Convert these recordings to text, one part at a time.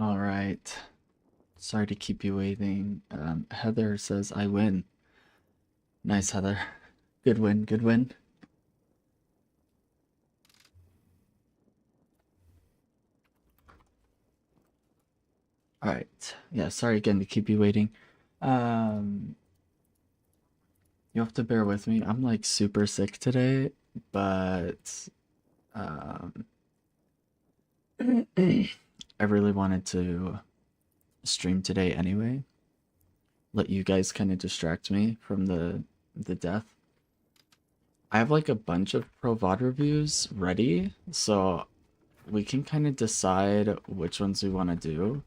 All right. Sorry to keep you waiting. Heather says I win. Nice, Heather. Good win, good win. All right. Yeah, sorry again to keep you waiting. Um, you have to bear with me. I'm like super sick today, but um, I really wanted to stream today anyway. Let you guys kind of distract me from the death. I have like a bunch of Pro VOD reviews ready, so we can kind of decide which ones we want to do.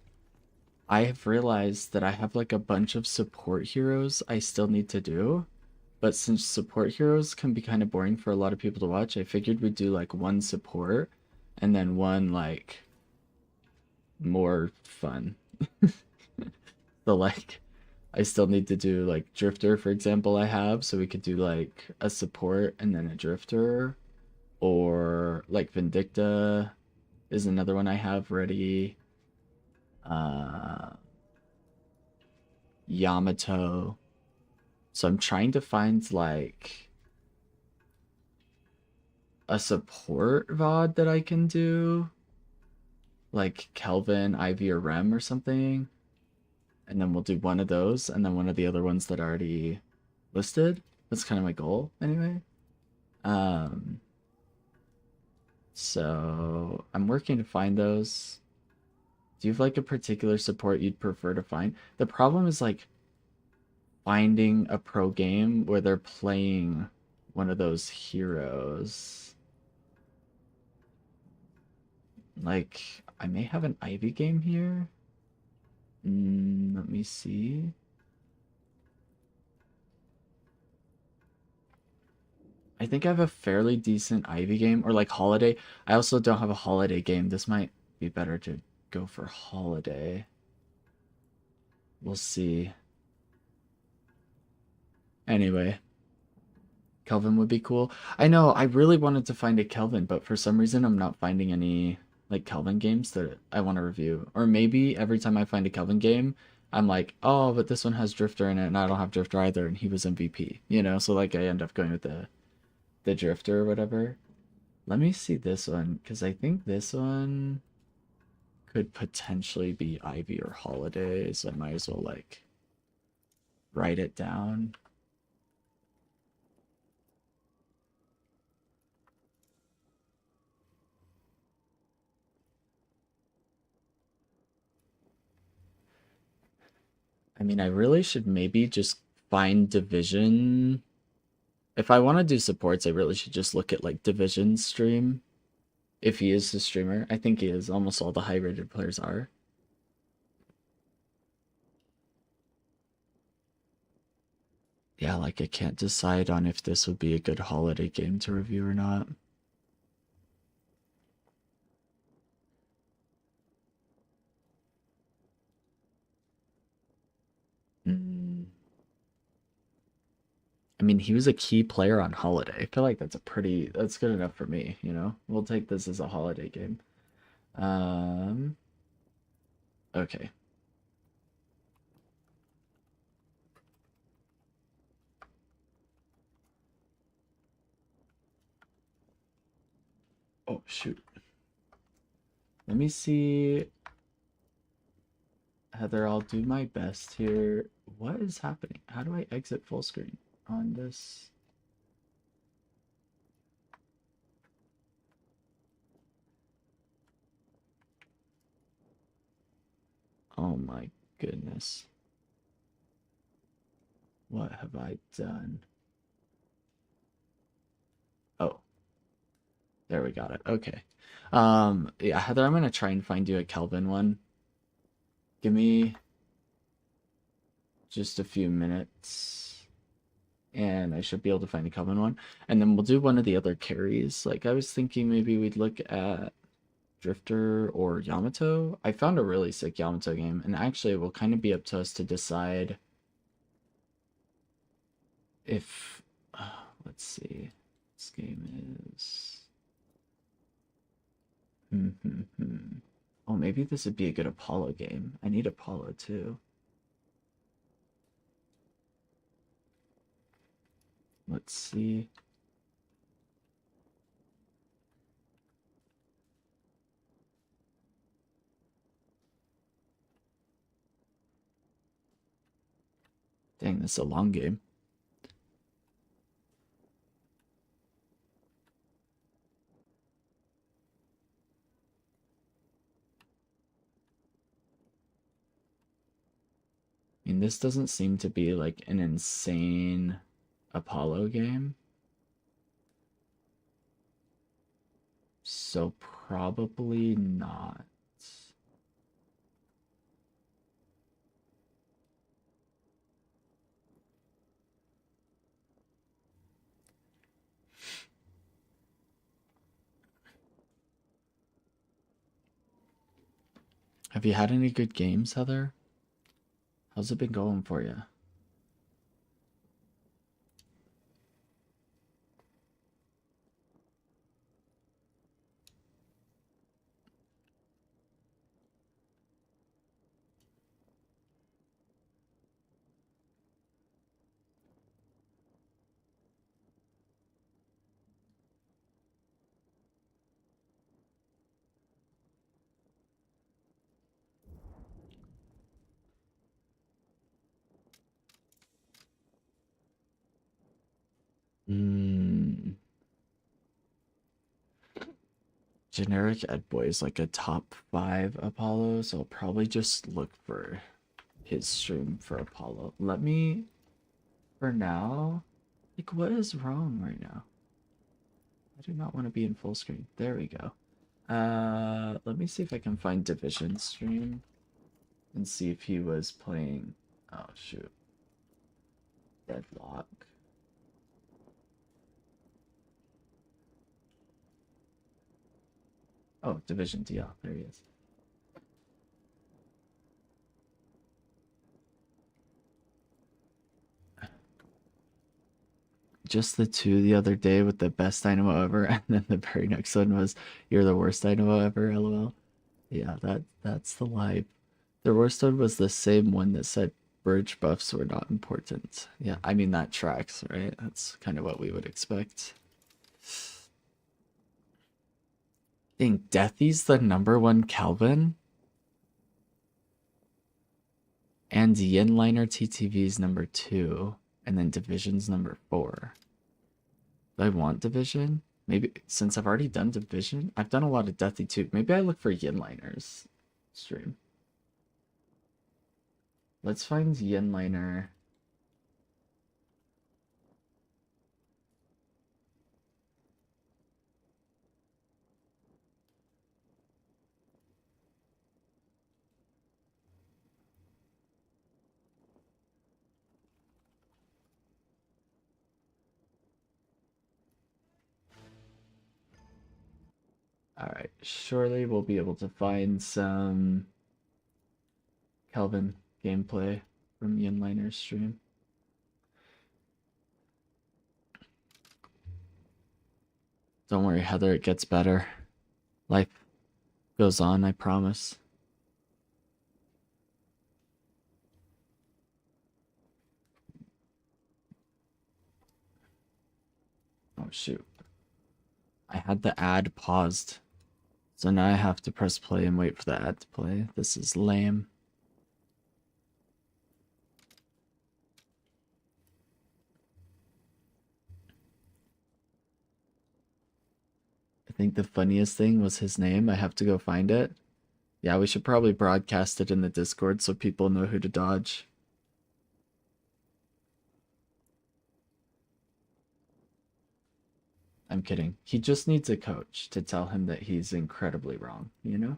I have realized that I have like a bunch of support heroes I still need to do, but since support heroes can be kind of boring for a lot of people to watch, I figured we'd do like one support and then one like more fun. So like I still need to do like Drifter, for example, I have, so we could do like a support and then a Drifter, or like Vindicta is another one I have ready. uh, Yamato. So I'm trying to find like a support VOD that I can do, like Kelvin, Ivy, or Rem or something. And then we'll do one of those and then one of the other ones that are already listed. That's kind of my goal anyway. Um, so I'm working to find those. Do you have like a particular support you'd prefer to find? The problem is like finding a pro game where they're playing one of those heroes. Like, I may have an Ivy game here. Let me see. I think I have a fairly decent Ivy game, or like Holiday. I also don't have a Holiday game. This might be better to go for Holiday. We'll see. Anyway, Kelvin would be cool. I know, I really wanted to find a Kelvin, but for some reason I'm not finding any like Kelvin games that I want to review. Or maybe every time I find a Kelvin game, I'm like, oh, but this one has Drifter in it, and I don't have Drifter either, and he was MVP, you know? So like I end up going with the Drifter or whatever. Let me see this one, because I think this one could potentially be Ivy or Holiday, so I might as well like write it down. I mean, I really should maybe just find Division. If I want to do supports, I really should just look at like Division stream. If he is a streamer, I think he is. Almost all the high rated players are. Yeah, like I can't decide on if this would be a good holiday game to review or not. Mm. I mean, he was a key player on Holiday. I feel like that's good enough for me, you know? We'll take this as a holiday game. Um, okay. Oh, shoot. Let me see. Heather, I'll do my best here. What is happening? How do I exit full screen on this? Oh my goodness. What have I done? Oh, there we got it. Okay. Yeah, Heather, I'm gonna try and find you a Kelvin one. Give me just a few minutes and I should be able to find a Kelvin one. And then we'll do one of the other carries. Like I was thinking maybe we'd look at Drifter or Yamato. I found a really sick Yamato game, and actually it will kind of be up to us to decide if let's see. This game is oh, maybe this would be a good Apollo game. I need Apollo too. Let's see. Dang, this is a long game. I mean, this doesn't seem to be like an insane Apollo game. So probably not. Have you had any good games, Heather? How's it been going for you? Hmm. Generic Ed Boy is like a top 5 Apollo, so I'll probably just look for his stream for Apollo. Let me, for now, like, what is wrong right now? I do not want to be in full screen. There we go. Let me see if I can find Division stream and see if he was playing. Oh shoot, Deadlock. Oh, Division DL. There he is. Just the two the other day with the best dynamo ever, and then the very next one was you're the worst dynamo ever. LOL. Yeah, that's the life. The worst one was the same one that said bridge buffs were not important. Yeah, I mean that tracks, right? That's kind of what we would expect. Dang, Deathy's the #1 Calvin, and Yinliner TTV's #2, and then Division's #4. Do I want Division? Maybe since I've already done Division, I've done a lot of Deathy too. Maybe I look for Yinliner's stream. Let's find Yinliner. Alright, surely we'll be able to find some Kelvin gameplay from Yinliner's stream. Don't worry, Heather, it gets better. Life goes on, I promise. Oh shoot. I had the ad paused. So now I have to press play and wait for the ad to play. This is lame. I think the funniest thing was his name. I have to go find it. Yeah, we should probably broadcast it in the Discord so people know who to dodge. I'm kidding. He just needs a coach to tell him that he's incredibly wrong, you know?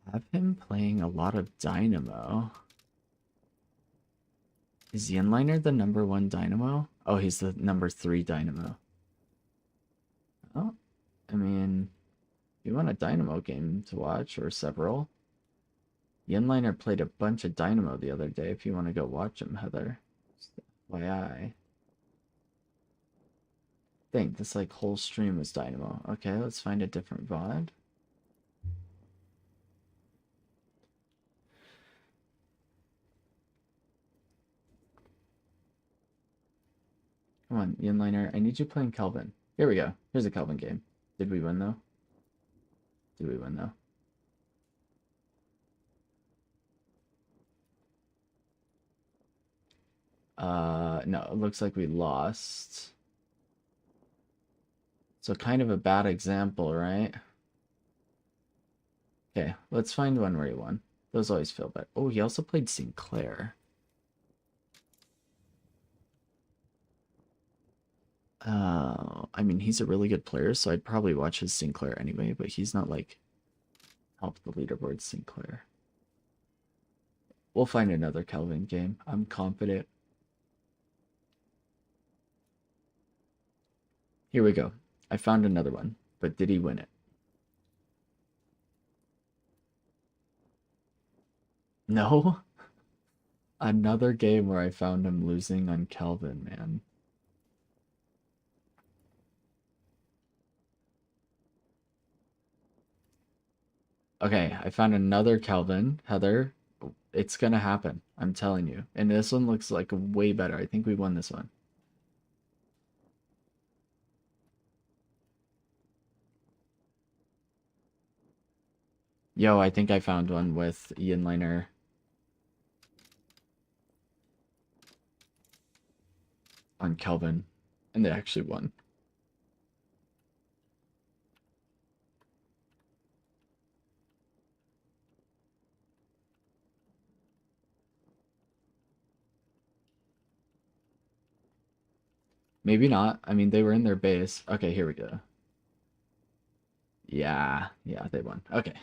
I have him playing a lot of Dynamo. Is Yinliner the #1 Dynamo? Oh, he's the #3 Dynamo. Oh, I mean, if you want a Dynamo game to watch, or several, Yinliner played a bunch of Dynamo the other day if you want to go watch him, Heather. FYI. Dang, this like whole stream was Dynamo. Okay, let's find a different VOD. Come on, Yinliner, I need you playing Kelvin. Here we go. Here's a Kelvin game. Did we win though? Did we win though? No, it looks like we lost. So kind of a bad example, right? Okay, let's find one where he won. Those always feel bad. Oh, he also played Sinclair. I mean, he's a really good player, so I'd probably watch his Sinclair anyway, but he's not like help the leaderboard Sinclair. We'll find another Kelvin game. I'm confident. Here we go. I found another one, but did he win it? No? Another game where I found him losing on Kelvin, man. Okay, I found another Kelvin. Heather, It's gonna happen. I'm telling you. And this one looks like way better. I think we won this one. Yo, I think I found one with Ian Liner. On Kelvin. And they actually won. Maybe not. I mean, they were in their base. Okay, here we go. Yeah, they won. Okay.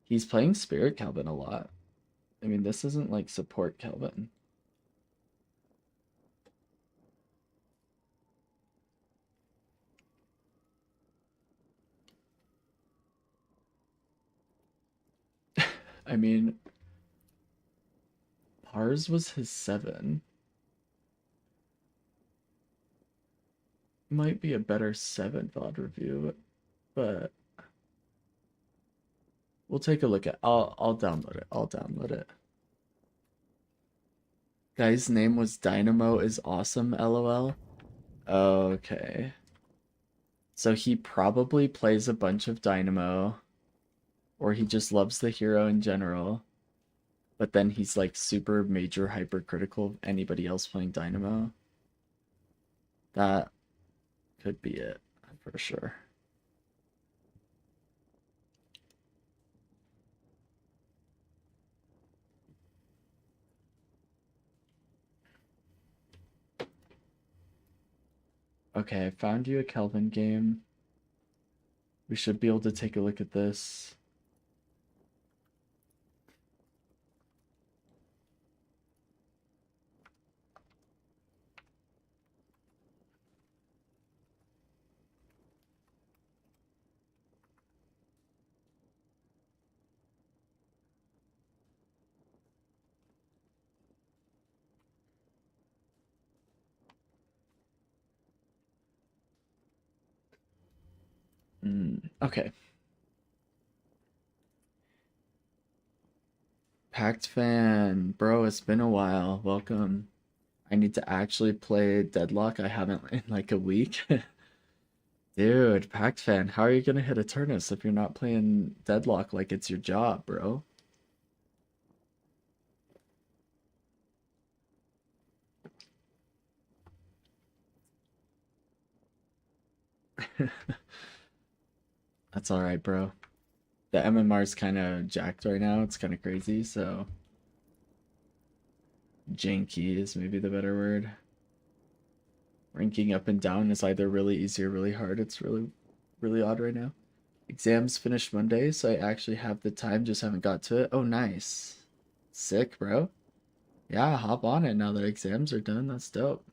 He's playing Spirit Kelvin a lot. I mean, this isn't like support Kelvin. I mean, ours was his 7. Might be a better 7 VOD review, but we'll take a look at. I'll download it. I'll download it. Guy's name was Dynamo is awesome. LOL. Okay. So he probably plays a bunch of Dynamo, or he just loves the hero in general. But then he's like super major hypercritical of anybody else playing Dynamo. That could be it for sure. Okay, I found you a Kelvin game. We should be able to take a look at this. Okay. Packed fan, bro, it's been a while. Welcome. I need to actually play Deadlock. I haven't in like a week. Dude, Packed fan, how are you gonna hit Eternus if you're not playing Deadlock like it's your job, bro? That's alright, bro. The MMR's kind of jacked right now. It's kind of crazy, so janky is maybe the better word. Ranking up and down is either really easy or really hard. It's really, really odd right now. Exams finished Monday, so I actually have the time, just haven't got to it. Oh, nice. Sick, bro. Yeah, hop on it now that exams are done. That's dope.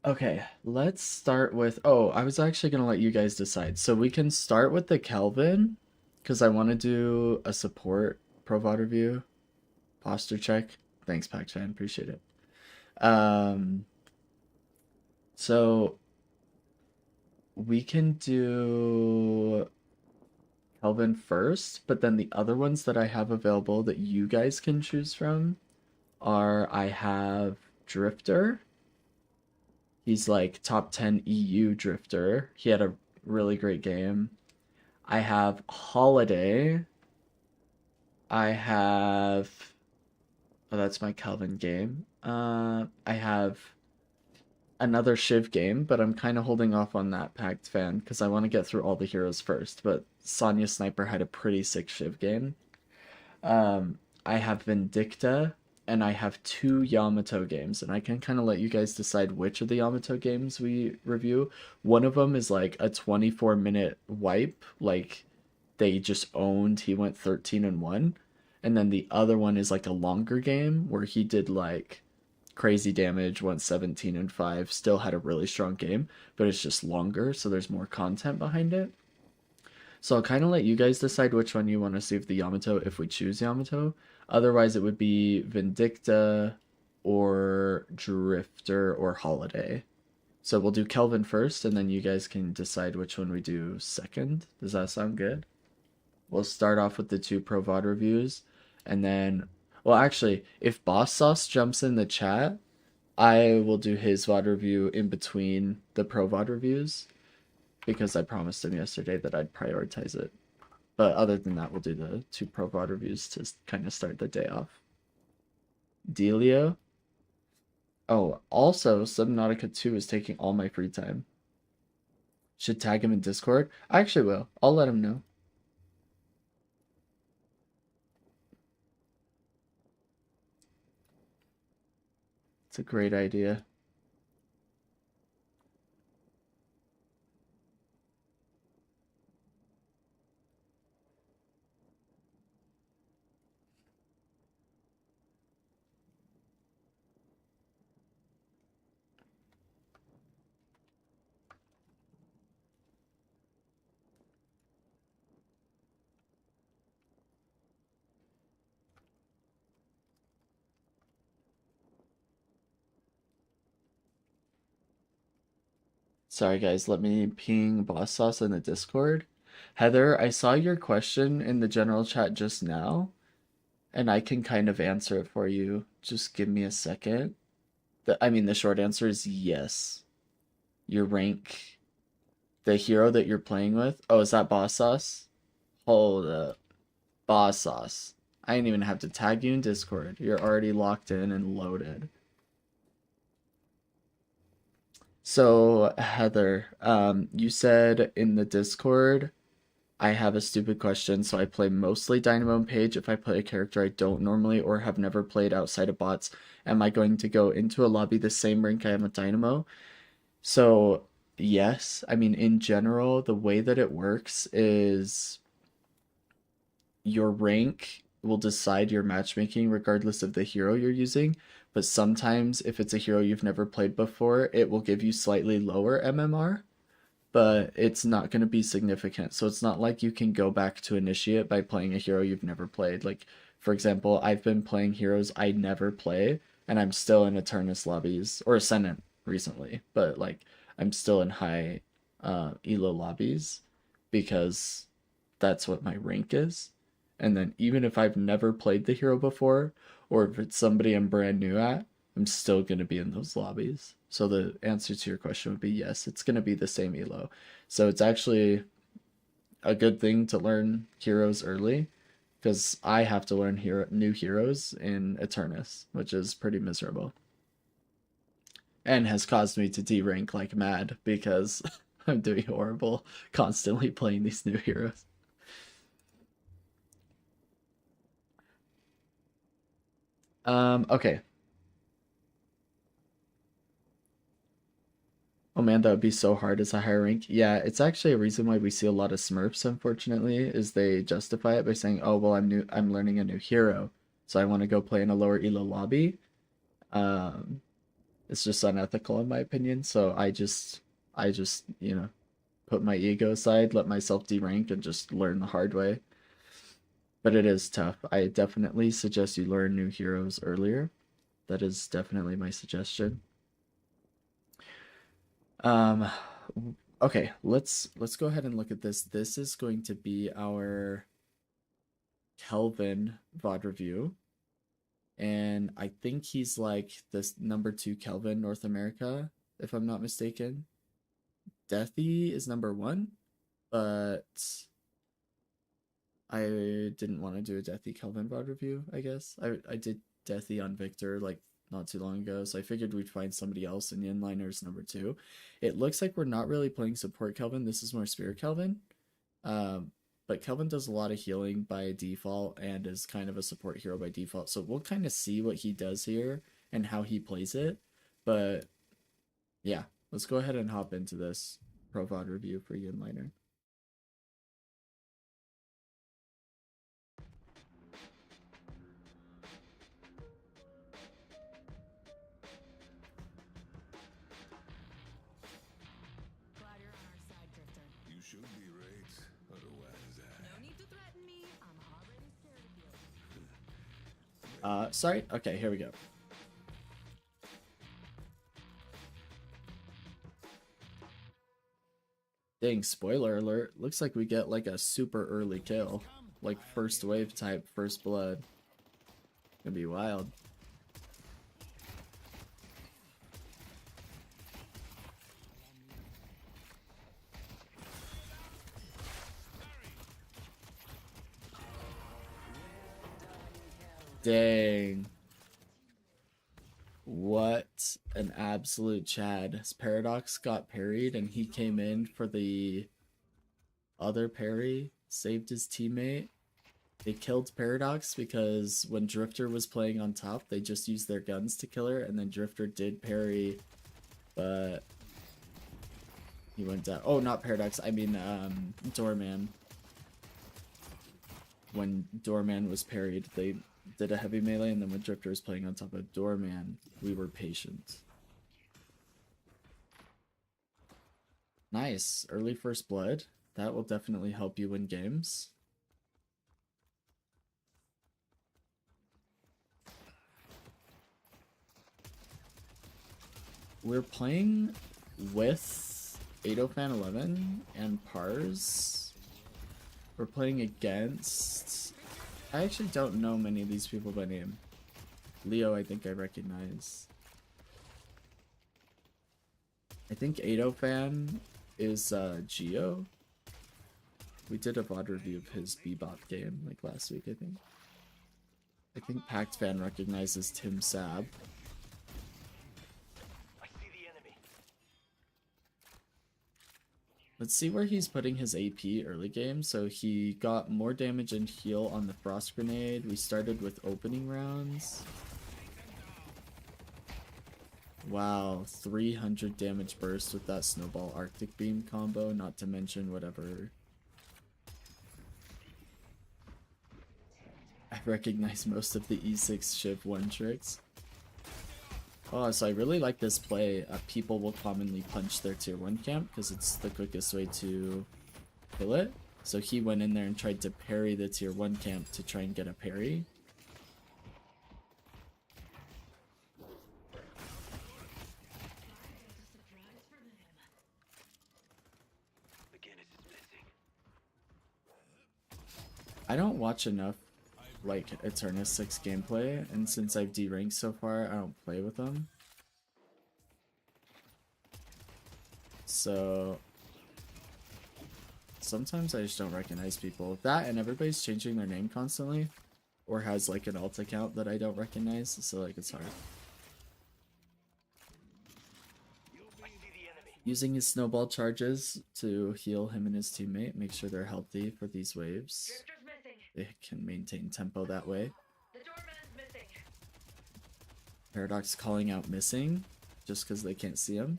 Okay, let's start with... Oh, I was actually going to let you guys decide. So we can start with the Kelvin, because I want to do a support Pro VOD review. Posture check. Thanks, Pac Fan. Appreciate it. So we can do Kelvin first, but then the other ones that I have available that you guys can choose from are I have Drifter. He's like top 10 EU Drifter. He had a really great game. I have Holiday. I have... Oh, that's my Kelvin game. I have another Shiv game, but I'm kind of holding off on that Pact fan because I want to get through all the heroes first. But Sonya Sniper had a pretty sick Shiv game. I have Vindicta, and I have 2 Yamato games, and I can kind of let you guys decide which of the Yamato games we review. One of them is like a 24-minute wipe, like they just owned. He went 13-1. And then the other one is like a longer game where he did like crazy damage, went 17-5, still had a really strong game, but it's just longer, so there's more content behind it. So I'll kind of let you guys decide which one you want to see of the Yamato if we choose Yamato. Otherwise, it would be Vindicta, or Drifter or Holiday. So we'll do Kelvin first, and then you guys can decide which one we do second. Does that sound good? We'll start off with the 2 Pro VOD reviews, and then, well, actually, if Boss Sauce jumps in the chat, I will do his VOD review in between the Pro VOD reviews, because I promised him yesterday that I'd prioritize it. But other than that, we'll do the 2 Pro VOD reviews to kind of start the day off. Delio. Oh, also, Subnautica 2 is taking all my free time. Should tag him in Discord? I actually will. I'll let him know. It's a great idea. Sorry guys, let me ping Boss Sauce in the Discord. Heather, I saw your question in the general chat just now, and I can kind of answer it for you. Just give me a second. The short answer is yes. Your rank, the hero that you're playing with. Oh, is that Boss Sauce? Hold up. Boss Sauce. I didn't even have to tag you in Discord. You're already locked in and loaded. So, Heather, you said in the Discord, I have a stupid question, so I play mostly Dynamo and Page. If I play a character I don't normally or have never played outside of bots, am I going to go into a lobby the same rank I am with Dynamo? So, yes. I mean, in general, the way that it works is your rank will decide your matchmaking regardless of the hero you're using, but sometimes if it's a hero you've never played before, it will give you slightly lower MMR, but it's not going to be significant. So it's not like you can go back to initiate by playing a hero you've never played. Like, for example, I've been playing heroes I never play, and I'm still in Eternus lobbies, or Ascendant recently, but like, I'm still in high elo lobbies because that's what my rank is. And then even if I've never played the hero before, or if it's somebody I'm brand new at, I'm still going to be in those lobbies. So the answer to your question would be yes, it's going to be the same elo. So it's actually a good thing to learn heroes early, because I have to learn new heroes in Eternus, which is pretty miserable. And has caused me to D-rank like mad because I'm doing horrible constantly playing these new heroes. Okay. Oh man, that would be so hard as a higher rank. Yeah, it's actually a reason why we see a lot of Smurfs, unfortunately, is they justify it by saying, "Oh, well, I'm learning a new hero, so I want to go play in a lower elo lobby." Um, it's just unethical in my opinion, so I just put my ego aside, let myself derank, and just learn the hard way. But it is tough. I definitely suggest you learn new heroes earlier. That is definitely my suggestion. Um, okay, let's go ahead and look at this. This is going to be our Kelvin VOD review. And I think he's like this number 2 Kelvin North America, if I'm not mistaken. Deathy is number 1, but I didn't want to do a Deathy Kelvin VOD review, I guess. I did Deathy on Victor like not too long ago, so I figured we'd find somebody else in the inliners number 2. It looks like we're not really playing support Kelvin. This is more Spirit Kelvin. But Kelvin does a lot of healing by default and is kind of a support hero by default. So we'll kind of see what he does here and how he plays it. But yeah, let's go ahead and hop into this Pro VOD review for Yinliner. Sorry. Okay, here we go. Dang, spoiler alert. Looks like we get like a super early kill. Like first wave type, first blood. Gonna be wild. Dang. What an absolute Chad. His Paradox got parried and he came in for the other parry, saved his teammate. They killed Paradox because when Drifter was playing on top, they just used their guns to kill her, and then Drifter did parry, but he went down. Oh, not Paradox, I mean Doorman. When Doorman was parried, they did a heavy melee, and then when Drifter was playing on top of Doorman, we were patient. Nice, early first blood. That will definitely help you win games. We're playing with Adofan 11 and Pars. We're playing against... I actually don't know many of these people by name. Leo, I think I recognize. I think Adofan is Geo. We did a VOD review of his Bebop game like last week, I think. I think Pact Fan recognizes Tim Sab. Let's see where he's putting his AP early game. So he got more damage and heal on the Frost Grenade. We started with opening rounds. Wow, 300 damage burst with that Snowball Arctic Beam combo, not to mention whatever. I recognize most of the E6 Shiv 1 tricks. Oh, so I really like this play. People will commonly punch their tier 1 camp because it's the quickest way to kill it. So he went in there and tried to parry the tier 1 camp to try and get a parry. I don't watch enough like Eternus 6 gameplay, and since I've D-ranked so far, I don't play with them. So sometimes I just don't recognize people. That and everybody's changing their name constantly, or has like an alt account that I don't recognize, so like it's hard. Using his snowball charges to heal him and his teammate, make sure they're healthy for these waves. They can maintain tempo that way. Paradox calling out missing, just because they can't see him.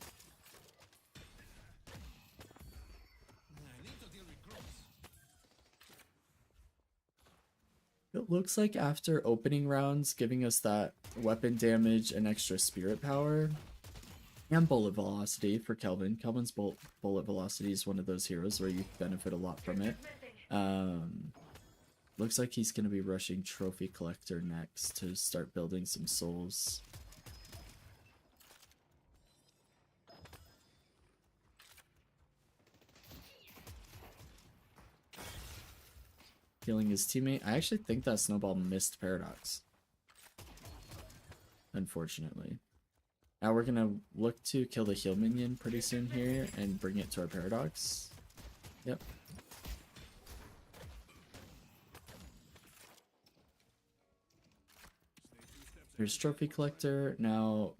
It looks like after opening rounds, giving us that weapon damage and extra spirit power, and bullet velocity for Kelvin. Kelvin's bullet velocity is one of those heroes where you benefit a lot from it. Looks like he's going to be rushing Trophy Collector next to start building some souls. Healing his teammate. I actually think that Snowball missed Paradox. Unfortunately. Now we're going to look to kill the heal minion pretty soon here and bring it to our Paradox. Yep. Here's Trophy Collector. Now,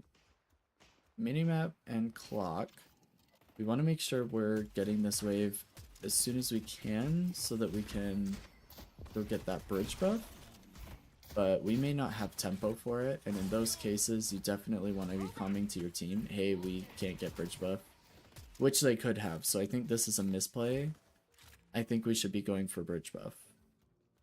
minimap and clock. We want to make sure we're getting this wave as soon as we can so that we can go get that bridge buff. But we may not have tempo for it, and in those cases, you definitely want to be coming to your team, hey, we can't get bridge buff, which they could have. So I think this is a misplay. I think we should be going for bridge buff.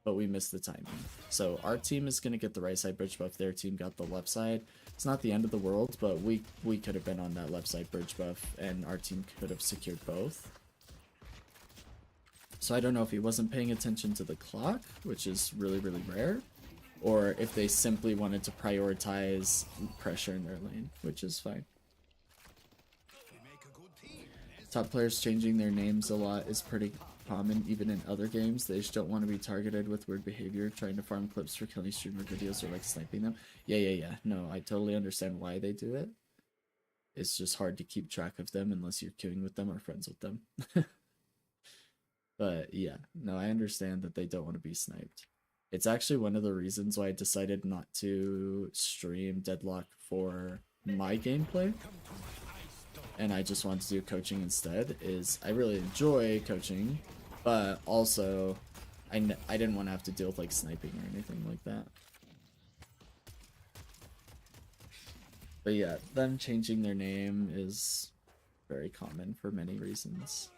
But we missed the timing. So our team is going to get the right side bridge buff, their team got the left side. It's not the end of the world, but we could have been on that left side bridge buff, and our team could have secured both. So I don't know if he wasn't paying attention to the clock, which is really, really rare, or if they simply wanted to prioritize pressure in their lane, which is fine. Top players changing their names a lot is pretty common even in other games. They just don't want to be targeted with weird behavior, trying to farm clips for killing streamer videos or like sniping them. Yeah. No, I totally understand why they do it. It's just hard to keep track of them unless you're queuing with them or friends with them. But yeah, no, I understand that they don't want to be sniped. It's actually one of the reasons why I decided not to stream Deadlock for my gameplay, and I just wanted to do coaching instead. Is I really enjoy coaching, but also I didn't want to have to deal with like sniping or anything like that. But yeah, them changing their name is very common for many reasons.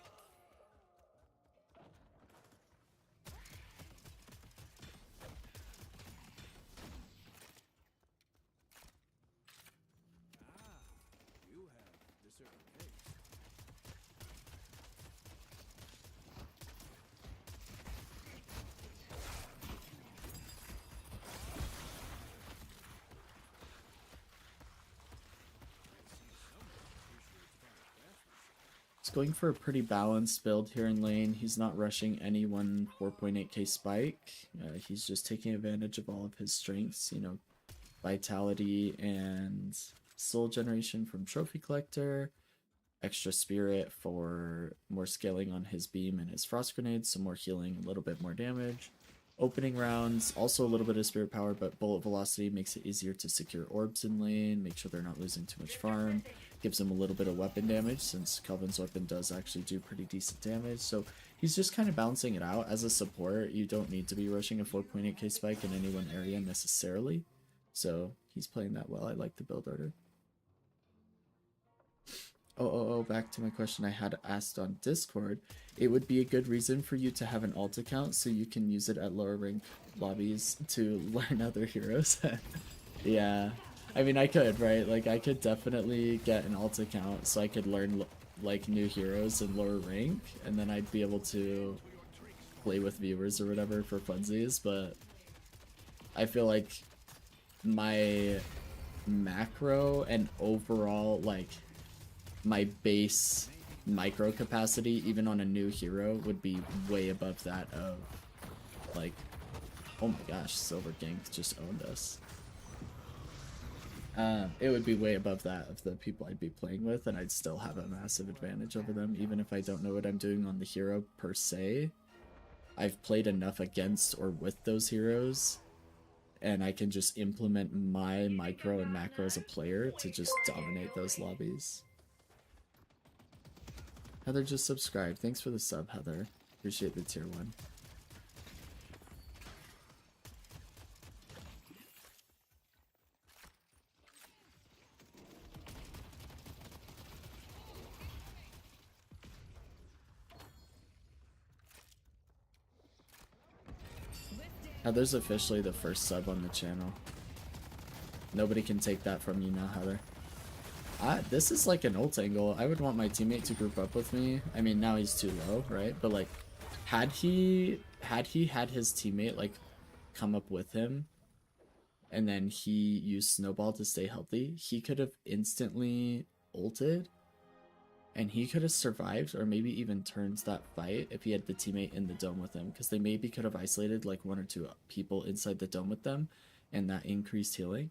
He's going for a pretty balanced build here in lane. He's not rushing any one 4.8k spike. He's just taking advantage of all of his strengths, you know, vitality and soul generation from trophy collector, extra spirit for more scaling on his beam and his frost grenades, some more healing, a little bit more damage. Opening rounds, also a little bit of spirit power, but bullet velocity makes it easier to secure orbs in lane, make sure they're not losing too much farm. Gives him a little bit of weapon damage, since Kelvin's weapon does actually do pretty decent damage. So he's just kind of balancing it out. As a support, you don't need to be rushing a 4.8k spike in any one area necessarily. So he's playing that well. I like the build order. Oh, back to my question I had asked on Discord. It would be a good reason for you to have an alt account so you can use it at lower rank lobbies to learn other heroes. Yeah, I mean, I could, right? Like, I could definitely get an alt account so I could learn like new heroes in lower rank, and then I'd be able to play with viewers or whatever for funsies. But I feel like my macro and overall, like, my base micro capacity, even on a new hero, would be way above that of, like, oh my gosh, Silver Gang just owned us. It would be way above that of the people I'd be playing with, and I'd still have a massive advantage over them, even if I don't know what I'm doing on the hero per se. I've played enough against or with those heroes, and I can just implement my micro and macro as a player to just dominate those lobbies. Heather just subscribed. Thanks for the sub, Heather. Appreciate the tier 1. Heather's officially the first sub on the channel. Nobody can take that from you now, Heather. This is like an ult angle. I would want my teammate to group up with me. I mean, now he's too low, right? But like, had he had his teammate like come up with him, and then he used Snowball to stay healthy, he could have instantly ulted, and he could have survived, or maybe even turned that fight if he had the teammate in the dome with him, because they maybe could have isolated like 1 or 2 people inside the dome with them, and that increased healing.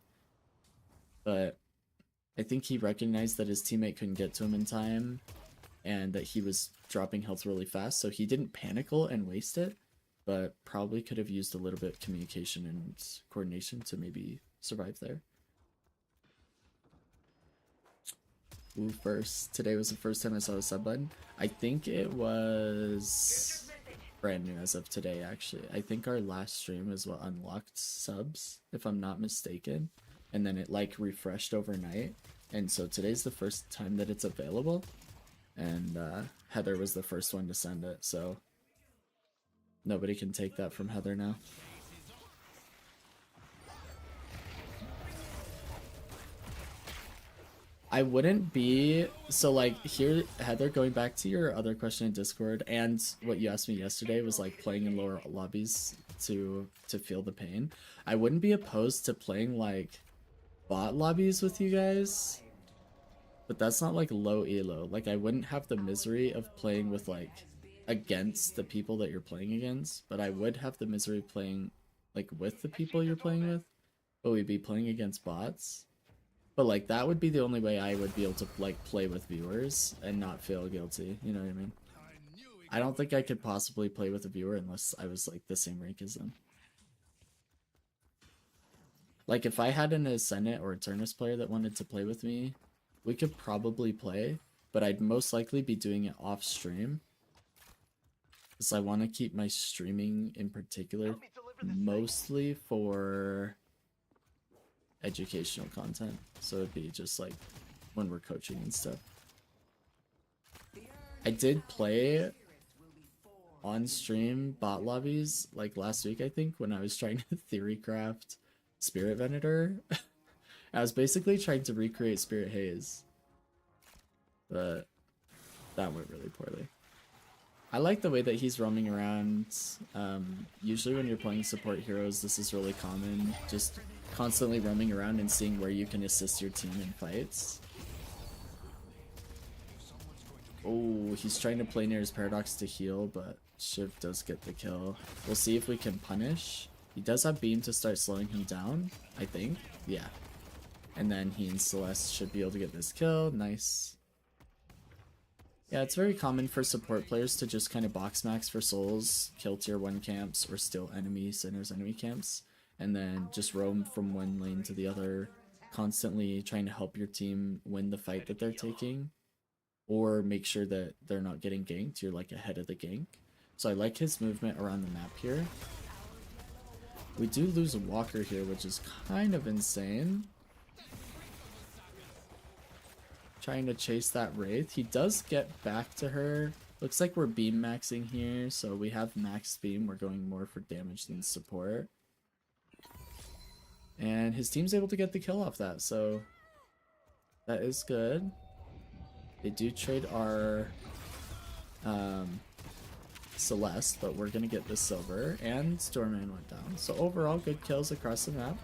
But I think he recognized that his teammate couldn't get to him in time, and that he was dropping health really fast, so he didn't panic ult and waste it, but probably could have used a little bit of communication and coordination to maybe survive there. Ooh, first. Today was the first time I saw the sub button. I think it was brand new as of today, actually. I think our last stream is what unlocked subs, if I'm not mistaken. And then it like refreshed overnight. And so today's the first time that it's available. And Heather was the first one to send it, so nobody can take that from Heather now. I wouldn't be, so like here, Heather, going back to your other question in Discord and what you asked me yesterday was like playing in lower lobbies to feel the pain. I wouldn't be opposed to playing like bot lobbies with you guys. But that's not like low elo. Like I wouldn't have the misery of playing with like against the people that you're playing against, but I would have the misery of playing like with the people you're playing with, but we'd be playing against bots. But like that would be the only way I would be able to like play with viewers and not feel guilty, you know what I mean? I don't think I could possibly play with a viewer unless I was like the same rank as them. Like if I had an Ascendant or Eternus player that wanted to play with me, we could probably play, but I'd most likely be doing it off stream. Because I want to keep my streaming in particular mostly for educational content. So it'd be just like when we're coaching and stuff. I did play on stream bot lobbies like last week, I think, when I was trying to theorycraft Spirit Venator. I was basically trying to recreate Spirit Haze, but that went really poorly. I like the way that he's roaming around. Usually when you're playing support heroes, this is really common. Just constantly roaming around and seeing where you can assist your team in fights. Oh, he's trying to play near his Paradox to heal, but Shiv does get the kill. We'll see if we can punish. He does have Beam to start slowing him down, I think. Yeah. And then he and Celeste should be able to get this kill. Nice. Yeah, it's very common for support players to just kind of box max for souls, kill tier 1 camps, or steal enemy centers, enemy camps, and then just roam from one lane to the other, constantly trying to help your team win the fight that they're taking, or make sure that they're not getting ganked. You're like ahead of the gank. So I like his movement around the map here. We do lose a Walker here, which is kind of insane. Trying to chase that Wraith. He does get back to her. Looks like we're beam maxing here, so we have max beam. We're going more for damage than support. And his team's able to get the kill off that, so that is good. They do trade our Celeste, but we're gonna get the silver, and Stormman went down. So overall, good kills across the map.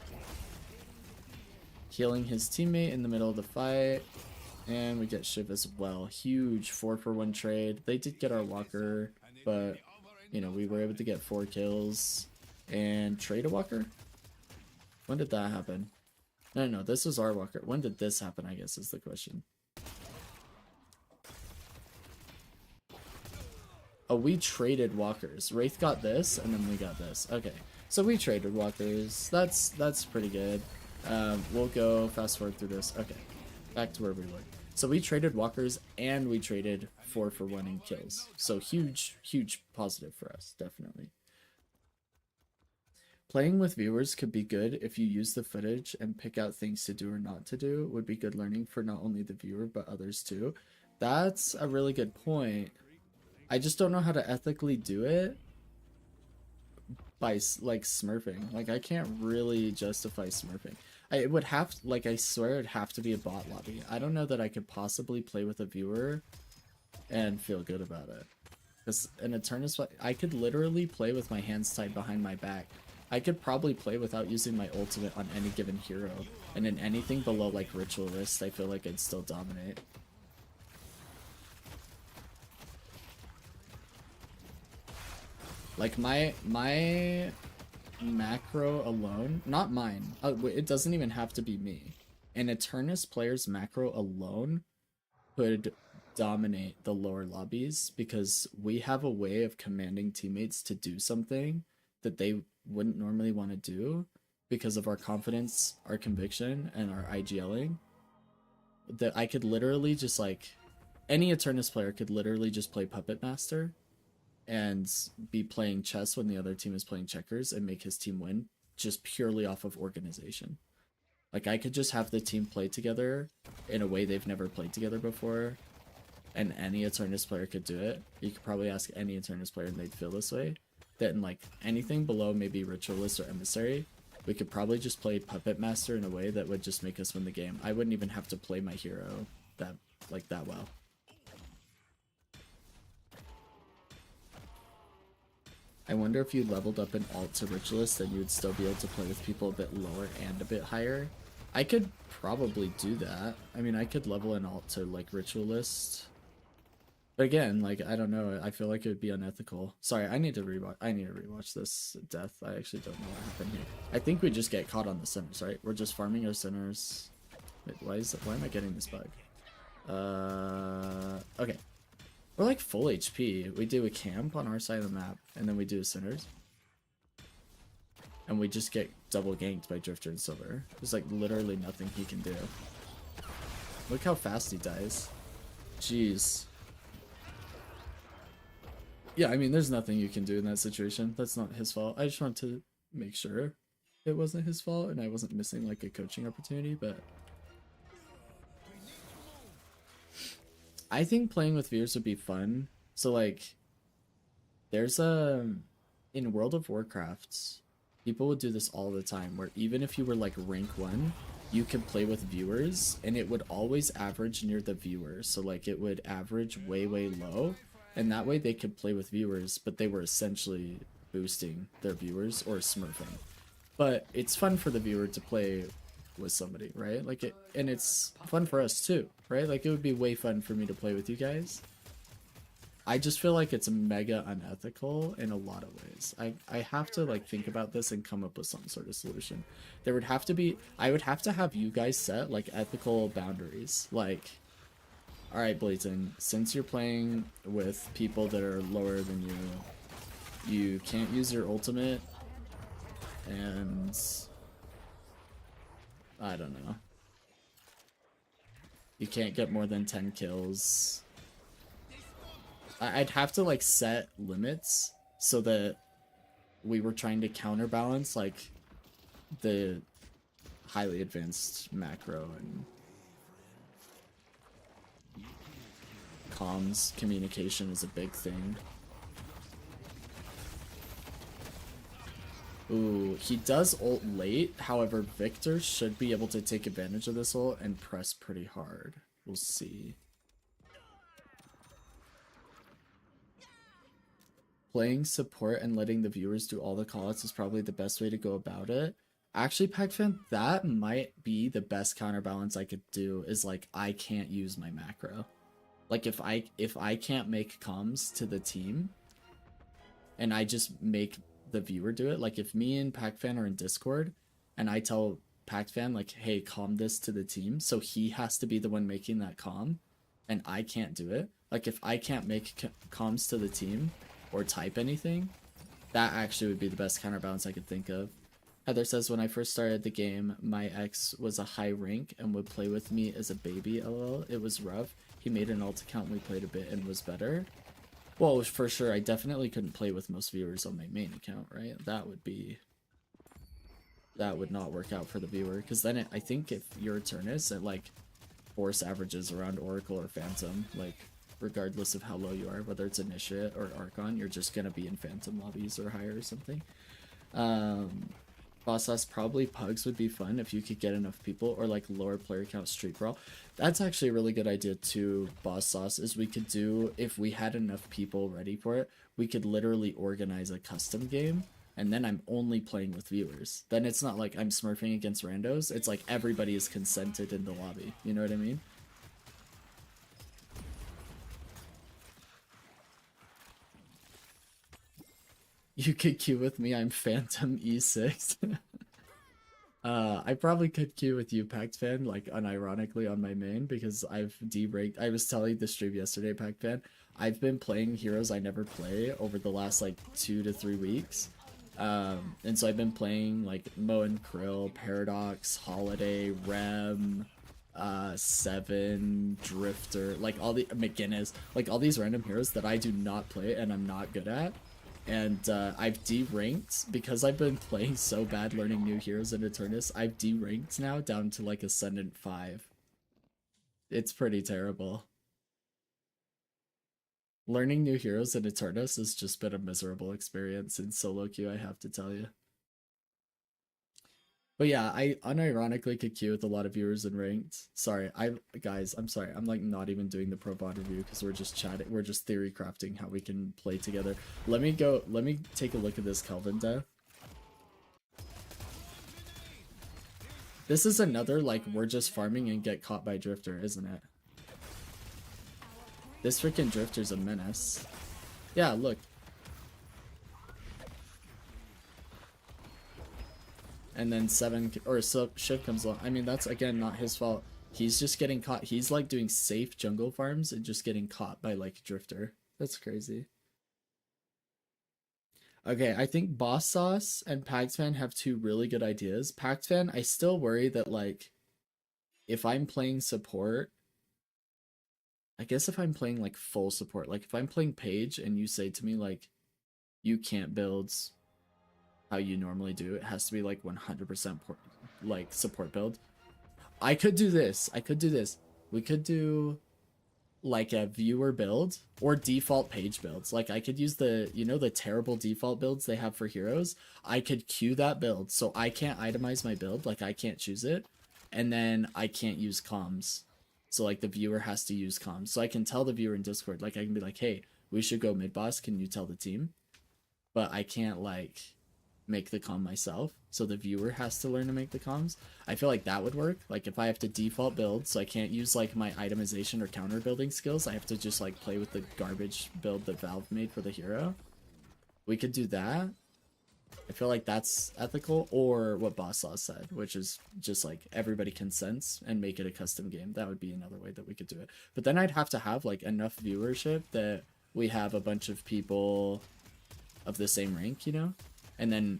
Healing his teammate in the middle of the fight. And we get Shiv as well. Huge 4-for-1 trade. They did get our Walker, but, you know, we were able to get 4 kills. And trade a Walker? When did that happen? No, this was our Walker. When did this happen, I guess, is the question. Oh, we traded Walkers. Wraith got this, and then we got this. Okay, so we traded Walkers. That's pretty good. We'll go fast forward through this. Okay, back to where we were. So we traded Walkers, and we traded 4-for-1 in kills. So huge positive for us, definitely. Playing with viewers could be good if you use the footage and pick out things to do or not to do. Would be good learning for not only the viewer, but others too. That's a really good point. I just don't know how to ethically do it by like smurfing. Like I can't really justify smurfing. It would have, like, I swear it'd have to be a bot lobby. I don't know that I could possibly play with a viewer and feel good about it. Because an Eternus, I could literally play with my hands tied behind my back. I could probably play without using my ultimate on any given hero. And in anything below, like, Ritualist, I feel like I'd still dominate. Like, my macro alone, not mine, it doesn't even have to be me. An Eternus player's macro alone could dominate the lower lobbies because we have a way of commanding teammates to do something that they wouldn't normally want to do because of our confidence, our conviction, and our IGLing. That I could literally just, like, any Eternus player could literally just play Puppet Master and be playing chess when the other team is playing checkers and make his team win just purely off of organization. Like, I could just have the team play together in a way they've never played together before, and any Eternus player could do it. You could probably ask any Eternus player and they'd feel this way. That in, like, anything below maybe Ritualist or Emissary, we could probably just play Puppet Master in a way that would just make us win the game. I wouldn't even have to play my hero that well. I wonder if you leveled up an alt to Ritualist, then you would still be able to play with people a bit lower and a bit higher. I could probably do that. I mean, I could level an alt to like Ritualist. But again, like, I don't know. I feel like it would be unethical. Sorry, I need to rewatch this death. I actually don't know what happened here. I think we just get caught on the centers, right? We're just farming our centers. Wait, why am I getting this bug? Okay. We're like full HP. We do a camp on our side of the map, and then we do centers. And we just get double ganked by Drifter and Silver. There's like literally nothing he can do. Look how fast he dies. Jeez. Yeah, I mean, there's nothing you can do in that situation. That's not his fault. I just want to make sure it wasn't his fault and I wasn't missing like a coaching opportunity, but I think playing with viewers would be fun. So like there's in World of Warcraft, people would do this all the time where even if you were like rank 1, you could play with viewers and it would always average near the viewers. So like it would average way low. And that way they could play with viewers, but they were essentially boosting their viewers or smurfing. But it's fun for the viewer to play with somebody, right? Like it, and it's fun for us too, right? Like it would be way fun for me to play with you guys. I just feel like it's mega unethical in a lot of ways. I have to like think about this and come up with some sort of solution. There would have to be, I would have to have you guys set like ethical boundaries, like, all right, Blazen, since you're playing with people that are lower than you can't use your ultimate, and I don't know. You can't get more than 10 kills. I'd have to like set limits so that we were trying to counterbalance like the highly advanced macro and comms communication is a big thing. Ooh, he does ult late. However, Victor should be able to take advantage of this ult and press pretty hard. We'll see. Playing support and letting the viewers do all the callouts is probably the best way to go about it. Actually, Pac-Fan, that might be the best counterbalance I could do, is like I can't use my macro. Like if I can't make comms to the team and I just make the viewer do it, like if me and Pac-Fan are in Discord and I tell Pac-Fan like, hey, comm this to the team, so he has to be the one making that comm and I can't do it. Like if I can't make comms to the team or type anything, that actually would be the best counterbalance I could think of. Heather says, when I first started the game, my ex was a high rank and would play with me as a baby, lol. It was rough. He made an alt account and we played a bit and was better. Well, for sure, I definitely couldn't play with most viewers on my main account, right? That would not work out for the viewer, because then I think if you're Eternus, it like force averages around Oracle or Phantom, like regardless of how low you are, whether it's Initiate or Archon, you're just gonna be in Phantom lobbies or higher or something. Boss Sauce, probably Pugs would be fun if you could get enough people, or like lower player count Street Brawl. That's actually a really good idea too, Boss Sauce, is we could do, if we had enough people ready for it, we could literally organize a custom game, and then I'm only playing with viewers. Then it's not like I'm smurfing against randos, it's like everybody is consented in the lobby, you know what I mean? You could queue with me, I'm Phantom E6. I probably could queue with you, Pac-Fan, like unironically on my main, because I've deranked. I was telling the stream yesterday, Pac-Fan, I've been playing heroes I never play over the last like 2 to 3 weeks. And so I've been playing like Mo and Krill, Paradox, Holiday, Rem, Seven, Drifter, like all the McGinnis, like all these random heroes that I do not play and I'm not good at. And I've deranked because I've been playing so bad learning new heroes in Eternus. I've deranked now down to like Ascendant 5. It's pretty terrible. Learning new heroes in Eternus has just been a miserable experience in solo queue, I have to tell you. But yeah, I unironically could queue with a lot of viewers in ranked. Sorry, guys, I'm sorry. I'm like not even doing the Pro VOD review because we're just chatting. We're just theory crafting how we can play together. Let me take a look at this Kelvin death. This is another, like, we're just farming and get caught by Drifter, isn't it? This freaking Drifter's a menace. Yeah, look. And then Shiv comes along. I mean, that's, again, not his fault. He's just getting caught. He's, like, doing safe jungle farms and just getting caught by, like, Drifter. That's crazy. Okay, I think Boss Sauce and Paxfan have two really good ideas. Paxfan, I still worry that, like, if I'm playing support, I guess if I'm playing, like, full support, like, if I'm playing Page and you say to me, like, you can't build how you normally do, it has to be, like, 100% like, support build. I could do this. We could do, like, a viewer build or default Page builds. Like, I could use the, you know, the terrible default builds they have for heroes. I could queue that build, so I can't itemize my build, like, I can't choose it, and then I can't use comms. So, like, the viewer has to use comms. So I can tell the viewer in Discord, like, I can be like, hey, we should go mid boss, can you tell the team? But I can't, like, make the comm myself, so the viewer has to learn to make the comms. I feel like that would work. Like, if I have to default build, so I can't use, like, my itemization or counter building skills, I have to just, like, play with the garbage build that Valve made for the hero. We could do that. I feel like that's ethical. Or what Boss Law said, which is just, like, everybody consents and make it a custom game. That would be another way that we could do it. But then I'd have to have, like, enough viewership that we have a bunch of people of the same rank, you know? And then,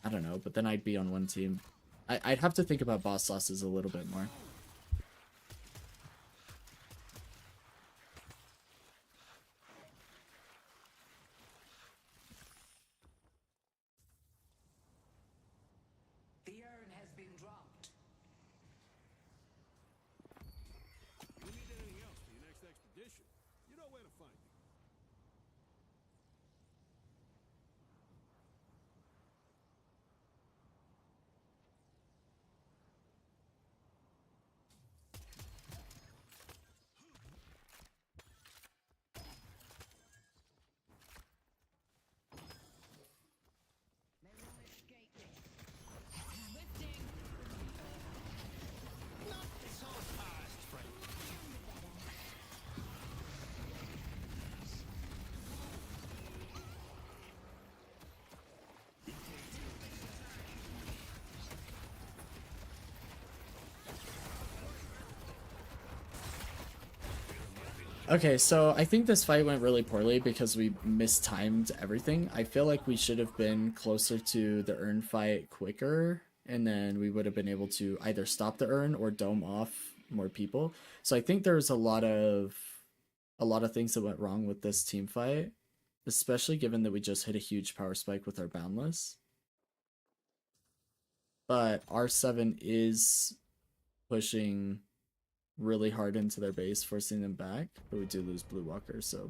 I don't know, but then I'd be on one team. I'd have to think about boss losses a little bit more. The urn has been dropped. If you need anything else for your next expedition, you know where to find me. Okay, so I think this fight went really poorly because we mistimed everything. I feel like we should have been closer to the urn fight quicker, and then we would have been able to either stop the urn or dome off more people. So I think there's a lot of things that went wrong with this team fight, especially given that we just hit a huge power spike with our boundless. But R7 is pushing really hard into their base, forcing them back, but we do lose Blue Walker, so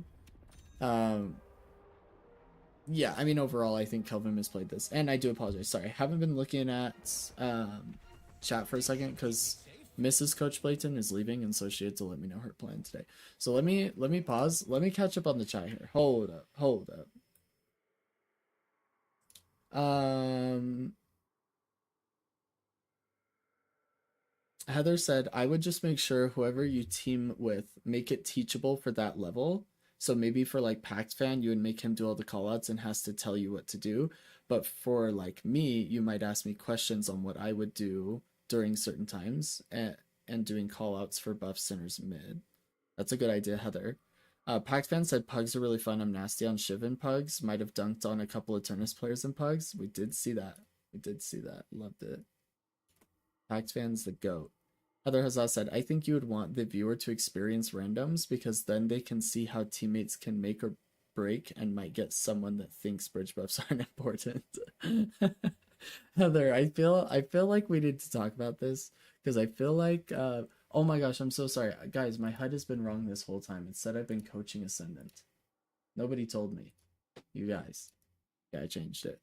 yeah, I mean, overall I think Kelvin misplayed this, and I do apologize. Sorry, I haven't been looking at chat for a second because Mrs. Coach Blayton is leaving, and so she had to let me know her plan today. So let me pause, let me catch up on the chat here. Hold up. Heather said, I would just make sure whoever you team with, make it teachable for that level. So maybe for, like, Pact Fan, you would make him do all the callouts and has to tell you what to do. But for, like, me, you might ask me questions on what I would do during certain times and doing callouts for buff centers mid. That's a good idea, Heather. Pact Fan said, Pugs are really fun. I'm nasty on Shiv and Pugs. Might have dunked on a couple of Eternus players in Pugs. We did see that. Loved it. Pact Fan's the GOAT. Heather Hazza said, I think you would want the viewer to experience randoms because then they can see how teammates can make or break and might get someone that thinks bridge buffs aren't important. Heather, I feel like we need to talk about this because I feel like oh my gosh, I'm so sorry. Guys, my HUD has been wrong this whole time. It said I've been coaching Ascendant. Nobody told me. You guys. Yeah, I changed it.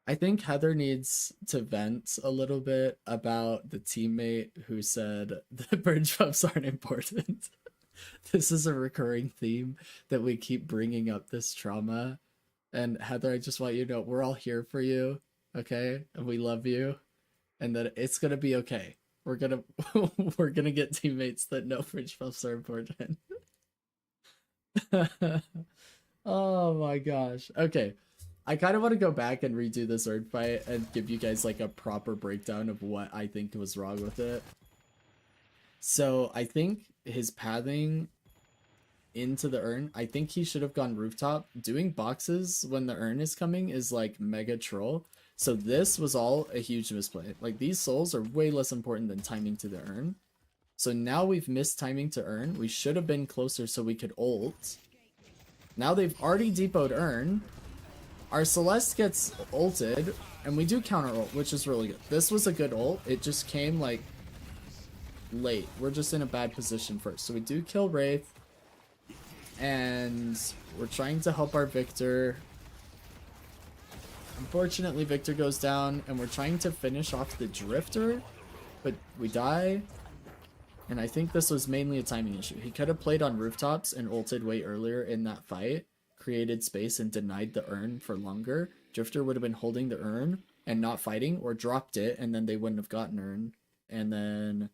I think Heather needs to vent a little bit about the teammate who said the bridge buffs aren't important. This is a recurring theme that we keep bringing up, this trauma. And Heather, I just want you to know we're all here for you. okay? And we love you, and that it's gonna be okay. We're gonna we're gonna get teammates that know fridge buffs are important. Oh my gosh. Okay. I kind of want to go back and redo this Erd fight and give you guys like a proper breakdown of what I think was wrong with it. So I think his pathing into the urn, I think he should have gone rooftop. Doing boxes when the urn is coming is like mega troll. So this was all a huge misplay. Like these souls are way less important than timing to the urn. So now we've missed timing to urn. We should have been closer so we could ult. Now they've already depoted urn. Our Celeste gets ulted, and we do counter ult, which is really good. This was a good ult. It just came like late. We're just in a bad position first. So we do kill Wraith, and we're trying to help our Victor. Unfortunately, Victor goes down, and we're trying to finish off the Drifter, but we die. And I think this was mainly a timing issue. He could have played on rooftops and ulted way earlier in that fight, created space and denied the urn for longer. Drifter would have been holding the urn and not fighting, or dropped it, and then they wouldn't have gotten urn. And then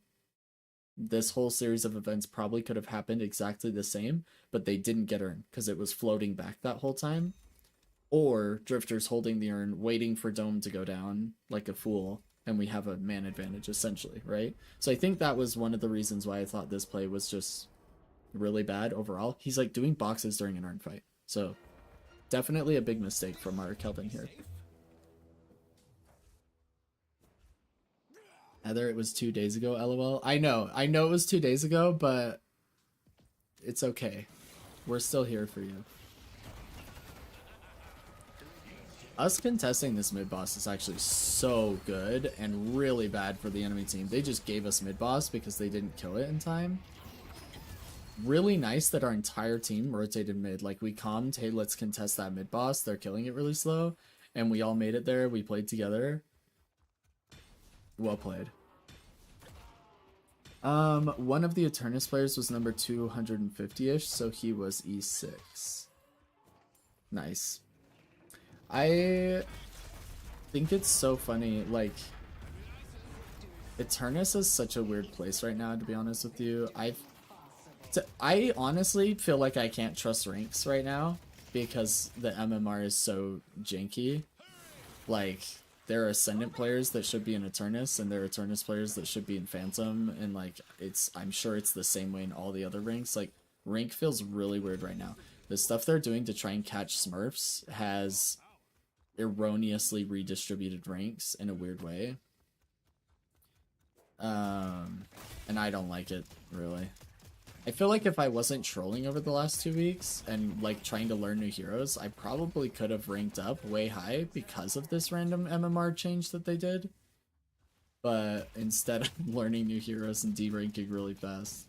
this whole series of events probably could have happened exactly the same, but they didn't get urn because it was floating back that whole time. Or Drifter's holding the urn, waiting for Dome to go down like a fool, and we have a man advantage essentially, right? So I think that was one of the reasons why I thought this play was just really bad overall. He's like doing boxes during an urn fight. So definitely a big mistake from our Kelvin here. Heather, it was 2 days ago, LOL. I know it was 2 days ago, but it's okay. We're still here for you. Us contesting this mid-boss is actually so good and really bad for the enemy team. They just gave us mid-boss because they didn't kill it in time. Really nice that our entire team rotated mid. Like, we calmed, hey, let's contest that mid-boss. They're killing it really slow. And we all made it there. We played together. Well played. One of the Eternus players was number 250-ish, so he was E6. Nice. I think it's so funny, like, Eternus is such a weird place right now, to be honest with you. I honestly feel like I can't trust ranks right now because the MMR is so janky. Like, there are Ascendant players that should be in Eternus, and there are Eternus players that should be in Phantom, and like, I'm sure it's the same way in all the other ranks. Like, rank feels really weird right now. The stuff they're doing to try and catch Smurfs has erroneously redistributed ranks in a weird way. And I don't like it, really. I feel like if I wasn't trolling over the last 2 weeks and like trying to learn new heroes, I probably could have ranked up way high because of this random MMR change that they did. But instead I'm learning new heroes and deranking really fast.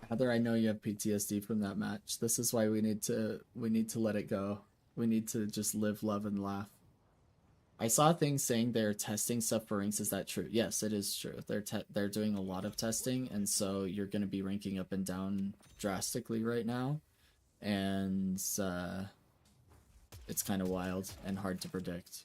Heather, I know you have PTSD from that match. This is why we need to let it go. We need to just live, love, and laugh. I saw things saying they're testing stuff for ranks. Is that true? Yes, it is true. They're doing a lot of testing, and so you're going to be ranking up and down drastically right now, and it's kind of wild and hard to predict.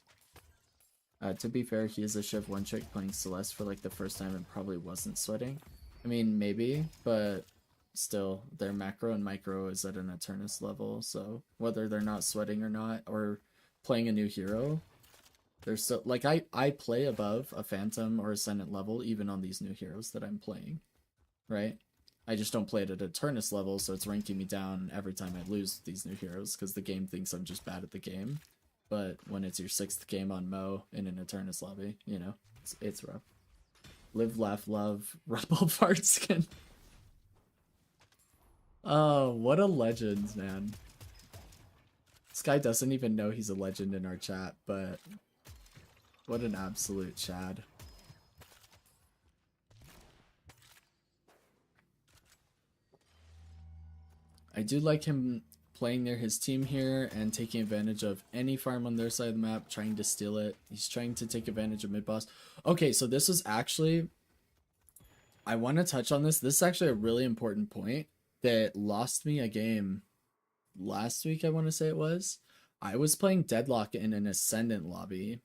To be fair, he is a Shiv one trick playing Celeste for like the first time and probably wasn't sweating. I mean, maybe, but still, their macro and micro is at an Eternus level, so whether they're not sweating or not, or playing a new hero, they're still, like, I play above a Phantom or Ascendant level even on these new heroes that I'm playing, right? I just don't play it at Eternus level, so it's ranking me down every time I lose these new heroes, because the game thinks I'm just bad at the game. But when it's your 6th game on Mo in an Eternus lobby, you know, it's rough. Live, laugh, love, rebel fart skin. Oh, what a legend, man. This guy doesn't even know he's a legend in our chat, but what an absolute Chad. I do like him playing near his team here and taking advantage of any farm on their side of the map, trying to steal it. He's trying to take advantage of mid-boss. Okay, so this was actually... I want to touch on this. This is actually a really important point that lost me a game last week, I want to say it was, I was playing Deadlock in an Ascendant lobby,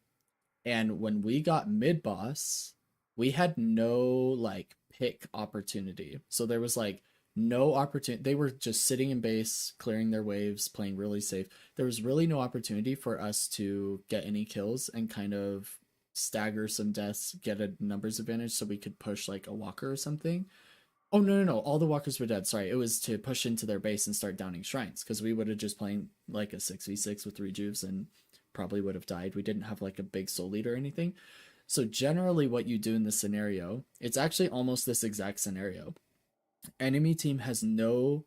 and when we got mid boss, we had no like pick opportunity. So there was like no opportunity. They were just sitting in base, clearing their waves, playing really safe. There was really no opportunity for us to get any kills and kind of stagger some deaths, get a numbers advantage so we could push like a walker or something. Oh no, all the walkers were dead. Sorry, it was to push into their base and start downing shrines because we would have just playing like a 6v6 with rejuves and probably would have died. We didn't have like a big soul lead or anything. So generally what you do in this scenario, it's actually almost this exact scenario. Enemy team has no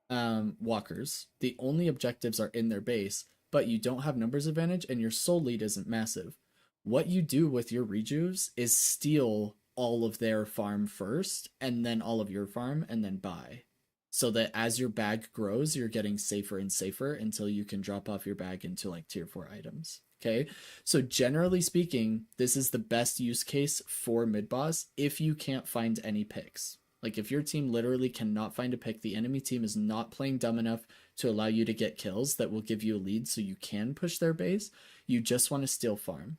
walkers. The only objectives are in their base, but you don't have numbers advantage and your soul lead isn't massive. What you do with your rejuves is steal all of their farm first and then all of your farm and then buy. So that as your bag grows, you're getting safer and safer until you can drop off your bag into like tier 4 items. Okay. So generally speaking, this is the best use case for mid boss if you can't find any picks. Like if your team literally cannot find a pick, the enemy team is not playing dumb enough to allow you to get kills that will give you a lead so you can push their base. You just want to steal farm.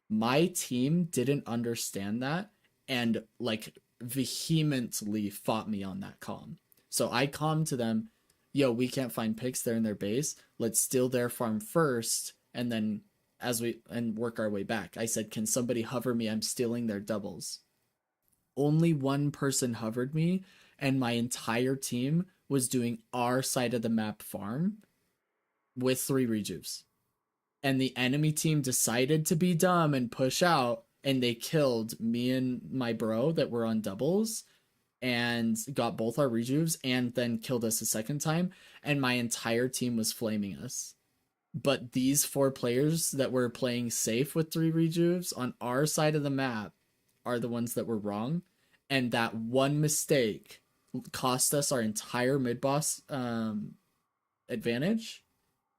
My team didn't understand that and like vehemently fought me on that comm. So I calmed to them, yo, we can't find picks, they're in their base. Let's steal their farm first and then work our way back. I said, can somebody hover me? I'm stealing their doubles. Only one person hovered me and my entire team was doing our side of the map farm with 3 rejuves. And the enemy team decided to be dumb and push out and they killed me and my bro that were on doubles and got both our rejuves and then killed us a second time, and my entire team was flaming us. But these 4 players that were playing safe with 3 rejuves on our side of the map are the ones that were wrong, and that one mistake cost us our entire mid-boss advantage,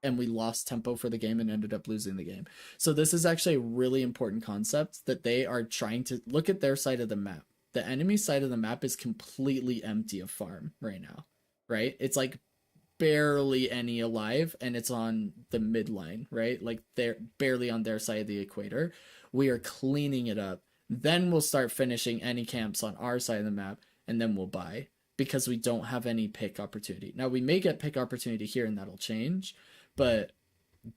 and we lost tempo for the game and ended up losing the game. So this is actually a really important concept that they are trying to look at their side of the map. The enemy side of the map is completely empty of farm right now, right? It's like barely any alive and it's on the midline, right? Like they're barely on their side of the equator. We are cleaning it up. Then we'll start finishing any camps on our side of the map and then we'll buy because we don't have any pick opportunity. Now we may get pick opportunity here and that'll change, but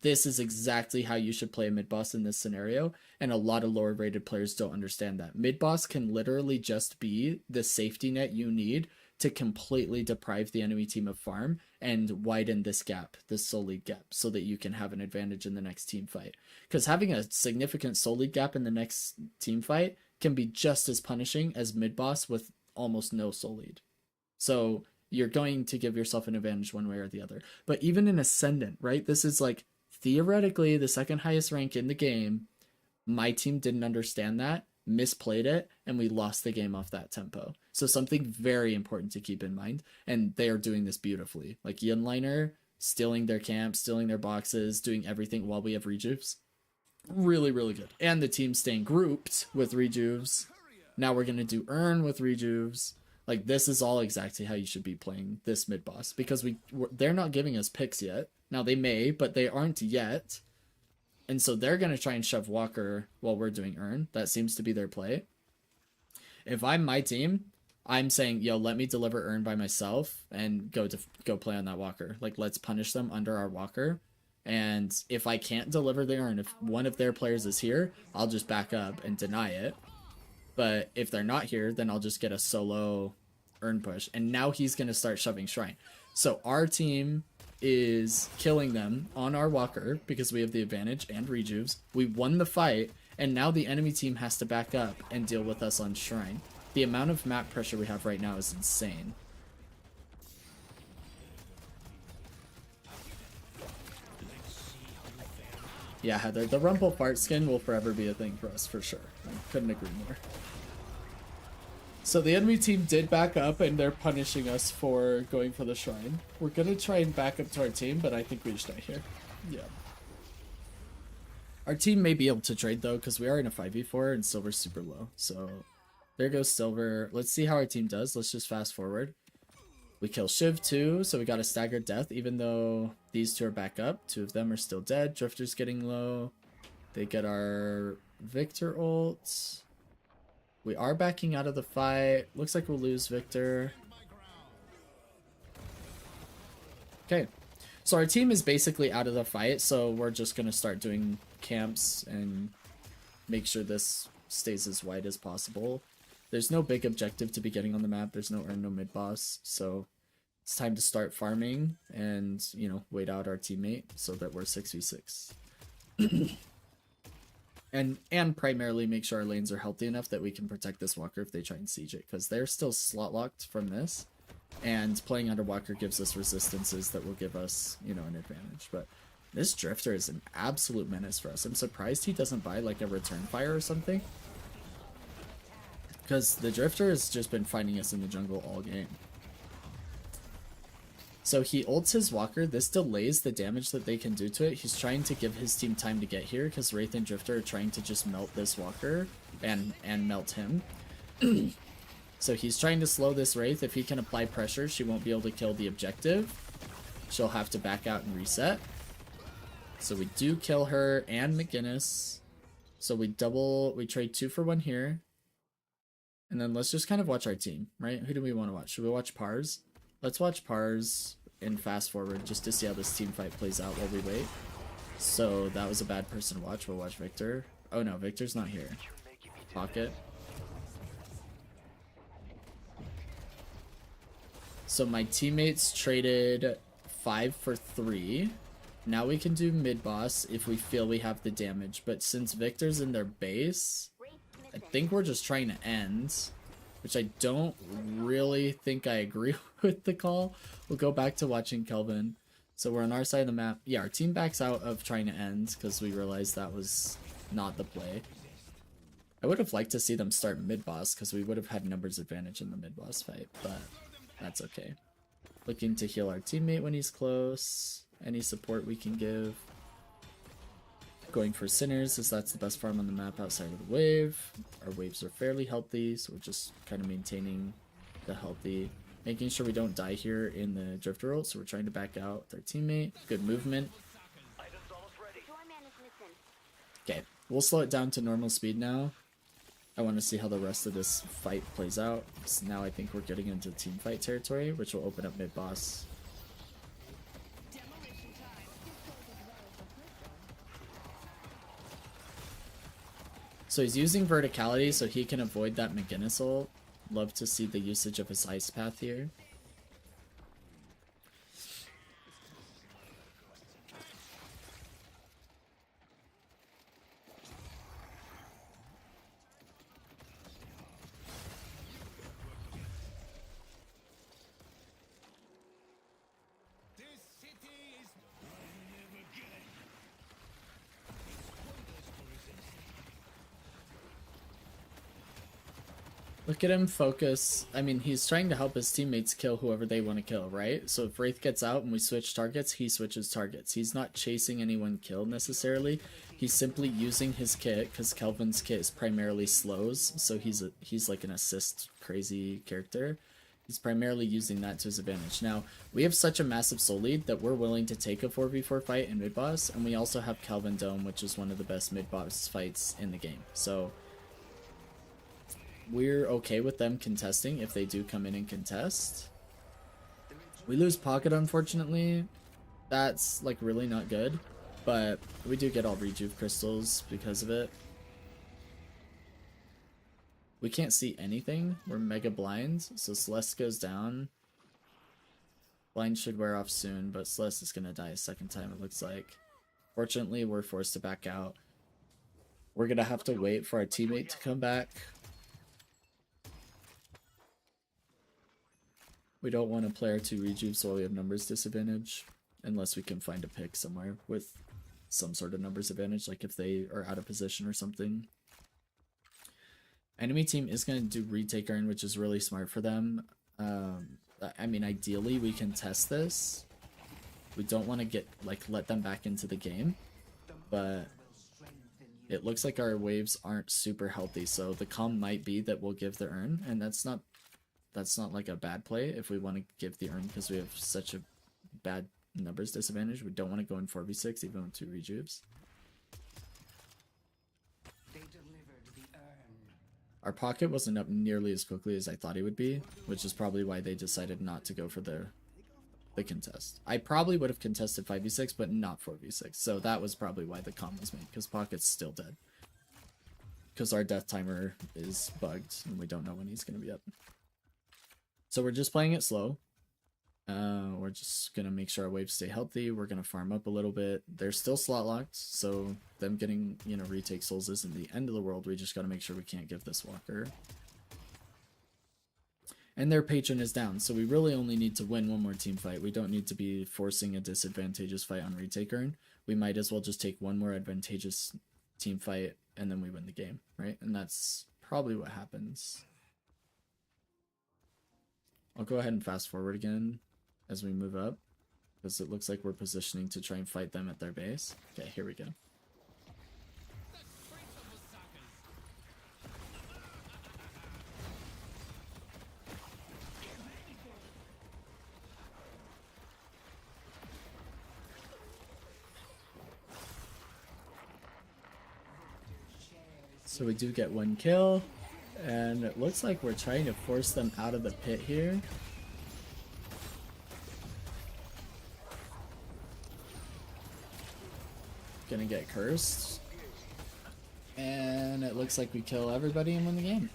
this is exactly how you should play a mid-boss in this scenario, and a lot of lower-rated players don't understand that. Mid-boss can literally just be the safety net you need to completely deprive the enemy team of farm and widen this gap, this soul lead gap, so that you can have an advantage in the next team fight. Because having a significant soul lead gap in the next team fight can be just as punishing as mid-boss with almost no soul lead. So you're going to give yourself an advantage one way or the other. But even in Ascendant, right, this is like theoretically the second highest rank in the game. My team didn't understand that, misplayed it, and we lost the game off that tempo. So something very important to keep in mind, and they are doing this beautifully. Like Yunliner stealing their camps, stealing their boxes, doing everything while we have rejuves. Really, really good. And the team staying grouped with rejuves. Now we're going to do earn with rejuves. Like this is all exactly how you should be playing this mid boss, because they're not giving us picks yet. Now they may, but they aren't yet. And so they're going to try and shove Walker while we're doing earn. That seems to be their play. If I'm my team, I'm saying, yo, let me deliver earn by myself and go play on that Walker. Like, let's punish them under our Walker. And if I can't deliver the earn, if one of their players is here, I'll just back up and deny it. But if they're not here, then I'll just get a solo earn push. And now he's going to start shoving shrine. So our team is killing them on our Walker because we have the advantage and rejuves. We won the fight, and now the enemy team has to back up and deal with us on shrine. The amount of map pressure we have right now is insane. Yeah, Heather, the Rumple fart skin will forever be a thing for us, for sure. I couldn't agree more. So the enemy team did back up, and they're punishing us for going for the shrine. We're going to try and back up to our team, but I think we just die here. Yeah. Our team may be able to trade, though, because we are in a 5v4, and Silver's super low. So there goes Silver. Let's see how our team does. Let's just fast forward. We kill Shiv too, so we got a staggered death, even though these two are back up. 2 of them are still dead. Drifter's getting low. They get our Victor ult. We are backing out of the fight. Looks like we'll lose Victor. Okay. So our team is basically out of the fight, so we're just going to start doing camps and make sure this stays as wide as possible. There's no big objective to be getting on the map. There's no earn, no mid-boss, so it's time to start farming and, you know, wait out our teammate so that we're 6v6. and primarily make sure our lanes are healthy enough that we can protect this walker if they try and siege it, because they're still slot locked from this. And playing under Walker gives us resistances that will give us, you know, an advantage. But this Drifter is an absolute menace for us. I'm surprised he doesn't buy like a return fire or something, because the Drifter has just been finding us in the jungle all game. So he ults his Walker. This delays the damage that they can do to it. He's trying to give his team time to get here, because Wraith and Drifter are trying to just melt this Walker and melt him. So he's trying to slow this Wraith. If he can apply pressure, she won't be able to kill the objective. She'll have to back out and reset. So we do kill her and McGinnis. So we trade 2 for 1 here. And then let's just kind of watch our team, right? Who do we want to watch? Should we watch Pars? Let's watch Pars and fast forward just to see how this team fight plays out while we wait. So that was a bad person to watch. We'll watch Victor. Oh no, Victor's not here. Pocket. So my teammates traded 5 for 3. Now we can do mid-boss if we feel we have the damage. But since Victor's in their base, I think we're just trying to end, which I don't really think I agree with the call. We'll go back to watching Kelvin. So we're on our side of the map. Yeah, our team backs out of trying to end because we realized that was not the play. I would have liked to see them start mid-boss because we would have had numbers advantage in the mid-boss fight, but that's okay. Looking to heal our teammate when he's close. Any support we can give. Going for Sinners, as that's the best farm on the map outside of the wave. Our waves are fairly healthy, so we're just kind of maintaining the healthy. Making sure we don't die here in the Drifter ult, so we're trying to back out with our teammate. Good movement. Okay, we'll slow it down to normal speed now. I want to see how the rest of this fight plays out. So now I think we're getting into team fight territory, which will open up mid-boss. So he's using verticality so he can avoid that McGinnis ult. Love to see the usage of his ice path here. Look at him focus. I mean, he's trying to help his teammates kill whoever they want to kill, right? So if Wraith gets out and we switch targets, he switches targets. He's not chasing anyone killed necessarily. He's simply using his kit, because Kelvin's kit is primarily slows, so he's like an assist crazy character. He's primarily using that to his advantage. Now, we have such a massive soul lead that we're willing to take a 4v4 fight in mid-boss, and we also have Kelvin Dome, which is one of the best mid-boss fights in the game. So we're okay with them contesting if they do come in and contest. We lose Pocket, unfortunately. That's like really not good, but we do get all rejuve crystals because of it. We can't see anything. We're mega blind, so Celeste goes down. Blind should wear off soon, but Celeste is gonna die a second time, it looks like. Fortunately, we're forced to back out. We're gonna have to wait for our teammate to come back. We don't want to play our 2 rejuves while we have numbers disadvantage, unless we can find a pick somewhere with some sort of numbers advantage, like if they are out of position or something. Enemy team is going to do retake earn, which is really smart for them. I mean, ideally we can test this. We don't want to let them back into the game, but it looks like our waves aren't super healthy, so the calm might be that we'll give the earn, and that's not that's not like a bad play if we want to give the urn because we have such a bad numbers disadvantage. We don't want to go in 4v6 even with 2 rejuves. They delivered the urn. Our pocket wasn't up nearly as quickly as I thought he would be, which is probably why they decided not to go for the contest. I probably would have contested 5v6, but not 4v6. So that was probably why the comm was made, because pocket's still dead. Because our death timer is bugged, and we don't know when he's going to be up. So we're just playing it slow. We're just going to make sure our waves stay healthy. We're going to farm up a little bit. They're still slot locked, so them getting, you know, retake souls isn't the end of the world. We just got to make sure we can't give this walker. And their patron is down, so we really only need to win one more team fight. We don't need to be forcing a disadvantageous fight on retake earn. We might as well just take one more advantageous team fight, and then we win the game, right? And that's probably what happens. I'll go ahead and fast forward again as we move up, because it looks like we're positioning to try and fight them at their base. Okay, here we go. So we do get one kill, and it looks like we're trying to force them out of the pit here. Gonna get cursed. And it looks like we kill everybody and win the game.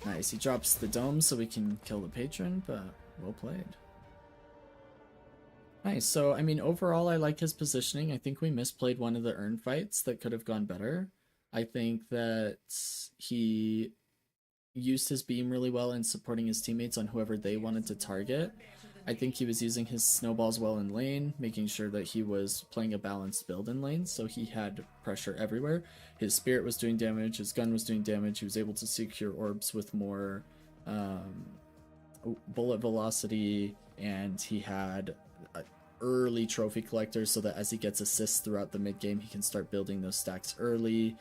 Nice, he drops the dome so we can kill the patron, but well played. Nice, so I mean overall I like his positioning. I think we misplayed one of the urn fights that could have gone better. I think that he used his beam really well in supporting his teammates on whoever they wanted to target. I think he was using his snowballs well in lane, making sure that he was playing a balanced build in lane, so he had pressure everywhere. His spirit was doing damage, his gun was doing damage, he was able to secure orbs with more bullet velocity, and he had early trophy collector so that as he gets assists throughout the mid game he can start building those stacks early.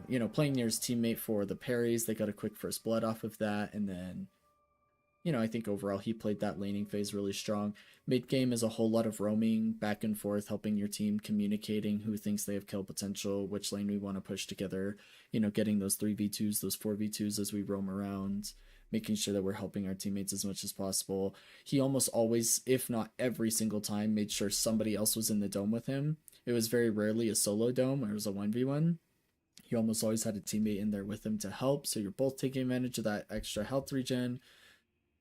You know, playing near his teammate for the parries, they got a quick first blood off of that, and then you know, I think overall he played that laning phase really strong. Mid game is a whole lot of roaming back and forth, helping your team, communicating who thinks they have kill potential, which lane we want to push together, you know, getting those 3v2s, those 4v2s as we roam around, making sure that we're helping our teammates as much as possible. He almost always, if not every single time, made sure somebody else was in the dome with him. It was very rarely a solo dome, or it was a 1v1. He almost always had a teammate in there with him to help, so you're both taking advantage of that extra health regen.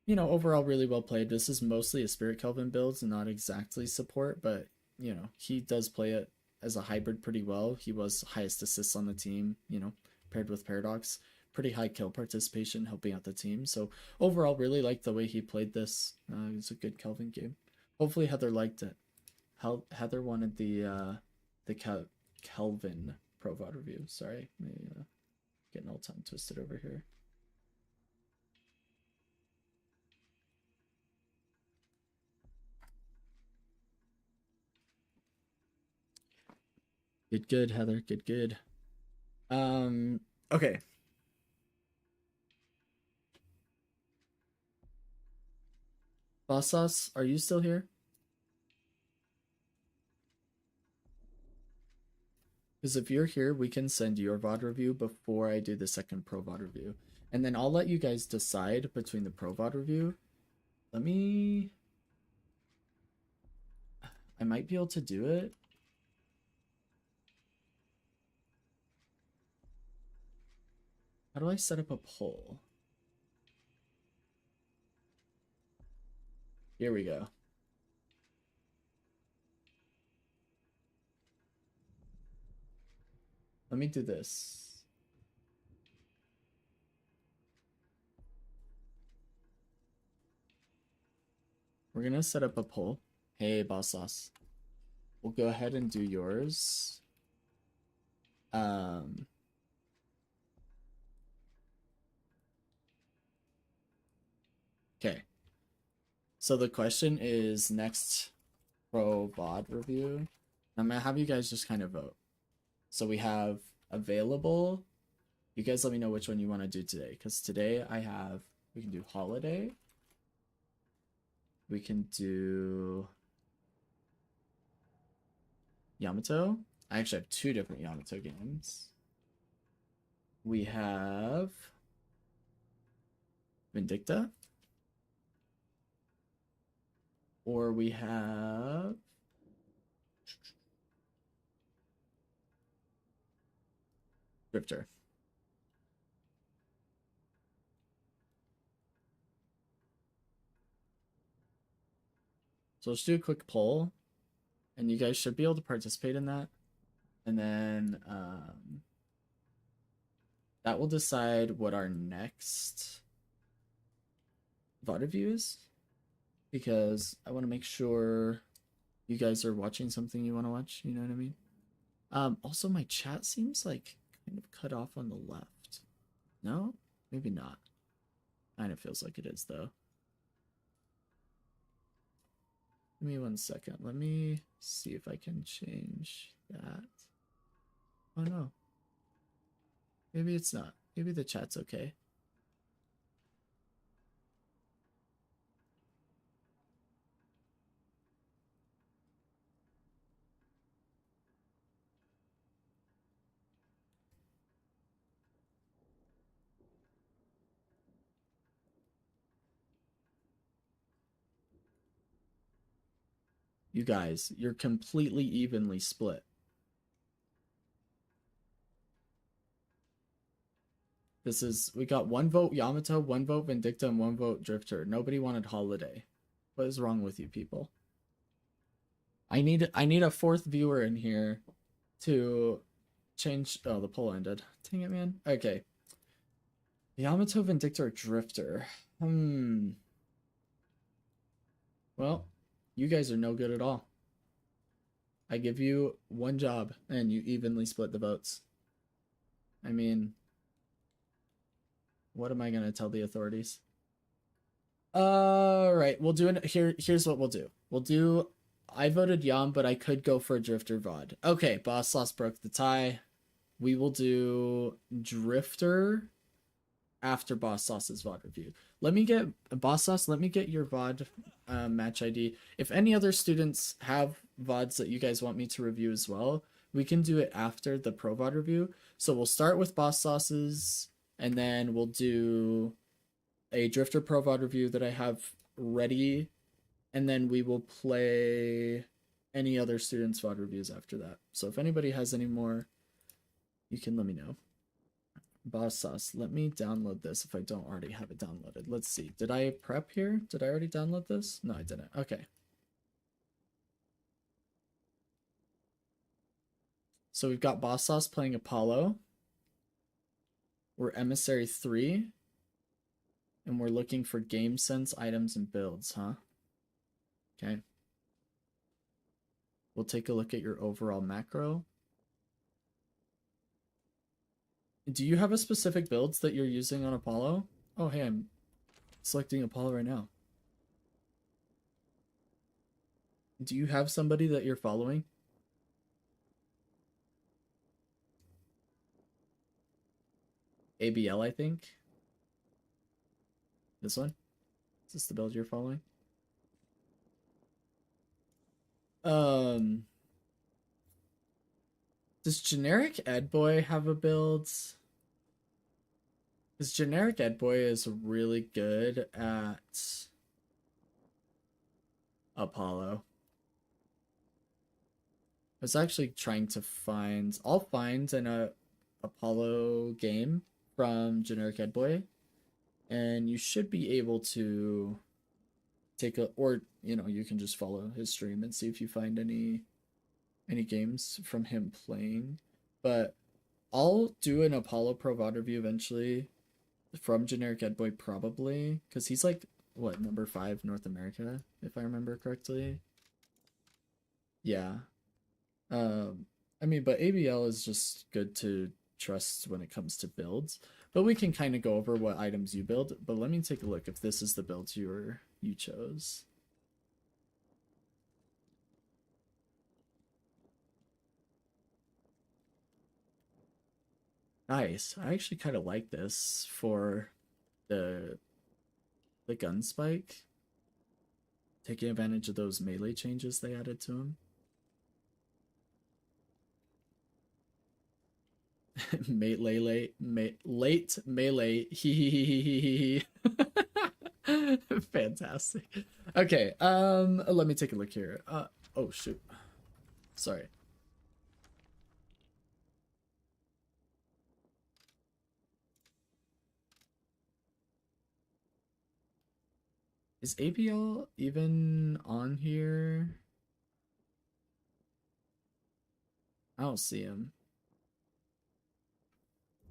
You know, overall really well played. This is mostly a Spirit Kelvin build, not exactly support, but, you know, he does play it as a hybrid pretty well. He was highest assists on the team, you know, paired with Paradox. Pretty high kill participation, helping out the team. So overall, really liked the way he played this. It was a good Kelvin game. Hopefully Heather liked it. Heather wanted the Kelvin Pro VOD review. Sorry, getting all tongue twisted over here. Good, Heather. Good. Okay. Boss Sauce, are you still here? Because if you're here, we can send your VOD review before I do the second Pro VOD review. And then I'll let you guys decide between the Pro VOD review. I might be able to do it. How do I set up a poll? Here we go. Let me do this. We're gonna set up a poll. Hey, Boss Sauce. We'll go ahead and do yours. Okay. So the question is next Pro VOD review. I'm gonna have you guys just kind of vote. So we have available, You guys let me know which one you want to do today, because today we can do holiday. We can do Yamato. I actually have 2 different Yamato games. We have Vindicta. Or we have Drifter. So let's do a quick poll, and you guys should be able to participate in that. And then that will decide what our next VOD review is, because I want to make sure you guys are watching something you want to watch, you know what I mean? Also, my chat seems like kind of cut off on the left. No? Maybe not. Kind of feels like it is, though. Give me 1 second. Let me see if I can change that. Oh, no. Maybe it's not. Maybe the chat's okay. You guys, you're completely evenly split. We got 1 vote Yamato, 1 vote Vindicta, and 1 vote Drifter. Nobody wanted Holiday. What is wrong with you people? I need a 4th viewer in here to change. Oh, the poll ended. Dang it, man. Okay. Yamato, Vindicta, or Drifter? Well, you guys are no good at all. I give you 1 job, and you evenly split the votes. I mean, what am I gonna tell the authorities? Right, we'll do it. Here's what we'll do. I voted Yam, but I could go for a Drifter VOD. Okay, Boss Sauce broke the tie. We will do Drifter after Boss Sauce's VOD review. Let me get Boss Sauce. Let me get your VOD match ID. If any other students have VODs that you guys want me to review as well, we can do it after the Pro VOD review. So we'll start with Boss Sauce's, and then we'll do a Drifter Pro VOD review that I have ready, and then we will play any other students' VOD reviews after that. So if anybody has any more, you can let me know. Boss Sauce, let me download this if I don't already have it downloaded. Let's see. Did I prep here? Did I already download this? No, I didn't. Okay. So we've got Boss Sauce playing Apollo. We're Emissary 3. And we're looking for game sense, items, and builds, huh? Okay. We'll take a look at your overall macro. Do you have a specific builds that you're using on Apollo? Oh, hey, I'm selecting Apollo right now. Do you have somebody that you're following? ABL, I think. This one? Is this the build you're following? Does generic Ed Boy have a build? Because generic Ed Boy is really good at Apollo. I was actually trying to find. I'll find an Apollo game from generic Ed Boy, and you should be able to take a, or you can just follow his stream and see if you find any games from him playing. But I'll do an Apollo Pro VOD review eventually from generic Ed Boy, probably, because he's like what, number 5 North America, if I remember correctly. Yeah. I mean, but ABL is just good to trust when it comes to builds. But we can kind of go over what items you build. But let me take a look if this is the build you chose. Nice. I actually kind of like this for the gun spike. Taking advantage of those melee changes they added to him. Late melee. Fantastic. Okay, let me take a look here. Oh shoot. Sorry. Is ABL even on here? I don't see him.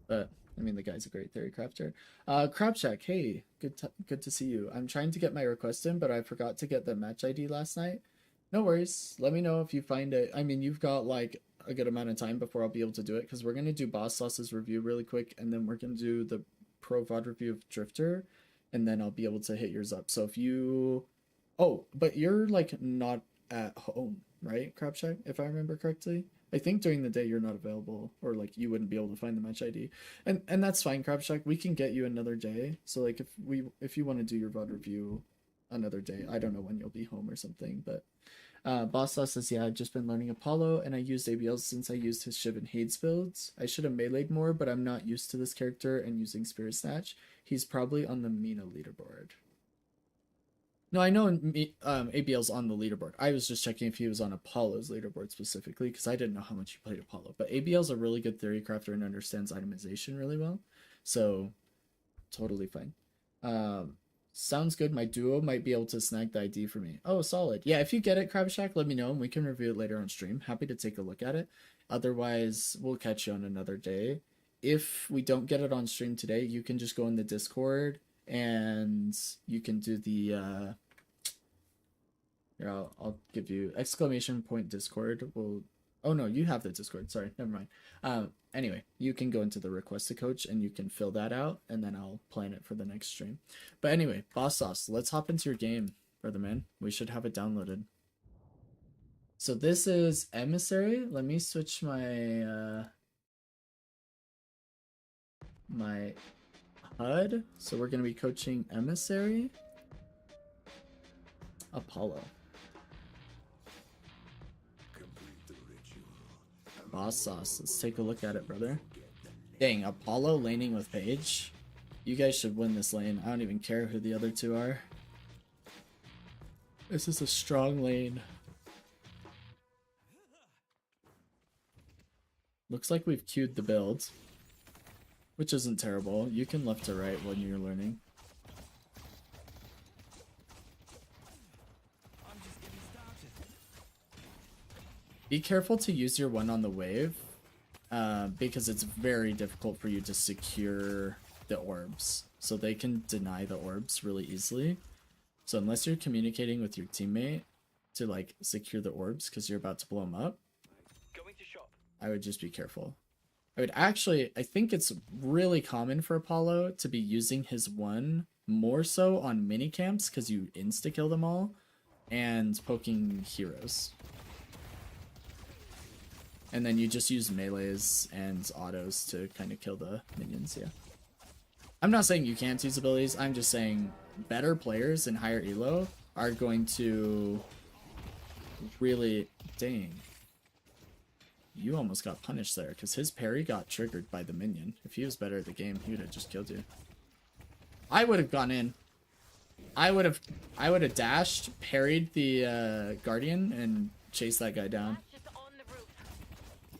But I mean, the guy's a great theory crafter. Crabshack, hey, good to see you. I'm trying to get my request in, but I forgot to get the match ID last night. No worries. Let me know if you find it. I mean, you've got like a good amount of time before I'll be able to do it, because we're gonna do Boss Sauce's review really quick, and then we're gonna do the Pro VOD review of Drifter, and then I'll be able to hit yours up. So if you, oh, but you're like not at home, right, Crabshack? If I remember correctly. I think during the day you're not available, or like you wouldn't be able to find the match ID, and that's fine, Crabshack. We can get you another day. So like if you want to do your VOD review another day, I don't know when you'll be home or something, but Boss Sauce says, yeah, I've just been learning Apollo, and I used ABL since I used his Shiv and Hades builds. I should have meleeed more, but I'm not used to this character and using Spirit Snatch. He's probably on the Mina leaderboard. No, I know ABL's on the leaderboard. I was just checking if he was on Apollo's leaderboard specifically, because I didn't know how much he played Apollo. But ABL's a really good theory crafter and understands itemization really well. So, totally fine. Sounds good. My duo might be able to snag the ID for me. Oh, solid. Yeah, if you get it, Crabshack, let me know, and we can review it later on stream. Happy to take a look at it. Otherwise, we'll catch you on another day. If we don't get it on stream today, you can just go in the Discord, and you can do the... Here, I'll give you !Discord. Oh no, you have the Discord. Sorry, never mind. Anyway, you can go into the request to coach and you can fill that out, and then I'll plan it for the next stream. But anyway, Boss Sauce, let's hop into your game, brother man. We should have it downloaded. So this is Emissary. Let me switch my my HUD. So we're gonna be coaching Emissary. Apollo. Boss Sauce. Let's take a look at it, brother. Dang, Apollo laning with Paige. You guys should win this lane. I don't even care who the other two are. This is a strong lane. Looks like we've queued the build, which isn't terrible. You can left to right when you're learning. Be careful to use your one on the wave, because it's very difficult for you to secure the orbs. So they can deny the orbs really easily. So unless you're communicating with your teammate to like secure the orbs because you're about to blow them up, I would just be careful. I think it's really common for Apollo to be using his one more so on mini camps because you insta-kill them all, and poking heroes. And then you just use melees and autos to kind of kill the minions, yeah. I'm not saying you can't use abilities, I'm just saying better players in higher elo are going to really... Dang. You almost got punished there, because his parry got triggered by the minion. If he was better at the game, he would have just killed you. I would have gone in. I would have dashed, parried the Guardian, and chased that guy down.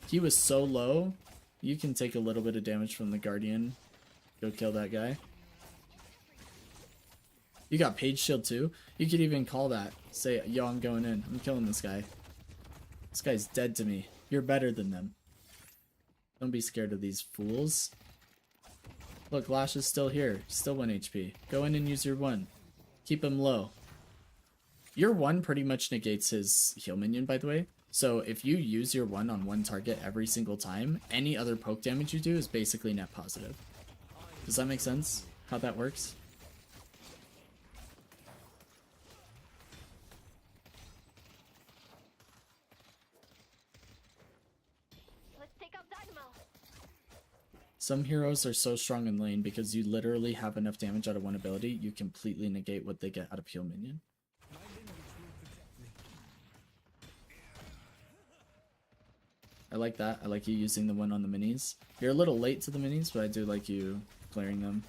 He was so low, you can take a little bit of damage from the Guardian. Go kill that guy. You got Page Shield too. You could even call that. Say, yo, I'm going in. I'm killing this guy. This guy's dead to me. You're better than them. Don't be scared of these fools. Look, Lash is still here. Still 1 HP. Go in and use your 1. Keep him low. Your 1 pretty much negates his heal minion, by the way. So if you use your 1 on one target every single time, any other poke damage you do is basically net positive. Does that make sense? How that works? Some heroes are so strong in lane because you literally have enough damage out of one ability, you completely negate what they get out of heal minion. I like that. I like you using the one on the minis. You're a little late to the minis, but I do like you clearing them.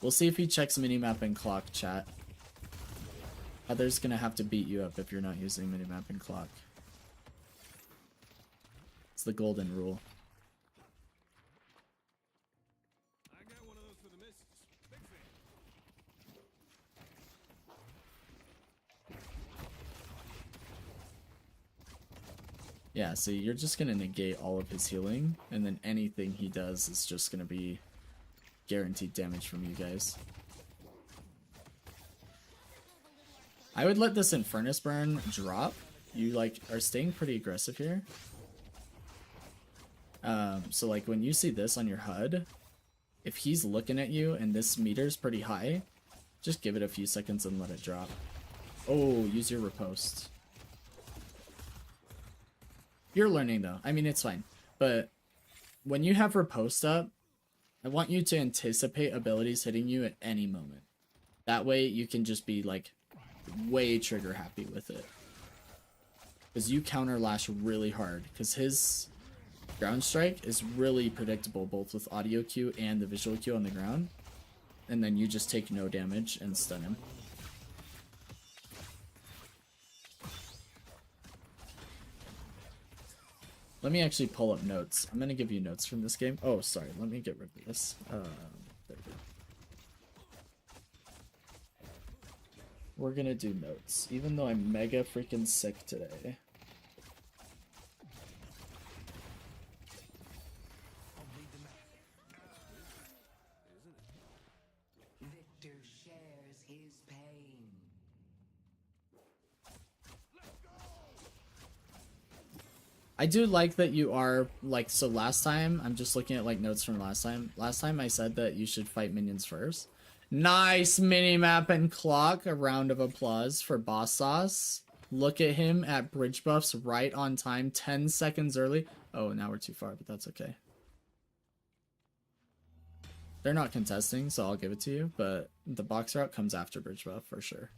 We'll see if he checks minimap and clock, chat. Heather's gonna have to beat you up if you're not using minimap and clock. It's the golden rule. I got one of those for the missus. Big fan. Yeah, see, you're just gonna negate all of his healing, and then anything he does is just gonna be guaranteed damage from you guys. I would let this Infernus burn drop. You like are staying pretty aggressive here. So like when you see this on your HUD, if he's looking at you and this meter's pretty high, just give it a few seconds and let it drop. Oh, use your riposte. You're learning though. I mean, it's fine. But when you have riposte up, I want you to anticipate abilities hitting you at any moment. That way you can just be like way trigger happy with it. Because you counter Lash really hard. Because his ground strike is really predictable both with audio cue and the visual cue on the ground. And then you just take no damage and stun him. Let me actually pull up notes. I'm going to give you notes from this game. Oh, sorry. Let me get rid of this. There we go. We're going to do notes, even though I'm mega freaking sick today. Victor shares his pain. I do like that you are, like, so last time, I'm just looking at, like, notes from last time. Last time I said that you should fight minions first. Nice minimap and clock. A round of applause for Boss Sauce. Look at him at bridge buffs right on time, 10 seconds early. Oh, now we're too far, but that's okay. They're not contesting, so I'll give it to you, but the box route comes after bridge buff for sure.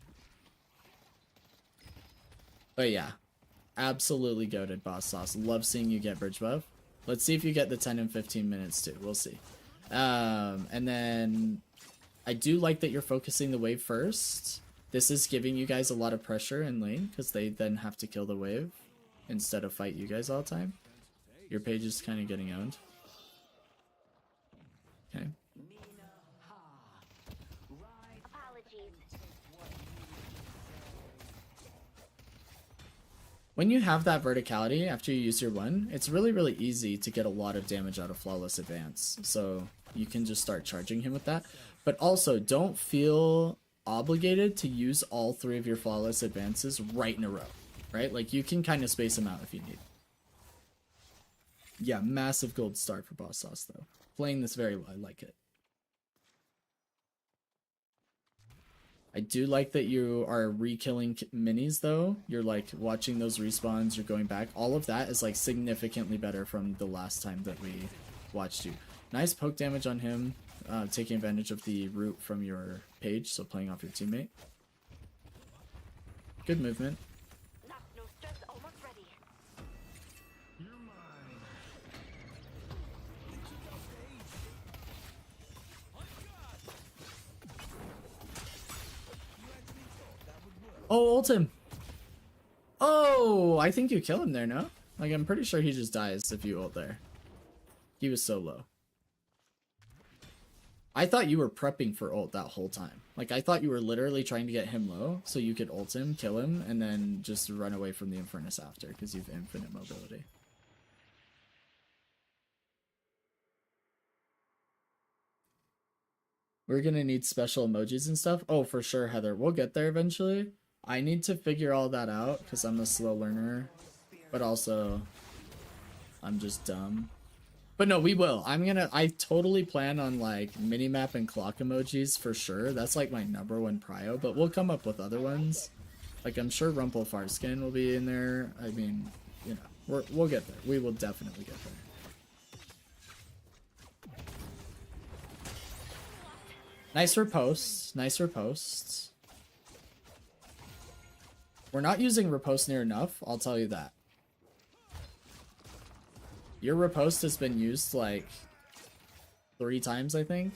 But yeah. Absolutely goated, Boss Sauce. Love seeing you get bridge buff. Let's see if you get the 10 and 15 minutes too. We'll see. And then I do like that you're focusing the wave first. This is giving you guys a lot of pressure in lane because they then have to kill the wave instead of fight you guys all the time. Your page is kind of getting owned. Okay. When you have that verticality after you use your one, it's really, really easy to get a lot of damage out of Flawless Advance. So you can just start charging him with that. But also, don't feel obligated to use all three of your Flawless Advances right in a row. Right? Like, you can kind of space them out if you need. Yeah, massive gold start for Boss Sauce, though. Playing this very well. I like it. I do like that you are re-killing minis, though. You're, like, watching those respawns, you're going back. All of that is, like, significantly better from the last time that we watched you. Nice poke damage on him, taking advantage of the root from your page, so playing off your teammate. Good movement. Oh, ult him. Oh, I think you kill him there, no? Like, I'm pretty sure he just dies if you ult there. He was so low. I thought you were prepping for ult that whole time. Like, I thought you were literally trying to get him low so you could ult him, kill him, and then just run away from the Infernus after because you have infinite mobility. We're gonna need special emojis and stuff. Oh, for sure, Heather. We'll get there eventually. I need to figure all that out because I'm a slow learner, but also I'm just dumb. But no, we will. I totally plan on like minimap and clock emojis for sure. That's like my #1 prio, but we'll come up with other ones. Like I'm sure Rumple Farskin will be in there. I mean, you know, we'll get there. We will definitely get there. Nice riposte. Nice riposte. We're not using riposte near enough, I'll tell you that. Your riposte has been used like 3 times, I think.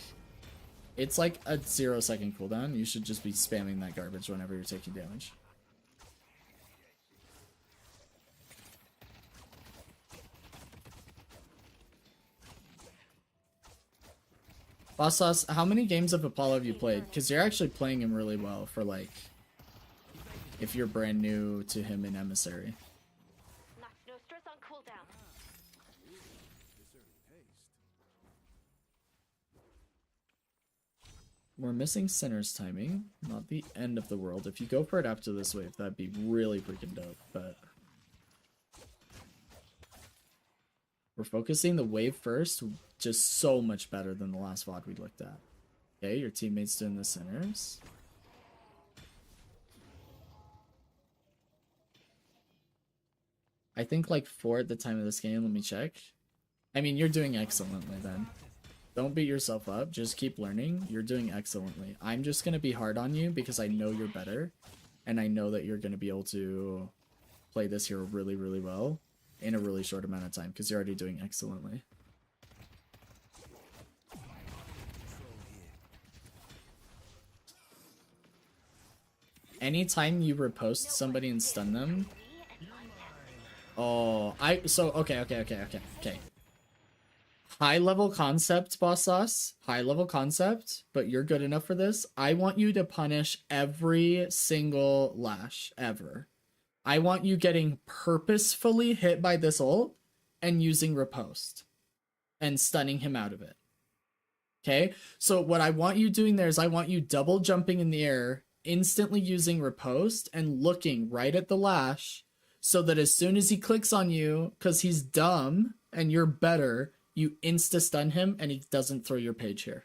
It's like a 0-second cooldown. You should just be spamming that garbage whenever you're taking damage. Boss Sauce, how many games of Apollo have you played? Because you're actually playing him really well for like, if you're brand new to him in Emissary. No stress on cooldown. We're missing Sinner's timing. Not the end of the world. If you go for it after this wave, that'd be really freaking dope, but... We're focusing the wave first, just so much better than the last VOD we looked at. Okay, your teammate's doing the Sinners. I think like 4 at the time of this game, let me check. I mean, you're doing excellently then. Don't beat yourself up, just keep learning. You're doing excellently. I'm just going to be hard on you because I know you're better. And I know that you're going to be able to play this hero really, really well in a really short amount of time because you're already doing excellently. Anytime you riposte somebody and stun them... Oh, okay. High level concept, Boss Sauce. High level concept, but you're good enough for this. I want you to punish every single lash ever. I want you getting purposefully hit by this ult and using riposte and stunning him out of it. Okay? So what I want you doing there is I want you double jumping in the air, instantly using riposte and looking right at the lash so that as soon as he clicks on you, because he's dumb and you're better, you insta-stun him and he doesn't throw your page here.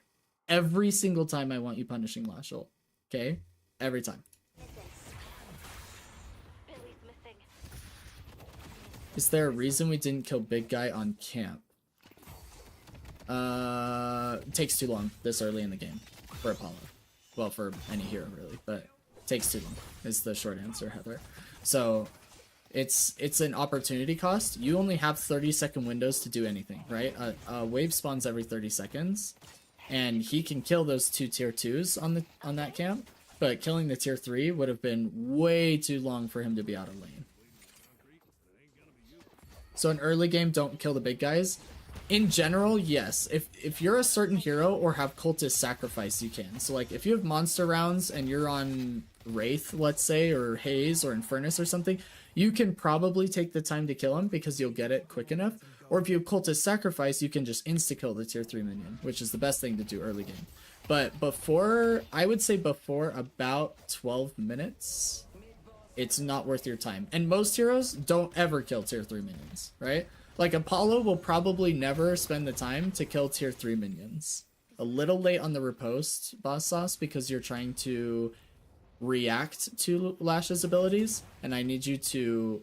Every single time I want you punishing lash ult. Okay? Every time. Is there a reason we didn't kill big guy on camp? It takes too long this early in the game for Apollo. Well, for any hero really, but it takes too long is the short answer, Heather. So it's an opportunity cost. You only have 30-second windows to do anything, right? A wave spawns every 30 seconds, and he can kill those 2 tier 2s on that camp, but killing the tier 3 would have been way too long for him to be out of lane. So in early game, don't kill the big guys. In general, yes. If you're a certain hero or have cultist sacrifice, you can. So like if you have monster rounds and you're on Wraith, let's say, or Haze or Infernus or something, you can probably take the time to kill him because you'll get it quick enough. Or if you have cultist sacrifice, you can just insta-kill the tier 3 minion, which is the best thing to do early game. But before, I would say before about 12 minutes, it's not worth your time. And most heroes don't ever kill tier 3 minions, right? Like Apollo will probably never spend the time to kill tier 3 minions. A little late on the riposte, Boss Sauce, because you're trying to react to Lash's abilities, and I need you to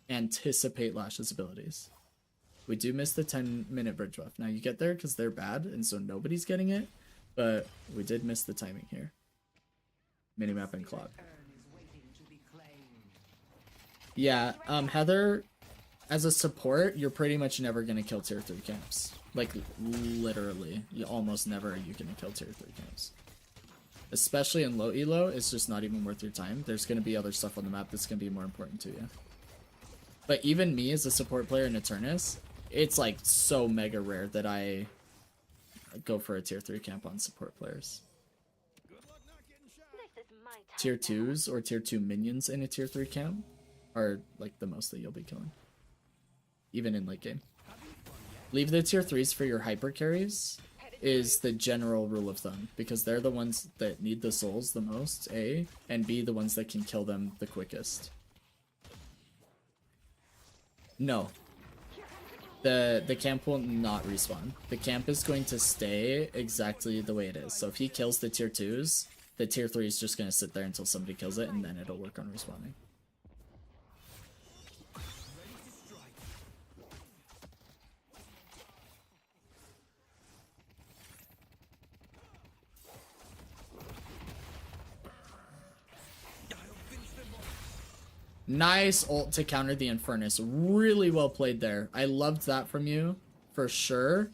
anticipate Lash's abilities. We do miss the 10-minute bridge buff. Now you get there because they're bad, and so nobody's getting it, but we did miss the timing here. Minimap and clock. Yeah, Heather, as a support, you're pretty much never going to kill tier 3 camps. Like, literally, you almost never are you going to kill tier 3 camps. Especially in low elo, it's just not even worth your time. There's going to be other stuff on the map that's going to be more important to you. But even me as a support player in Eternus, it's like so mega rare that I go for a tier 3 camp on support players. Tier 2s or tier 2 minions in a tier 3 camp are like the most that you'll be killing. Even in late game. Leave the tier 3s for your hyper carries is the general rule of thumb, because they're the ones that need the souls the most, A, and B, the ones that can kill them the quickest. No. The camp will not respawn. The camp is going to stay exactly the way it is. So if he kills the tier 2s, the tier 3 is just going to sit there until somebody kills it, and then it'll work on respawning. Nice ult to counter the Infernus. Really well played there. I loved that from you, for sure.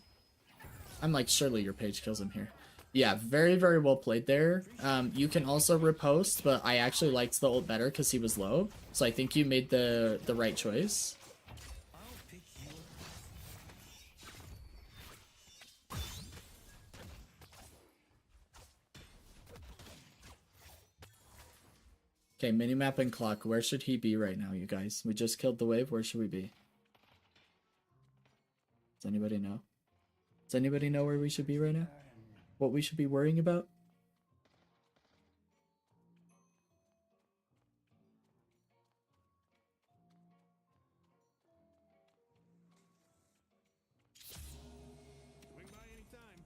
I'm like, surely your page kills him here. Yeah, very, very well played there. You can also riposte, but I actually liked the ult better because he was low. So I think you made the right choice. Okay, minimap and clock. Where should he be right now, you guys? We just killed the wave. Where should we be? Does anybody know? Does anybody know where we should be right now? What we should be worrying about? Swing by anytime.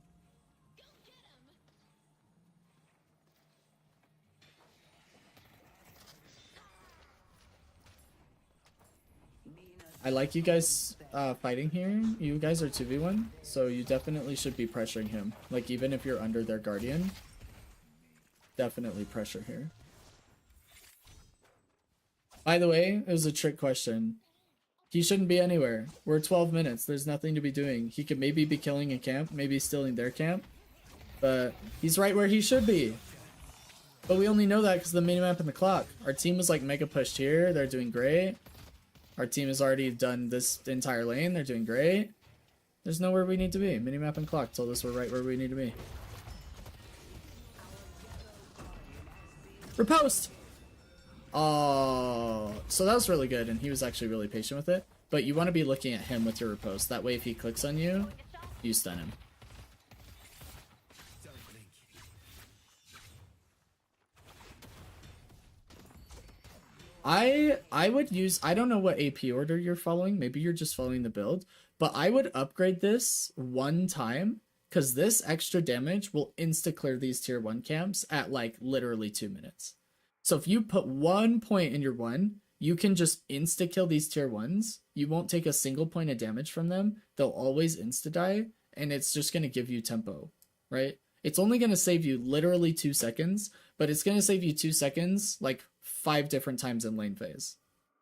I like you guys fighting here. You guys are 2v1, so you definitely should be pressuring him. Like, even if you're under their guardian, definitely pressure here. By the way, it was a trick question. He shouldn't be anywhere. We're 12 minutes. There's nothing to be doing. He could maybe be killing a camp, maybe stealing their camp, but he's right where he should be. But we only know that because of the minimap and the clock. Our team was like mega pushed here. They're doing great. Our team has already done this entire lane. They're doing great. There's nowhere we need to be. Minimap and clock told us we're right where we need to be. Riposte! Oh, so that was really good, and he was actually really patient with it. But you want to be looking at him with your riposte. That way if he clicks on you, you stun him. I would use, I don't know what AP order you're following, maybe you're just following the build, but I would upgrade this one time, because this extra damage will insta-clear these tier 1 camps at like literally 2 minutes. So if you put 1 point in your 1, you can just insta-kill these tier 1s, you won't take a single point of damage from them, they'll always insta-die, and it's just going to give you tempo, right? It's only going to save you literally 2 seconds, but it's going to save you 2 seconds like 5 different times in lane phase.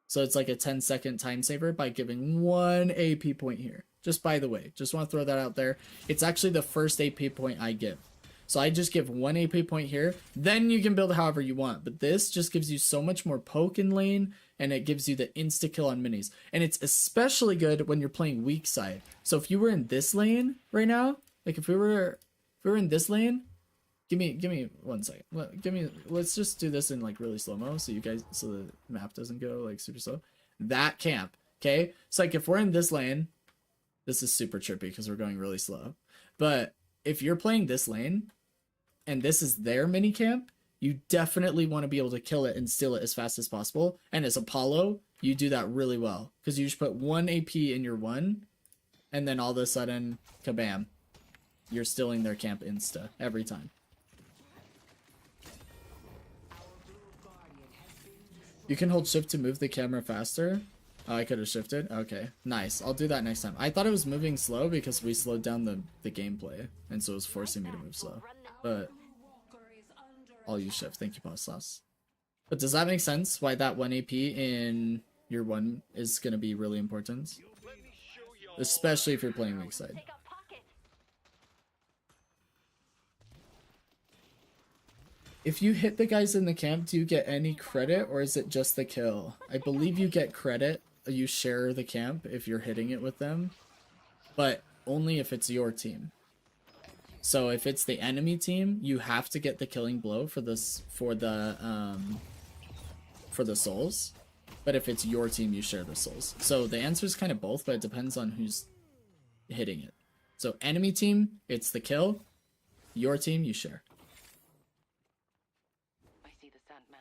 So it's like a 10-second time saver by giving 1 AP point here. Just by the way, just want to throw that out there. It's actually the first AP point I give. So I just give 1 AP point here, then you can build however you want. But this just gives you so much more poke in lane, and it gives you the insta-kill on minis. And it's especially good when you're playing weak side. So if you were in this lane right now, like if we were in this lane, give me 1 second. Let's just do this in like really slow-mo so you guys, so the map doesn't go like super slow. That camp, okay? So like if we're in this lane, this is super trippy because we're going really slow. But if you're playing this lane and this is their mini camp, you definitely want to be able to kill it and steal it as fast as possible. And as Apollo, you do that really well because you just put 1 AP in your 1 and then all of a sudden, kabam, you're stealing their camp insta every time. You can hold shift to move the camera faster. Oh, I could have shifted. Okay, nice. I'll do that next time. I thought it was moving slow because we slowed down the gameplay, and so it was forcing me to move slow. But I'll use shift. Thank you, Boss Sauce. But does that make sense? Why that 1 AP in your 1 is going to be really important? Especially if you're playing weak side. Take out pocket. If you hit the guys in the camp, do you get any credit or is it just the kill? I believe you get credit. You share the camp if you're hitting it with them, but only if it's your team. So if it's the enemy team, you have to get the killing blow for this for the souls. But if it's your team, you share the souls. So the answer is kind of both, but it depends on who's hitting it. So enemy team, it's the kill. Your team, you share. I see the Sandman.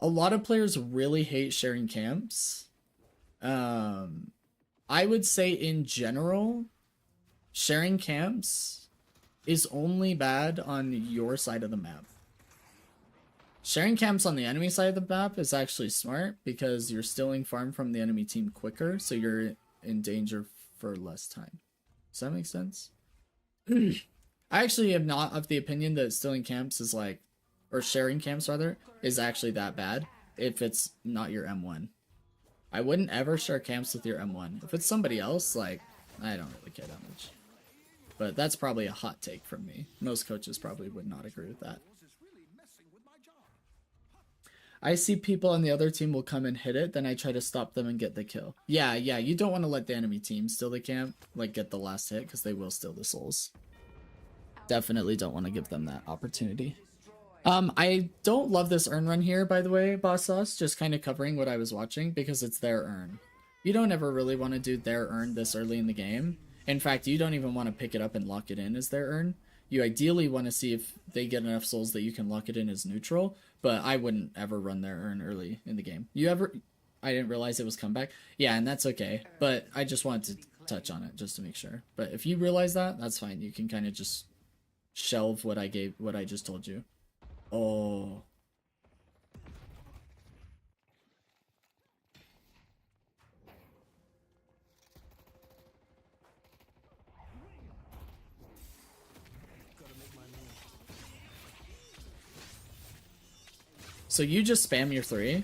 A lot of players really hate sharing camps. I would say in general, sharing camps is only bad on your side of the map. Sharing camps on the enemy side of the map is actually smart because you're stealing farm from the enemy team quicker, so you're in danger for less time. Does that make sense? I actually am not of the opinion that stealing camps is like, or sharing camps rather, is actually that bad if it's not your M1. I wouldn't ever share camps with your M1. If it's somebody else, like, I don't really care that much. But that's probably a hot take from me. Most coaches probably would not agree with that. I see people on the other team will come and hit it, then I try to stop them and get the kill. Yeah, you don't want to let the enemy team steal the camp, like get the last hit, because they will steal the souls. Definitely don't want to give them that opportunity. I don't love this urn run here, by the way, Boss Sauce, just kind of covering what I was watching, because it's their urn. You don't ever really want to do their urn this early in the game. In fact, you don't even want to pick it up and lock it in as their urn. You ideally want to see if they get enough souls that you can lock it in as neutral, but I wouldn't ever run their urn early in the game. I didn't realize it was comeback. Yeah, and that's okay, but I just wanted to touch on it just to make sure. But if you realize that, that's fine. You can kind of just shelve what I just told you. Oh. So you just spam your 3.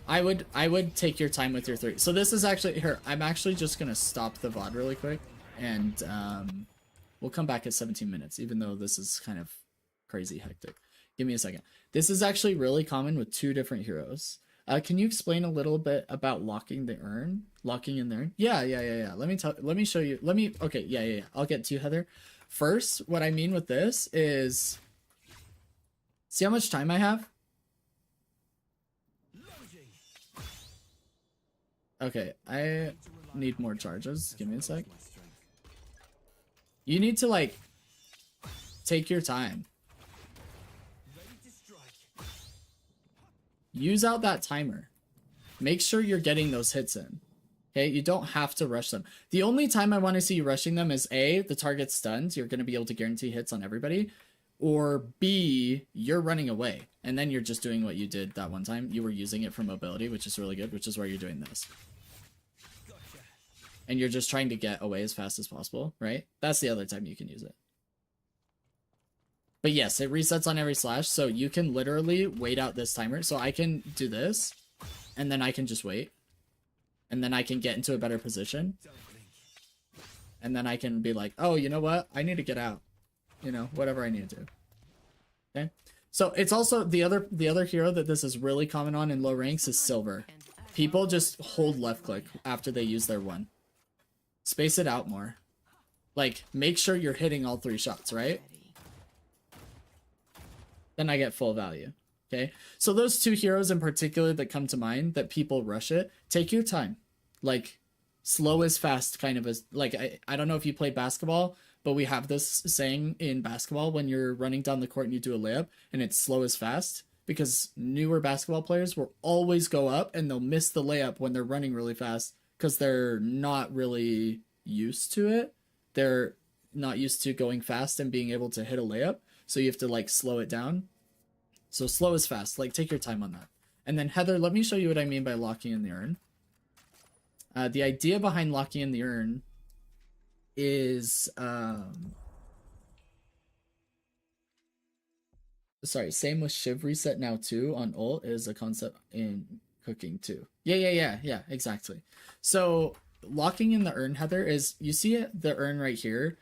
I would take your time with your 3. So this is actually here. I'm actually just gonna stop the VOD really quick, and we'll come back at 17 minutes, even though this is kind of crazy hectic. Give me a second. This is actually really common with 2 different heroes. Can you explain a little bit about locking the urn? Locking in the urn? Yeah. Let me show you. Okay, yeah. I'll get to you, Heather. First, what I mean with this is, see how much time I have? Okay, I need more charges. Give me a sec. You need to, like, take your time. Use out that timer. Make sure you're getting those hits in. Okay, you don't have to rush them. The only time I want to see you rushing them is A, the target's stunned. You're going to be able to guarantee hits on everybody. Or B, you're running away. And then you're just doing what you did that one time. You were using it for mobility, which is really good, which is why you're doing this. And you're just trying to get away as fast as possible, right? That's the other time you can use it. But yes, it resets on every slash, so you can literally wait out this timer. So I can do this, and then I can just wait. And then I can get into a better position. And then I can be like, oh, you know what? I need to get out. You know, whatever I need to do. Okay? So it's also the other hero that this is really common on in low ranks is Silver. People just hold left click after they use their 1. Space it out more. Like, make sure you're hitting all 3 shots, right? Then I get full value. Okay? So those 2 heroes in particular that come to mind that people rush it, take your time. Like, slow is fast kind of as, like, I don't know if you play basketball, but we have this saying in basketball when you're running down the court and you do a layup and it's slow is fast, because newer basketball players will always go up and they'll miss the layup when they're running really fast because they're not really used to it. They're not used to going fast and being able to hit a layup. So you have to, like, slow it down. So slow is fast. Like, take your time on that. And then Heather, let me show you what I mean by locking in the urn. The idea behind locking in the urn is, sorry, same with Shiv reset now too on ult is a concept in cooking too. Yeah, exactly. So locking in the urn, Heather, is, you see it, the urn right here.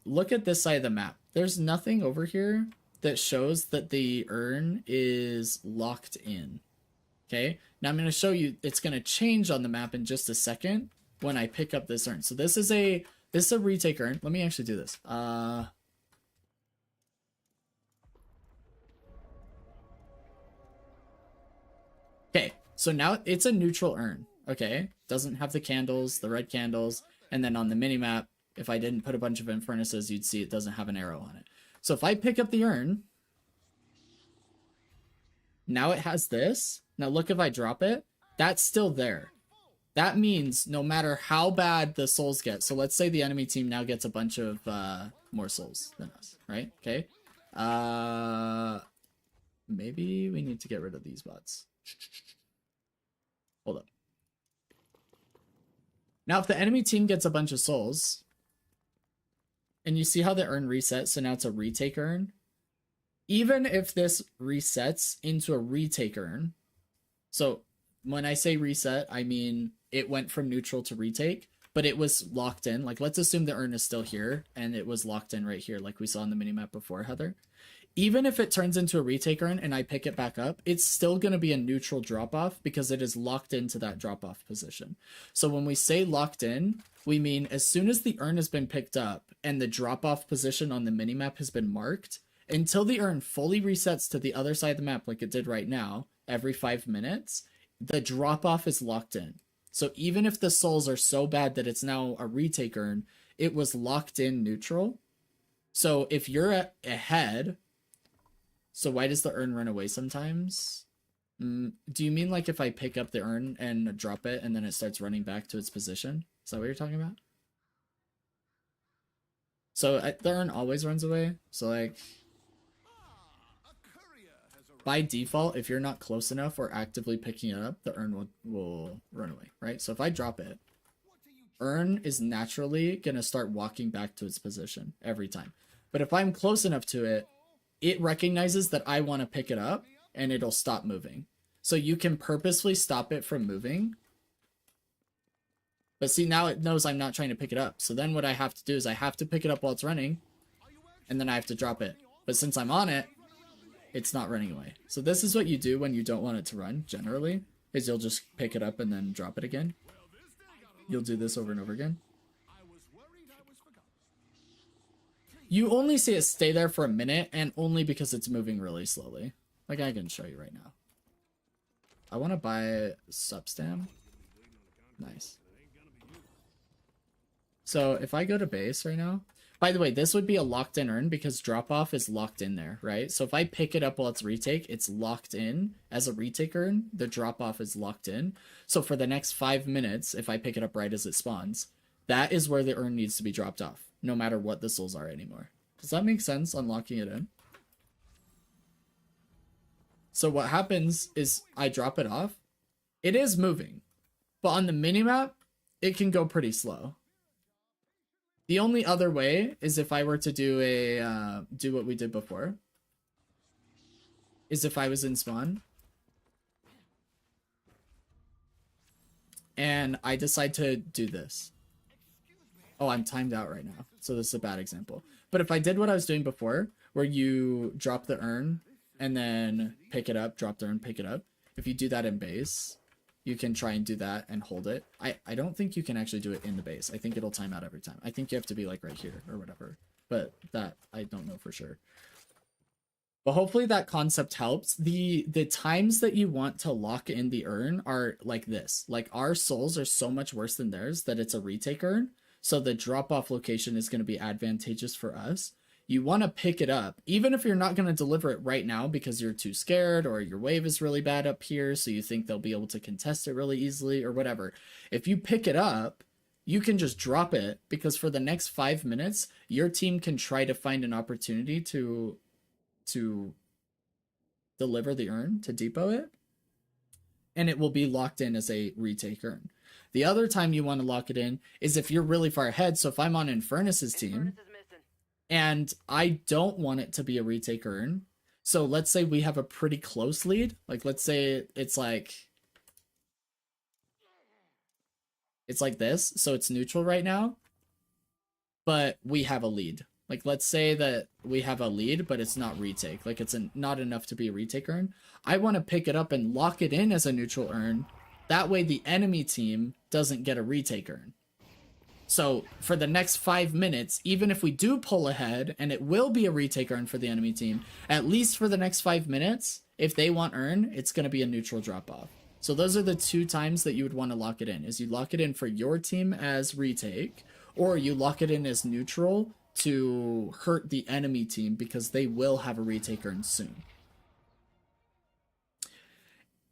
Look at this side of the map. There's nothing over here that shows that the urn is locked in. Okay, now I'm going to show you, it's going to change on the map in just a second when I pick up this urn. So this is a retake urn. Let me actually do this. Okay, so now it's a neutral urn. Okay, doesn't have the candles, the red candles, and then on the minimap, if I didn't put a bunch of infurnaces, you'd see it doesn't have an arrow on it. So if I pick up the urn, now it has this. Now look, if I drop it, that's still there. That means no matter how bad the souls get, so let's say the enemy team now gets a bunch of more souls than us, right? Okay. Maybe we need to get rid of these bots. Hold up. Now, if the enemy team gets a bunch of souls, and you see how the urn resets, so now it's a retake urn. Even if this resets into a retake urn, so when I say reset, I mean it went from neutral to retake, but it was locked in. Like, let's assume the urn is still here, and it was locked in right here, like we saw in the minimap before, Heather. Even if it turns into a retake urn and I pick it back up, it's still going to be a neutral drop-off because it is locked into that drop-off position. So when we say locked in, we mean as soon as the urn has been picked up and the drop-off position on the minimap has been marked, until the urn fully resets to the other side of the map like it did right now, every 5 minutes, the drop-off is locked in. So even if the souls are so bad that it's now a retake urn, it was locked in neutral. So if you're ahead... So why does the urn run away sometimes? Do you mean like if I pick up the urn and drop it and then it starts running back to its position? Is that what you're talking about? So the urn always runs away. So like, by default, if you're not close enough or actively picking it up, the urn will run away, right? So if I drop it, urn is naturally going to start walking back to its position every time. But if I'm close enough to it, it recognizes that I want to pick it up and it'll stop moving. So you can purposefully stop it from moving. But see, now it knows I'm not trying to pick it up. So then what I have to do is I have to pick it up while it's running and then I have to drop it. But since I'm on it, it's not running away. So this is what you do when you don't want it to run, generally, is you'll just pick it up and then drop it again. You'll do this over and over again. You only see it stay there for a minute, and only because it's moving really slowly. Like, I can show you right now. I want to buy Substam. Nice. So, if I go to base right now... By the way, this would be a locked-in urn, because drop-off is locked in there, right? So, if I pick it up while it's retake, it's locked in as a retake urn. The drop-off is locked in. So, for the next 5 minutes, if I pick it up right as it spawns, that is where the urn needs to be dropped off. No matter what the souls are anymore. Does that make sense, unlocking it in? So what happens is I drop it off. It is moving. But on the minimap, it can go pretty slow. The only other way is if I were to do what we did before. Is if I was in spawn. And I decide to do this. Oh, I'm timed out right now, so this is a bad example. But if I did what I was doing before, where you drop the urn and then pick it up, drop the urn, pick it up. If you do that in base, you can try and do that and hold it. I don't think you can actually do it in the base. I think it'll time out every time. I think you have to be like right here or whatever. But that, I don't know for sure. But hopefully that concept helps. The times that you want to lock in the urn are like this. Like our souls are so much worse than theirs that it's a retake urn. So the drop-off location is going to be advantageous for us. You want to pick it up, even if you're not going to deliver it right now because you're too scared or your wave is really bad up here, so you think they'll be able to contest it really easily or whatever. If you pick it up, you can just drop it because for the next 5 minutes, your team can try to find an opportunity to deliver the urn, to depot it, and it will be locked in as a retake urn. The other time you want to lock it in is if you're really far ahead. So if I'm on Infernus's team and I don't want it to be a retake urn, so let's say we have a pretty close lead. Like let's say it's like this. So it's neutral right now, but we have a lead. Like let's say that we have a lead, but it's not retake. Like it's not enough to be a retake urn. I want to pick it up and lock it in as a neutral urn. That way the enemy team doesn't get a retake urn. So for the next 5 minutes, even if we do pull ahead and it will be a retake urn for the enemy team, at least for the next 5 minutes, if they want urn, it's going to be a neutral drop off. So those are the 2 times that you would want to lock it in. Is you lock it in for your team as retake, or you lock it in as neutral to hurt the enemy team because they will have a retake urn soon.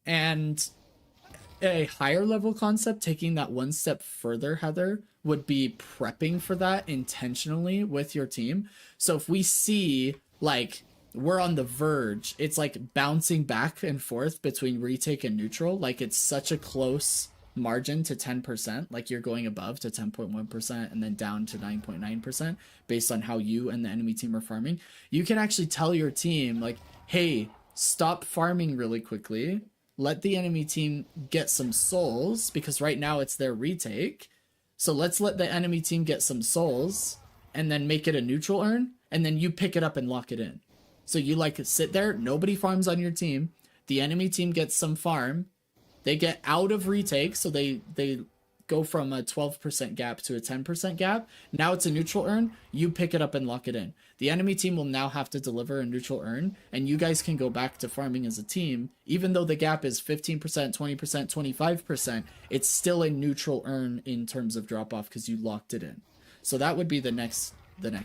And a higher level concept, taking that one step further, Heather, would be prepping for that intentionally with your team. So if we see like we're on the verge, it's like bouncing back and forth between retake and neutral, like it's such a close margin to 10%, like you're going above to 10.1% and then down to 9.9% based on how you and the enemy team are farming, you can actually tell your team like, hey, stop farming really quickly, let the enemy team get some souls, because right now it's their retake. So let's let the enemy team get some souls and then make it a neutral urn, and then you pick it up and lock it in. So you like sit there, nobody farms on your team, the enemy team gets some farm, they get out of retake, so they go from a 12% gap to a 10% gap. Now it's a neutral urn, you pick it up and lock it in. The enemy team will now have to deliver a neutral urn, and you guys can go back to farming as a team. Even though the gap is 15%, 20%, 25%, it's still a neutral urn in terms of drop off because you locked it in. So that would be the next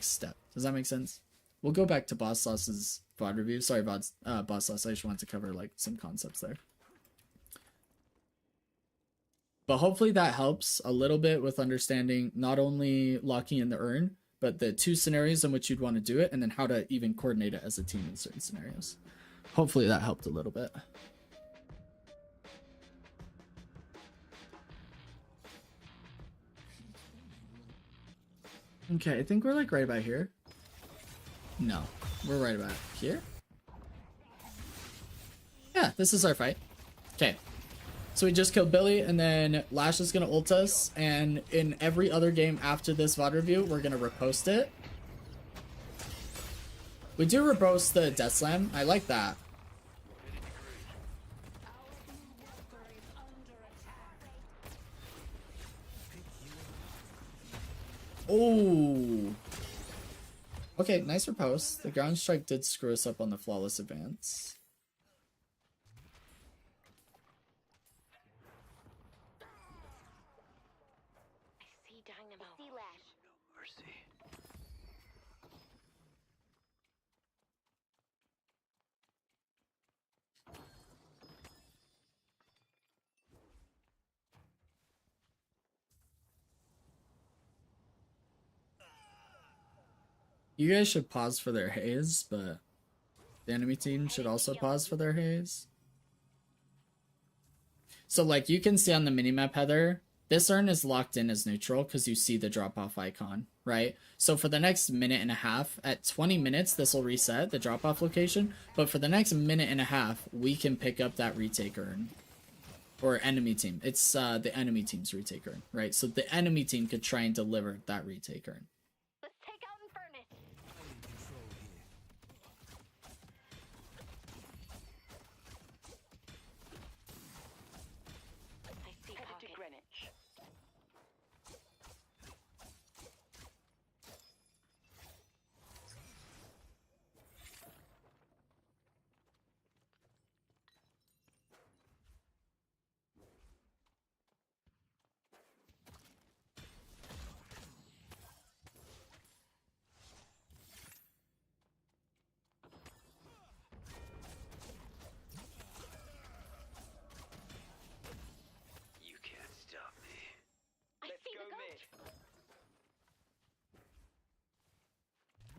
step. Does that make sense? We'll go back to Boss Sauce's VOD review. Sorry, Boss Sauce, I just wanted to cover like some concepts there. But hopefully that helps a little bit with understanding not only locking in the urn, but the two scenarios in which you'd want to do it, and then how to even coordinate it as a team in certain scenarios. Hopefully that helped a little bit. Okay, I think we're like right about here. No, we're right about here. Yeah, this is our fight. Okay. So we just killed Billy, and then Lash is going to ult us, and in every other game after this VOD review, we're going to repost it. We do repost the Death Slam. I like that. Oh. Okay, nice repost. The ground strike did screw us up on the flawless advance. You guys should pause for their haze, but the enemy team should also pause for their haze. So like you can see on the minimap, Heather, this urn is locked in as neutral because you see the drop-off icon, right? So for the next minute and a half, at 20 minutes, this will reset the drop-off location. But for the next minute and a half, we can pick up that retake urn. Or enemy team. It's the enemy team's retake urn, right? So the enemy team could try and deliver that retake urn.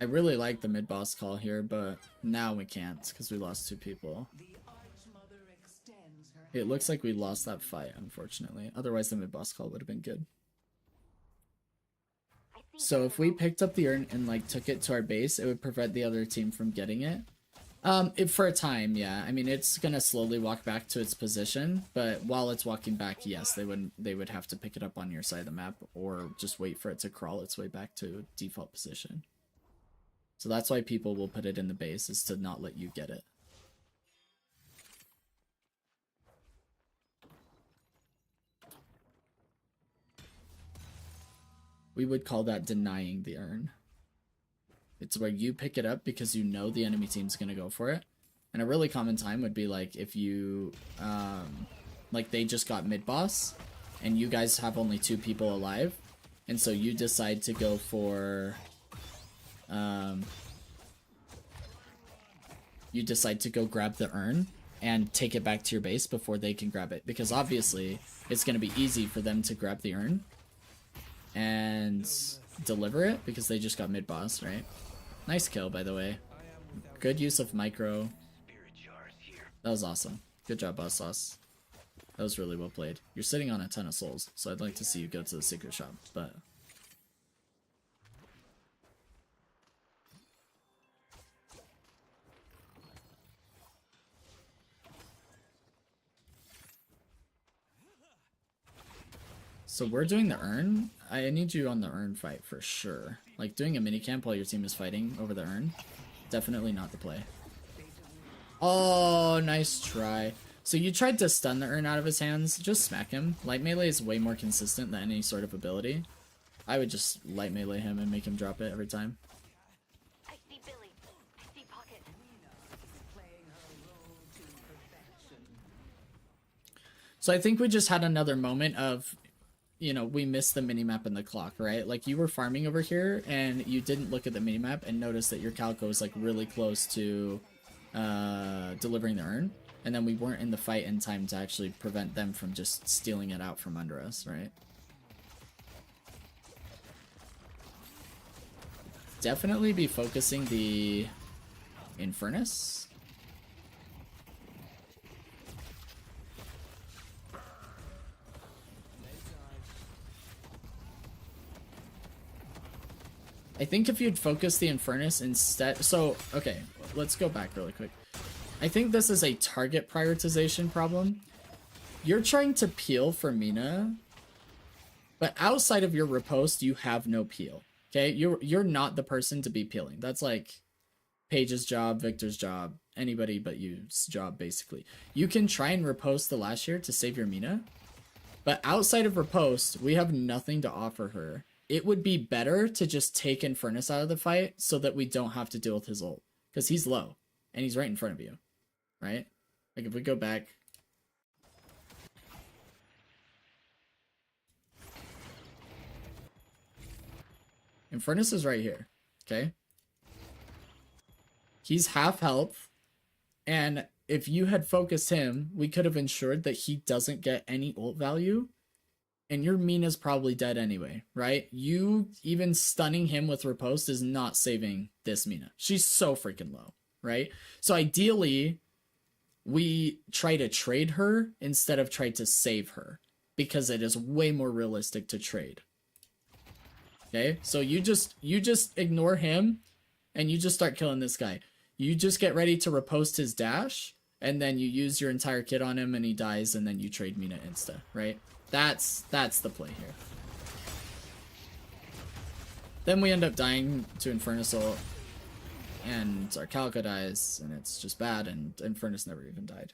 I really like the mid-boss call here, but now we can't because we lost 2 people. It looks like we lost that fight, unfortunately. Otherwise, the mid-boss call would have been good. So if we picked up the urn and like took it to our base, it would prevent the other team from getting it. For a time, yeah. I mean, it's gonna slowly walk back to its position, but while it's walking back, yes, they would have to pick it up on your side of the map or just wait for it to crawl its way back to default position. So that's why people will put it in the base, is to not let you get it. We would call that denying the urn. It's where you pick it up because you know the enemy team's gonna go for it. And a really common time would be like if you, like they just got mid-boss and you guys have only 2 people alive. And so you decide to go for, you decide to go grab the urn and take it back to your base before they can grab it. Because obviously it's gonna be easy for them to grab the urn and deliver it because they just got mid-boss, right? Nice kill, by the way. Good use of micro. That was awesome. Good job, Boss Sauce. That was really well played. You're sitting on a ton of souls, so I'd like to see you go to the secret shop, but... So we're doing the urn. I need you on the urn fight for sure. Like doing a mini camp while your team is fighting over the urn. Definitely not the play. Oh, nice try. So you tried to stun the urn out of his hands. Just smack him. Light melee is way more consistent than any sort of ability. I would just light melee him and make him drop it every time. I see Billy. I see Pocket. So I think we just had another moment of, you know, we missed the minimap and the clock, right? Like you were farming over here and you didn't look at the minimap and notice that your Calco was like really close to delivering the urn. And then we weren't in the fight in time to actually prevent them from just stealing it out from under us, right? Definitely be focusing the Infernus. I think if you'd focus the Infernus instead... So, okay, let's go back really quick. I think this is a target prioritization problem. You're trying to peel for Mina, but outside of your riposte, you have no peel. Okay, you're not the person to be peeling. That's like Paige's job, Victor's job, anybody but you's job, basically. You can try and riposte the last year to save your Mina, but outside of riposte, we have nothing to offer her. It would be better to just take Infernus out of the fight so that we don't have to deal with his ult, because he's low and he's right in front of you, right? Like if we go back. Infernus is right here, okay? He's half health, and if you had focused him, we could have ensured that he doesn't get any ult value, and your Mina's probably dead anyway, right? You even stunning him with riposte is not saving this Mina. She's so freaking low, right? So ideally, we try to trade her instead of try to save her, because it is way more realistic to trade. Okay, so you just ignore him and you just start killing this guy. You just get ready to riposte his dash, and then you use your entire kit on him and he dies, and then you trade Mina insta, right? That's the play here. Then we end up dying to Infernus ult, and our Calico dies, and it's just bad, and Infernus never even died.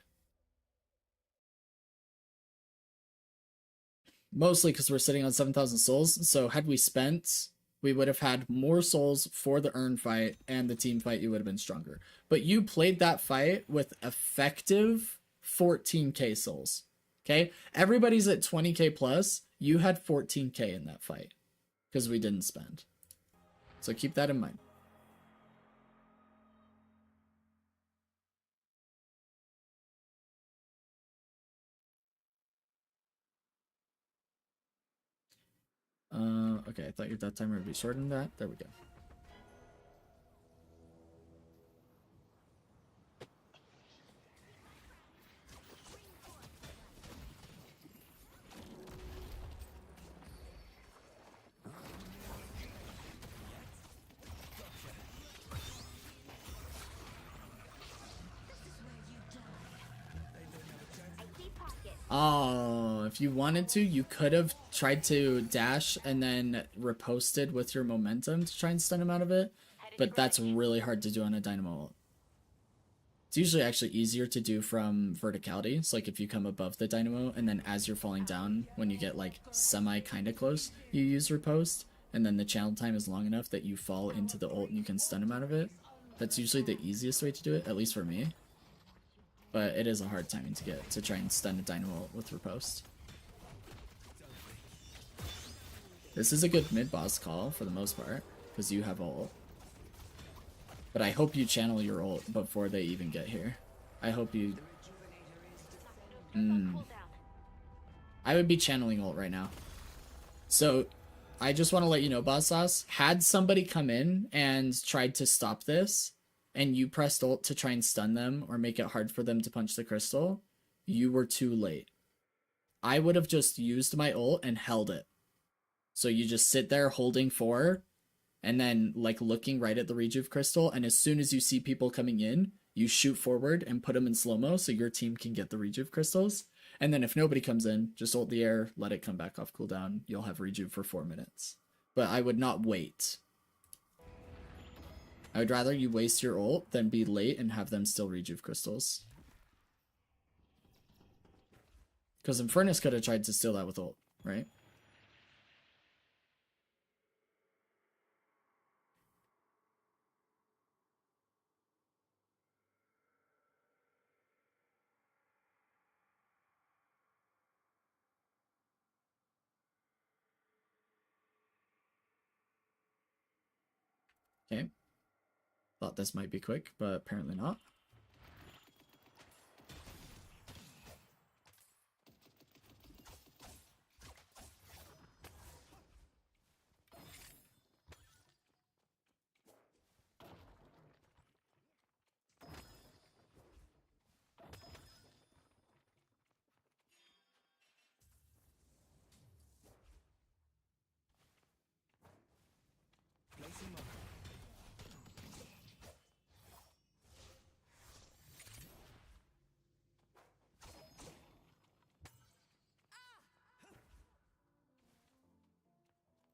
Mostly because we're sitting on 7,000 souls, so had we spent, we would have had more souls for the urn fight, and the team fight, you would have been stronger. But you played that fight with effective 14k souls, okay? Everybody's at 20k plus, you had 14k in that fight, because we didn't spend. So keep that in mind. Okay, I thought your death timer would be shorter than that. There we go. Oh, if you wanted to, you could have tried to dash and then riposted with your momentum to try and stun him out of it, but that's really hard to do on a dynamo ult. It's usually actually easier to do from verticality. So like if you come above the dynamo and then as you're falling down, when you get like semi kind of close, you use riposte, and then the channel time is long enough that you fall into the ult and you can stun him out of it. That's usually the easiest way to do it, at least for me. But it is a hard timing to get to try and stun a dynamo with riposte. This is a good mid-boss call for the most part, because you have ult. But I hope you channel your ult before they even get here. I hope you... I would be channeling ult right now. So, I just want to let you know, Boss Sauce, had somebody come in and tried to stop this, and you pressed ult to try and stun them or make it hard for them to punch the crystal, you were too late. I would have just used my ult and held it. So you just sit there holding 4 and then like looking right at the rejuve crystal, and as soon as you see people coming in, you shoot forward and put them in slow-mo so your team can get the rejuve crystals. And then if nobody comes in, just ult the air, let it come back off cooldown. You'll have rejuve for 4 minutes. But I would not wait. I would rather you waste your ult than be late and have them still rejuve crystals. Because Infernus could have tried to steal that with ult, right? Okay. Thought this might be quick, but apparently not.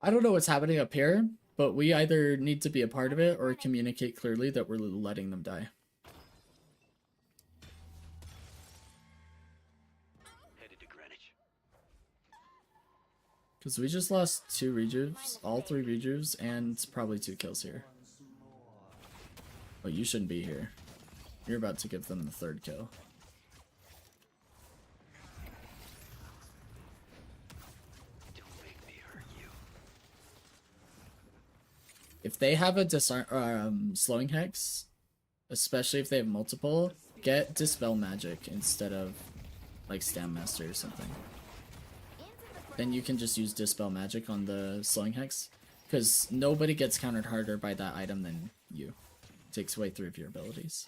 I don't know what's happening up here, but we either need to be a part of it or communicate clearly that we're letting them die. Headed to Greenwich. Because we just lost 2 rejuves, all 3 rejuves, and probably 2 kills here. But you shouldn't be here. You're about to give them the 3rd kill. Don't make me hurt you. If they have a slowing hex, especially if they have multiple, get Dispel Magic instead of like Stam Master or something. Then you can just use Dispel Magic on the slowing hex, because nobody gets countered harder by that item than you. It takes away 3 of your abilities.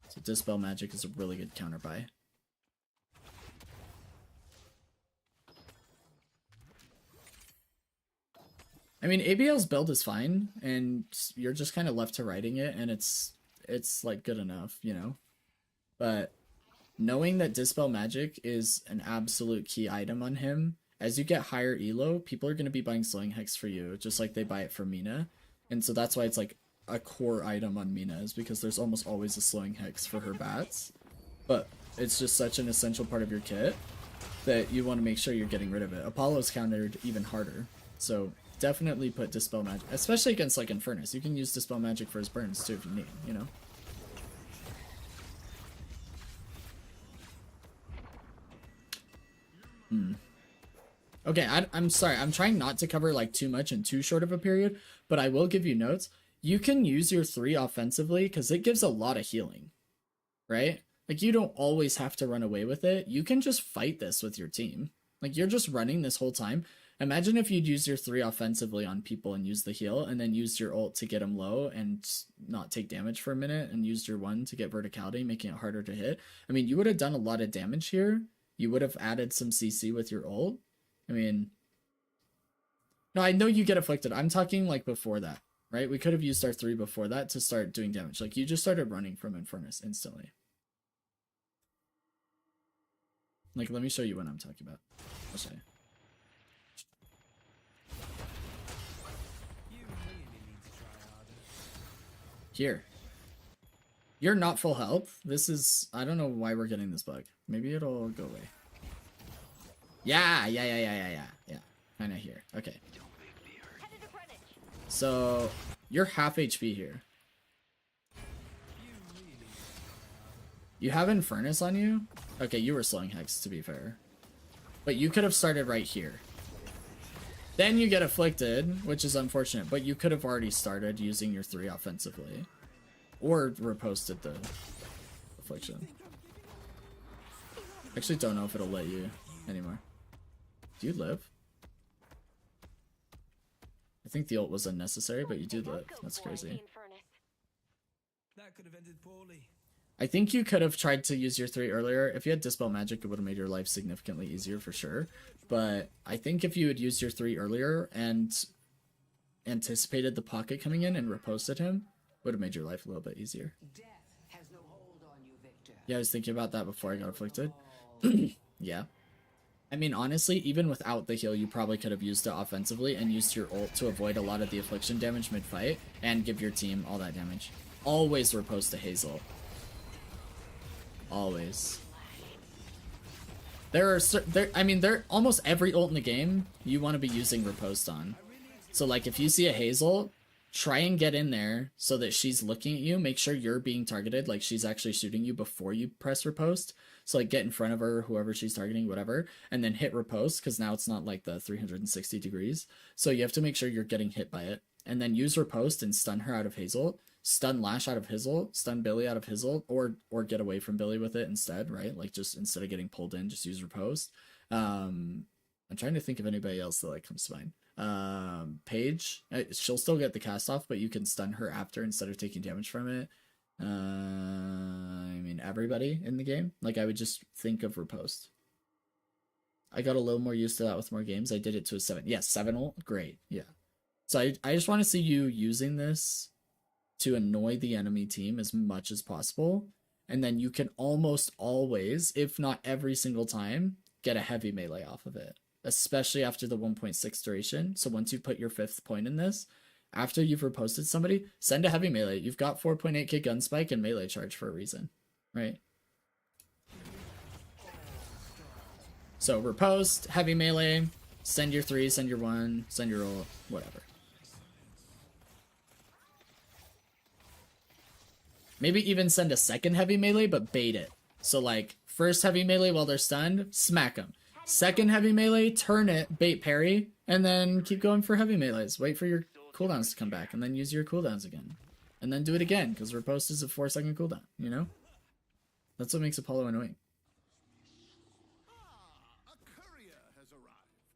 So Dispel Magic is a really good counter buy. I mean, ABL's build is fine, and you're just kind of left to writing it, and it's like good enough, you know? But knowing that Dispel Magic is an absolute key item on him, as you get higher elo, people are going to be buying Slowing Hex for you, just like they buy it for Mina. And so that's why it's like a core item on Mina, is because there's almost always a Slowing Hex for her bats. But it's just such an essential part of your kit that you want to make sure you're getting rid of it. Apollo's countered even harder, so definitely put Dispel Magic, especially against like Infernus. You can use Dispel Magic for his burns too if you need, you know? Okay, I'm sorry. I'm trying not to cover like too much in too short of a period, but I will give you notes. You can use your 3 offensively because it gives a lot of healing, right? Like you don't always have to run away with it. You can just fight this with your team. Like you're just running this whole time. Imagine if you'd use your 3 offensively on people and use the heal, and then used your ult to get them low and not take damage for a minute, and used your 1 to get verticality, making it harder to hit. I mean, you would have done a lot of damage here. You would have added some CC with your ult. I mean, no, I know you get afflicted. I'm talking like before that, right? We could have used our 3 before that to start doing damage. Like you just started running from Infernus instantly. Like, let me show you what I'm talking about. I'll show you. Here. You're not full health. This is... I don't know why we're getting this bug. Maybe it'll go away. Yeah. Kind of here. Okay. So, you're half HP here. You have Infernus on you? Okay, you were slowing Hex, to be fair. But you could have started right here. Then you get afflicted, which is unfortunate, but you could have already started using your 3 offensively. Or reposted the affliction. Actually don't know if it'll let you anymore. Do you live? I think the ult was unnecessary, but you do live. That's crazy. That could have ended poorly. I think you could have tried to use your 3 earlier. If you had Dispel Magic, it would have made your life significantly easier for sure. But I think if you had used your 3 earlier and anticipated the pocket coming in and riposted him, would have made your life a little bit easier. Death has no hold on you, Victor. Yeah, I was thinking about that before I got afflicted. Yeah. I mean, honestly, even without the heal, you probably could have used it offensively and used your ult to avoid a lot of the affliction damage mid-fight and give your team all that damage. Always riposte to Hazel. Always. There almost every ult in the game you want to be using riposte on. So like if you see a Hazel, try and get in there so that she's looking at you. Make sure you're being targeted, like she's actually shooting you before you press riposte. So like get in front of her, whoever she's targeting, whatever, and then hit riposte, because now it's not like the 360 degrees. So you have to make sure you're getting hit by it. And then use riposte and stun her out of Hazel. Stun Lash out of Hazel, stun Billy out of Hazel, or get away from Billy with it instead, right? Like just instead of getting pulled in, just use riposte. I'm trying to think of anybody else that like comes to mind. Paige, she'll still get the cast off, but you can stun her after instead of taking damage from it. I mean everybody in the game. Like I would just think of riposte. I got a little more used to that with more games. I did it to a 7. Yeah, 7 ult, great. Yeah. So I just want to see you using this to annoy the enemy team as much as possible, and then you can almost always, if not every single time, get a heavy melee off of it, especially after the 1.6 duration. So once you put your 5th point in this, after you've riposted somebody, send a heavy melee. You've got 4.8k gun spike and melee charge for a reason, right? So riposte, heavy melee, send your 3, send your 1, send your ult, whatever. Maybe even send a second heavy melee, but bait it. So like, first heavy melee while they're stunned, smack them. Second heavy melee, turn it, bait parry, and then keep going for heavy melees. Wait for your cooldowns to come back, and then use your cooldowns again. And then do it again, because riposte is a 4-second cooldown, you know? That's what makes Apollo annoying.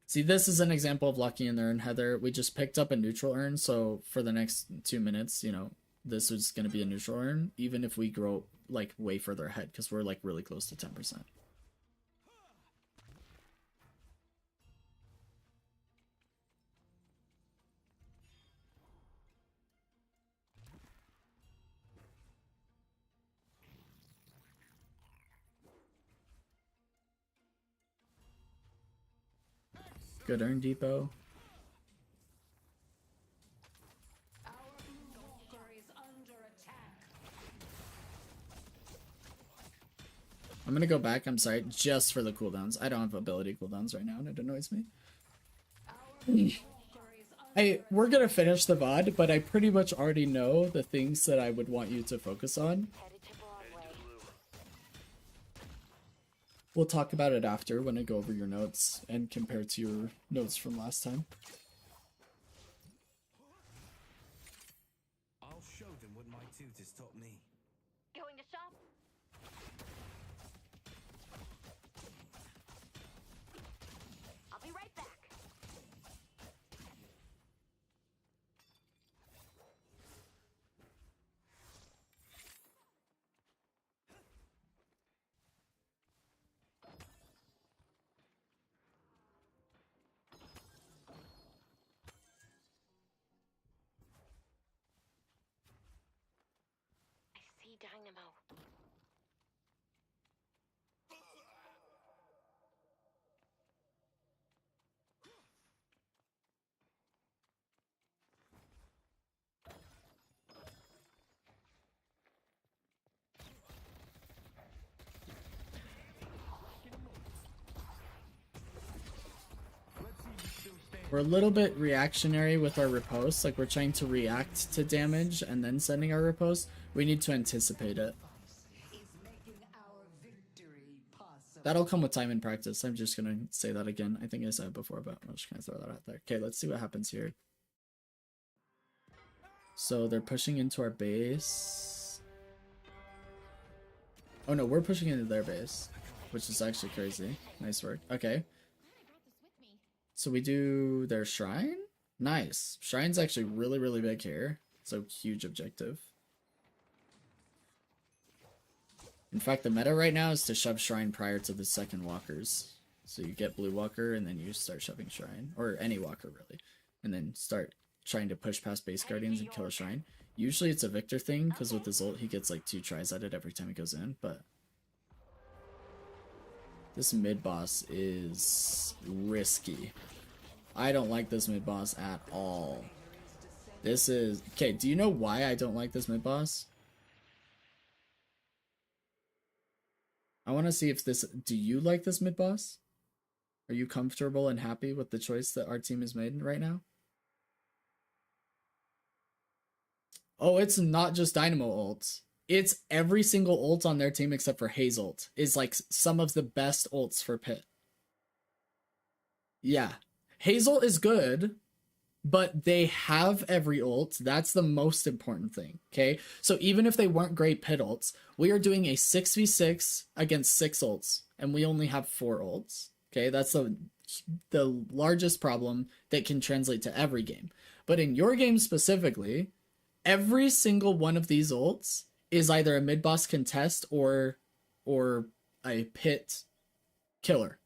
See, this is an example of Lucky in there and Heather. We just picked up a neutral urn, so for the next 2 minutes, you know, this is going to be a neutral urn, even if we grow like way further ahead, because we're like really close to 10%. Good urn depot. I'm gonna go back, I'm sorry, just for the cooldowns. I don't have ability cooldowns right now, and it annoys me. We're gonna finish the VOD, but I pretty much already know the things that I would want you to focus on. Headed to Broadway. We'll talk about it after when I go over your notes and compare to your notes from last time. I'll show them what my tutors taught me. Going to shop? I'll be right back. I see Dynamo. We're a little bit reactionary with our riposte, like we're trying to react to damage and then sending our riposte. We need to anticipate it. Is making our victory possible. That'll come with time and practice. I'm just gonna say that again. I think I said it before, but I'm just gonna throw that out there. Okay, let's see what happens here. So they're pushing into our base. Oh no, we're pushing into their base, which is actually crazy. Nice work. Okay. So we do their shrine? Nice. Shrine's actually really, really big here. So huge objective. In fact, the meta right now is to shove Shrine prior to the second walkers. So you get blue walker and then you start shoving Shrine, or any walker really, and then start trying to push past base guardians and kill a Shrine. Usually it's a Victor thing, because with his ult he gets like 2 tries at it every time he goes in, but this mid boss is risky. I don't like this mid boss at all. This is... Okay, do you know why I don't like this mid boss? I want to see if this... Do you like this mid boss? Are you comfortable and happy with the choice that our team has made right now? Oh, it's not just Dynamo ults. It's every single ult on their team except for Haze ult is like some of the best ults for Pit. Yeah. Haze ult is good, but they have every ult. That's the most important thing, okay? So even if they weren't great Pit ults, we are doing a 6v6 against 6 ults, and we only have 4 ults, okay? That's the largest problem that can translate to every game. But in your game specifically, every single one of these ults is either a mid-boss contest or a Pit killer.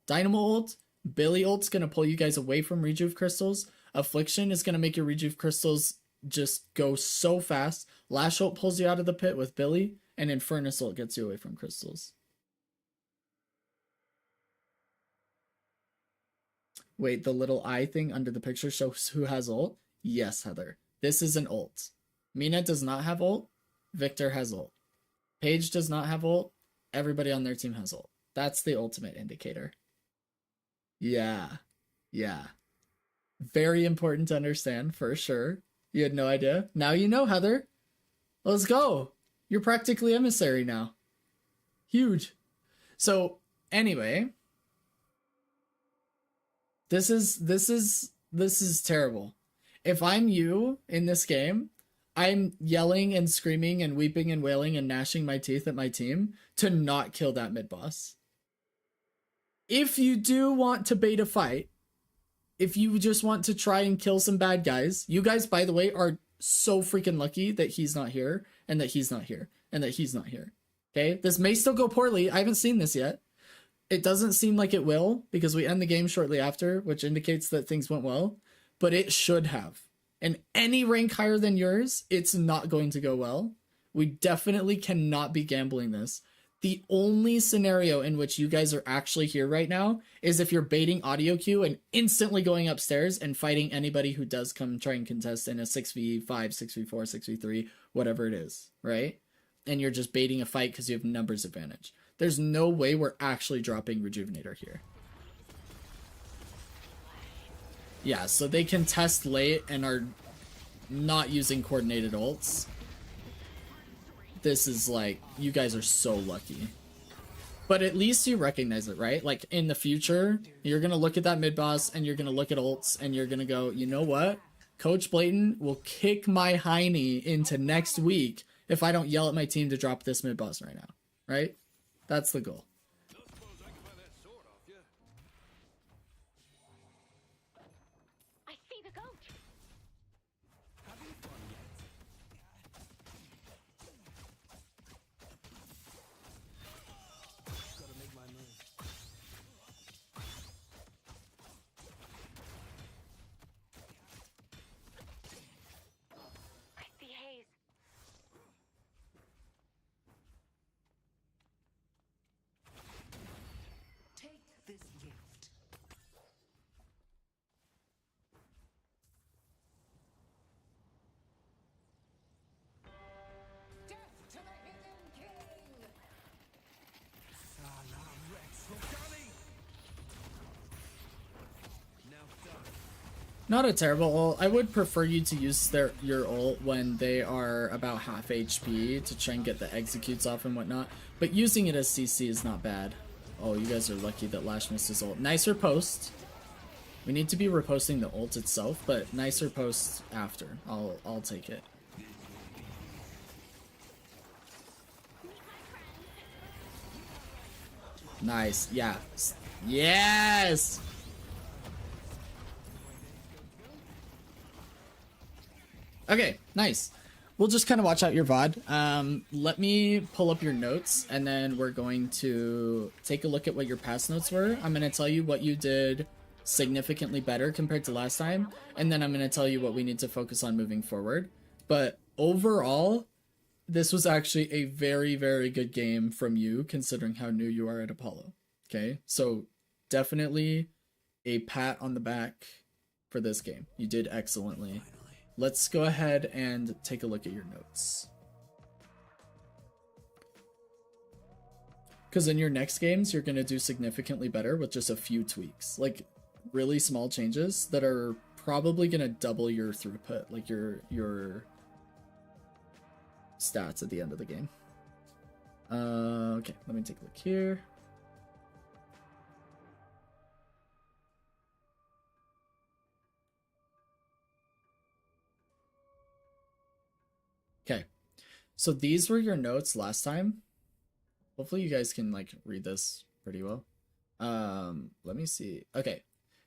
Dynamo ult, Billy ult's gonna pull you guys away from Rejuve crystals. Affliction is gonna make your Rejuve crystals just go so fast. Lash ult pulls you out of the pit with Billy, and Infernus ult gets you away from crystals. Wait, the little eye thing under the picture shows who has ult? Yes, Heather. This is an ult. Mina does not have ult. Victor has ult. Paige does not have ult. Everybody on their team has ult. That's the ultimate indicator. Yeah. Yeah. Very important to understand, for sure. You had no idea. Now you know, Heather. Let's go. You're practically emissary now. Huge. So, anyway. This is terrible. If I'm you in this game, I'm yelling and screaming and weeping and wailing and gnashing my teeth at my team to not kill that mid boss. If you do want to bait a fight, if you just want to try and kill some bad guys, you guys, by the way, are so freaking lucky that he's not here and that he's not here and that he's not here. Okay? This may still go poorly. I haven't seen this yet. It doesn't seem like it will because we end the game shortly after, which indicates that things went well, but it should have. And any rank higher than yours, it's not going to go well. We definitely cannot be gambling this. The only scenario in which you guys are actually here right now is if you're baiting audio queue and instantly going upstairs and fighting anybody who does come try and contest in a 6v5, 6v4, 6v3, whatever it is, right? And you're just baiting a fight because you have numbers advantage. There's no way we're actually dropping Rejuvenator here. Yeah, so they contest late and are not using coordinated ults. This is like, you guys are so lucky. But at least you recognize it, right? Like in the future, you're going to look at that mid boss and you're going to look at ults and you're going to go, you know what? Coach Blatant will kick my hiney into next week if I don't yell at my team to drop this mid boss right now, right? That's the goal. Don't suppose I can buy that sword off you? I see the goat. Having fun yet? Gotta make my move. I see haze. Take this gift. Death to the Hidden King! Salam Rex Hokali! Now done. Not a terrible ult. I would prefer you to use your ult when they are about half HP to try and get the executes off and whatnot. But using it as CC is not bad. Oh, you guys are lucky that Lash missed his ult. Nicer post. We need to be reposting the ult itself, but nicer post after. I'll take it. Nice. Yeah. Yes! Okay, nice. we'll just kind of watch out your VOD. Let me pull up your notes, and then we're going to take a look at what your past notes were. I'm going to tell you what you did significantly better compared to last time, and then I'm going to tell you what we need to focus on moving forward. But overall, this was actually a very, very good game from you, considering how new you are at Apollo. Okay, so definitely a pat on the back for this game. You did excellently. Let's go ahead and take a look at your notes. Because in your next games, you're going to do significantly better with just a few tweaks. Like, really small changes that are probably going to double your throughput, like your stats at the end of the game. Okay, let me take a look here. Okay, so these were your notes last time. Hopefully you guys can like read this pretty well. Let me see. Okay,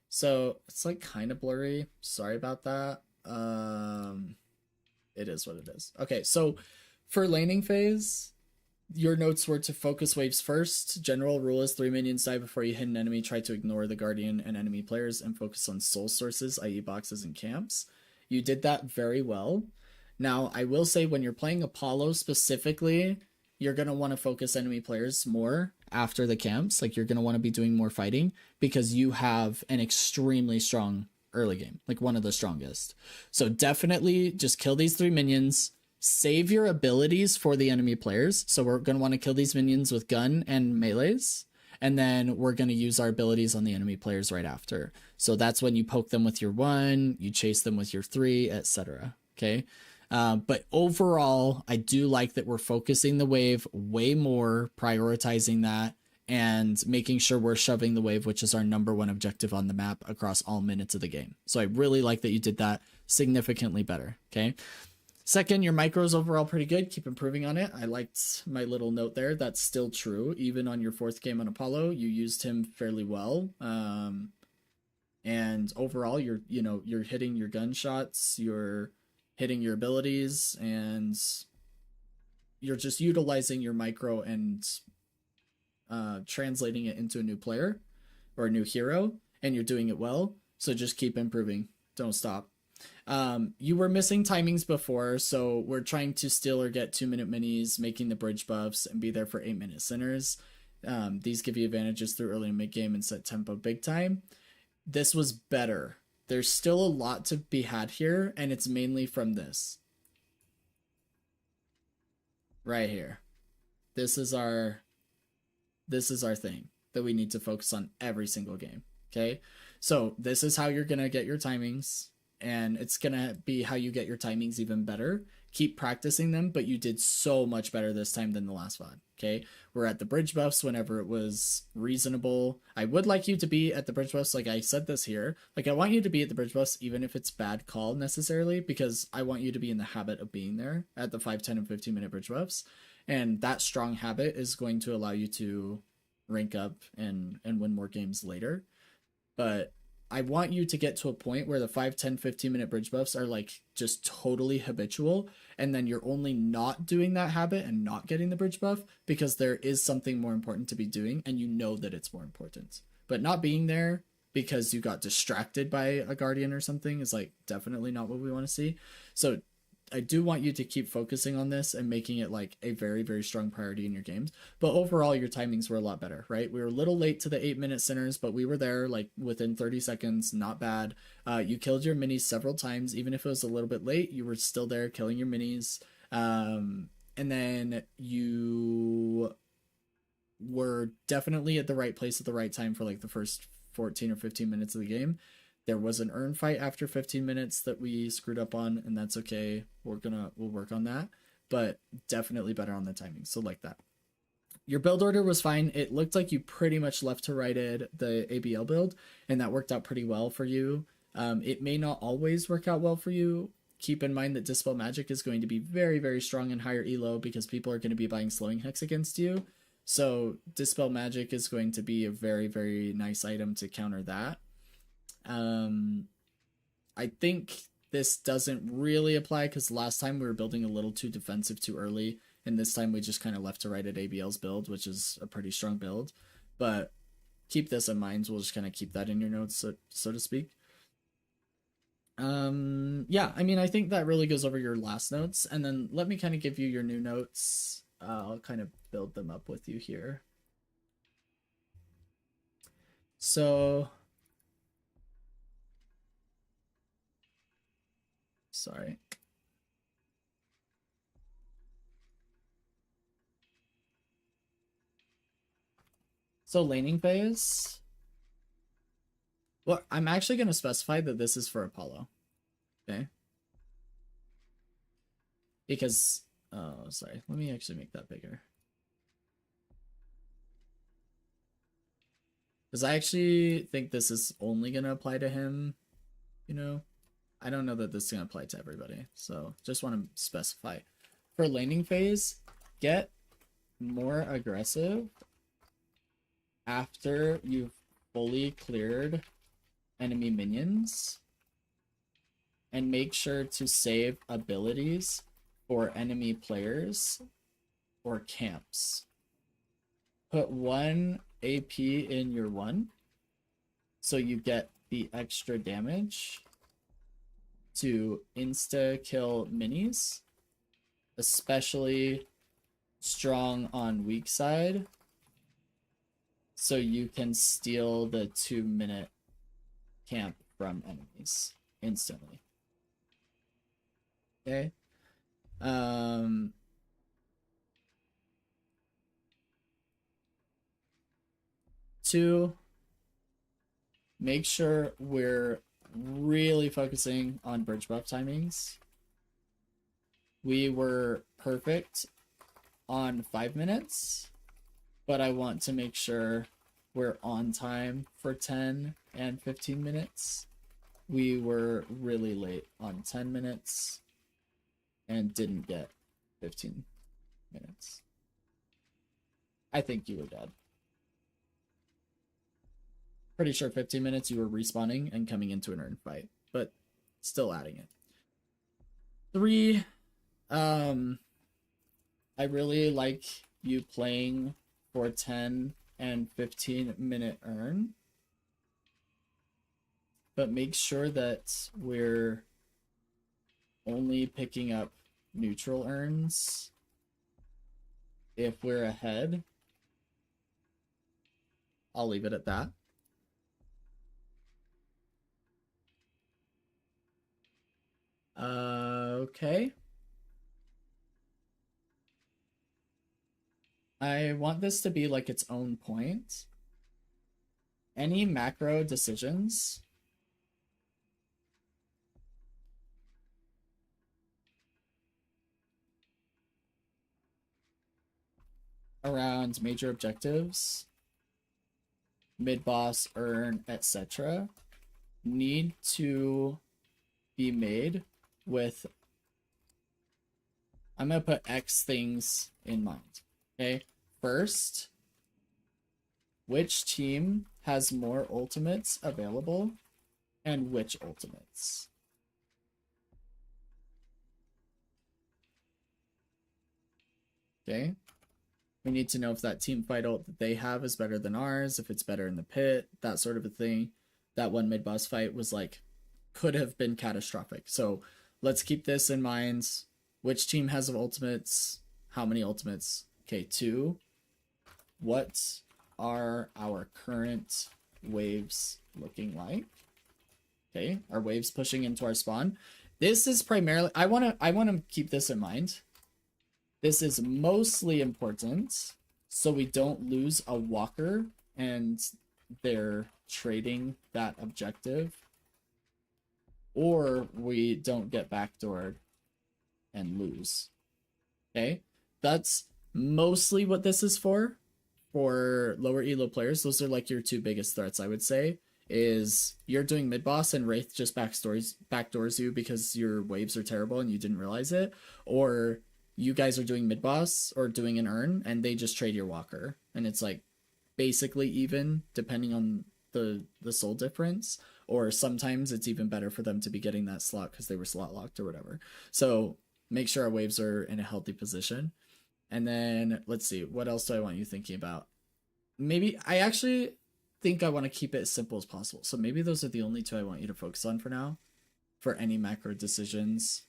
so it's like kind of blurry. Sorry about that. It is what it is. Okay, so for laning phase, your notes were to focus waves first. General rule is 3 minions die before you hit an enemy. Try to ignore the guardian and enemy players and focus on soul sources, i.e. boxes and camps. You did that very well. Now, I will say when you're playing Apollo specifically, you're going to want to focus enemy players more after the camps. Like, you're going to want to be doing more fighting because you have an extremely strong early game, like one of the strongest. So definitely just kill these 3 minions, save your abilities for the enemy players. So we're going to want to kill these minions with gun and melees, and then we're going to use our abilities on the enemy players right after. So that's when you poke them with your 1, you chase them with your 3, etc. Okay. But overall, I do like that we're focusing the wave way more, prioritizing that, and making sure we're shoving the wave, which is our #1 objective on the map across all minutes of the game. So I really like that you did that significantly better. Okay. Second, your micro's overall pretty good. Keep improving on it. I liked my little note there. That's still true. Even on your 4th game on Apollo, you used him fairly well. And overall, you're hitting your gunshots, you're hitting your abilities, and you're just utilizing your micro and translating it into a new player or a new hero, and you're doing it well. So just keep improving. Don't stop. You were missing timings before, so we're trying to steal or get 2-minute minis, making the bridge buffs, and be there for 8-minute centers. These give you advantages through early and mid game and set tempo big time. This was better. There's still a lot to be had here, and it's mainly from this. Right here. This is our thing that we need to focus on every single game. Okay? So this is how you're going to get your timings, and it's going to be how you get your timings even better. Keep practicing them, but you did so much better this time than the last VOD. Okay? We're at the bridge buffs whenever it was reasonable. I would like you to be at the bridge buffs, like I said this here. Like, I want you to be at the bridge buffs even if it's bad call necessarily, because I want you to be in the habit of being there at the 5, 10, and 15-minute bridge buffs. And that strong habit is going to allow you to rank up and win more games later. But I want you to get to a point where the 5, 10, 15-minute bridge buffs are like just totally habitual, and then you're only not doing that habit and not getting the bridge buff because there is something more important to be doing, and you know that it's more important. But not being there because you got distracted by a guardian or something is like definitely not what we want to see. So I do want you to keep focusing on this and making it like a very, very strong priority in your games. But overall, your timings were a lot better, right? We were a little late to the 8-minute centers, but we were there like within 30 seconds. Not bad. You killed your minis several times. Even if it was a little bit late, you were still there killing your minis. And then you were definitely at the right place at the right time for like the first 14 or 15 minutes of the game. There was an earn fight after 15 minutes that we screwed up on, and that's okay. We'll work on that, but definitely better on the timing. So like that. Your build order was fine. It looked like you pretty much left to righted the ABL build, and that worked out pretty well for you. It may not always work out well for you. Keep in mind that Dispel Magic is going to be very, very strong in higher elo because people are going to be buying Slowing Hex against you. So Dispel Magic is going to be a very, very nice item to counter that. I think this doesn't really apply because last time we were building a little too defensive too early, and this time we just kind of left to right at ABL's build, which is a pretty strong build. But keep this in mind. We'll just kind of keep that in your notes, so to speak. Yeah, I mean, I think that really goes over your last notes, and then let me kind of give you your new notes. I'll kind of build them up with you here. So, sorry. So laning phase. Well, I'm actually going to specify that this is for Apollo. Okay. Because, oh, sorry. Let me actually make that bigger. Because I actually think this is only going to apply to him. You know, I don't know that this is going to apply to everybody. So just want to specify. For laning phase, get more aggressive after you've fully cleared enemy minions, and make sure to save abilities for enemy players or camps. Put 1 AP in your 1 so you get the extra damage to insta kill minis, especially strong on weak side, so you can steal the 2-minute camp from enemies instantly. Okay. Two, make sure we're really focusing on bridge buff timings. We were perfect on 5 minutes, but I want to make sure we're on time for 10 and 15 minutes. We were really late on 10 minutes and didn't get 15 minutes. I think you were dead. Pretty sure 15 minutes you were respawning and coming into an earn fight, but still adding it. 3, I really like you playing for 10 and 15-minute earn, but make sure that we're only picking up neutral earns if we're ahead. I'll leave it at that. Okay. I want this to be like its own point. Any macro decisions around major objectives, mid-boss, earn, etc. need to be made with, I'm going to put X things in mind. Okay, first, which team has more ultimates available and which ultimates? Okay, we need to know if that team fight ult that they have is better than ours, if it's better in the pit, that sort of a thing. That one mid-boss fight was like, could have been catastrophic. So let's keep this in mind. Which team has ultimates? How many ultimates? Okay, 2. What are our current waves looking like? Okay, are waves pushing into our spawn? This is primarily, I want to keep this in mind. This is mostly important so we don't lose a walker and they're trading that objective, or we don't get backdoored and lose. Okay, that's mostly what this is for lower elo players. Those are like your 2 biggest threats, I would say, is you're doing mid boss and Wraith just backdoors you because your waves are terrible and you didn't realize it, or you guys are doing mid boss or doing an earn and they just trade your walker and it's like basically even, depending on the soul difference, or sometimes it's even better for them to be getting that slot because they were slot locked or whatever. So make sure our waves are in a healthy position. And then let's see, what else do I want you thinking about? Maybe I actually think I want to keep it as simple as possible. So maybe those are the only two I want you to focus on for now, for any macro decisions.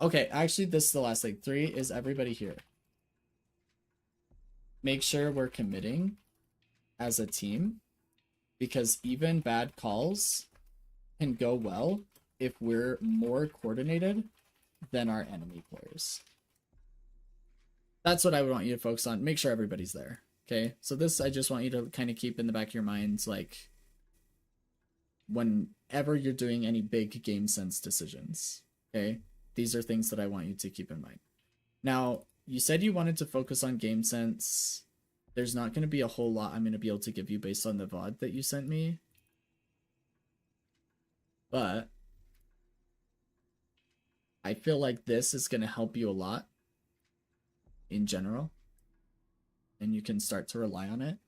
Okay, actually, this is the last thing. 3 is everybody here. Make sure we're committing as a team, because even bad calls can go well if we're more coordinated than our enemy players. That's what I would want you to focus on. Make sure everybody's there. Okay, so this I just want you to kind of keep in the back of your minds, like whenever you're doing any big game sense decisions. Okay, these are things that I want you to keep in mind. Now, you said you wanted to focus on game sense. There's not going to be a whole lot I'm going to be able to give you based on the VOD that you sent me. But I feel like this is going to help you a lot in general. And you can start to rely on it.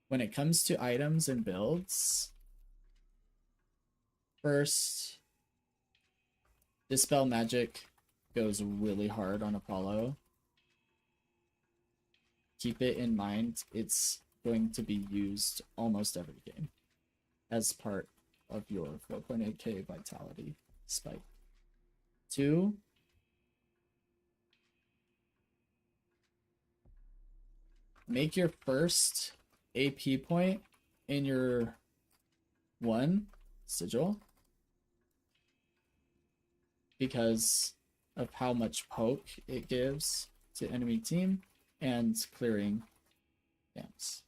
When it comes to items and builds, first, Dispel Magic goes really hard on Apollo. Keep it in mind, it's going to be used almost every game as part of your 4.8k vitality spike. 2, make your first AP point in your 1 sigil, because of how much poke it gives to enemy team and clearing camps.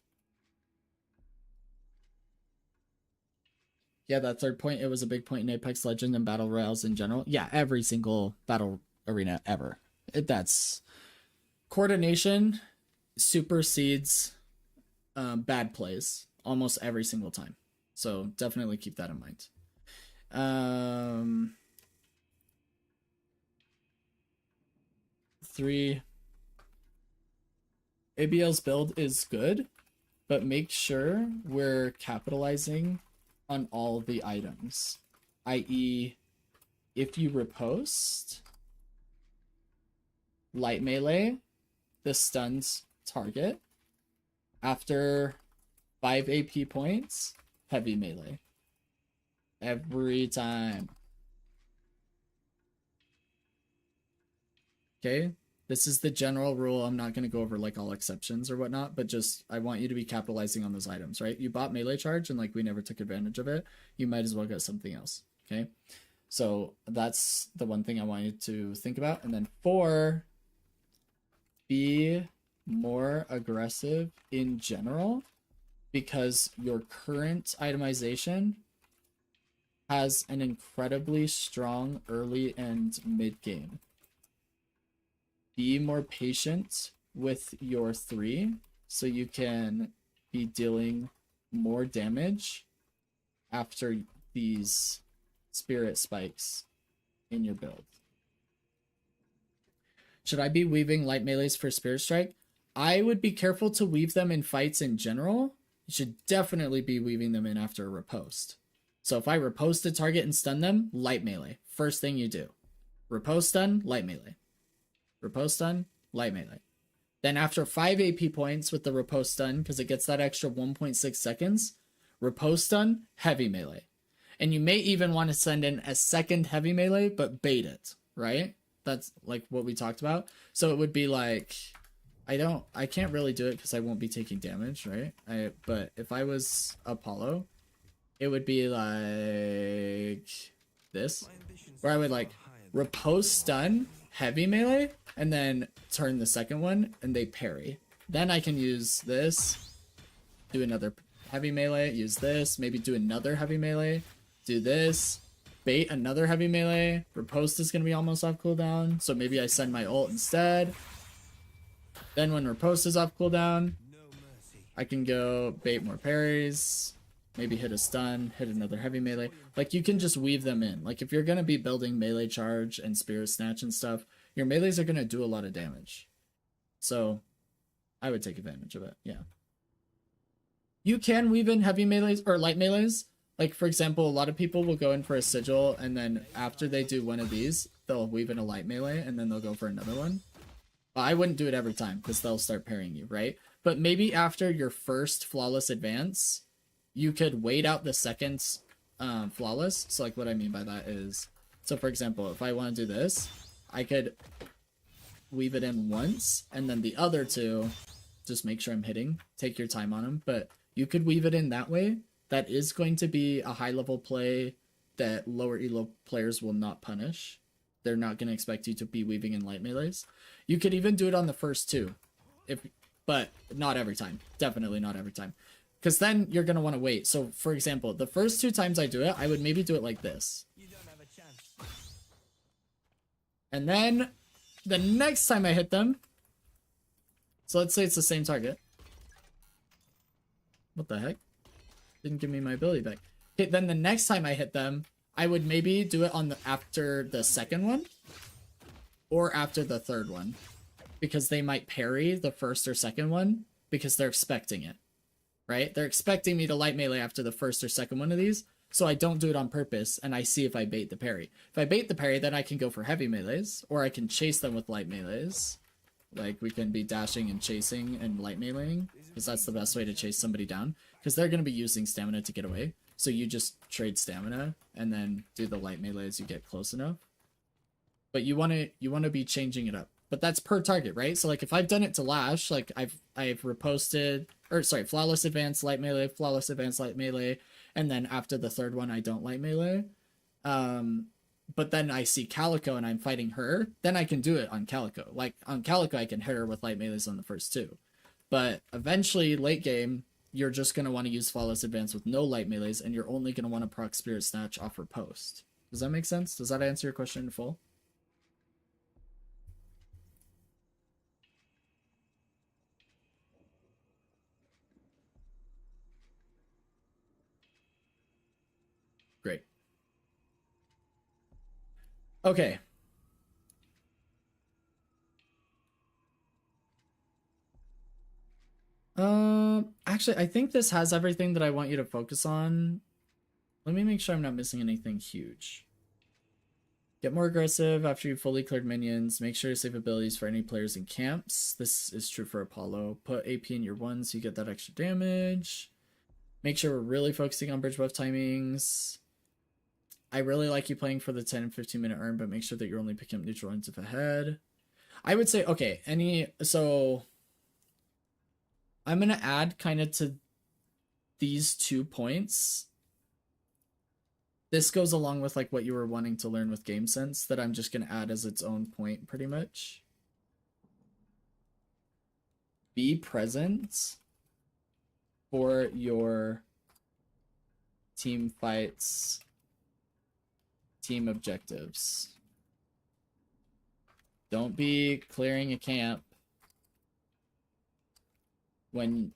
Yeah, that third point, it was a big point in Apex Legends and Battle Royales in general. Yeah, every single battle arena ever. That's coordination supersedes bad plays almost every single time. So definitely keep that in mind. 3, ABL's build is good, but make sure we're capitalizing on all the items. I.e., if you riposte light melee, this stuns target. After 5 AP points, heavy melee. Every time. Okay? This is the general rule. I'm not going to go over like all exceptions or whatnot, but just I want you to be capitalizing on those items, right? You bought melee charge and like we never took advantage of it. You might as well get something else. Okay? So that's the one thing I want you to think about. And then 4, be more aggressive in general, because your current itemization has an incredibly strong early and mid game. Be more patient with your 3 so you can be dealing more damage after these spirit spikes in your build. Should I be weaving light melees for Spirit Strike? I would be careful to weave them in fights in general. You should definitely be weaving them in after a riposte. So if I riposte a target and stun them, light melee. First thing you do. Riposte stun, light melee. Riposte stun, light melee. Then after 5 AP points with the riposte stun, because it gets that extra 1.6 seconds, riposte stun, heavy melee. And you may even want to send in a second heavy melee, but bait it, right? That's like what we talked about. So it would be like, I can't really do it because I won't be taking damage, right? But if I was Apollo, it would be like this, where I would like riposte stun, heavy melee, and then turn the second one and they parry. Then I can use this, do another heavy melee, use this, maybe do another heavy melee, do this, bait another heavy melee. Riposte is going to be almost off cooldown, so maybe I send my ult instead. Then when riposte is off cooldown, I can go bait more parries, maybe hit a stun, hit another heavy melee. Like, you can just weave them in. Like, if you're going to be building melee charge and spirit snatch and stuff, your melees are going to do a lot of damage. So I would take advantage of it. Yeah. You can weave in heavy melees or light melees. Like, for example, a lot of people will go in for a sigil, and then after they do one of these, they'll weave in a light melee, and then they'll go for another one. I wouldn't do it every time, because they'll start parrying you, right? But maybe after your first flawless advance, you could wait out the second flawless. So, like, what I mean by that is, so for example, if I want to do this, I could weave it in once, and then the other two, just make sure I'm hitting. Take your time on them, but you could weave it in that way. That is going to be a high-level play that lower elo players will not punish. They're not going to expect you to be weaving in light melees. You could even do it on the first two, but not every time. Definitely not every time. Because then you're going to want to wait. So, for example, the first 2 times I do it, I would maybe do it like this. You don't have a chance. And then the next time I hit them, so let's say it's the same target. What the heck? Didn't give me my ability back. Okay, then the next time I hit them, I would maybe do it on the after the second one or after the third one, because they might parry the first or second one because they're expecting it, right? They're expecting me to light melee after the first or second one of these, so I don't do it on purpose, and I see if I bait the parry. If I bait the parry, then I can go for heavy melees, or I can chase them with light melees. Like, we can be dashing and chasing and light meleeing, because that's the best way to chase somebody down, because they're going to be using stamina to get away. So you just trade stamina and then do the light melee as you get close enough. But you want to be changing it up. But that's per target, right? So like if I've done it to Lash, like I've riposted, or sorry, flawless advance light melee, flawless advance light melee, and then after the third one I don't light melee. But then I see Calico and I'm fighting her, then I can do it on Calico. Like on Calico I can hit her with light melees on the first 2. But eventually late game you're just going to want to use flawless advance with no light melees, and you're only going to want to proc spirit snatch off her post. Does that make sense? Does that answer your question in full? Great. Okay. Actually, I think this has everything that I want you to focus on. Let me make sure I'm not missing anything huge. Get more aggressive after you've fully cleared minions. Make sure to save abilities for any players in camps. This is true for Apollo. Put AP in your 1 so you get that extra damage. Make sure we're really focusing on bridge buff timings. I really like you playing for the 10 and 15 minute earn, but make sure that you're only picking up neutral ends if ahead. I would say, okay, so I'm going to add kind of to these 2 points. This goes along with like what you were wanting to learn with game sense that I'm just going to add as its own point pretty much. Be present for your team fights, team objectives. Don't be clearing a camp when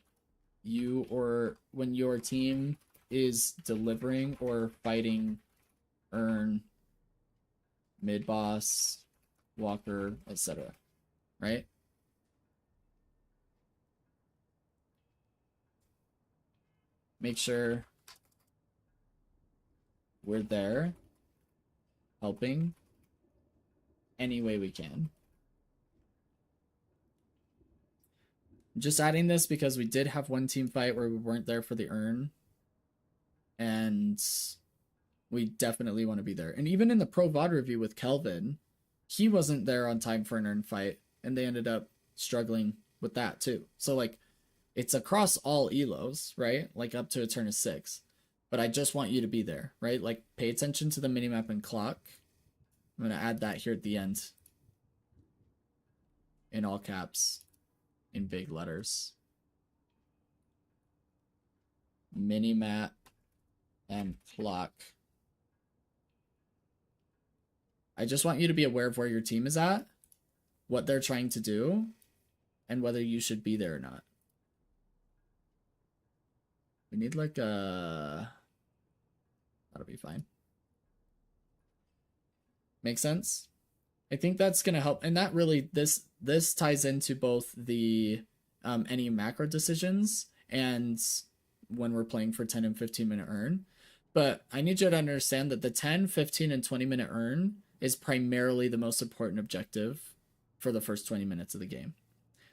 your team is delivering or fighting earn, mid boss, walker, etc. Right? Make sure we're there helping any way we can. I'm just adding this because we did have one team fight where we weren't there for the earn, and we definitely want to be there. And even in the Pro VOD review with Kelvin, he wasn't there on time for an earn fight, and they ended up struggling with that too. So like, it's across all elos, right? Like up to Eternus 6. But I just want you to be there, right? Like, pay attention to the minimap and clock. I'm going to add that here at the end. In all caps. In big letters. Minimap and clock. I just want you to be aware of where your team is at, what they're trying to do, and whether you should be there or not. We need like a... That'll be fine. Make sense? I think that's going to help. And that really, this ties into both the any macro decisions and when we're playing for 10 and 15-minute earn. But I need you to understand that the 10, 15, and 20-minute earn is primarily the most important objective for the first 20 minutes of the game.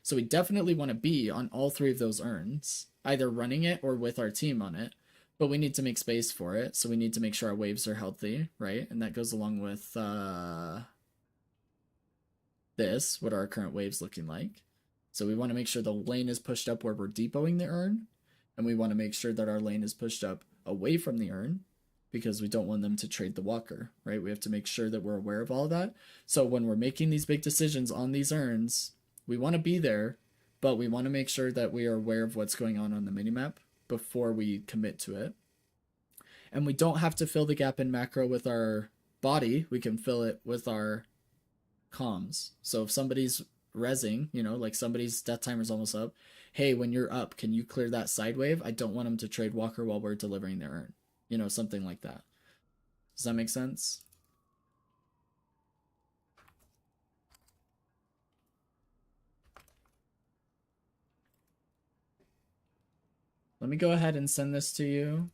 So we definitely want to be on all three of those earns, either running it or with our team on it. But we need to make space for it, so we need to make sure our waves are healthy, right? And that goes along with this, what are our current waves looking like. So we want to make sure the lane is pushed up where we're depoting the urn, and we want to make sure that our lane is pushed up away from the urn, because we don't want them to trade the walker, right? We have to make sure that we're aware of all of that. So when we're making these big decisions on these urns, we want to be there, but we want to make sure that we are aware of what's going on the minimap before we commit to it. And we don't have to fill the gap in macro with our body. We can fill it with our comms. So if somebody's rezzing, you know, like somebody's death timer's almost up, hey, when you're up, can you clear that side wave? I don't want them to trade walker while we're delivering their urn. You know, something like that. Does that make sense? Let me go ahead and send this to you.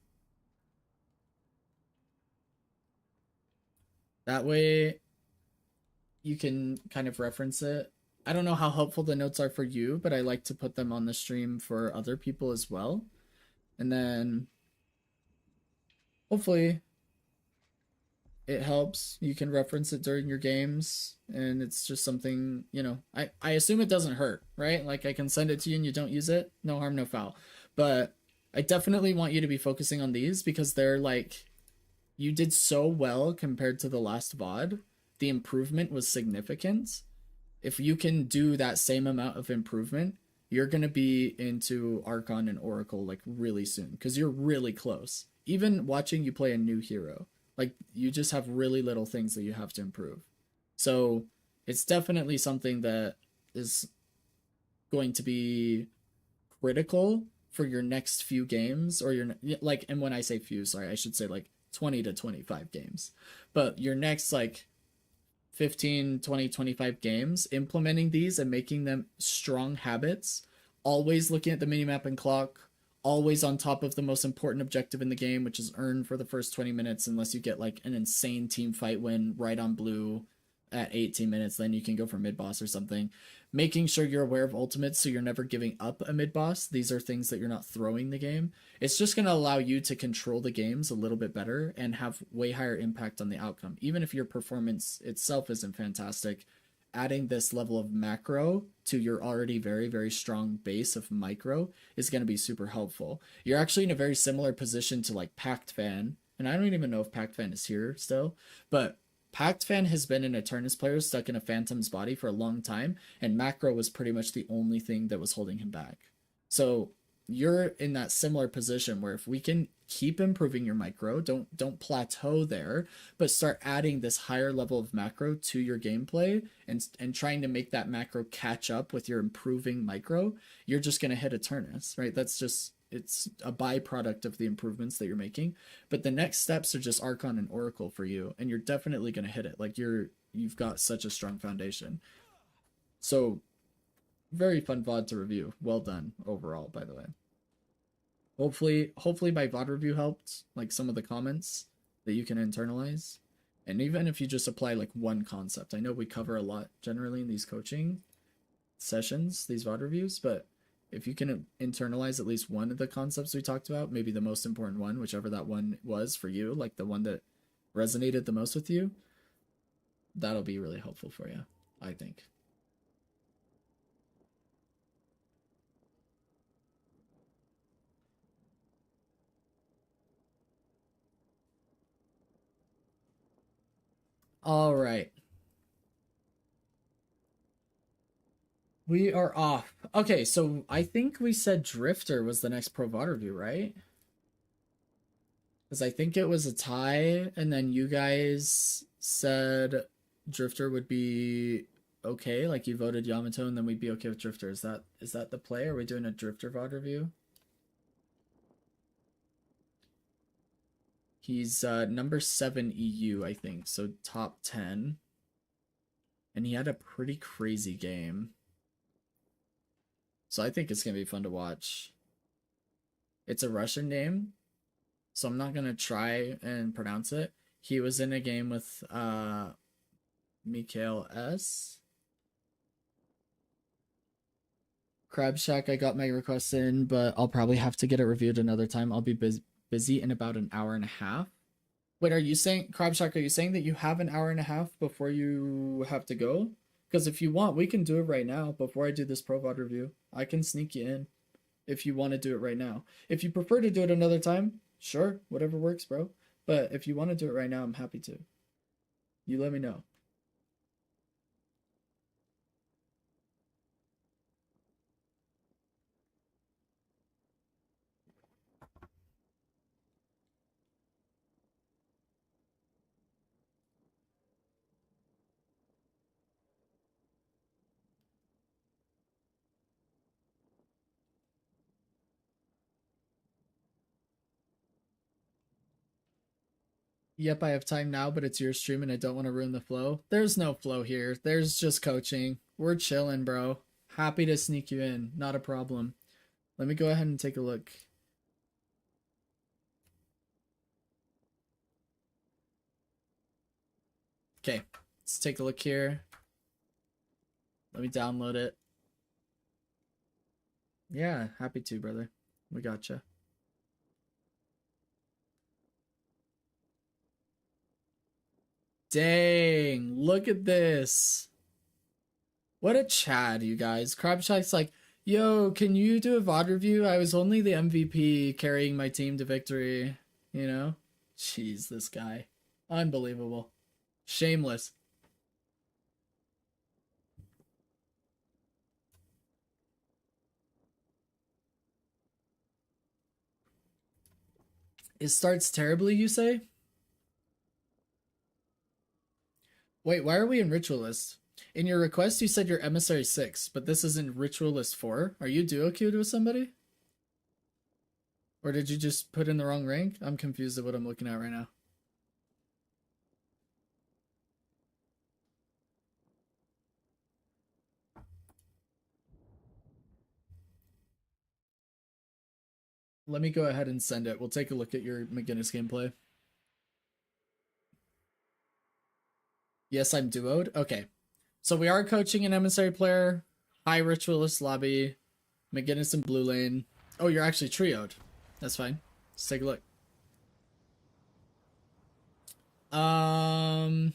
That way you can kind of reference it. I don't know how helpful the notes are for you, but I like to put them on the stream for other people as well. And then hopefully it helps. You can reference it during your games, and it's just something, you know, I assume it doesn't hurt, right? Like I can send it to you and you don't use it. No harm, no foul. But I definitely want you to be focusing on these because they're like, you did so well compared to the last VOD. The improvement was significant. If you can do that same amount of improvement, you're going to be into Archon and Oracle like really soon because you're really close. Even watching you play a new hero, like you just have really little things that you have to improve. So it's definitely something that is going to be critical for your next few games, or your like, and when I say few, sorry, I should say like 20 to 25 games, but your next like 15, 20, 25 games, implementing these and making them strong habits, always looking at the minimap and clock, always on top of the most important objective in the game, which is earn for the first 20 minutes, unless you get like an insane team fight win right on blue at 18 minutes, then you can go for mid boss or something. Making sure you're aware of ultimates so you're never giving up a mid boss. These are things that you're not throwing the game. It's just going to allow you to control the games a little bit better and have way higher impact on the outcome. Even if your performance itself isn't fantastic, adding this level of macro to your already very, very strong base of micro is going to be super helpful. You're actually in a very similar position to like Pact Fan, and I don't even know if Pact Fan is here still, but Pact Fan has been an Eternus player stuck in a Phantom's body for a long time, and macro was pretty much the only thing that was holding him back. So you're in that similar position where if we can keep improving your micro, don't plateau there, but start adding this higher level of macro to your gameplay and trying to make that macro catch up with your improving micro, you're just going to hit Eternus, right? That's just, it's a byproduct of the improvements that you're making. But the next steps are just Archon and Oracle for you, and you're definitely going to hit it. Like you've got such a strong foundation. So very fun VOD to review. Well done overall, by the way. Hopefully my VOD review helped, like some of the comments that you can internalize. And even if you just apply like one concept, I know we cover a lot generally in these coaching sessions, these VOD reviews, but if you can internalize at least one of the concepts we talked about, maybe the most important one, whichever that one was for you, like the one that resonated the most with you, that'll be really helpful for you, I think. All right. We are off. Okay, so I think we said Drifter was the next Pro VOD review, right? Because I think it was a tie, and then you guys said Drifter would be okay. Like you voted Yamato, and then we'd be okay with Drifter. Is that the play? Are we doing a Drifter VOD review? He's number 7 EU, I think, so top 10. And he had a pretty crazy game. So I think it's gonna be fun to watch. It's a Russian name, so I'm not gonna try and pronounce it. He was in a game with Mikhail S. Crab Shack, I got my request in, but I'll probably have to get it reviewed another time. I'll be busy in about an hour and a half. Wait, are you saying, Crab Shack, are you saying that you have an hour and a half before you have to go? Because if you want, we can do it right now before I do this Pro VOD review. I can sneak you in if you want to do it right now. If you prefer to do it another time, sure, whatever works, bro. But if you want to do it right now, I'm happy to. You let me know. Yep, I have time now, but it's your stream and I don't want to ruin the flow. There's no flow here. There's just coaching. We're chilling, bro. Happy to sneak you in. Not a problem. Let me go ahead and take a look. Okay, let's take a look here. Let me download it. Yeah, happy to, brother. We gotcha. Dang, look at this. What a Chad, you guys. Crabshack's like, yo, can you do a VOD review? I was only the MVP carrying my team to victory. You know? Jeez, this guy. Unbelievable. Shameless. It starts terribly, you say? Wait, why are we in Ritualist? In your request, you said you're Emissary 6, but this isn't Ritualist 4. Are you duo queued with somebody? Or did you just put in the wrong rank? I'm confused at what I'm looking at right now. Let me go ahead and send it. We'll take a look at your McGinnis gameplay. Yes, I'm duoed. Okay. So we are coaching an Emissary player. High Ritualist lobby. McGinnis in blue lane. Oh, you're actually trioed. That's fine. Let's take a look. Don't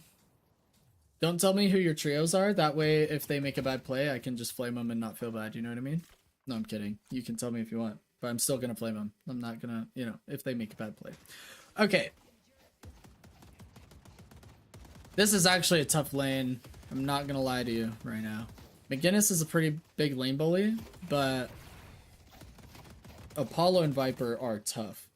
tell me who your trios are. That way, if they make a bad play, I can just flame them and not feel bad. You know what I mean? No, I'm kidding. You can tell me if you want. But I'm still going to flame them. I'm not going to, you know, if they make a bad play. Okay. This is actually a tough lane. I'm not going to lie to you right now. McGinnis is a pretty big lane bully, but Apollo and Viper are tough.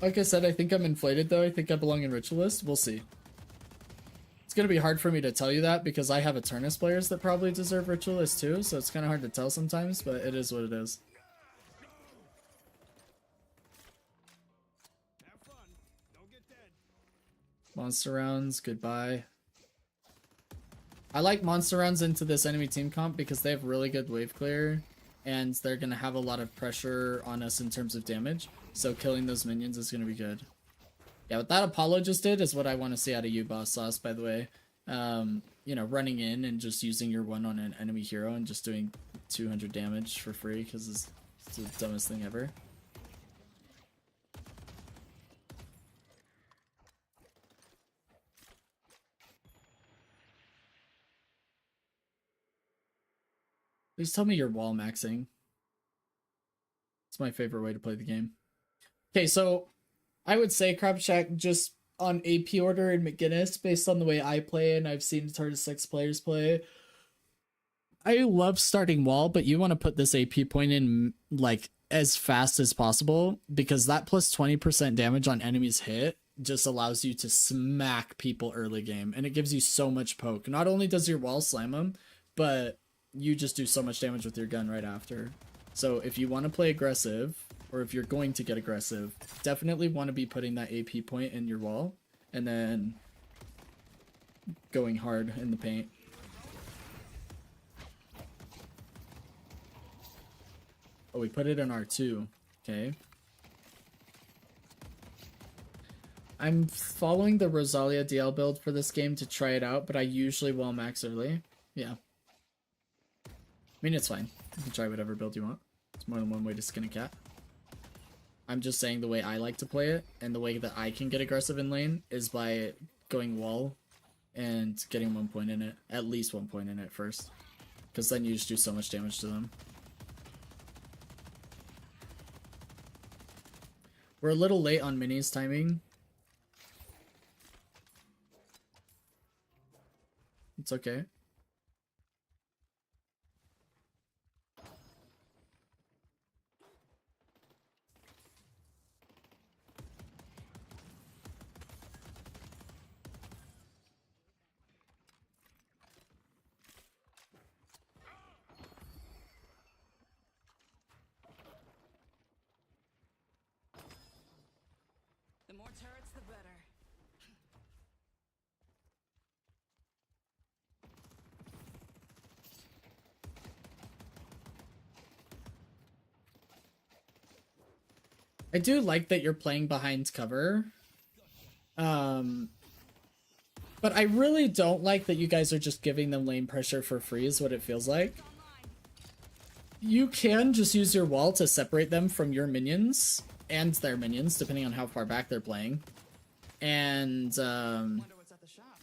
Like I said, I think I'm inflated though. I think I belong in Ritualist. We'll see. It's going to be hard for me to tell you that because I have Eternus players that probably deserve Ritualist too, so it's kind of hard to tell sometimes, but it is what it is. Have fun. Don't get dead. Monster rounds, goodbye. I like monster rounds into this enemy team comp because they have really good wave clear and they're going to have a lot of pressure on us in terms of damage. So killing those minions is going to be good. Yeah, what that Apollo just did is what I want to see out of you, Boss Sauce, by the way. You know, running in and just using your one on an enemy hero and just doing 200 damage for free because it's the dumbest thing ever. Please tell me you're wall maxing. It's my favorite way to play the game. Okay, so I would say Crab Shack just on AP order and McGinnis based on the way I play and I've seen Eternus 6 players play. I love starting wall, but you want to put this AP point in like as fast as possible because that plus 20% damage on enemies hit just allows you to smack people early game and it gives you so much poke. Not only does your wall slam them, but you just do so much damage with your gun right after. So if you want to play aggressive, or if you're going to get aggressive, definitely want to be putting that AP point in your wall, and then going hard in the paint. Oh, we put it in R2. Okay. I'm following the Rosalia DL build for this game to try it out, but I usually wall max early. Yeah. I mean, it's fine. You can try whatever build you want. It's more than one way to skin a cat. I'm just saying the way I like to play it, and the way that I can get aggressive in lane is by going wall and getting 1 point in it. At least 1 point in it first. Because then you just do so much damage to them. We're a little late on minis timing. It's okay. The more turrets, the better. I do like that you're playing behind cover. But I really don't like that you guys are just giving them lane pressure for free is what it feels like. You can just use your wall to separate them from your minions and their minions, depending on how far back they're playing. And Wonder what's at the shop.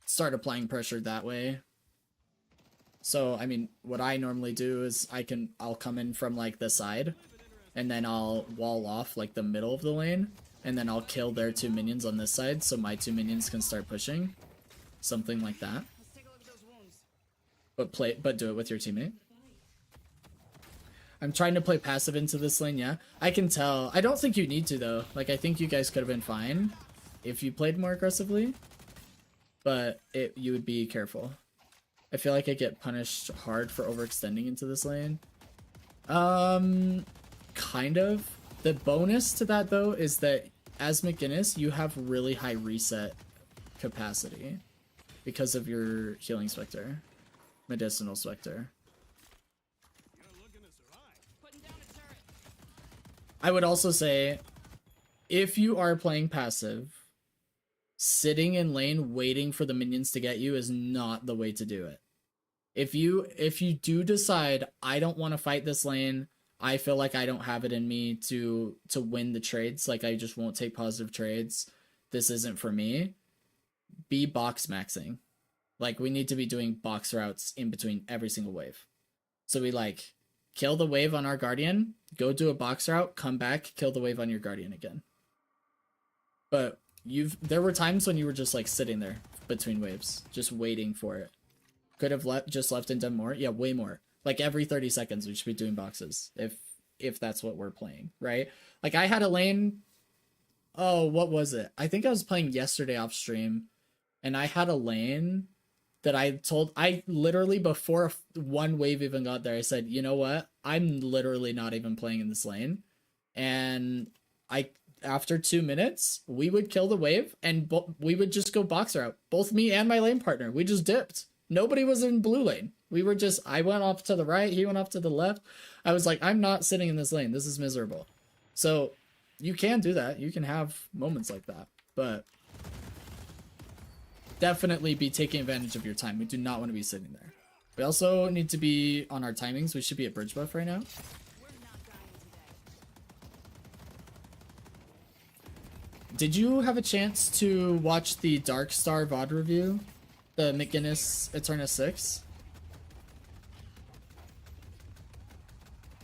start applying pressure that way. So, I mean, what I normally do is I'll come in from like the side, and then I'll wall off like the middle of the lane, and then I'll kill their 2 minions on this side so my 2 minions can start pushing. Something like that. Let's take a look at those wounds. But do it with your teammate. I'm trying to play passive into this lane, yeah. I can tell. I don't think you need to though. Like I think you guys could have been fine if you played more aggressively. But you would be careful. I feel like I get punished hard for overextending into this lane. Kind of. The bonus to that though is that as McGinnis, you have really high reset capacity because of your healing specter, medicinal specter. You're looking to survive. Putting down a turret. I would also say, if you are playing passive, sitting in lane waiting for the minions to get you is not the way to do it. If you do decide, I don't want to fight this lane, I feel like I don't have it in me to win the trades, like I just won't take positive trades, this isn't for me, be box maxing. Like we need to be doing box routes in between every single wave. So we like kill the wave on our guardian, go do a box route, come back, kill the wave on your guardian again. But there were times when you were just like sitting there between waves, just waiting for it. Could have just left and done more. Yeah, way more. Like every 30 seconds we should be doing boxes if that's what we're playing, right? Like I had a lane. Oh, what was it? I think I was playing yesterday off stream, and I had a lane that I literally before one wave even got there, I said, you know what? I'm literally not even playing in this lane. And after 2 minutes, we would kill the wave and we would just go box route. Both me and my lane partner, we just dipped. Nobody was in blue lane. We were just, I went off to the right, he went off to the left. I was like, I'm not sitting in this lane. This is miserable. So you can do that. You can have moments like that, but definitely be taking advantage of your time. We do not want to be sitting there. We also need to be on our timings. We should be at bridge buff right now. We're not dying today. Did you have a chance to watch the Dark Star VOD review? The McGinnis Eternus 6?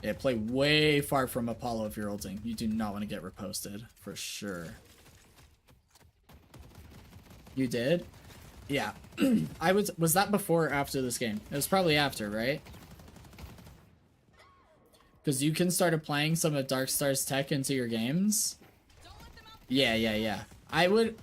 Yeah, play way far from Apollo if you're ulting. You do not want to get reposted, for sure. You did? Yeah. Was that before or after this game? It was probably after, right? Because you can start applying some of Darkstar's tech into your games. Yeah. I would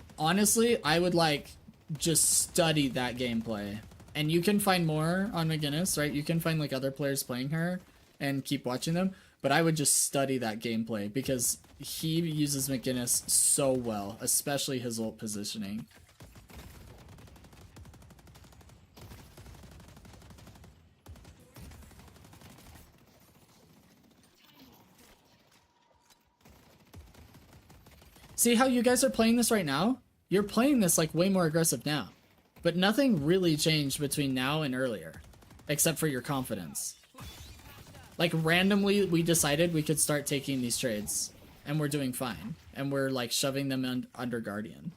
like just study that gameplay. And you can find more on McGinnis, right? You can find like other players playing her and keep watching them. But I would just study that gameplay because he uses McGinnis so well, especially his ult positioning. See how you guys are playing this right now? You're playing this like way more aggressive now. But nothing really changed between now and earlier. Except for your confidence. Like randomly we decided we could start taking these trades. And we're doing fine. And we're like shoving them under Guardian.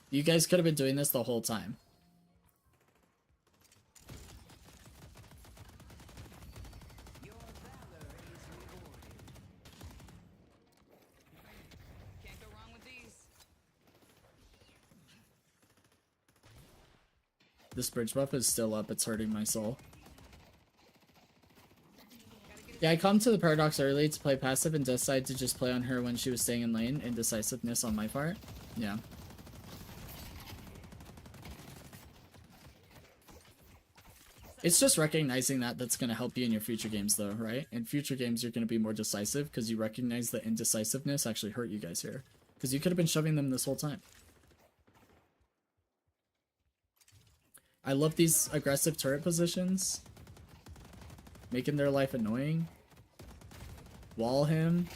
You guys could have been doing this the whole time. Your valor is rewarded. Can't go wrong with these. This bridge buff is still up. It's hurting my soul. Yeah, I come to the Paradox early to play passive and decided to just play on her when she was staying in lane. Indecisiveness on my part. Yeah. It's just recognizing that that's going to help you in your future games though, right? In future games, you're going to be more decisive because you recognize that indecisiveness actually hurt you guys here. Because you could have been shoving them this whole time. I love these aggressive turret positions. Making their life annoying. Wall him.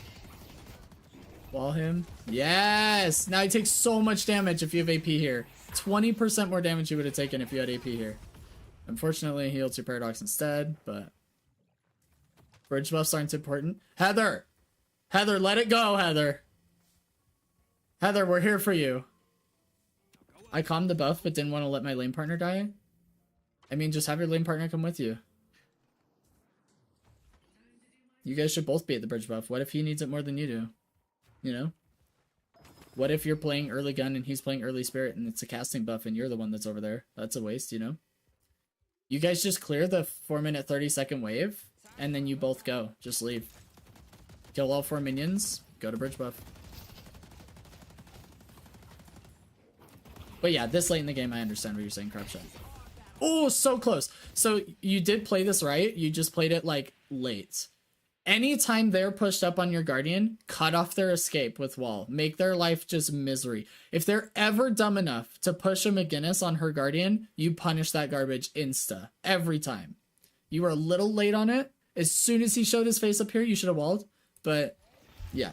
Wall him. Yes! Now he takes so much damage if you have AP here. 20% more damage you would have taken if you had AP here. Unfortunately, he healed your Paradox instead, but... Bridge buffs aren't important. Heather! Heather, let it go, Heather! Heather, we're here for you. I calmed the buff, but didn't want to let my lane partner die. I mean, just have your lane partner come with you. You guys should both be at the bridge buff. What if he needs it more than you do? You know? What if you're playing early gun and he's playing early spirit and it's a casting buff and you're the one that's over there? That's a waste, you know? You guys just clear the 4-minute 30-second wave and then you both go. Just leave. Kill all 4 minions. Go to bridge buff. But yeah, this late in the game, I understand what you're saying, Crabshot. Oh, so close. So you did play this right. You just played it like late. Anytime they're pushed up on your Guardian, cut off their escape with wall. Make their life just misery. If they're ever dumb enough to push a McGinnis on her Guardian, you punish that garbage insta. Every time. You were a little late on it. As soon as he showed his face up here, you should have walled. But yeah,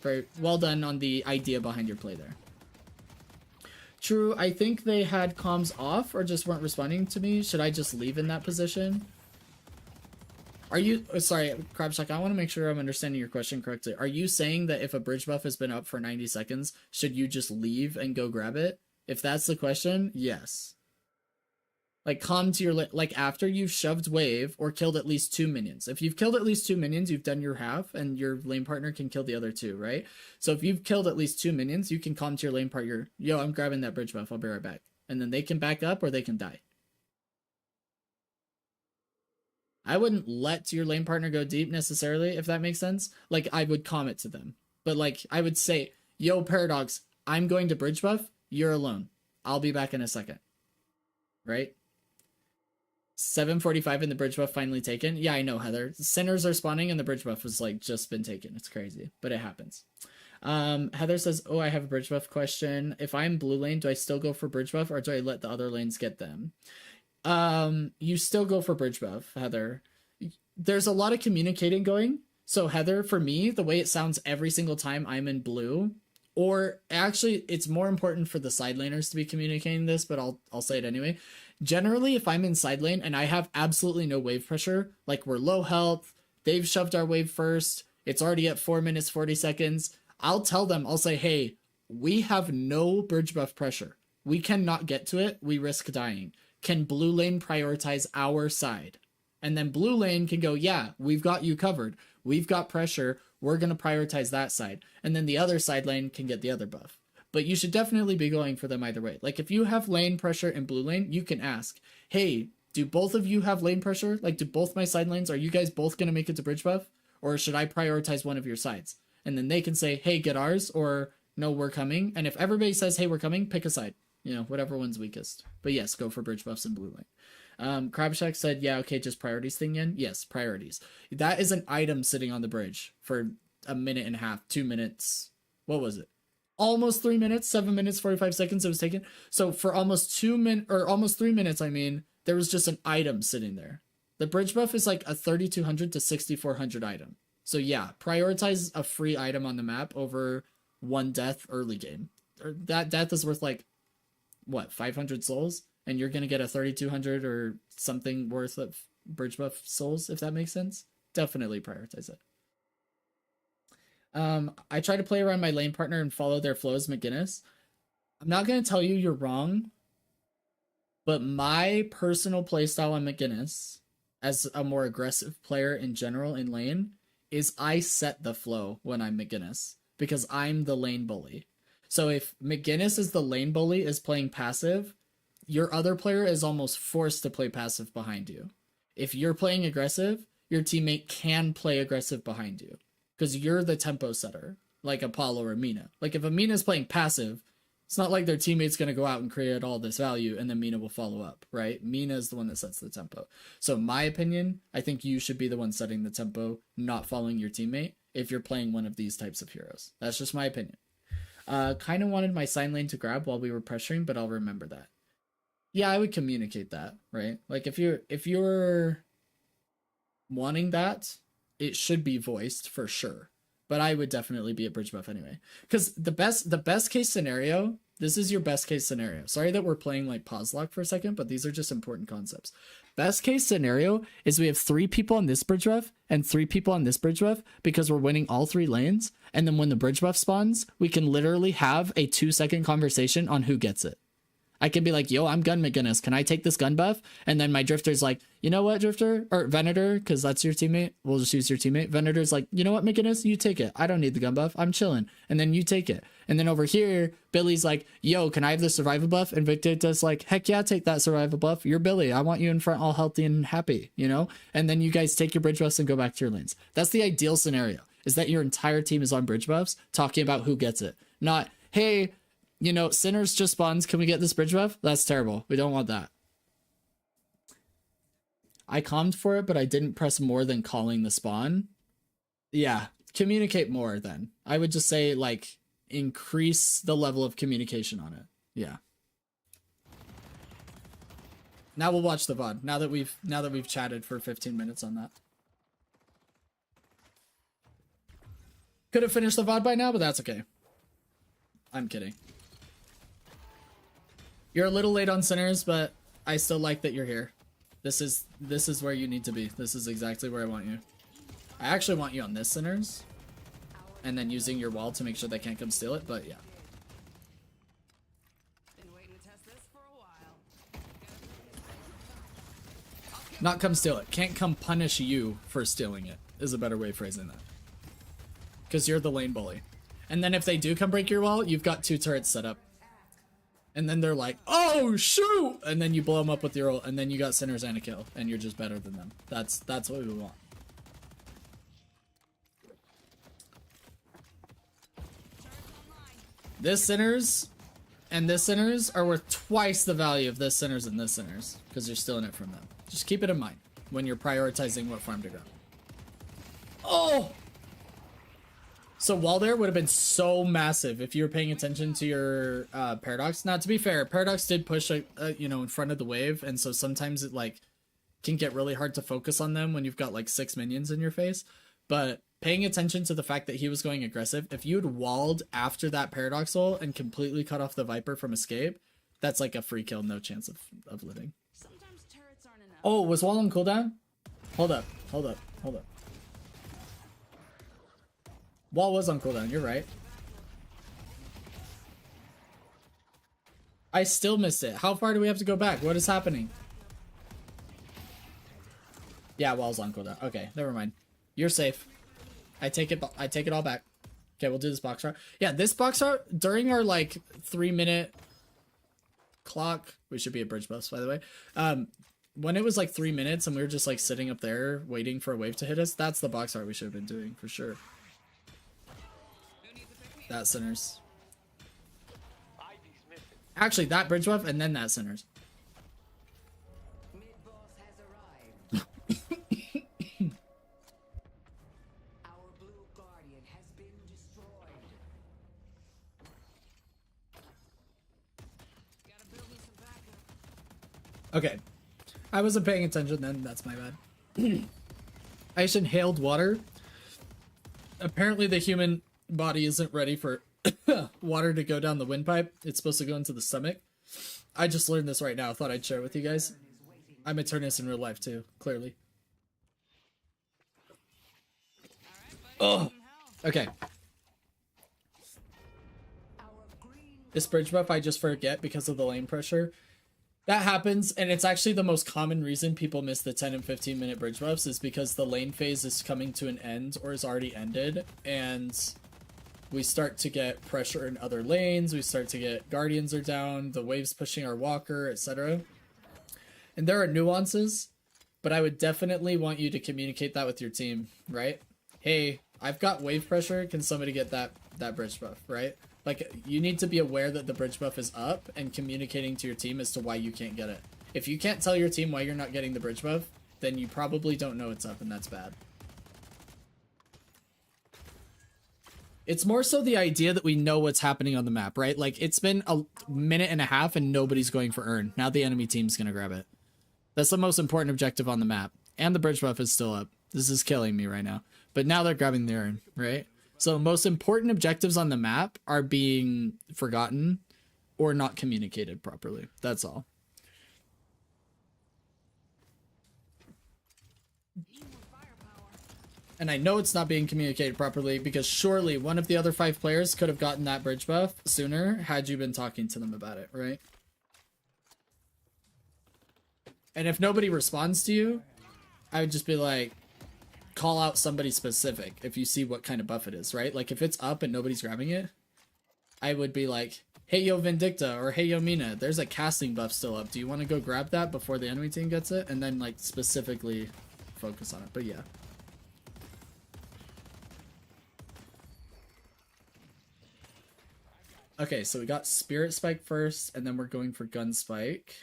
very well done on the idea behind your play there. True, I think they had comms off or just weren't responding to me. Should I just leave in that position? Are you, sorry, Crabshack, I want to make sure I'm understanding your question correctly. Are you saying that if a bridge buff has been up for 90 seconds, should you just leave and go grab it? If that's the question, yes. Like, come to your, like, after you've shoved wave or killed at least 2 minions. If you've killed at least 2 minions, you've done your half, and your lane partner can kill the other 2, right? So if you've killed at least 2 minions, you can come to your lane partner, yo, I'm grabbing that bridge buff, I'll be right back. And then they can back up or they can die. I wouldn't let your lane partner go deep necessarily, if that makes sense. Like, I would comment to them. But, like, I would say, yo, Paradox, I'm going to bridge buff. You're alone. I'll be back in a second. Right? 7:45 and the bridge buff finally taken. Yeah, I know, Heather. Sinners are spawning and the bridge buff has, like, just been taken. It's crazy. But it happens. Heather says, oh, I have a bridge buff question. If I'm blue lane, do I still go for bridge buff or do I let the other lanes get them? You still go for bridge buff, Heather. There's a lot of communicating going. So Heather, for me, the way it sounds every single time I'm in blue, or actually it's more important for the side laners to be communicating this, but I'll say it anyway. Generally, if I'm in side lane and I have absolutely no wave pressure, like we're low health, they've shoved our wave first, it's already at 4 minutes, 40 seconds, I'll tell them, I'll say, hey, we have no bridge buff pressure. We cannot get to it. We risk dying. Can blue lane prioritize our side? And then blue lane can go, yeah, we've got you covered. We've got pressure. We're going to prioritize that side. And then the other side lane can get the other buff. But you should definitely be going for them either way. Like if you have lane pressure in blue lane, you can ask, hey, do both of you have lane pressure? Like do both my side lanes, are you guys both going to make it to bridge buff? Or should I prioritize one of your sides? And then they can say, hey, get ours, or no, we're coming. And if everybody says, hey, we're coming, pick a side. You know, whatever one's weakest. But yes, go for bridge buffs in blue lane. Crabshack said, yeah, okay, just priorities thing in. Yes, priorities. That is an item sitting on the bridge for a minute and a half, 2 minutes. What was it? Almost 3 minutes, 7 minutes, 45 seconds it was taken. So for almost 2 minutes, or almost 3 minutes, I mean, there was just an item sitting there. The bridge buff is like a 3,200 to 6,400 item. So yeah, prioritize a free item on the map over one death early game. Or that death is worth like what, 500 souls, and you're gonna get a 3200 or something worth of bridge buff souls, if that makes sense. Definitely prioritize it. I try to play around my lane partner and follow their flows, McGinnis. I'm not gonna tell you you're wrong, but my personal playstyle on McGinnis, as a more aggressive player in general in lane, is I set the flow when I'm McGinnis, because I'm the lane bully. So if McGinnis is the lane bully, is playing passive, your other player is almost forced to play passive behind you. If you're playing aggressive, your teammate can play aggressive behind you, because you're the tempo setter, like Apollo or Mina. Like if Amina is playing passive, it's not like their teammate's going to go out and create all this value and then Mina will follow up, right? Mina is the one that sets the tempo. So in my opinion, I think you should be the one setting the tempo, not following your teammate if you're playing one of these types of heroes. That's just my opinion. Kind of wanted my sign lane to grab while we were pressuring, but I'll remember that. Yeah, I would communicate that, right? Like if you're wanting that, it should be voiced for sure. But I would definitely be a bridge buff anyway. Because the best case scenario, this is your best case scenario. Sorry that we're playing like pause lock for a second, but these are just important concepts. Best case scenario is we have 3 people on this bridge buff and 3 people on this bridge buff because we're winning all 3 lanes. And then when the bridge buff spawns, we can literally have a 2-second conversation on who gets it. I can be like, yo, I'm Gun McGinnis. Can I take this gun buff? And then my Drifter's like, you know what, Drifter? Or Venator, because that's your teammate. We'll just use your teammate. Venator's like, you know what, McGinnis? You take it. I don't need the gun buff. I'm chilling. And then you take it. And then over here, Billy's like, yo, can I have the survival buff? And Victor does like, heck yeah, take that survival buff. You're Billy. I want you in front all healthy and happy, you know? And then you guys take your bridge buffs and go back to your lanes. That's the ideal scenario, is that your entire team is on bridge buffs talking about who gets it. Not, hey, you know, Sinners just spawns. Can we get this bridge buff? That's terrible. We don't want that. I calmed for it, but I didn't press more than calling the spawn. Yeah, communicate more then. I would just say, like, increase the level of communication on it. Yeah. Now we'll watch the VOD. Now that we've chatted for 15 minutes on that. Could have finished the VOD by now, but that's okay. I'm kidding. You're a little late on Sinners, but I still like that you're here. This is where you need to be. This is exactly where I want you. I actually want you on this Sinners, and then using your wall to make sure they can't come steal it, but yeah. Been waiting to test this for a while. Not come steal it. Can't come punish you for stealing it, is a better way of phrasing that. Because you're the lane bully. And then if they do come break your wall, you've got 2 turrets set up. And then they're like, oh, shoot! And then you blow them up with your ult, and then you got Sinners and a kill, and you're just better than them. That's what we want. This Sinners and this Sinners are worth twice the value of this Sinners and this Sinners, because you're stealing it from them. Just keep it in mind when you're prioritizing what farm to grab. Oh! So wall there would have been so massive if you were paying attention to your Paradox. Now, to be fair, Paradox did push, you know, in front of the wave, and so sometimes it, like, can get really hard to focus on them when you've got, like, 6 minions in your face. But paying attention to the fact that he was going aggressive, if you had walled after that Paradox ult and completely cut off the Viper from escape, that's like a free kill, no chance of living. Sometimes turrets aren't enough. Oh, was wall on cooldown? Hold up. Wall was on cooldown, you're right. I still missed it. How far do we have to go back? What is happening? Yeah, wall's on cooldown. Okay, never mind. You're safe. I take it all back. Okay, we'll do this box route. Yeah, this box route, during our like 3-minute clock, we should be at bridge buffs, by the way. When it was like 3 minutes and we were just like sitting up there waiting for a wave to hit us, that's the box route we should have been doing for sure. That Sinners. Actually, that bridge buff and then that Sinners. Mid-boss has arrived. Our blue guardian has been destroyed. Gotta build me some backup. Okay. I wasn't paying attention then, that's my bad. I just inhaled water. Apparently the human body isn't ready for water to go down the windpipe. It's supposed to go into the stomach. I just learned this right now. Thought I'd share it with you guys. I'm Eternus in real life too, clearly. Oh, okay. This bridge buff I just forget because of the lane pressure. That happens, and it's actually the most common reason people miss the 10 and 15 minute bridge buffs is because the lane phase is coming to an end or is already ended, and we start to get pressure in other lanes, we start to get guardians are down, the waves pushing our walker, etc. And there are nuances, but I would definitely want you to communicate that with your team, right? Hey, I've got wave pressure, can somebody get that bridge buff, right? Like, you need to be aware that the bridge buff is up and communicating to your team as to why you can't get it. If you can't tell your team why you're not getting the bridge buff, then you probably don't know it's up, and that's bad. It's more so the idea that we know what's happening on the map, right? Like, it's been a minute and a half and nobody's going for Earn. Now the enemy team's gonna grab it. That's the most important objective on the map. And the bridge buff is still up. This is killing me right now. But now they're grabbing the Earn, right? So most important objectives on the map are being forgotten or not communicated properly. That's all. And I know it's not being communicated properly because surely one of the other 5 players could have gotten that bridge buff sooner had you been talking to them about it, right? And if nobody responds to you, I would just be like, call out somebody specific if you see what kind of buff it is, right? Like if it's up and nobody's grabbing it, I would be like, hey yo Vindicta or hey yo Mina, there's a casting buff still up. Do you want to go grab that before the enemy team gets it? And then like specifically focus on it. But yeah. Okay, so we got Spirit Spike first, and then we're going for Gun Spike.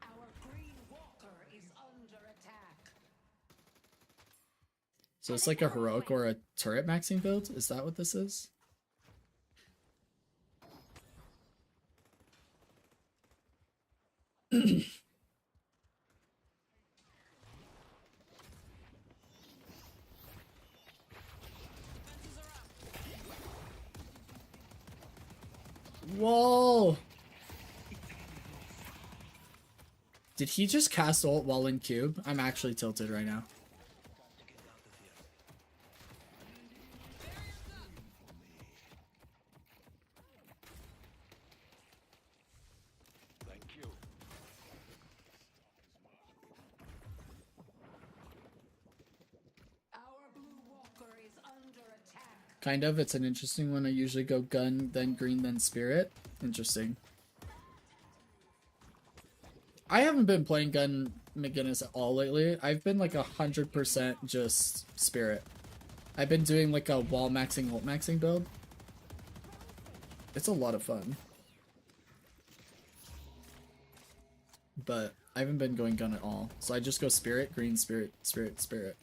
Our green walker is under attack. So it's like a heroic or a turret maxing build? Is that what this is? Whoa! Did he just cast ult while in cube? I'm actually tilted right now. Thank you. Our blue walker is under attack. Kind of. It's an interesting one. I usually go gun, then green, then spirit. Interesting. I haven't been playing gun McGinnis at all lately. I've been like 100% just spirit. I've been doing like a wall maxing, ult maxing build. It's a lot of fun. But I haven't been going gun at all. So I just go spirit, green, spirit, spirit, spirit.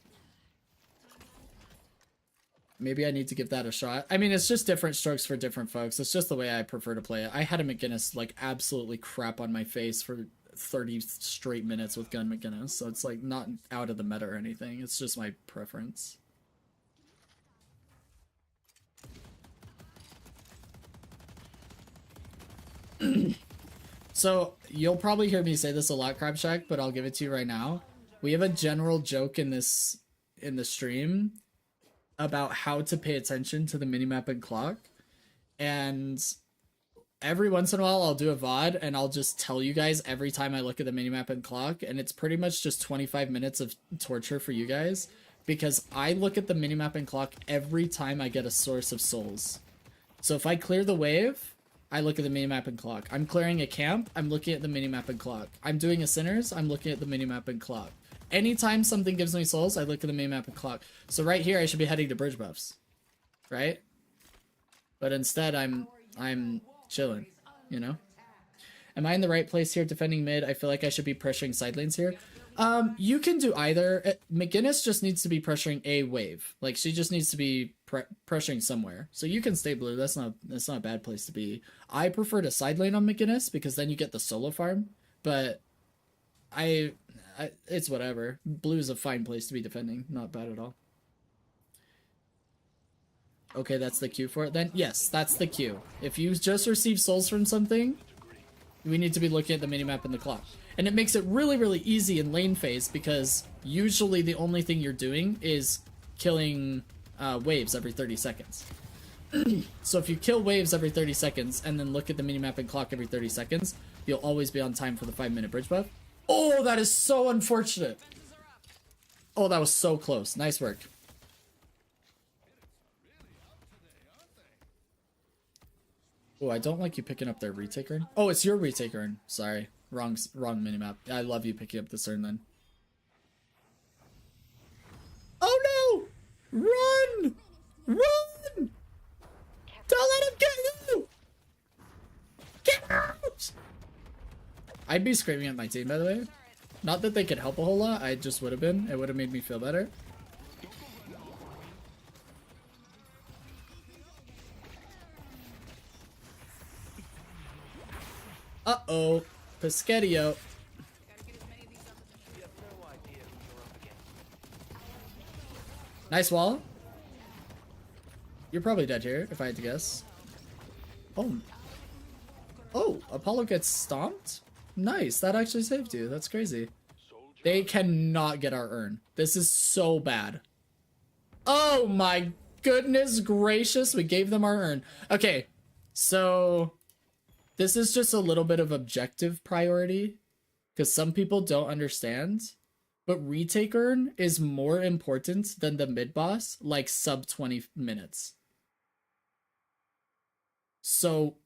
Maybe I need to give that a shot. I mean, it's just different strokes for different folks. It's just the way I prefer to play it. I had a McGinnis like absolutely crap on my face for 30 straight minutes with gun McGinnis. So it's like not out of the meta or anything. It's just my preference. So you'll probably hear me say this a lot, Crab Shack, but I'll give it to you right now. We have a general joke in the stream about how to pay attention to the minimap and clock, and every once in a while I'll do a VOD and I'll just tell you guys every time I look at the minimap and clock, and it's pretty much just 25 minutes of torture for you guys because I look at the minimap and clock every time I get a source of souls. So if I clear the wave, I look at the minimap and clock. I'm clearing a camp, I'm looking at the minimap and clock. I'm doing a sinners, I'm looking at the minimap and clock. Anytime something gives me souls, I look at the minimap and clock. So right here, I should be heading to bridge buffs, right? But instead, I'm chilling, you know? Am I in the right place here defending mid? I feel like I should be pressuring side lanes here. You can do either. McGinnis just needs to be pressuring a wave. Like, she just needs to be pressuring somewhere. So you can stay blue. That's not a bad place to be. I prefer to side lane on McGinnis because then you get the solo farm. But it's whatever. Blue is a fine place to be defending. Not bad at all. Okay, that's the cue for it then? Yes, that's the cue. If you just receive souls from something, we need to be looking at the minimap and the clock. And it makes it really, really easy in lane phase because usually the only thing you're doing is killing waves every 30 seconds. So if you kill waves every 30 seconds and then look at the minimap and clock every 30 seconds, you'll always be on time for the 5-minute bridge buff. Oh, that is so unfortunate. Oh, that was so close. Nice work. Oh, I don't like you picking up their retake urn. Oh, it's your retake urn. Sorry. Wrong minimap. I love you picking up this urn then. Oh no! Run! Run! Don't let him get you! Get out! I'd be screaming at my team, by the way. Not that they could help a whole lot, I just would have been. It would have made me feel better. Uh-oh. Pesquetio. You have no idea who you're up against. Nice wall. You're probably dead here, if I had to guess. Oh. Oh, Apollo gets stomped? Nice, that actually saved you. That's crazy. They cannot get our urn. This is so bad. Oh my goodness gracious, we gave them our urn. Okay, so this is just a little bit of objective priority because some people don't understand, but retake urn is more important than the mid boss, like sub 20 minutes. So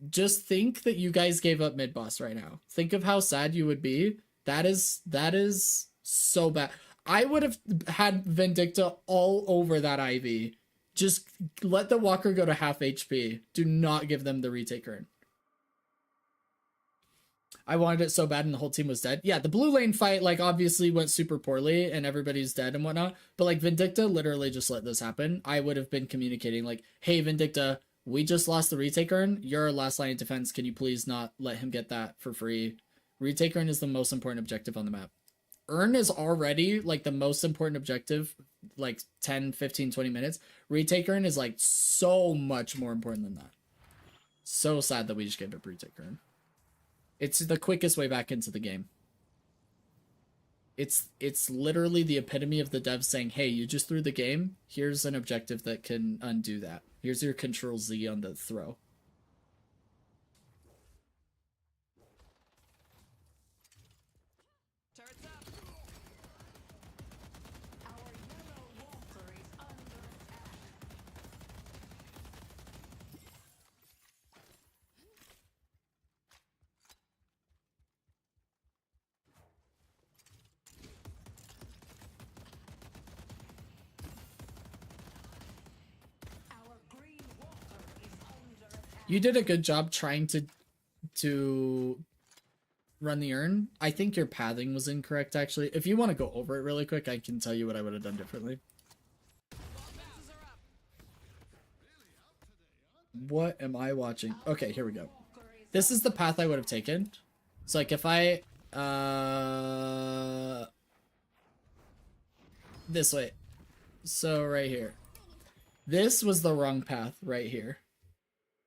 just think that you guys gave up mid boss right now. Think of how sad you would be. That is so bad. I would have had Vindicta all over that IV. Just let the walker go to half HP. Do not give them the retake urn. I wanted it so bad and the whole team was dead. Yeah, the blue lane fight, like, obviously went super poorly and everybody's dead and whatnot. But, like, Vindicta literally just let this happen. I would have been communicating, like, hey, Vindicta, we just lost the retake urn. You're our last line of defense. Can you please not let him get that for free? Retake urn is the most important objective on the map. Urn is already, like, the most important objective, like, 10, 15, 20 minutes. Retake urn is, like, so much more important than that. So sad that we just gave up retake urn. It's the quickest way back into the game. It's literally the epitome of the devs saying, hey, you just threw the game. Here's an objective that can undo that. Here's your Control Z on the throw. Turrets up. Our yellow walker is under attack. Our green walker is under attack. You did a good job trying to run the urn. I think your pathing was incorrect, actually. If you want to go over it really quick, I can tell you what I would have done differently. Fences are up. What am I watching? Okay, here we go. This is the path I would have taken. So, like, if I this way. So right here. This was the wrong path right here.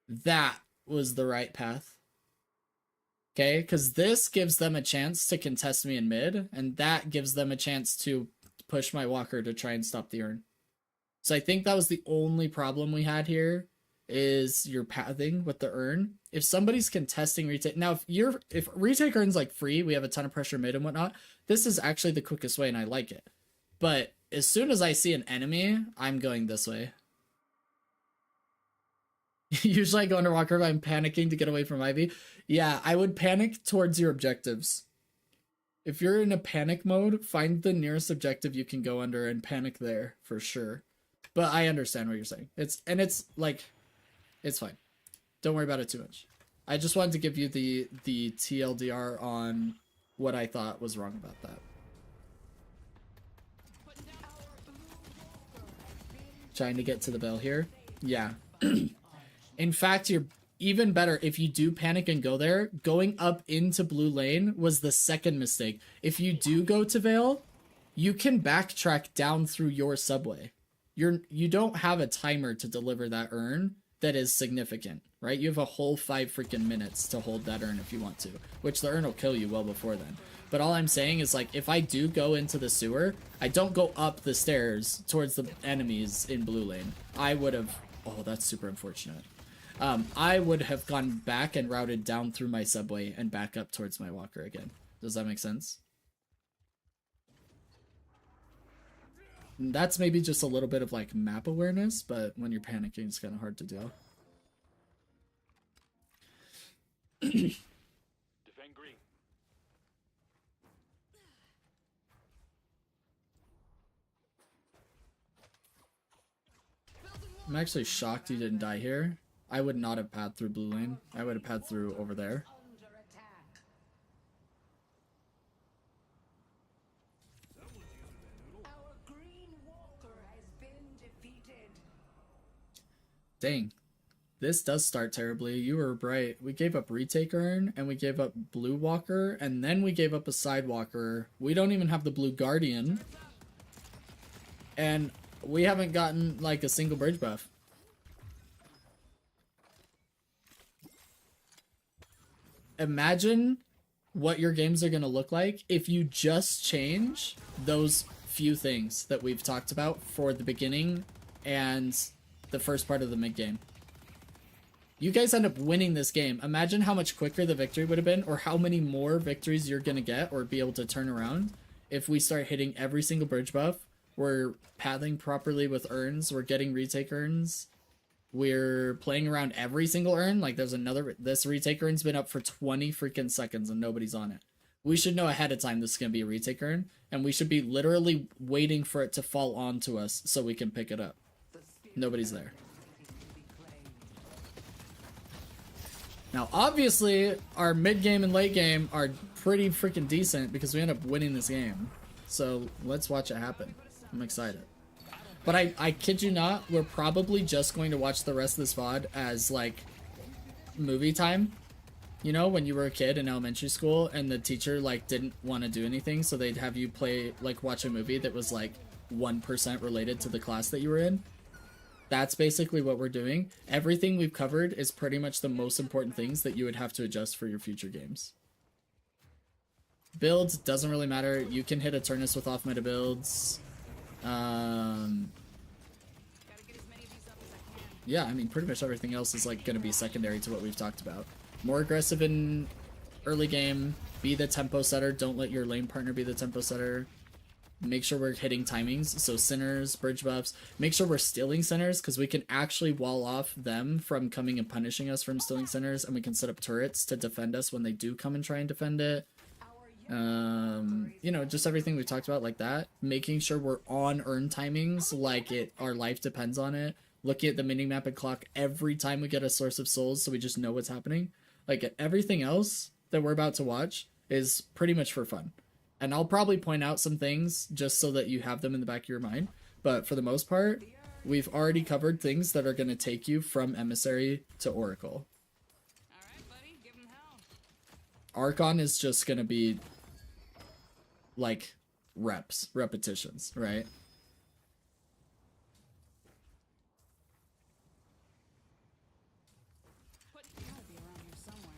That was the right path. Okay, because this gives them a chance to contest me in mid, and that gives them a chance to push my walker to try and stop the urn. So I think that was the only problem we had here, is your pathing with the urn. If somebody's contesting retake, now if retake urn's like free, we have a ton of pressure mid and whatnot, this is actually the quickest way and I like it. But as soon as I see an enemy, I'm going this way. Usually I go under walker if I'm panicking to get away from Ivy. Yeah, I would panic towards your objectives. If you're in a panic mode, find the nearest objective you can go under and panic there for sure. But I understand what you're saying. It's fine. Don't worry about it too much. I just wanted to give you the TLDR on what I thought was wrong about that. Trying to get to the bell here. Yeah. In fact, you're even better if you do panic and go there. Going up into blue lane was the second mistake. If you do go to Vale, you can backtrack down through your subway. you don't have a timer to deliver that urn that is significant, right? You have a whole 5 freaking minutes to hold that urn if you want to, which the urn will kill you well before then. But all I'm saying is, like, if I do go into the sewer, I don't go up the stairs towards the enemies in blue lane. I would have... Oh, that's super unfortunate. I would have gone back and routed down through my subway and back up towards my walker again. Does that make sense? That's maybe just a little bit of, like, map awareness, but when you're panicking, it's kind of hard to do. Defend green. I'm actually shocked you didn't die here. I would not have padded through blue lane. I would have padded through over there. Under attack. Our green walker has been defeated. Dang. This does start terribly. You were right. We gave up retake urn, and we gave up blue walker, and then we gave up a side walker. We don't even have the blue guardian. And we haven't gotten, like, a single bridge buff. Imagine what your games are going to look like if you just change those few things that we've talked about for the beginning and the first part of the mid game. You guys end up winning this game. Imagine how much quicker the victory would have been, or how many more victories you're going to get or be able to turn around if we start hitting every single bridge buff. We're pathing properly with urns. We're getting retake urns. We're playing around every single urn. Like, there's another... This retake urn's been up for 20 freaking seconds and nobody's on it. We should know ahead of time this is going to be a retake urn, and we should be literally waiting for it to fall onto us so we can pick it up. Nobody's there. Now, obviously, our mid game and late game are pretty freaking decent because we end up winning this game. So, let's watch it happen. I'm excited. But I kid you not, we're probably just going to watch the rest of this VOD as, like, movie time. You know, when you were a kid in elementary school and the teacher, like, didn't want to do anything, so they'd have you play, like, watch a movie that was, like, 1% related to the class that you were in. That's basically what we're doing. Everything we've covered is pretty much the most important things that you would have to adjust for your future games. Builds, doesn't really matter. You can hit Eternus with off-meta builds. Yeah, I mean, pretty much everything else is, like, going to be secondary to what we've talked about. More aggressive in early game. Be the tempo setter. Don't let your lane partner be the tempo setter. Make sure we're hitting timings. So centers, bridge buffs. Make sure we're stealing centers, because we can actually wall off them from coming and punishing us from stealing centers, and we can set up turrets to defend us when they do come and try and defend it. You know, just everything we talked about like that. Making sure we're on earn timings like our life depends on it. Looking at the minimap and clock every time we get a source of souls so we just know what's happening. Like, everything else that we're about to watch is pretty much for fun. And I'll probably point out some things just so that you have them in the back of your mind. But for the most part, we've already covered things that are going to take you from Emissary to Oracle. Alright, buddy, give him hell. Archon is just going to be, like, repetitions, right? But you gotta be around here somewhere.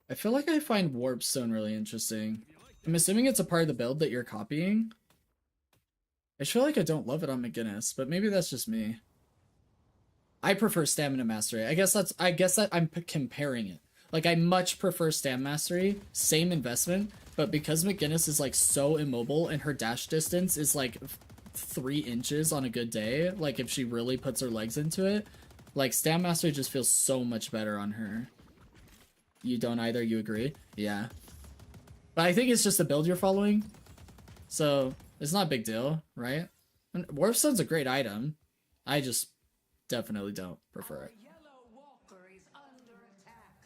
I feel like I find Warp Stone really interesting. I'm assuming it's a part of the build that you're copying. I feel like I don't love it on McGinnis, but maybe that's just me. I prefer Stamina Mastery. I guess that I'm comparing it. Like, I much prefer Stam Mastery, same investment, but because McGinnis is, like, so immobile and her dash distance is, like, 3 inches on a good day, like, if she really puts her legs into it, like, Stam Mastery just feels so much better on her. You don't either, you agree? Yeah. But I think it's just the build you're following, so it's not a big deal, right? And Warp Stone's a great item. I just definitely don't prefer it. Yellow walker is under attack.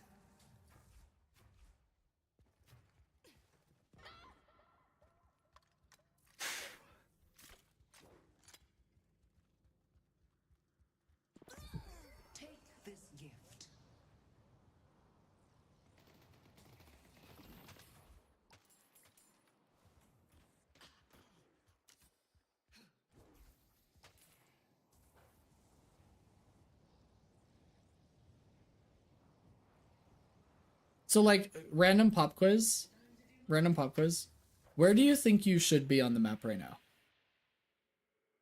So like random pop quiz. Where do you think you should be on the map right now?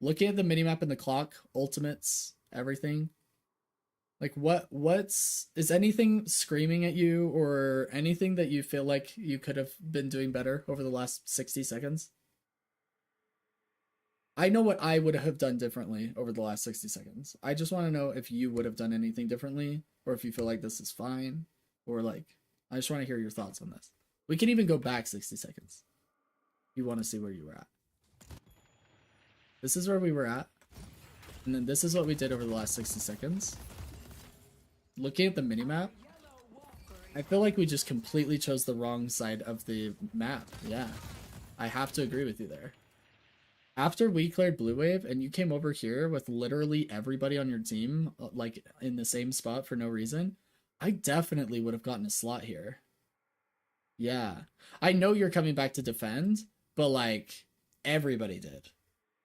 Looking at the minimap and the clock, ultimates, everything. Like what's is anything screaming at you or anything that you feel like you could have been doing better over the last 60 seconds? I know what I would have done differently over the last 60 seconds. I just want to know if you would have done anything differently or if you feel like this is fine or like I just want to hear your thoughts on this. We can even go back 60 seconds. You want to see where you were at. This is where we were at. And then this is what we did over the last 60 seconds. Looking at the minimap, I feel like we just completely chose the wrong side of the map. Yeah, I have to agree with you there. After we cleared Blue Wave and you came over here with literally everybody on your team, like in the same spot for no reason, I definitely would have gotten a slot here. Yeah, I know you're coming back to defend, but like everybody did.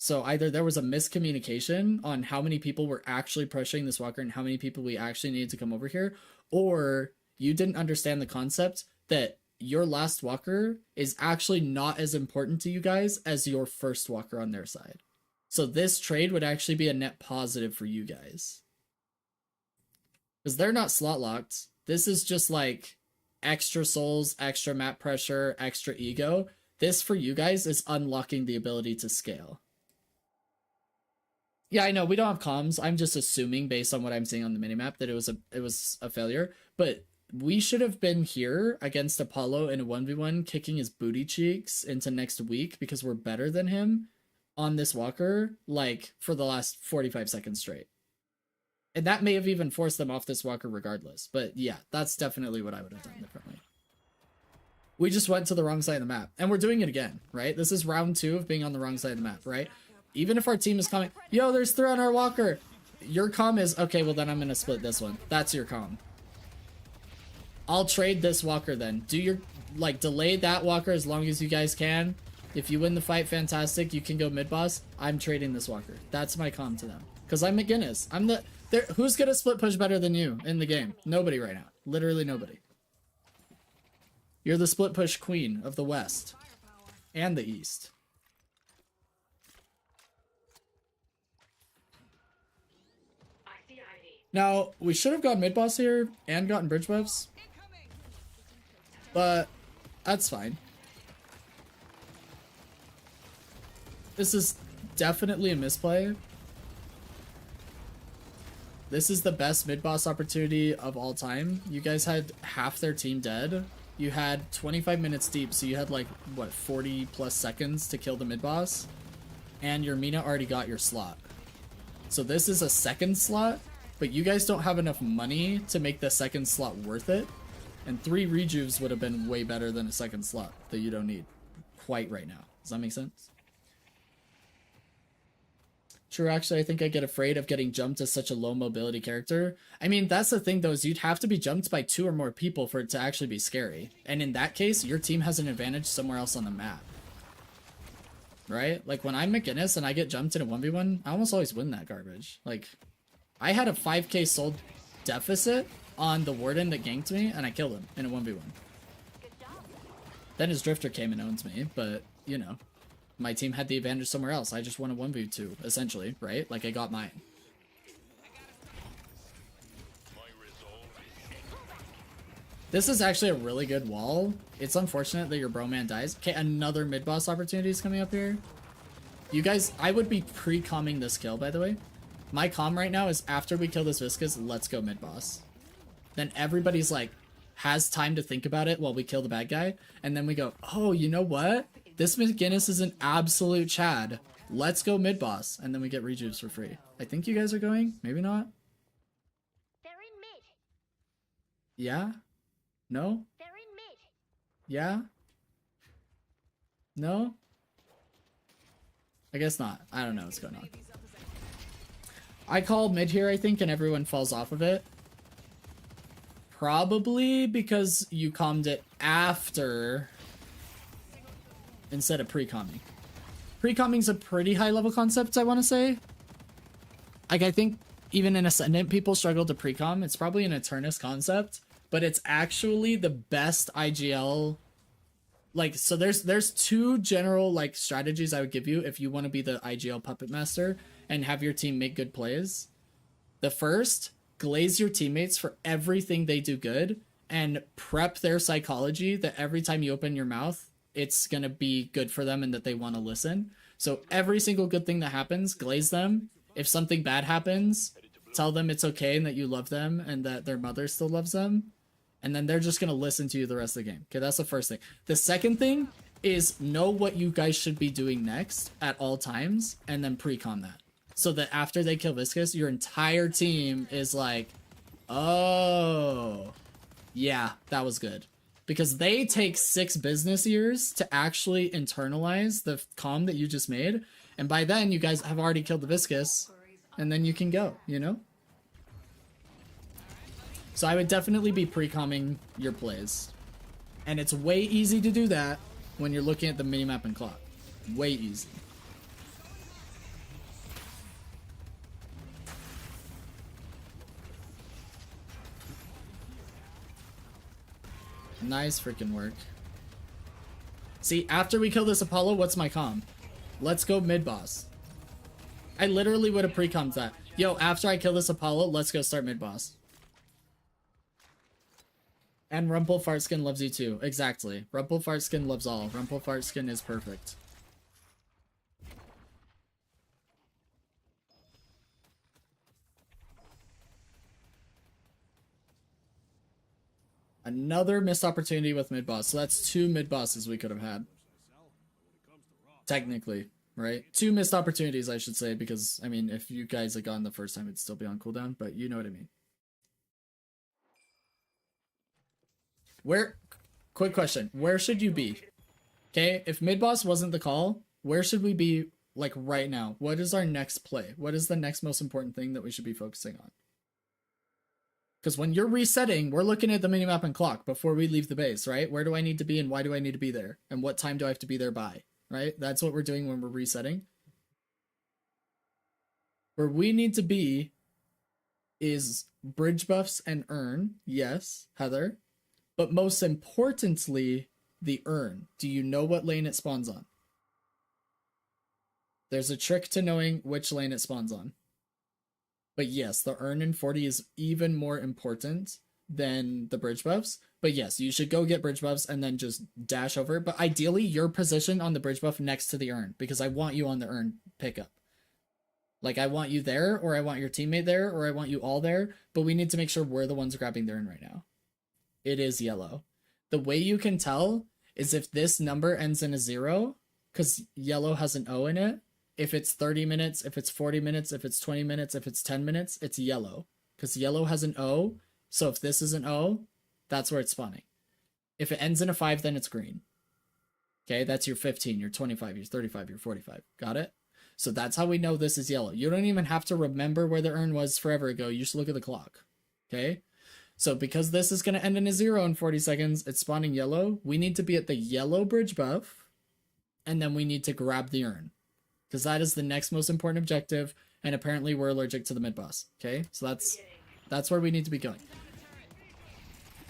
So either there was a miscommunication on how many people were actually pressuring this walker and how many people we actually needed to come over here, or you didn't understand the concept that your last walker is actually not as important to you guys as your first walker on their side. So this trade would actually be a net positive for you guys. Because they're not slot locked. This is just like extra souls, extra map pressure, extra ego. This for you guys is unlocking the ability to scale. Yeah, I know we don't have comms. I'm just assuming based on what I'm seeing on the minimap that it was a failure. But we should have been here against Apollo in a 1v1 kicking his booty cheeks into next week because we're better than him on this walker like for the last 45 seconds straight. And that may have even forced them off this walker regardless. But yeah, that's definitely what I would have done differently. We just went to the wrong side of the map. And we're doing it again, right? This is round 2 of being on the wrong side of the map, right? Even if our team is coming, yo, there's 3 on our walker. Your comm is, okay, well then I'm going to split this one. That's your comm. I'll trade this walker then. Do your, like, delay that walker as long as you guys can. If you win the fight, fantastic. You can go mid-boss. I'm trading this walker. That's my comm to them. Because I'm McGinnis. I'm the, who's going to split push better than you in the game? Nobody right now. Literally nobody. You're the split push queen of the West. And the East. Now, we should have gotten mid-boss here and gotten bridge buffs. But that's fine. This is definitely a misplay. This is the best mid-boss opportunity of all time. You guys had half their team dead. You had 25 minutes deep, so you had like, what, 40 plus seconds to kill the mid-boss. And your Mina already got your slot. So this is a second slot. But you guys don't have enough money to make the second slot worth it. And 3 rejuves would have been way better than a second slot that you don't need quite right now. Does that make sense? True, actually, I think I get afraid of getting jumped as such a low mobility character. I mean, that's the thing though, is you'd have to be jumped by 2 or more people for it to actually be scary. And in that case, your team has an advantage somewhere else on the map. Right? Like when I'm McGinnis and I get jumped in a 1v1, I almost always win that garbage. Like, I had a 5k soul deficit on the warden that ganked me, and I killed him in a 1v1. Then his drifter came and owns me, but, you know, my team had the advantage somewhere else. I just won a 1v2, essentially, right? Like, I got mine. This is actually a really good wall. It's unfortunate that your bro man dies. Okay, another mid-boss opportunity is coming up here. You guys, I would be pre-comming this kill, by the way. My comm right now is after we kill this Viscous, let's go mid-boss. Then everybody's like, has time to think about it while we kill the bad guy. And then we go, oh, you know what? This McGinnis is an absolute Chad. Let's go mid-boss. And then we get rejuves for free. I think you guys are going. Maybe not. They're in mid. Yeah? No? They're in mid. Yeah? No? I guess not. I don't know what's going on. I call mid here, I think, and everyone falls off of it. Probably because you commed it after instead of pre-comming. Pre-comming's a pretty high-level concept, I want to say. Like, I think even in Ascendant, people struggle to pre-comm. It's probably an Eternus concept, but it's actually the best IGL. Like, so there's two general like strategies I would give you if you want to be the IGL puppet master and have your team make good plays. The first, glaze your teammates for everything they do good and prep their psychology that every time you open your mouth, it's going to be good for them and that they want to listen. So every single good thing that happens, glaze them. If something bad happens, tell them it's okay and that you love them and that their mother still loves them. And then they're just going to listen to you the rest of the game. Okay, that's the first thing. The second thing is know what you guys should be doing next at all times and then pre-con that. So that after they kill Viscous, your entire team is like, oh, yeah, that was good. Because they take 6 business years to actually internalize the comm that you just made. And by then, you guys have already killed the Viscous. And then you can go, you know? So I would definitely be pre-comming your plays. And it's way easy to do that when you're looking at the minimap and clock. Way easy. Nice freaking work. See, after we kill this Apollo, what's my comm? Let's go mid-boss. I literally would have pre-commed that. Yo, after I kill this Apollo, let's go start mid-boss. And Rumple Fartskin loves you too. Exactly. Rumple Fartskin loves all. Rumple Fartskin is perfect. Another missed opportunity with mid-boss. So that's 2 mid-bosses we could have had. Technically, right? 2 missed opportunities, I should say, because, I mean, if you guys had gone the first time, it'd still be on cooldown, but you know what I mean. Quick question, where should you be? Okay, if mid-boss wasn't the call, where should we be, like, right now? What is our next play? What is the next most important thing that we should be focusing on? Because when you're resetting, we're looking at the minimap and clock before we leave the base, right? Where do I need to be and why do I need to be there? And what time do I have to be there by, right? That's what we're doing when we're resetting. Where we need to be is bridge buffs and urn. Yes, Heather. But most importantly, the urn. Do you know what lane it spawns on? There's a trick to knowing which lane it spawns on. But yes, the urn in 40 is even more important than the bridge buffs. But yes, you should go get bridge buffs and then just dash over. But ideally, you're positioned on the bridge buff next to the urn because I want you on the urn pickup. Like, I want you there, or I want your teammate there, or I want you all there. But we need to make sure we're the ones grabbing the urn right now. It is yellow. The way you can tell is if this number ends in a 0, because yellow has an O in it. If it's 30 minutes, if it's 40 minutes, if it's 20 minutes, if it's 10 minutes, it's yellow. Because yellow has an O, so if this is an O, that's where it's spawning. If it ends in a 5, then it's green. Okay, that's your 15, your 25, your 35, your 45. Got it? So that's how we know this is yellow. You don't even have to remember where the urn was forever ago. You just look at the clock. Okay? So because this is going to end in a 0 in 40 seconds, it's spawning yellow. We need to be at the yellow bridge buff, and then we need to grab the urn. Because that is the next most important objective, and apparently we're allergic to the mid-boss. Okay? So that's where we need to be going.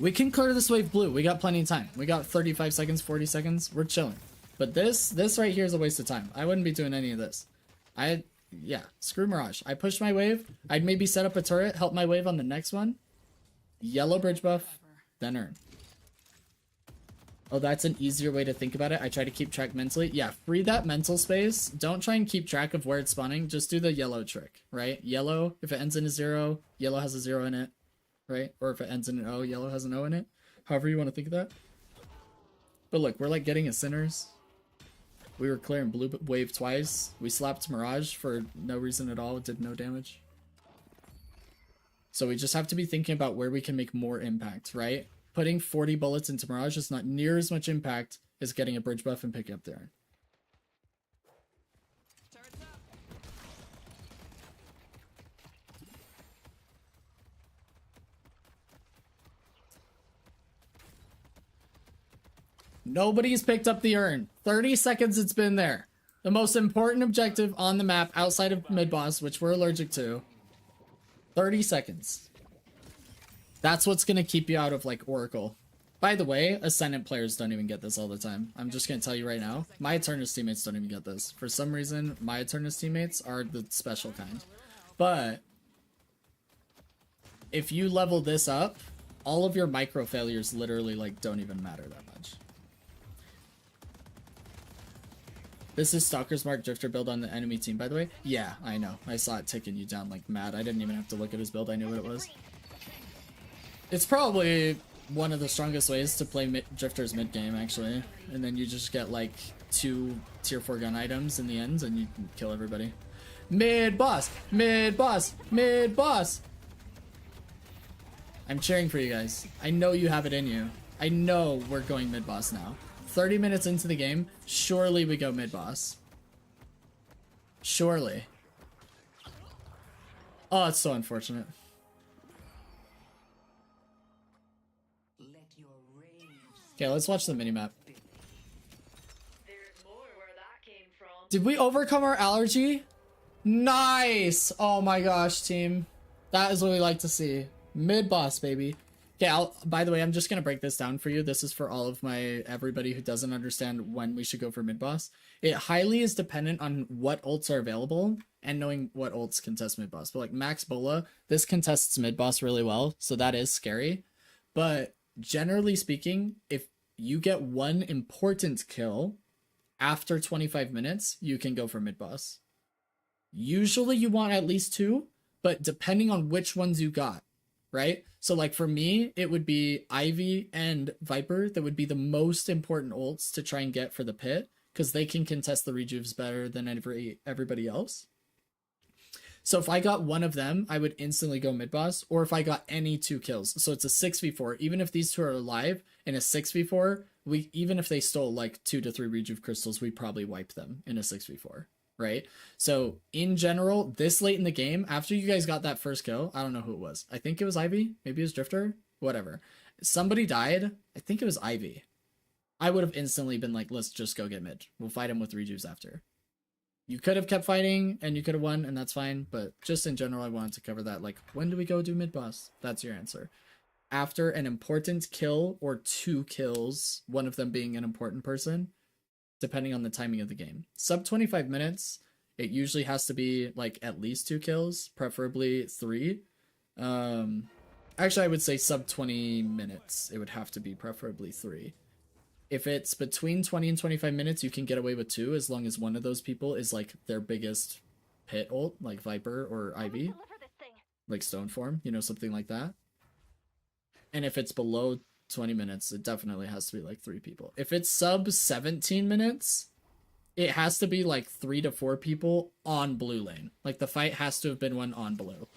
We can clear this wave blue. We got plenty of time. We got 35 seconds, 40 seconds. We're chilling. But this right here is a waste of time. I wouldn't be doing any of this. Yeah, screw Mirage. I pushed my wave. I'd maybe set up a turret, help my wave on the next one. Yellow bridge buff, then urn. Oh, that's an easier way to think about it. I try to keep track mentally. Yeah, free that mental space. Don't try and keep track of where it's spawning. Just do the yellow trick, right? Yellow, if it ends in a 0, yellow has a 0 in it, right? Or if it ends in an O, yellow has an O in it. However you want to think of that. But look, we're like getting a Sinners. We were clearing blue wave twice. We slapped Mirage for no reason at all. It did no damage. So we just have to be thinking about where we can make more impact, right? Putting 40 bullets into Mirage is not near as much impact as getting a bridge buff and picking up there. Nobody's picked up the urn. 30 seconds it's been there. The most important objective on the map outside of mid-boss, which we're allergic to. 30 seconds. That's what's gonna keep you out of like Oracle. By the way, Ascendant players don't even get this all the time. I'm just gonna tell you right now. My Eternus teammates don't even get this. For some reason, my Eternus teammates are the special kind. But if you level this up, all of your micro failures literally like don't even matter that much. This is Stalker's Mark Drifter build on the enemy team, by the way. Yeah, I know. I saw it ticking you down like mad. I didn't even have to look at his build. I knew what it was. It's probably one of the strongest ways to play Drifters mid game, actually. And then you just get like 2 tier 4 gun items in the end and you can kill everybody. Mid boss! Mid boss! Mid boss! I'm cheering for you guys. I know you have it in you. I know we're going mid boss now. 30 minutes into the game, surely we go mid boss. Surely. Oh, it's so unfortunate. Let your rage. Okay, let's watch the minimap. There's more where that came from. Did we overcome our allergy? Nice! Oh my gosh, team. That is what we like to see. Mid boss, baby. Okay, by the way, I'm just gonna break this down for you. This is for all of everybody who doesn't understand when we should go for mid boss. It highly is dependent on what ults are available and knowing what ults contest mid boss. But like Max Bola, this contests mid boss really well, so that is scary. But generally speaking, if you get one important kill after 25 minutes, you can go for mid boss. Usually you want at least 2, but depending on which ones you got, right? So like for me, it would be Ivy and Viper that would be the most important ults to try and get for the pit, because they can contest the rejuves better than everybody else. So if I got one of them, I would instantly go mid boss, or if I got any 2 kills. So it's a 6v4. Even if these 2 are alive in a 6v4, even if they stole like 2 to 3 rejuve crystals, we probably wipe them in a 6v4. Right? So in general, this late in the game, after you guys got that first kill, I don't know who it was. I think it was Ivy. Maybe it was Drifter. Whatever. Somebody died. I think it was Ivy. I would have instantly been like, let's just go get mid. We'll fight him with rejuves after. You could have kept fighting and you could have won, and that's fine. But just in general, I wanted to cover that. Like, when do we go do mid boss? That's your answer. After an important kill or 2 kills, one of them being an important person, depending on the timing of the game. Sub 25 minutes, it usually has to be like at least 2 kills, preferably 3. Actually, I would say sub 20 minutes, it would have to be preferably 3. If it's between 20 and 25 minutes, you can get away with 2 as long as one of those people is like their biggest pit ult, like Viper or Ivy, Deliver this thing. like Stone Form, you know, something like that. And if it's below 20 minutes, it definitely has to be like 3 people. If it's sub 17 minutes, it has to be like 3 to 4 people on blue lane. Like the fight has to have been one on blue.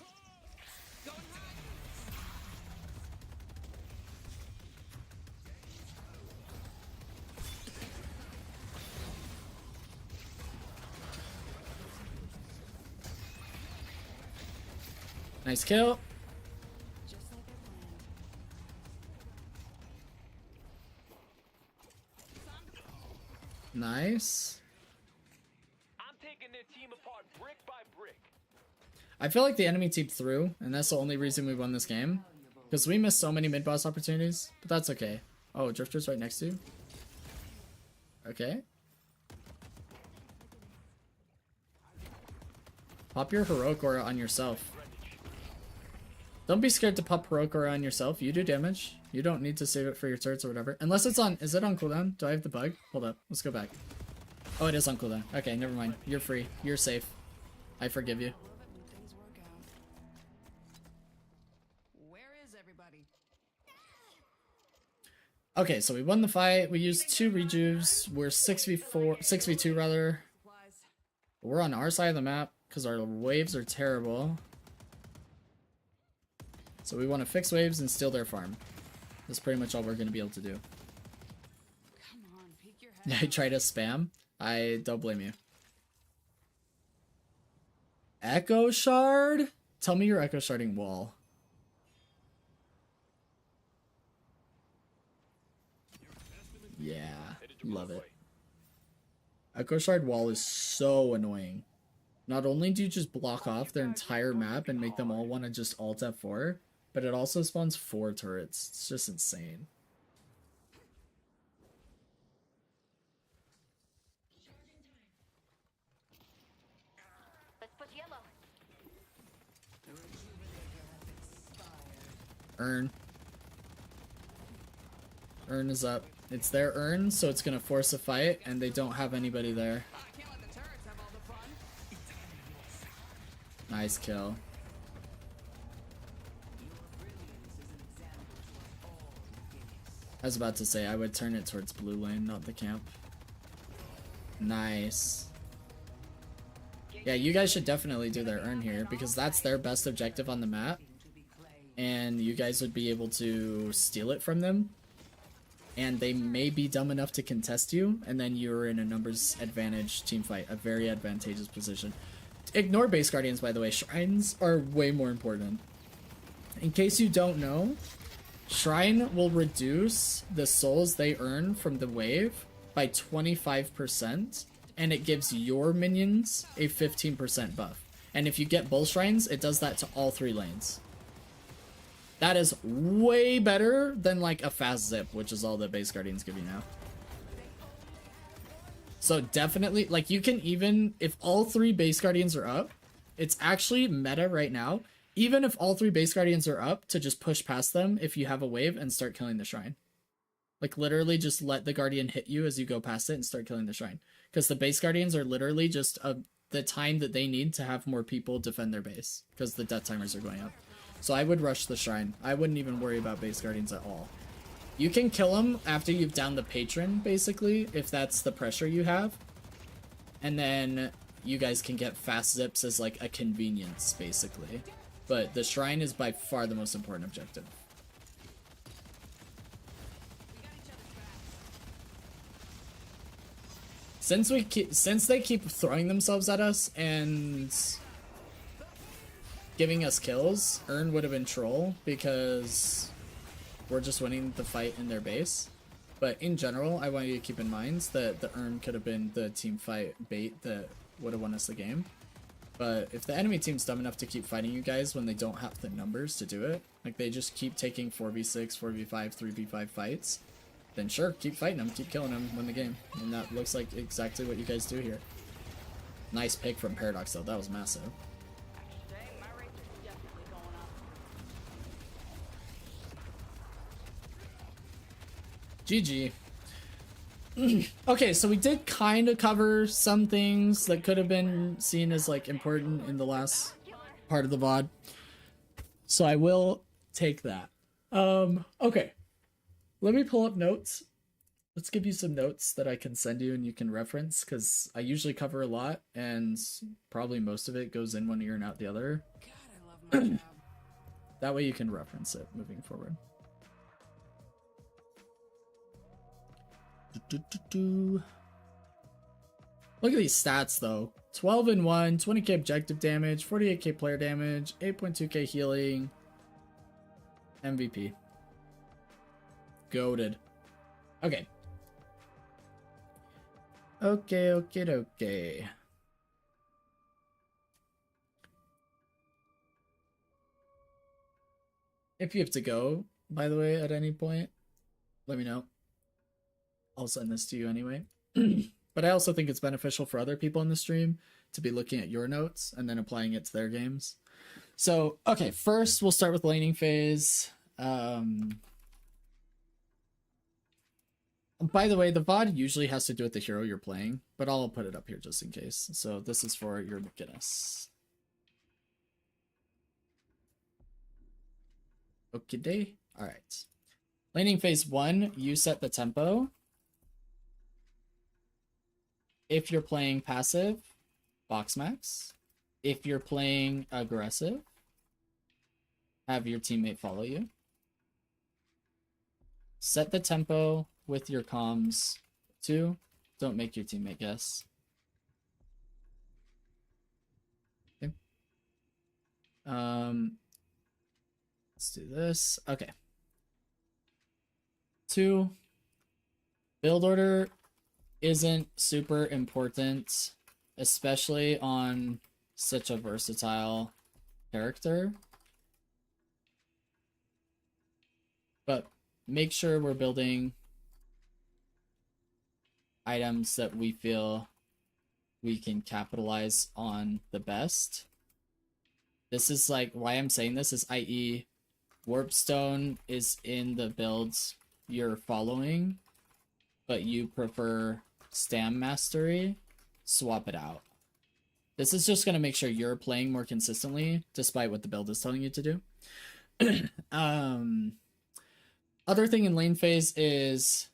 Nice kill. Just like I planned. Nice. I'm taking their team apart brick by brick. I feel like the enemy team threw, and that's the only reason we won this game. Because we missed so many mid-boss opportunities, but that's okay. Oh, Drifter's right next to you. Okay. Pop your heroic aura on yourself. Don't be scared to pop heroic aura on yourself. You do damage. You don't need to save it for your turrets or whatever. Unless it's on... Is it on cooldown? Do I have the bug? Hold up. Let's go back. Oh, it is on cooldown. Okay, never mind. You're free. You're safe. I forgive you. Love it when things work out. Where is everybody? Okay, so we won the fight. We used 2 rejuves. We're 6v2 rather. Supplies. We're on our side of the map because our waves are terrible. So we want to fix waves and steal their farm. That's pretty much all we're going to be able to do. Come on, peek your head. I try to spam. I don't blame you. Echo Shard? Tell me your Echo Sharding wall. Yeah, love it. Echo Shard wall is so annoying. Not only do you just block off their entire map and make them all want to just alt F4, but it also spawns 4 turrets. It's just insane. Let's push yellow. Urn. Urn is up. It's their urn, so it's gonna force a fight, and they don't have anybody there. Nice kill. I was about to say, I would turn it towards blue lane, not the camp. Nice. Yeah, you guys should definitely do their urn here, because that's their best objective on the map. And you guys would be able to steal it from them. And they may be dumb enough to contest you, and then you're in a numbers advantage team fight, a very advantageous position. Ignore base guardians, by the way. Shrines are way more important. In case you don't know, Shrine will reduce the souls they earn from the wave by 25%, and it gives your minions a 15% buff. And if you get both Shrines, it does that to all 3 lanes. That is way better than like a fast zip, which is all the base guardians give you now. So definitely, like, you can even, if all 3 base guardians are up, it's actually meta right now, even if all 3 base guardians are up, to just push past them if you have a wave and start killing the shrine. Like, literally just let the guardian hit you as you go past it and start killing the shrine. Because the base guardians are literally just the time that they need to have more people defend their base, because the death timers are going up. So I would rush the shrine. I wouldn't even worry about base guardians at all. You can kill them after you've downed the patron, basically, if that's the pressure you have. And then you guys can get fast zips as like a convenience, basically. But the shrine is by far the most important objective. Since they keep throwing themselves at us and giving us kills, Urn would have been troll because we're just winning the fight in their base. But in general, I want you to keep in mind that the Urn could have been the team fight bait that would have won us the game. But if the enemy team's dumb enough to keep fighting you guys when they don't have the numbers to do it, like they just keep taking 4v6, 4v5, 3v5 fights, then sure, keep fighting them, keep killing them, win the game. And that looks like exactly what you guys do here. Nice pick from Paradox though, that was massive. GG. Okay, so we did kind of cover some things that could have been seen as like important in the last part of the VOD. So I will take that. Okay. Let me pull up notes. Let's give you some notes that I can send you and you can reference, because I usually cover a lot and probably most of it goes in one ear and out the other. God, I love my job. That way you can reference it moving forward. Look at these stats though. 12 and 1, 20k objective damage, 48k player damage, 8.2k healing. MVP. Goated. Okay. Okay. If you have to go, by the way, at any point, let me know. I'll send this to you anyway. But I also think it's beneficial for other people in the stream to be looking at your notes and then applying it to their games. So, okay, first we'll start with laning phase. By the way, the VOD usually has to do with the hero you're playing, but I'll put it up here just in case. So this is for your McGinnis. Okay, alright. Laning phase 1, you set the tempo. If you're playing passive, box max. If you're playing aggressive, have your teammate follow you. Set the tempo with your comms. 2, don't make your teammate guess. Okay. Let's do this. Okay. 2, build order isn't super important, especially on such a versatile character. But make sure we're building items that we feel we can capitalize on the best. This is like why I'm saying this is, i.e., Warpstone is in the builds you're following, but you prefer Stam Mastery, swap it out. This is just going to make sure you're playing more consistently, despite what the build is telling you to do. Other thing in lane phase is,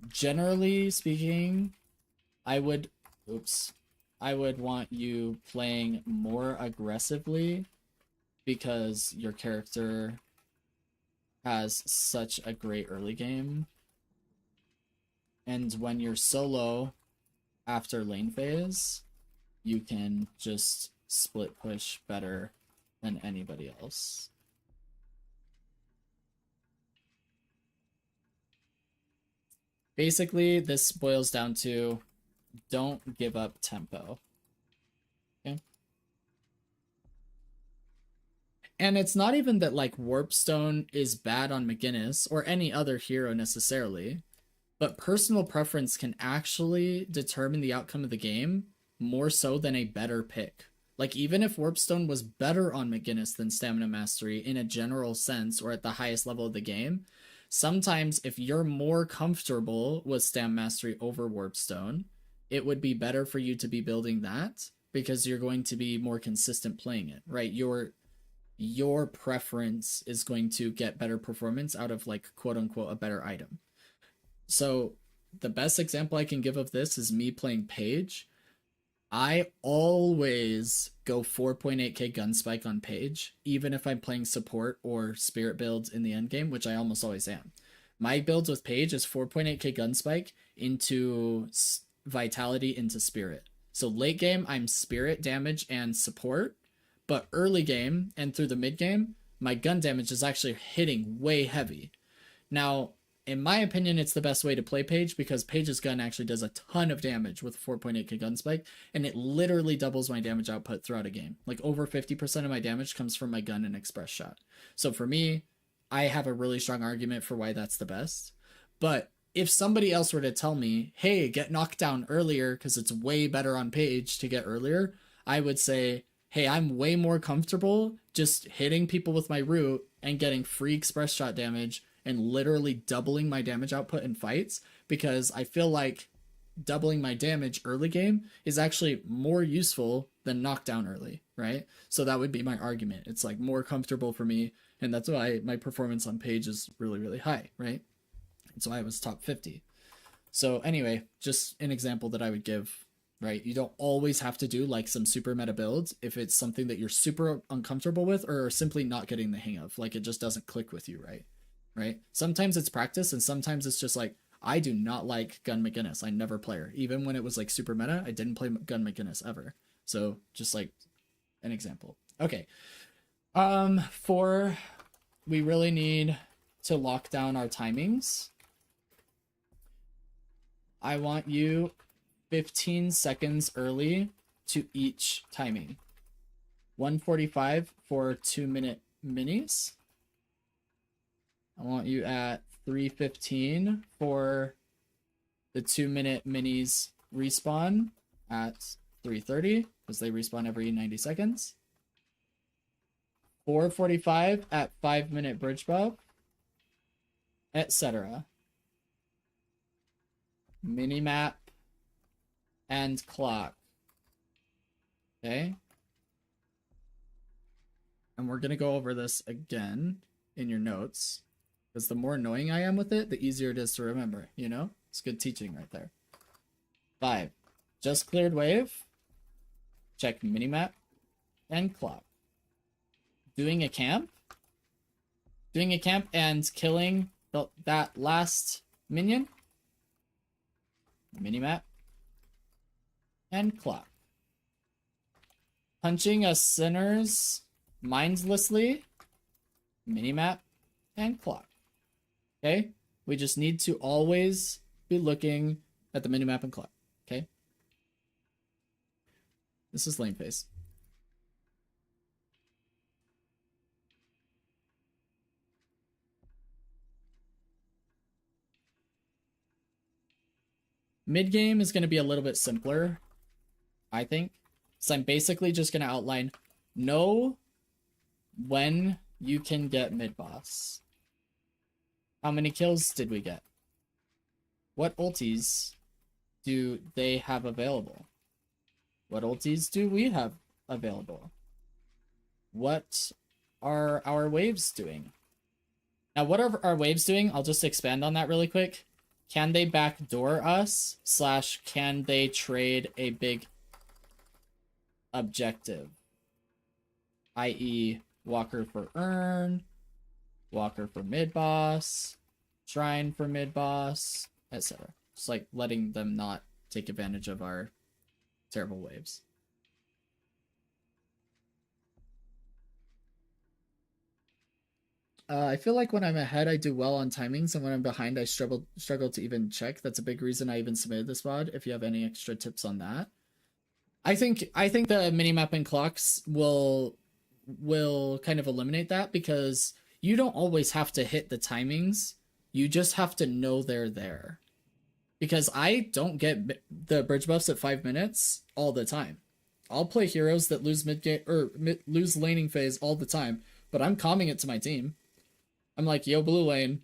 generally speaking, I would want you playing more aggressively because your character has such a great early game. And when you're solo after lane phase, you can just split push better than anybody else. Basically, this boils down to don't give up tempo. Okay? And it's not even that like Warpstone is bad on McGinnis or any other hero necessarily, but personal preference can actually determine the outcome of the game more so than a better pick. Like, even if Warpstone was better on McGinnis than Stamina Mastery in a general sense or at the highest level of the game, sometimes if you're more comfortable with Stam Mastery over Warpstone, it would be better for you to be building that because you're going to be more consistent playing it, right? Your preference is going to get better performance out of, like, quote unquote, a better item. So the best example I can give of this is me playing Page. I always go 4.8k gun spike on Page, even if I'm playing support or spirit builds in the end game, which I almost always am. My builds with Page is 4.8k gun spike into vitality into spirit. So late game, I'm spirit damage and support, but early game and through the mid game, my gun damage is actually hitting way heavy. Now, in my opinion, it's the best way to play Page because Page's gun actually does a ton of damage with 4.8k gun spike, and it literally doubles my damage output throughout a game. Like, over 50% of my damage comes from my gun and express shot. So for me, I have a really strong argument for why that's the best. But if somebody else were to tell me, hey, get knocked down earlier because it's way better on Page to get earlier, I would say, hey, I'm way more comfortable just hitting people with my root and getting free express shot damage and literally doubling my damage output in fights, because I feel like doubling my damage early game is actually more useful than knockdown early, right? So that would be my argument. It's like more comfortable for me, and that's why my performance on Page is really, really high, right? That's why I was top 50. So anyway, just an example that I would give, right? You don't always have to do like some super meta builds if it's something that you're super uncomfortable with or simply not getting the hang of, like it just doesn't click with you, right? Right? Sometimes it's practice, and sometimes it's just like, I do not like Gun McGinnis. I never play her. Even when it was like super meta, I didn't play Gun McGinnis ever. So just like an example. Okay. We really need to lock down our timings. I want you 15 seconds early to each timing. 145 for 2-minute minis. I want you at 3:15 for the 2-minute minis respawn at 3:30 because they respawn every 90 seconds. 4:45 at 5-minute bridge buff, etc. Minimap and clock. Okay? And we're going to go over this again in your notes, because the more annoying I am with it, the easier it is to remember, you know? It's good teaching right there. 5. Just cleared wave. Check minimap and clock. Doing a camp. Doing a camp and killing that last minion. Minimap and clock. Punching a sinners mindlessly. Minimap and clock. Okay? We just need to always be looking at the minimap and clock. Okay? This is lane phase. Mid game is going to be a little bit simpler, I think. So I'm basically just going to outline, know when you can get mid boss. How many kills did we get? What ultis do they have available? What ultis do we have available? What are our waves doing? Now, what are our waves doing? I'll just expand on that really quick. Can they backdoor us? / can they trade a big objective? I.e. Walker for Urn, Walker for mid-boss, Shrine for mid-boss, etc. Just like letting them not take advantage of our terrible waves. I feel like when I'm ahead, I do well on timings, and when I'm behind, I struggle to even check. That's a big reason I even submitted this VOD. If you have any extra tips on that, I think the minimap and clocks will kind of eliminate that, because you don't always have to hit the timings. You just have to know they're there. Because I don't get the bridge buffs at 5 minutes all the time. I'll play heroes that lose mid-game or lose laning phase all the time, but I'm calming it to my team. I'm like, yo, blue lane,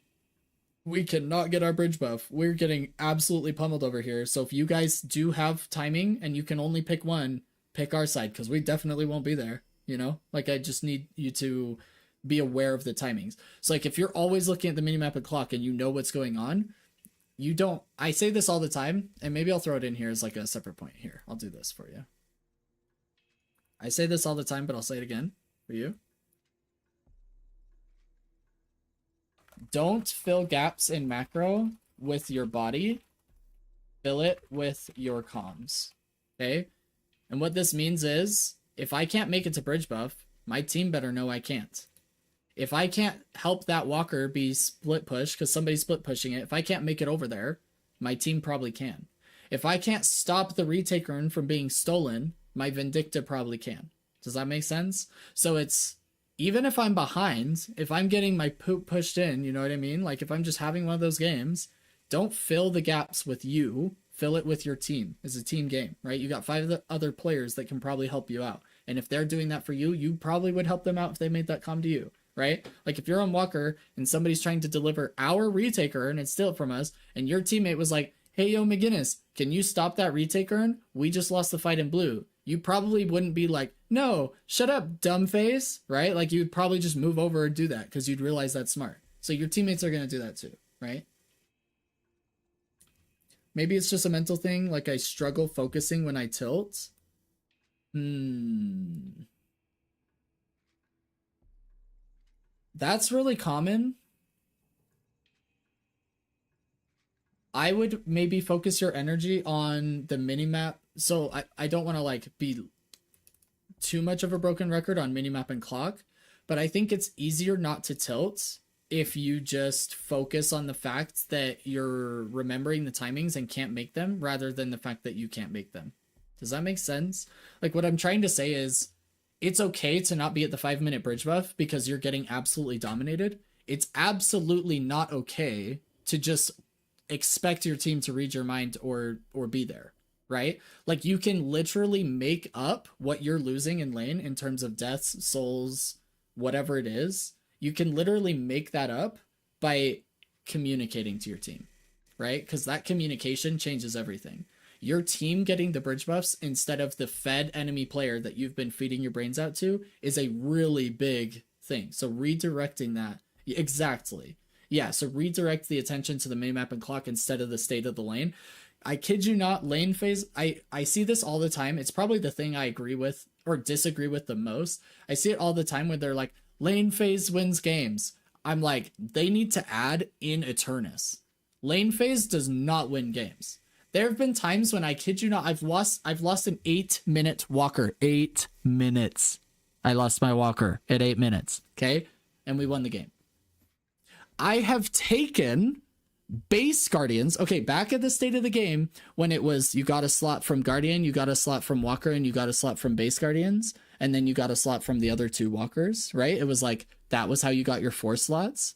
we cannot get our bridge buff. We're getting absolutely pummeled over here. So if you guys do have timing and you can only pick one, pick our side, because we definitely won't be there. You know, like, I just need you to be aware of the timings. So like, if you're always looking at the minimap and clock and you know what's going on, you don't, I say this all the time, and maybe I'll throw it in here as like a separate point here. I'll do this for you. I say this all the time, but I'll say it again for you. Don't fill gaps in macro with your body. Fill it with your comms. Okay? And what this means is, if I can't make it to bridge buff, my team better know I can't. If I can't help that walker be split push because somebody's split pushing it, if I can't make it over there, my team probably can. If I can't stop the retake urn from being stolen, my Vindicta probably can. Does that make sense? So it's, even if I'm behind, if I'm getting my poop pushed in, you know what I mean? Like, if I'm just having one of those games, don't fill the gaps with you. Fill it with your team. It's a team game, right? You got 5 other players that can probably help you out. And if they're doing that for you, you probably would help them out if they made that come to you, right? Like, if you're on Walker and somebody's trying to deliver our retaker and steal it from us, and your teammate was like, hey, yo, McGinnis, can you stop that retaker? We just lost the fight in blue. You probably wouldn't be like, no, shut up, dumb face, right? Like, you'd probably just move over and do that because you'd realize that's smart. So your teammates are going to do that too, right? Maybe it's just a mental thing, like I struggle focusing when I tilt. That's really common. I would maybe focus your energy on the minimap. So I don't want to like be too much of a broken record on minimap and clock, but I think it's easier not to tilt if you just focus on the fact that you're remembering the timings and can't make them, rather than the fact that you can't make them. Does that make sense? Like, what I'm trying to say is, it's okay to not be at the 5-minute bridge buff because you're getting absolutely dominated. It's absolutely not okay to just expect your team to read your mind or be there, right? Like, you can literally make up what you're losing in lane in terms of deaths, souls, whatever it is. You can literally make that up by communicating to your team, right? Because that communication changes everything. Your team getting the bridge buffs instead of the fed enemy player that you've been feeding your brains out to is a really big thing. So redirecting that, exactly. Yeah, so redirect the attention to the minimap and clock instead of the state of the lane. I kid you not, lane phase, I see this all the time. It's probably the thing I agree with or disagree with the most. I see it all the time when they're like, lane phase wins games. I'm like, they need to add in Eternus. Lane phase does not win games. There have been times when, I kid you not, I've lost an 8-minute walker. 8 minutes. I lost my walker at 8 minutes. Okay? And we won the game. I have taken base guardians. Okay, back at the state of the game, when it was, you got a slot from guardian, you got a slot from walker, and you got a slot from base guardians, and then you got a slot from the other 2 walkers, right? It was like, that was how you got your 4 slots.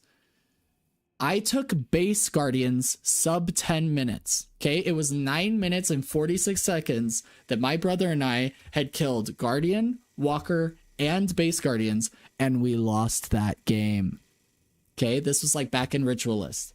I took base Guardians sub 10 minutes. Okay, it was 9 minutes and 46 seconds that my brother and I had killed Guardian, Walker, and base Guardians, and we lost that game. Okay, this was like back in Ritualist.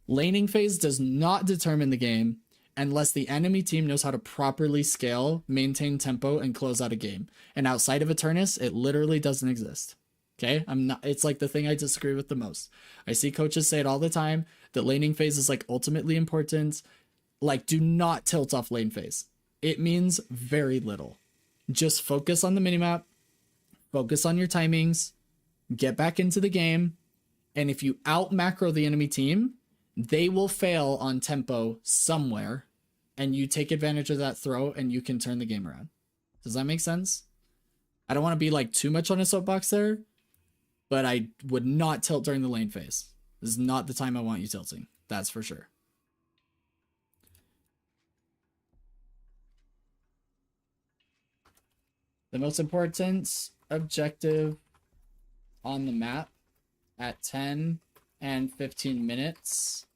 Laning phase does not determine the game unless the enemy team knows how to properly scale, maintain tempo, and close out a game. And outside of Eternus, it literally doesn't exist. Okay, it's like the thing I disagree with the most. I see coaches say it all the time that laning phase is like ultimately important. Like, do not tilt off lane phase. It means very little. Just focus on the minimap, focus on your timings, get back into the game, and if you out macro the enemy team, they will fail on tempo somewhere, and you take advantage of that throw and you can turn the game around. Does that make sense? I don't want to be like too much on a soapbox there, but I would not tilt during the lane phase. This is not the time I want you tilting. That's for sure. The most important objective on the map at 10 and 15 minutes,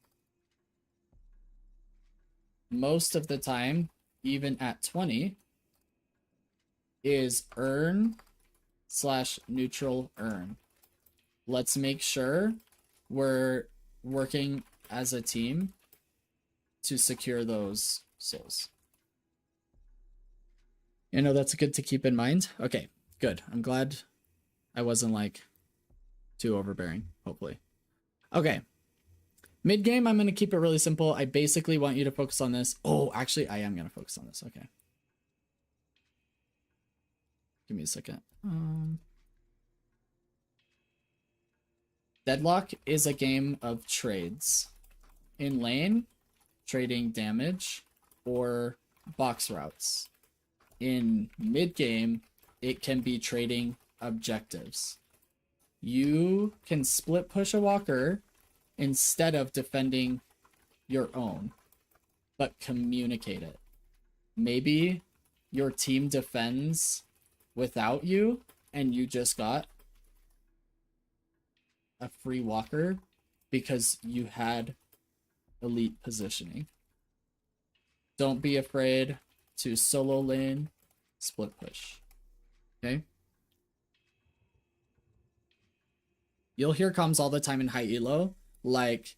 most of the time, even at 20, is earn/neutral earn. Let's make sure we're working as a team to secure those souls. You know, that's good to keep in mind. Okay, good. I'm glad I wasn't like too overbearing, hopefully. Okay. Mid game, I'm going to keep it really simple. I basically want you to focus on this. Oh, actually, I am going to focus on this. Okay. Give me a second. Deadlock is a game of trades. In lane, trading damage or box routes. In mid game, it can be trading objectives. You can split push a walker instead of defending your own, but communicate it. Maybe your team defends without you and you just got a free walker because you had elite positioning. Don't be afraid to solo lane, split push. Okay? You'll hear comms all the time in high elo, like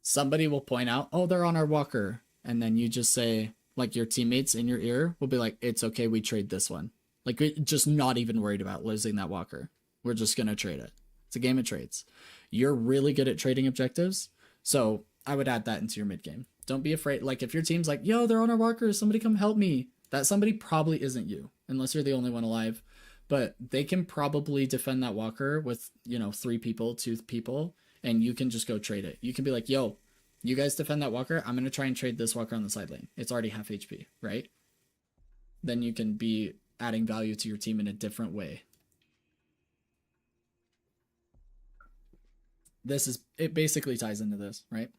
somebody will point out, oh, they're on our walker. And then you just say, like your teammates in your ear will be like, it's okay, we trade this one. Like, we're just not even worried about losing that walker. We're just going to trade it. It's a game of trades. You're really good at trading objectives. So I would add that into your mid game. Don't be afraid. Like if your team's like, yo, they're on our walker, somebody come help me. That somebody probably isn't you, unless you're the only one alive. But they can probably defend that walker with, 3 people, 2 people, and you can just go trade it. You can be like, yo, you guys defend that walker. I'm going to try and trade this walker on the side lane. It's already half HP, right? Then you can be adding value to your team in a different way. It basically ties into this, right?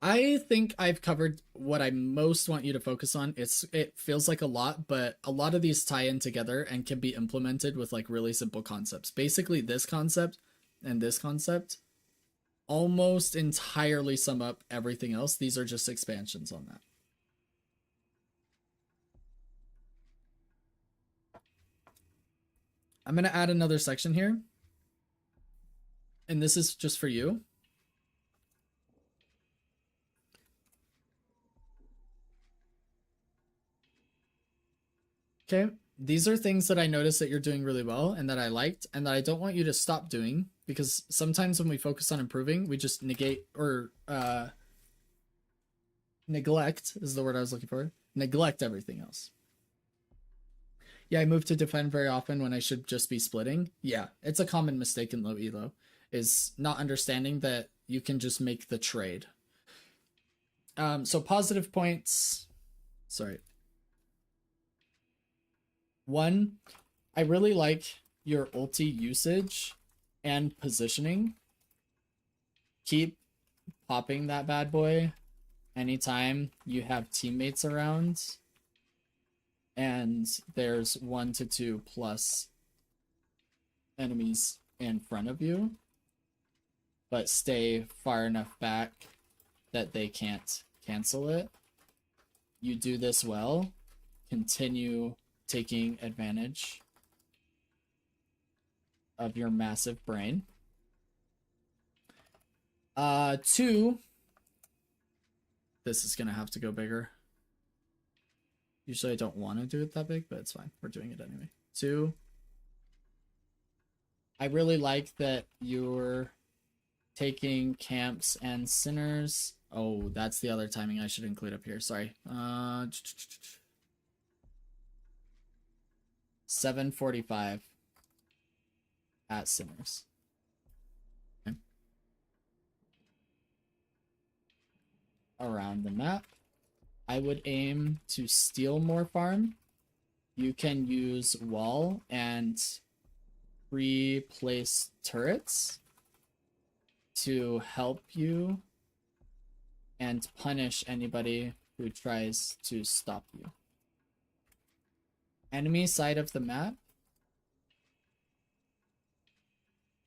I think I've covered what I most want you to focus on. It feels like a lot, but a lot of these tie in together and can be implemented with like really simple concepts. Basically, this concept and this concept almost entirely sum up everything else. These are just expansions on that. I'm going to add another section here. And this is just for you. Okay, these are things that I noticed that you're doing really well and that I liked and that I don't want you to stop doing, because sometimes when we focus on improving, we just negate or neglect is the word I was looking for. Neglect everything else. Yeah, I move to defend very often when I should just be splitting. Yeah, it's a common mistake in low elo, is not understanding that you can just make the trade. So positive points. Sorry. 1, I really like your ulti usage and positioning. Keep popping that bad boy anytime you have teammates around and there's 1 to 2 plus enemies in front of you. but stay far enough back that they can't cancel it. You do this well, continue taking advantage of your massive brain. 2, this is gonna have to go bigger. Usually I don't want to do it that big, but it's fine. We're doing it anyway. 2, I really like that you're taking camps and sinners. Oh, that's the other timing I should include up here. Sorry. 7:45 at sinners. Okay. Around the map, I would aim to steal more farm. You can use wall and pre-place turrets to help you and punish anybody who tries to stop you. Enemy side of the map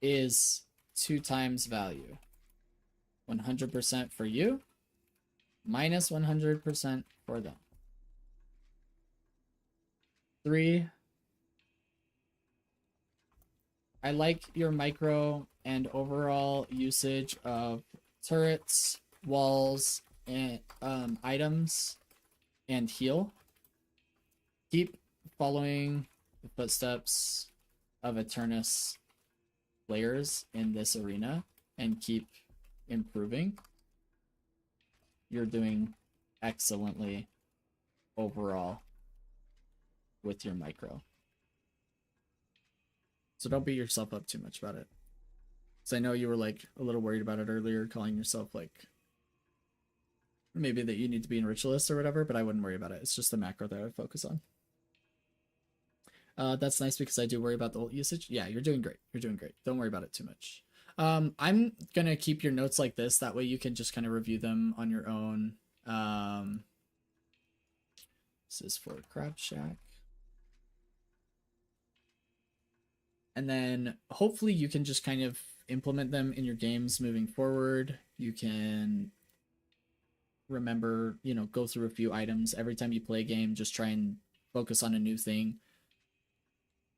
is 2 times value. 100% for you, minus 100% for them. 3, I like your micro and overall usage of turrets, walls, and items, and heal. Keep following the footsteps of Eternus players in this arena and keep improving. You're doing excellently overall with your micro. So don't beat yourself up too much about it. Because I know you were like a little worried about it earlier, calling yourself like maybe that you need to be in ritualist or whatever, but I wouldn't worry about it. It's just the macro that I would focus on. That's nice because I do worry about the ult usage. Yeah, you're doing great. You're doing great. Don't worry about it too much. I'm gonna keep your notes like this. That way you can just kind of review them on your own. This is for Crab Shack. And then hopefully you can just kind of implement them in your games moving forward. You can remember, you know, go through a few items every time you play a game. Just try and focus on a new thing.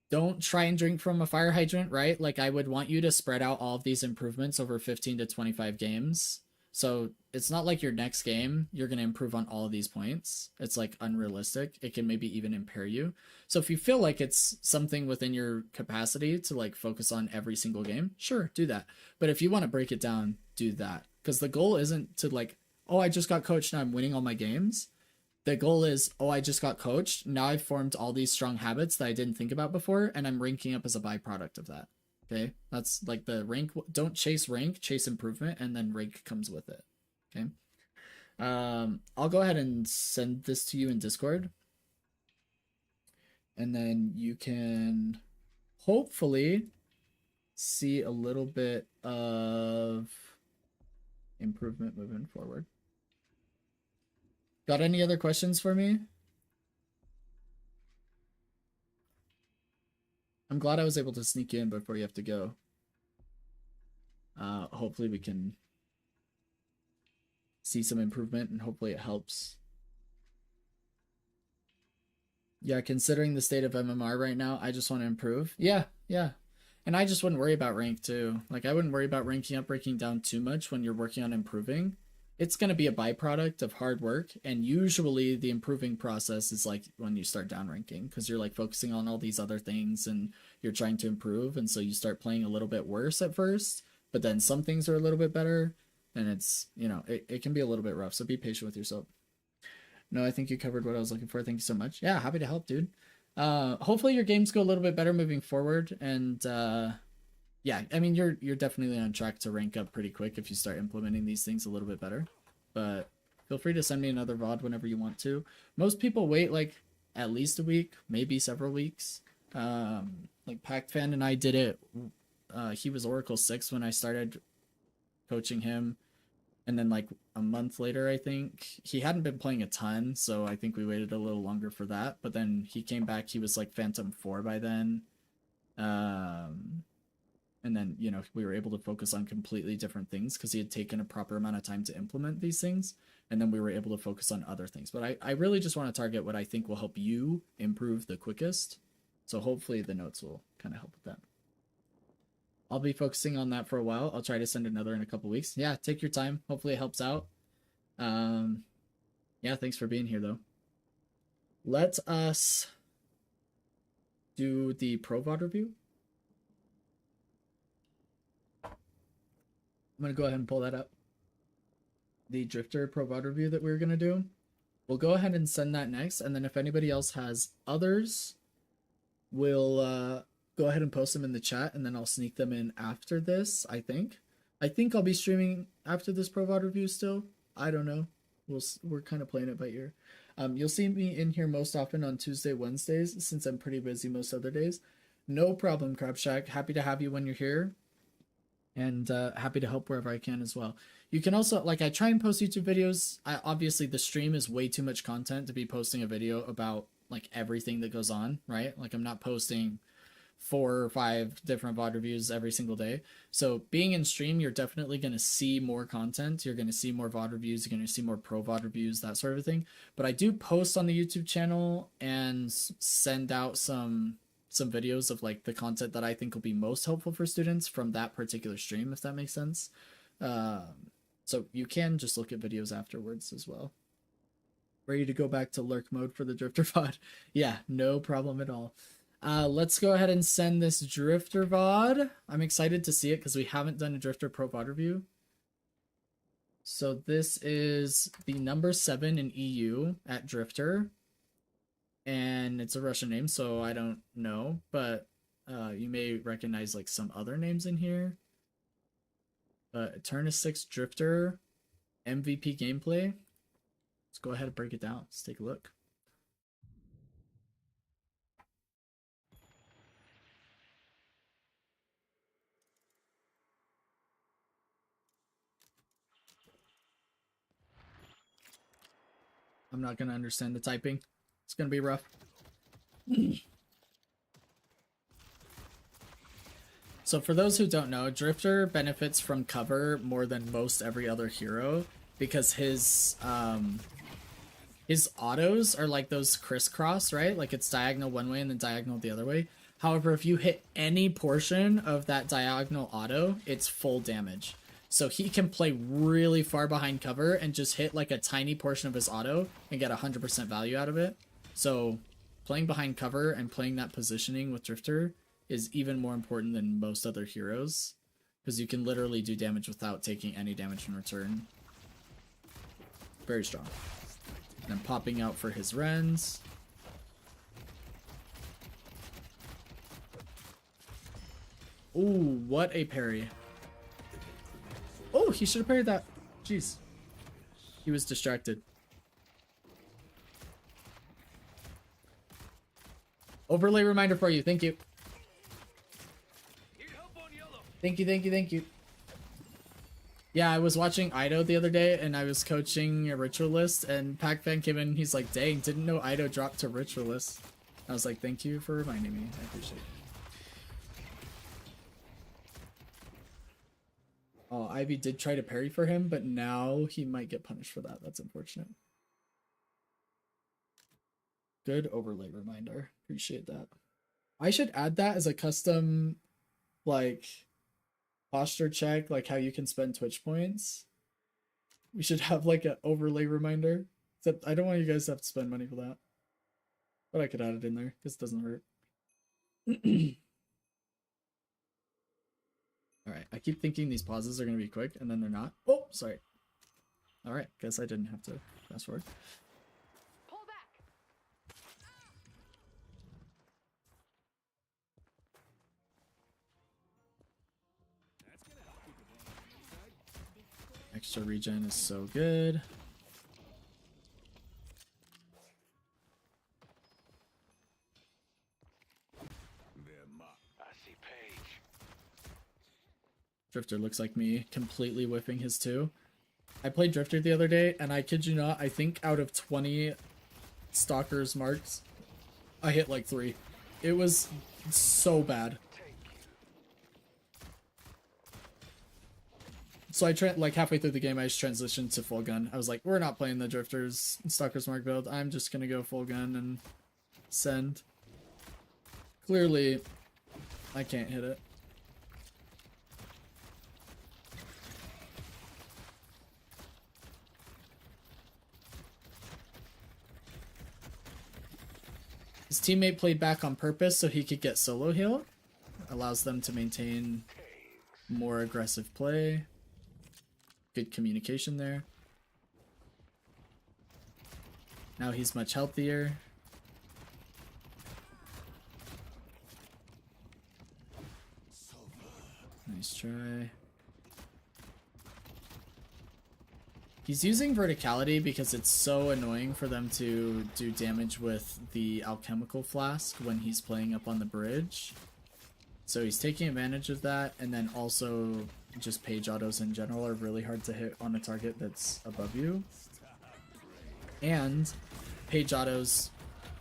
Don't try and drink from a fire hydrant, right? Like I would want you to spread out all of these improvements over 15 to 25 games. So it's not like your next game, you're going to improve on all of these points. It's like unrealistic. It can maybe even impair you. So if you feel like it's something within your capacity to like focus on every single game, sure, do that. But if you want to break it down, do that. Because the goal isn't to like, oh, I just got coached, now I'm winning all my games. The goal is, oh, I just got coached. Now I've formed all these strong habits that I didn't think about before, and I'm ranking up as a byproduct of that. Okay, that's like the rank. Don't chase rank, chase improvement, and then rank comes with it. Okay. I'll go ahead and send this to you in Discord, and then you can hopefully see a little bit of improvement moving forward. Got any other questions for me? I'm glad I was able to sneak in before you have to go. Hopefully we can see some improvement and hopefully it helps. Yeah, considering the state of MMR right now, I just want to improve. Yeah. And I just wouldn't worry about rank too. Like I wouldn't worry about ranking up, breaking down too much when you're working on improving. It's going to be a byproduct of hard work, and usually the improving process is like when you start downranking, because you're like focusing on all these other things and you're trying to improve, and so you start playing a little bit worse at first, but then some things are a little bit better, and it's, you know, it can be a little bit rough, so be patient with yourself. No, I think you covered what I was looking for. Thank you so much. Yeah, happy to help, dude. Hopefully your games go a little bit better moving forward, and yeah, I mean, you're definitely on track to rank up pretty quick if you start implementing these things a little bit better. But feel free to send me another VOD whenever you want to. Most people wait like at least a week, maybe several weeks. Like PactFan and I did it. He was Oracle 6 when I started coaching him. And then like a month later, I think, he hadn't been playing a ton, so I think we waited a little longer for that. But then he came back, he was like Phantom 4 by then. And then, you know, we were able to focus on completely different things because he had taken a proper amount of time to implement these things. And then we were able to focus on other things. But I really just want to target what I think will help you improve the quickest. So hopefully the notes will kind of help with that. I'll be focusing on that for a while. I'll try to send another in a couple weeks. Yeah, take your time. Hopefully it helps out. Yeah, thanks for being here, though. Let us do the Pro VOD review. I'm going to go ahead and pull that up. The Drifter Pro VOD review that we were going to do. We'll go ahead and send that next. And then if anybody else has others, we'll go ahead and post them in the chat. And then I'll sneak them in after this, I think. I think I'll be streaming after this Pro VOD review still. I don't know. We're kind of playing it by ear. You'll see me in here most often on Tuesday, Wednesdays, since I'm pretty busy most other days. No problem, Crab Shack. Happy to have you when you're here. And happy to help wherever I can as well. You can also, like, I try and post YouTube videos. Obviously, the stream is way too much content to be posting a video about, like, everything that goes on, right? Like, I'm not posting 4 or 5 different VOD reviews every single day. So being in stream, you're definitely going to see more content. You're going to see more VOD reviews. You're going to see more Pro VOD reviews, that sort of thing. But I do post on the YouTube channel and send out some videos of like the content that I think will be most helpful for students from that particular stream, if that makes sense. So you can just look at videos afterwards as well. Ready to go back to lurk mode for the Drifter VOD? Yeah, no problem at all. Let's go ahead and send this Drifter VOD. I'm excited to see it because we haven't done a Drifter Pro VOD review. So this is the number 7 in EU at Drifter. And it's a Russian name, so I don't know, but you may recognize like some other names in here. Eternus 6 Drifter, MVP gameplay. Let's go ahead and break it down. Let's take a look. I'm not going to understand the typing. It's going to be rough. So for those who don't know, Drifter benefits from cover more than most every other hero because his autos are like those crisscross, right? Like it's diagonal one way and then diagonal the other way. However, if you hit any portion of that diagonal auto, it's full damage. So he can play really far behind cover and just hit like a tiny portion of his auto and get 100% value out of it. So playing behind cover and playing that positioning with Drifter is even more important than most other heroes because you can literally do damage without taking any damage in return. Very strong. And then popping out for his Rens. Ooh, what a parry. Oh, he should have parried that. Jeez. He was distracted. Overlay reminder for you. Thank you. Thank you, thank you, thank you. Yeah, I was watching Ido the other day and I was coaching a Ritualist and Pac-Fan came in and he's like, dang, didn't know Ido dropped to Ritualist. I was like, thank you for reminding me. I appreciate it. Oh, Ivy did try to parry for him, but now he might get punished for that. That's unfortunate. Good overlay reminder. Appreciate that. I should add that as a custom, like, posture check, like how you can spend Twitch points. We should have, like, an overlay reminder. Except I don't want you guys to have to spend money for that. But I could add it in there, because it doesn't hurt. Alright, I keep thinking these pauses are going to be quick, and then they're not. Oh, sorry. Alright, guess I didn't have to fast forward. Pull back. Extra regen is so good. I see Paige. Drifter looks like me, completely whiffing his 2. I played Drifter the other day, and I kid you not, I think out of 20 Stalker's marks, I hit like 3. It was so bad. So like halfway through the game, I just transitioned to full gun. I was like, we're not playing the Drifters Stalker's Mark build. I'm just gonna go full gun and send. Clearly, I can't hit it. His teammate played back on purpose so he could get solo heal. Allows them to maintain more aggressive play. Good communication there. Now he's much healthier. Nice try. He's using verticality because it's so annoying for them to do damage with the alchemical flask when he's playing up on the bridge. So he's taking advantage of that, and then also just page autos in general are really hard to hit on a target that's above you. And page autos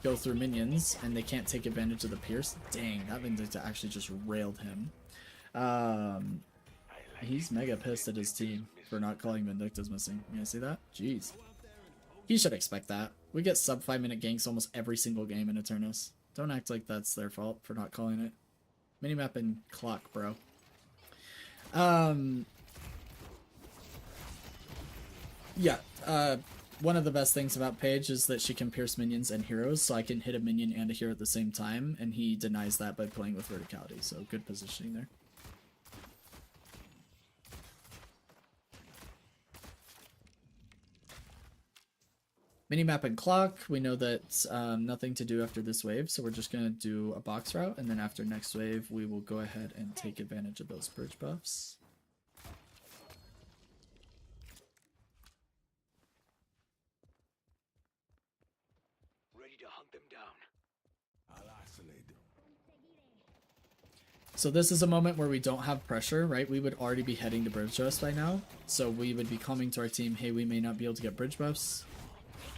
go through minions, and they can't take advantage of the pierce. Dang, that Vindicta actually just railed him. He's mega pissed at his team for not calling Vindicta's missing. You guys see that? Jeez. He should expect that. We get sub 5-minute ganks almost every single game in Eternus. Don't act like that's their fault for not calling it. Minimap and clock, bro. Yeah, one of the best things about Paige is that she can pierce minions and heroes, so I can hit a minion and a hero at the same time, and he denies that by playing with verticality, so good positioning there. Minimap and clock, we know that nothing to do after this wave, so we're just going to do a box route, and then after next wave, we will go ahead and take advantage of those purge buffs. Ready to hunt them down. I'll isolate them. So this is a moment where we don't have pressure, right? We would already be heading to bridge buffs by now, so we would be coming to our team, hey, we may not be able to get bridge buffs.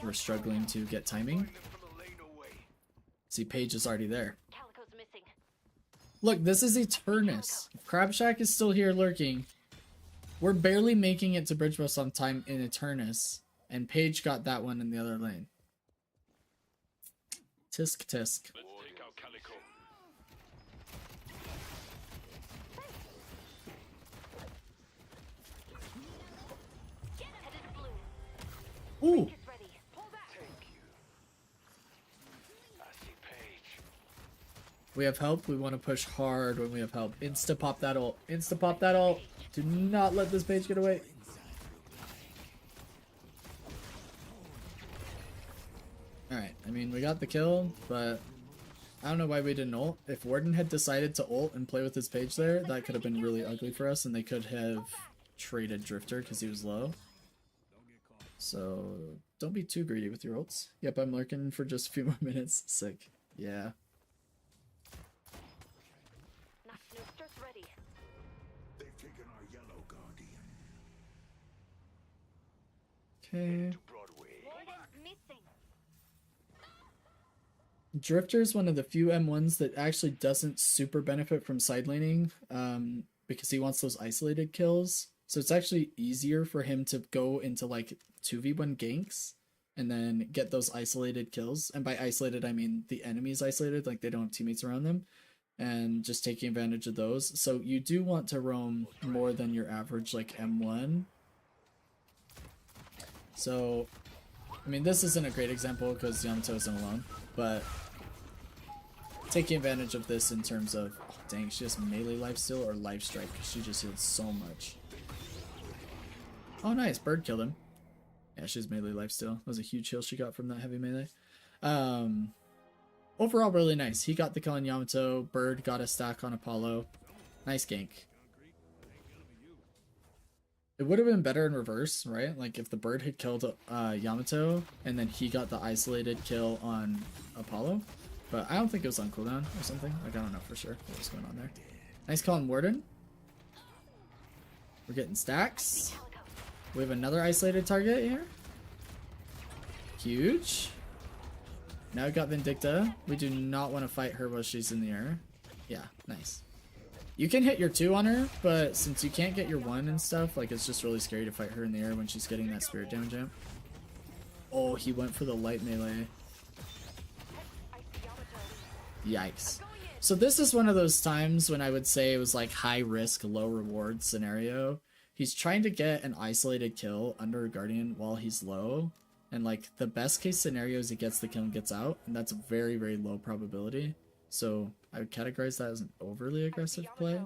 We're struggling to get timing. See, Paige is already there. Calico's missing. Look, this is Eternus. Crab Shack is still here lurking. We're barely making it to bridge buffs on time in Eternus, and Paige got that one in the other lane. Tisk tisk. Let's take out Calico. Headed blue. Ooh! Is ready. Pull back. Thank you. I see Paige. We have help. We want to push hard when we have help. Insta pop that ult. Insta pop that ult. Do not let this Paige get away. Alright, I mean, we got the kill, but I don't know why we didn't ult. If Warden had decided to ult and play with his Paige there, that could have been really ugly for us, and they could have traded Drifter because he was low. So, don't be too greedy with your ults. Yep, I'm lurking for just a few more minutes. Sick. Yeah. Snooster's ready. They've taken our yellow guardian. Okay. To Broadway. Warden's missing. Drifter is one of the few M1s that actually doesn't super benefit from side laning, because he wants those isolated kills. So it's actually easier for him to go into like 2v1 ganks and then get those isolated kills. And by isolated, I mean the enemy's isolated, like they don't have teammates around them, and just taking advantage of those. So you do want to roam more than your average like M1. So, I mean, this isn't a great example because Yamato isn't alone, but taking advantage of this in terms of, oh, dang, she has melee lifesteal or life strike because she just healed so much. Oh, nice, Bird killed him. Yeah, she's melee lifesteal. That was a huge heal she got from that heavy melee. Overall, really nice. He got the kill on Yamato. Bird got a stack on Apollo. Nice gank. It would have been better in reverse, right? Like if the Bird had killed Yamato and then he got the isolated kill on Apollo. But I don't think it was on cooldown or something. Like, I don't know for sure what was going on there. Nice call on Warden. We're getting stacks. We have another isolated target here. Huge. Now we got Vindicta. We do not want to fight her while she's in the air. Yeah, nice. You can hit your 2 on her, but since you can't get your 1 and stuff, like it's just really scary to fight her in the air when she's getting that spirit damage out. Oh, he went for the light melee. Yikes. So this is one of those times when I would say it was like high risk, low reward scenario. He's trying to get an isolated kill under a guardian while he's low. And like the best case scenario is he gets the kill and gets out. And that's a very, very low probability. So I would categorize that as an overly aggressive play.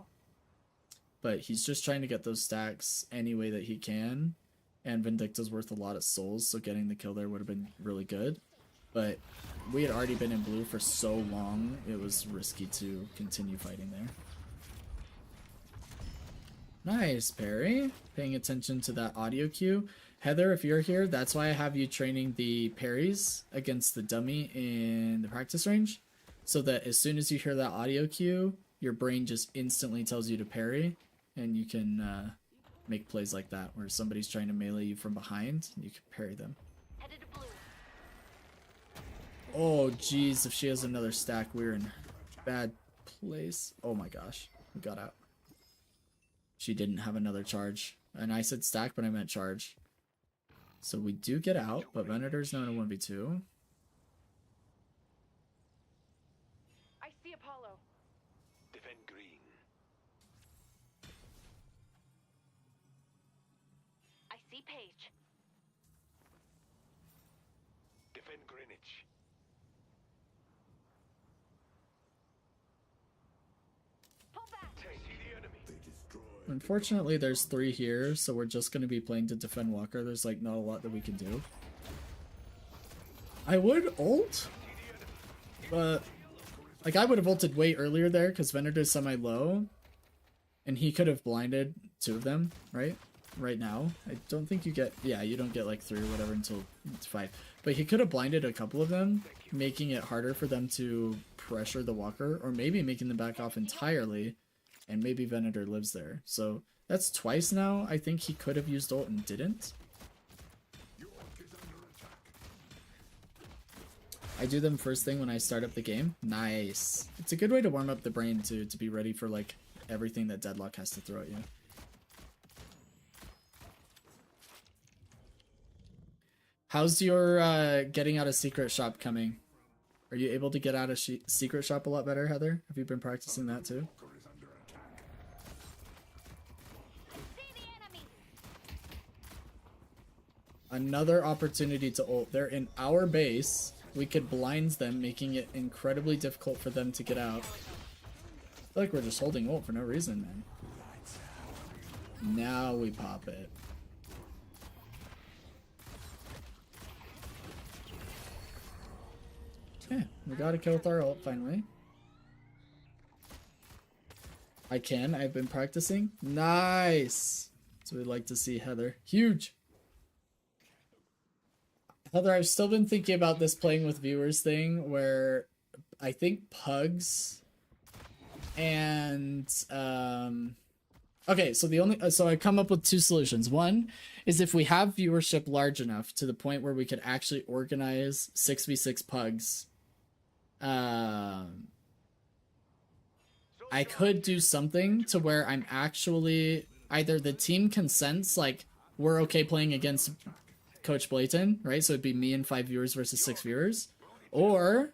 But he's just trying to get those stacks any way that he can. And Vindicta's worth a lot of souls, so getting the kill there would have been really good. But we had already been in blue for so long, it was risky to continue fighting there. Nice, Perry. Paying attention to that audio cue. Heather, if you're here, that's why I have you training the parries against the dummy in the practice range. So that as soon as you hear that audio cue, your brain just instantly tells you to parry. And you can make plays like that, where somebody's trying to melee you from behind, and you can parry them. Headed to blue. Oh, jeez, if she has another stack, we're in bad place. Oh my gosh, we got out. She didn't have another charge. And I said stack, but I meant charge. So we do get out, but Venator's now in a 1v2. I see Apollo. Defend green. I see Paige. Defend Greenwich. Pull back. See the enemy. Unfortunately, there's 3 here, so we're just going to be playing to defend Walker. There's like not a lot that we can do. I would ult, but like I would have ulted way earlier there because Venator's semi-low, and he could have blinded 2 of them, right? Right now, I don't think you get, yeah, you don't get like 3 or whatever until it's 5. But he could have blinded a couple of them, making it harder for them to pressure the Walker, or maybe making them back off entirely. And maybe Venator lives there. So that's twice now. I think he could have used ult and didn't. I do them first thing when I start up the game. Nice. It's a good way to warm up the brain to be ready for like everything that Deadlock has to throw at you. How's your getting out of secret shop coming? Are you able to get out of secret shop a lot better, Heather? Have you been practicing that too? Another opportunity to ult. They're in our base. We could blind them, making it incredibly difficult for them to get out. I feel like we're just holding ult for no reason, man. Now we pop it. Okay, we got a kill with our ult finally. I've been practicing. Nice! So we'd like to see Heather. Huge! Heather, I've still been thinking about this playing with viewers thing where I think pugs and okay, so I come up with 2 solutions. One is if we have viewership large enough to the point where we could actually organize 6v6 pugs. I could do something to where I'm actually either the team consents, like we're okay playing against Coach Blayton, right? So it'd be me and 5 viewers versus 6 viewers. Or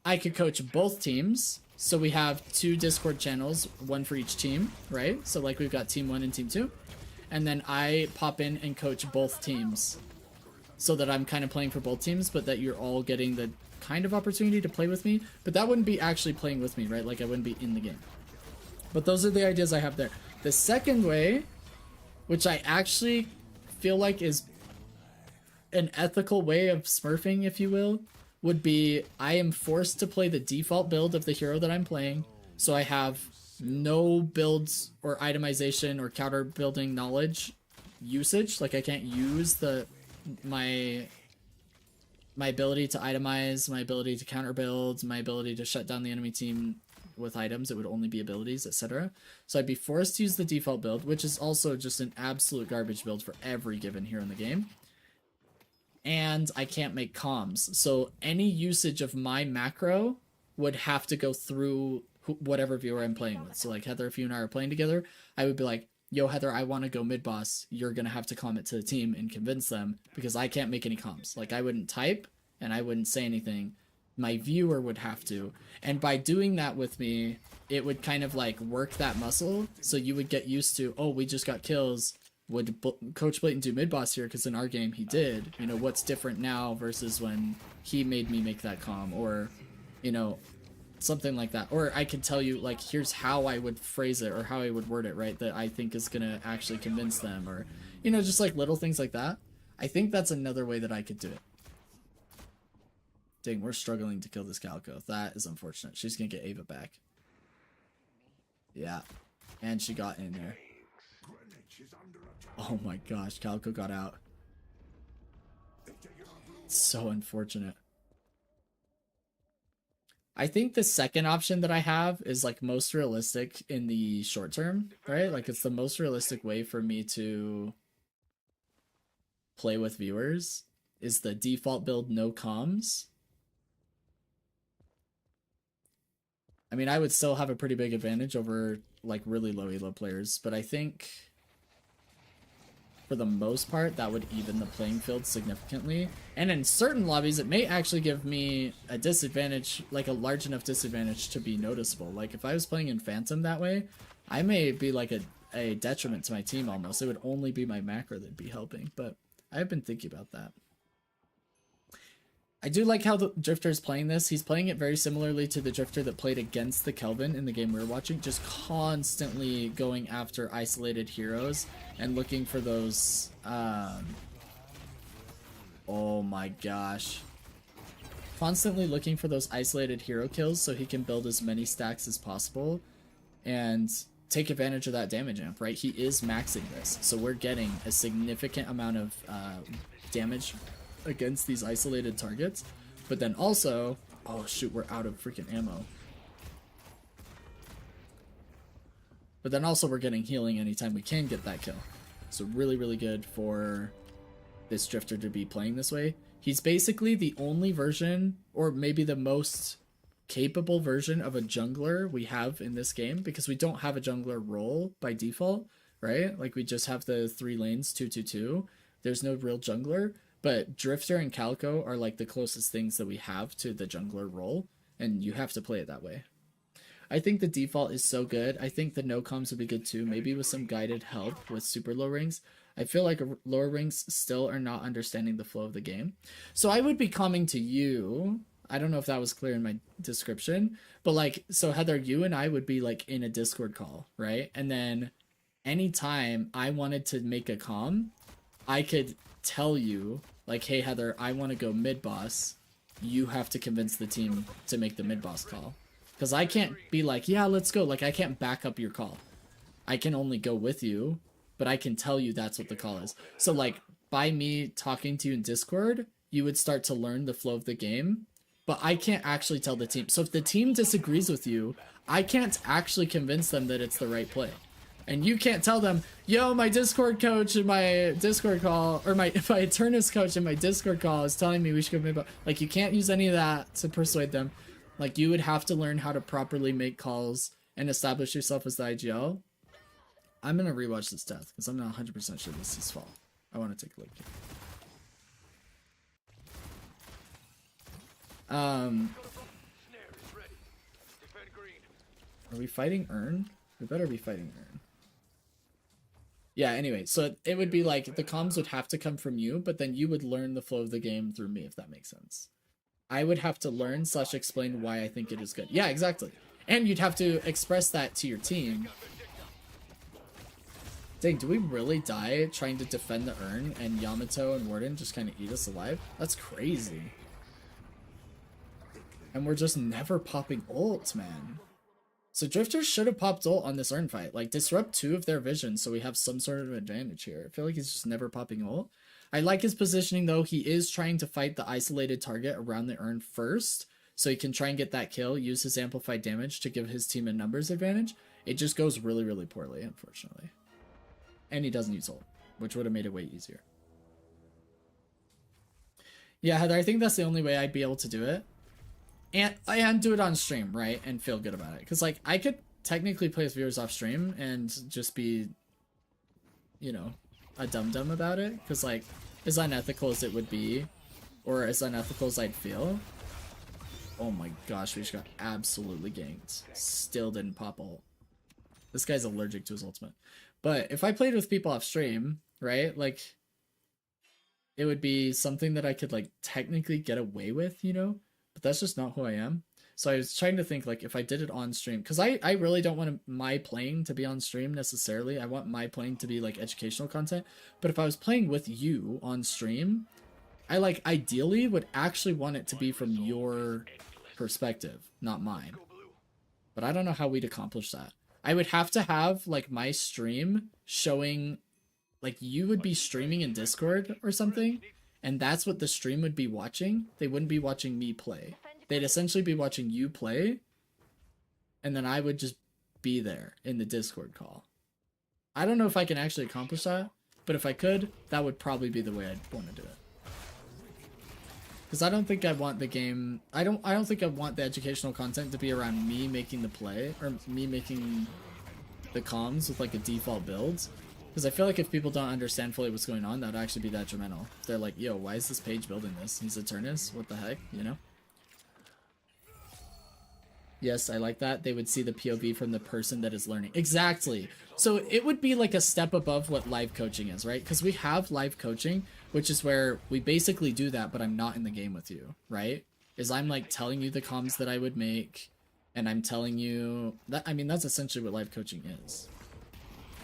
I could coach both teams. So we have 2 Discord channels, 1 for each team, right? So like we've got team 1 and team 2. And then I pop in and coach both teams. So that I'm kind of playing for both teams, but that you're all getting the kind of opportunity to play with me. But that wouldn't be actually playing with me, right? Like I wouldn't be in the game. But those are the ideas I have there. The second way, which I actually feel like is an ethical way of smurfing, if you will, would be I am forced to play the default build of the hero that I'm playing, so I have no builds or itemization or counter building knowledge usage. Like I can't use my ability to itemize, my ability to counter build, my ability to shut down the enemy team with items. It would only be abilities, etc. So I'd be forced to use the default build, which is also just an absolute garbage build for every given hero in the game. And I can't make comms. So any usage of my macro would have to go through whatever viewer I'm playing with. So like Heather, if you and I are playing together, I would be like, yo, Heather, I want to go mid boss. You're going to have to comment to the team and convince them because I can't make any comms. Like I wouldn't type and I wouldn't say anything. My viewer would have to. And by doing that with me, it would kind of like work that muscle. So you would get used to, oh, we just got kills. Would Coach Blatant do mid boss here? Because in our game he did. You know, what's different now versus when he made me make that comm, or, you know, something like that. Or I could tell you, like, here's how I would phrase it or how I would word it, right? That I think is gonna actually convince them, or, you know, just like little things like that. I think that's another way that I could do it. Dang, we're struggling to kill this Calico. That is unfortunate. She's gonna get Ava back. Yeah. And she got in there. Oh my gosh, Calico got out. So unfortunate. I think the second option that I have is like most realistic in the short term, right? Like it's the most realistic way for me to play with viewers is the default build no comms. I mean, I would still have a pretty big advantage over like really low elo players, but I think for the most part, that would even the playing field significantly. And in certain lobbies, it may actually give me a disadvantage, like a large enough disadvantage to be noticeable. Like if I was playing in Phantom that way, I may be like a detriment to my team almost. It would only be my macro that'd be helping, but I've been thinking about that. I do like how the Drifter is playing this. He's playing it very similarly to the Drifter that played against the Kelvin in the game we were watching, just constantly going after isolated heroes and looking for those, oh my gosh. Constantly looking for those isolated hero kills so he can build as many stacks as possible and take advantage of that damage amp, right? He is maxing this, so we're getting a significant amount of damage against these isolated targets, but then also, oh shoot, we're out of freaking ammo. But then also we're getting healing anytime we can get that kill. So really, really good for this Drifter to be playing this way. He's basically the only version, or maybe the most capable version of a jungler we have in this game, because we don't have a jungler role by default, right? Like we just have the 3 lanes, 2-2-2. There's no real jungler. But Drifter and Calico are like the closest things that we have to the jungler role, and you have to play it that way. I think the default is so good. I think the no comms would be good too, maybe with some guided help with super low rings. I feel like lower rings still are not understanding the flow of the game. So I would be coming to you. I don't know if that was clear in my description, but like, so Heather, you and I would be like in a Discord call, right? And then anytime I wanted to make a comm, I could tell you, like, hey Heather, I want to go mid boss. You have to convince the team to make the mid boss call. Because I can't be like, yeah, let's go. Like, I can't back up your call. I can only go with you, but I can tell you that's what the call is. So, like, by me talking to you in Discord, you would start to learn the flow of the game, but I can't actually tell the team. So if the team disagrees with you, I can't actually convince them that it's the right play. And you can't tell them, yo, my Discord coach in my Discord call, or my Eternus coach in my Discord call is telling me we should go mid boss. Like, you can't use any of that to persuade them. Like, you would have to learn how to properly make calls and establish yourself as the IGL. I'm going to rewatch this death because I'm not 100% sure this is fault. I want to take a look here. Are we fighting Urn? We better be fighting Urn. Yeah, anyway, so it would be like the comms would have to come from you, but then you would learn the flow of the game through me, if that makes sense. I would have to learn / explain why I think it is good. Yeah, exactly. And you'd have to express that to your team. Dang, do we really die trying to defend the Urn and Yamato and Warden just kind of eat us alive? That's crazy. And we're just never popping ults, man. So Drifter should have popped ult on this Urn fight. Like, disrupt 2 of their vision so we have some sort of advantage here. I feel like he's just never popping ult. I like his positioning, though. He is trying to fight the isolated target around the Urn first, so he can try and get that kill, use his amplified damage to give his team a numbers advantage. It just goes really, really poorly, unfortunately. And he doesn't use ult, which would have made it way easier. Yeah, Heather, I think that's the only way I'd be able to do it. and do it on stream, right? And feel good about it. Because like I could technically play with viewers off stream and just be, you know, a dum-dum about it. Because like as unethical as it would be, or as unethical as I'd feel. Oh my gosh, we just got absolutely ganked. Still didn't pop ult. This guy's allergic to his ultimate. But if I played with people off stream, right? Like it would be something that I could like technically get away with, you know? But that's just not who I am. So I was trying to think like if I did it on stream, because I really don't want my playing to be on stream necessarily. I want my playing to be like educational content. But if I was playing with you on stream, I like ideally would actually want it to be from your perspective, not mine. But I don't know how we'd accomplish that. I would have to have like my stream showing, like you would be streaming in Discord or something, and that's what the stream would be watching. They wouldn't be watching me play. They'd essentially be watching you play, and then I would just be there in the Discord call. I don't know if I can actually accomplish that, but if I could, that would probably be the way I'd want to do it. Because I don't think I want the game... I don't think I want the educational content to be around me making the play, or me making the comms with like a default build. Because I feel like if people don't understand fully what's going on, that would actually be detrimental. They're like, yo, why is this page building this? He's Eternus? What the heck? You know? Yes, I like that. They would see the POV from the person that is learning. Exactly. So it would be like a step above what live coaching is, right? Because we have live coaching, which is where we basically do that, but I'm not in the game with you, right? Is I'm like telling you the comms that I would make, and I'm telling you that, I mean, that's essentially what live coaching is.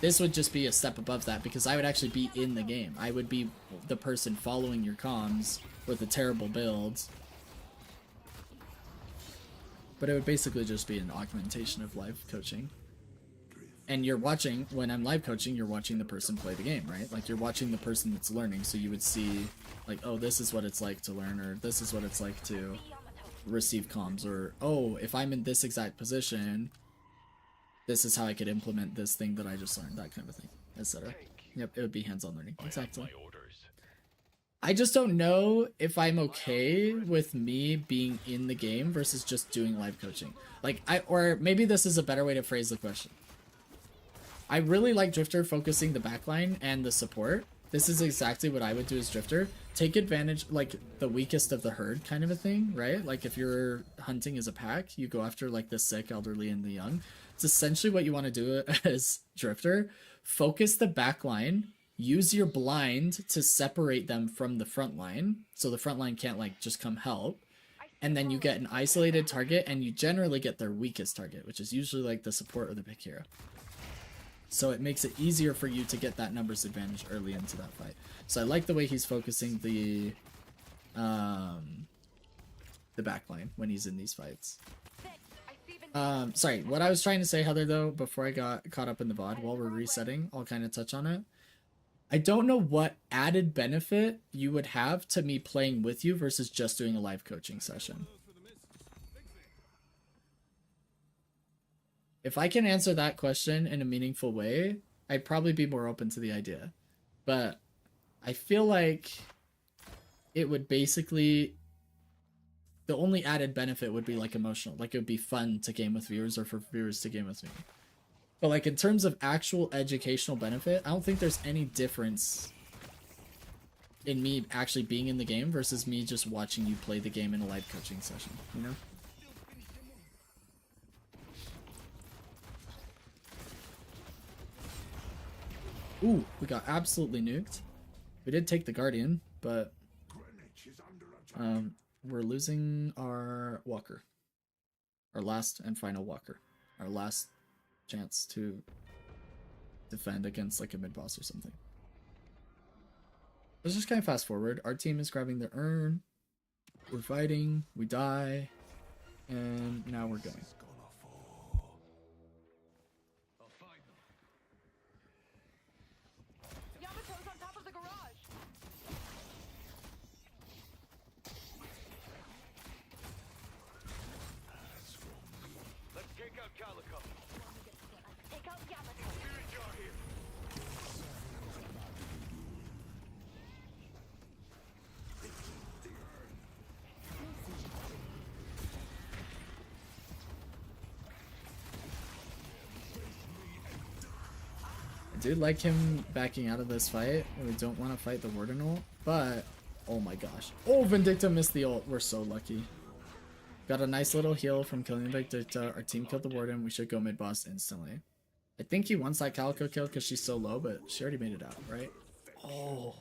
This would just be a step above that because I would actually be in the game. I would be the person following your comms with a terrible build. But it would basically just be an augmentation of live coaching. And you're watching, when I'm live coaching, you're watching the person play the game, right? Like you're watching the person that's learning, so you would see like, oh, this is what it's like to learn, or this is what it's like to receive comms, or oh, if I'm in this exact position, this is how I could implement this thing that I just learned, that kind of thing, etc. Yep, it would be hands-on learning. Exactly. I just don't know if I'm okay with me being in the game versus just doing live coaching. Like, or maybe this is a better way to phrase the question. I really like Drifter focusing the backline and the support. This is exactly what I would do as Drifter. Take advantage, like, the weakest of the herd kind of a thing, right? Like, if you're hunting as a pack, you go after, like, the sick, elderly, and the young. It's essentially what you want to do as Drifter. Focus the backline. Use your blind to separate them from the front line, so the front line can't like just come help, and then you get an isolated target, and you generally get their weakest target, which is usually like the support or the pick hero. So it makes it easier for you to get that numbers advantage early into that fight. So I like the way he's focusing the backline when he's in these fights. Sorry, what I was trying to say, Heather, though, before I got caught up in the VOD, while we're resetting, I'll kind of touch on it. I don't know what added benefit you would have to me playing with you versus just doing a live coaching session. If I can answer that question in a meaningful way, I'd probably be more open to the idea. But I feel like it would basically... The only added benefit would be like emotional. Like it would be fun to game with viewers or for viewers to game with me. But like in terms of actual educational benefit, I don't think there's any difference in me actually being in the game versus me just watching you play the game in a live coaching session, you know? Ooh, we got absolutely nuked. We did take the Guardian, but we're losing our Walker. Our last and final Walker. Our last chance to defend against like a mid-boss or something. Let's just kind of fast forward. Our team is grabbing the urn. We're fighting. We die. And now we're going. Yamato's on top of the garage. Let's take out Calico. Take out Yamato. Spirit jar here. I do like him backing out of this fight. We don't want to fight the Warden ult, but oh my gosh. Oh, Vindicta missed the ult. We're so lucky. Got a nice little heal from killing Vindicta. Our team killed the Warden. We should go mid boss instantly. I think he wants that Calico kill because she's so low, but she already made it out, right? Oh.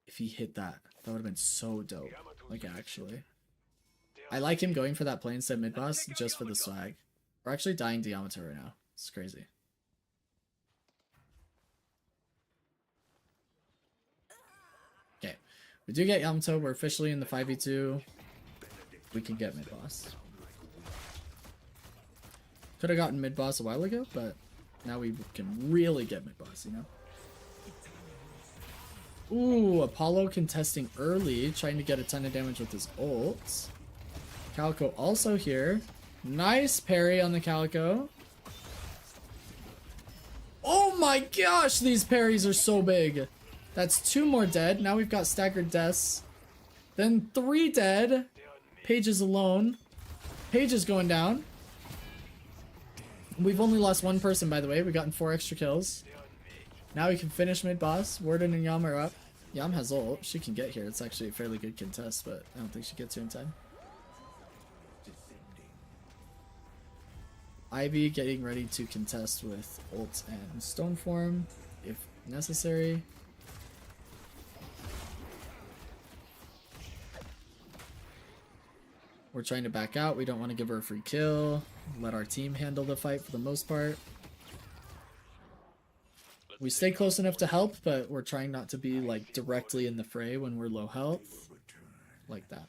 If he hit that, that would have been so dope. Like, actually. I like him going for that play instead mid boss just for the swag. We're actually dying to Yamato right now. It's crazy. Okay. We do get Yamato. We're officially in the 5v2. We can get mid boss. Could have gotten mid boss a while ago, but now we can really get mid boss, you know? Ooh, Apollo contesting early, trying to get a ton of damage with his ults. Calico also here. Nice parry on the Calico. Oh my gosh, these parries are so big. That's 2 more dead. Now we've got staggered deaths. Then 3 dead. Paige is alone. Paige is going down. We've only lost 1 person, by the way. We've gotten 4 extra kills. Now we can finish mid-boss. Warden and Yam are up. Yam has ult. She can get here. It's actually a fairly good contest, but I don't think she gets here in time. Ivy getting ready to contest with ult and Stoneform, if necessary. We're trying to back out. We don't want to give her a free kill. Let our team handle the fight for the most part. We stay close enough to help, but we're trying not to be like directly in the fray when we're low health. Like that.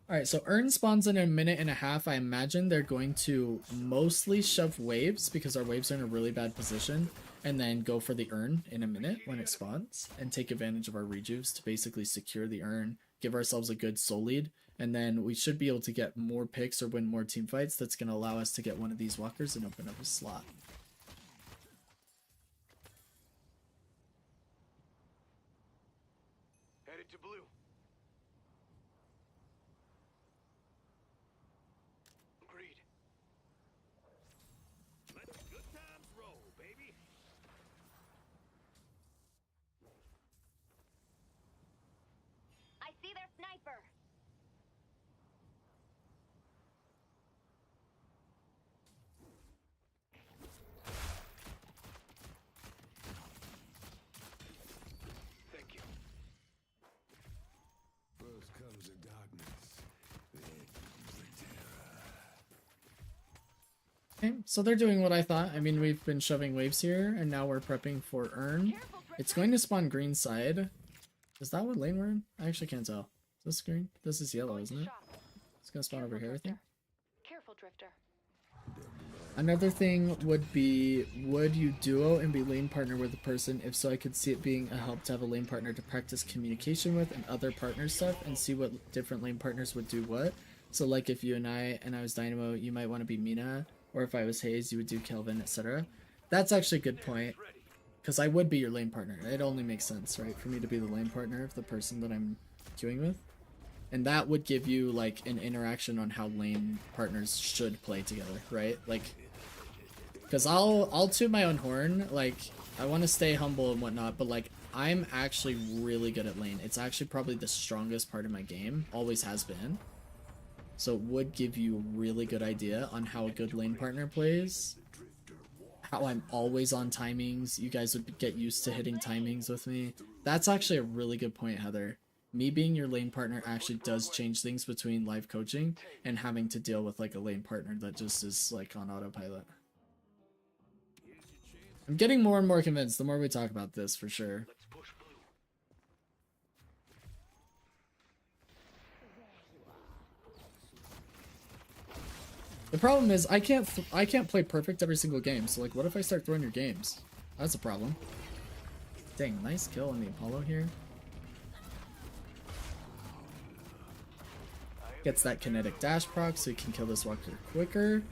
Alright, so Urn spawns in a minute and a half. I imagine they're going to mostly shove waves because our waves are in a really bad position. And then go for the Urn in a minute when it spawns. And take advantage of our rejuves to basically secure the Urn. Give ourselves a good soul lead. And then we should be able to get more picks or win more team fights. That's going to allow us to get one of these walkers and open up a slot. Headed to blue. Agreed. Let the good times roll, baby. I see their sniper. Thank you. First comes the darkness, then the terror. Okay, so they're doing what I thought. I mean, we've been shoving waves here, and now we're prepping for Urn. It's going to spawn green side. Is that what lane we're in? I actually can't tell. Is this green? This is yellow, isn't it? It's gonna spawn over here, I think. Careful, Drifter. Another thing would be, would you duo and be lane partner with a person? If so, I could see it being a help to have a lane partner to practice communication with and other partner stuff and see what different lane partners would do what. So like if you and I was Dynamo, you might want to be Mina, or if I was Hayes, you would do Kelvin, etc. That's actually a good point, because I would be your lane partner. It only makes sense, right, for me to be the lane partner of the person that I'm queuing with. And that would give you like an interaction on how lane partners should play together, right? Like, because I'll toot my own horn, like I want to stay humble and whatnot, but like I'm actually really good at lane. It's actually probably the strongest part of my game, always has been. So it would give you a really good idea on how a good lane partner plays, how I'm always on timings. You guys would get used to hitting timings with me. That's actually a really good point, Heather. Me being your lane partner actually does change things between live coaching and having to deal with like a lane partner that just is like on autopilot. I'm getting more and more convinced the more we talk about this, for sure. Let's push blue. The problem is I can't play perfect every single game. So like, what if I start throwing your games? That's a problem. Dang, nice kill on the Apollo here. Gets that kinetic dash proc so he can kill this walker quicker.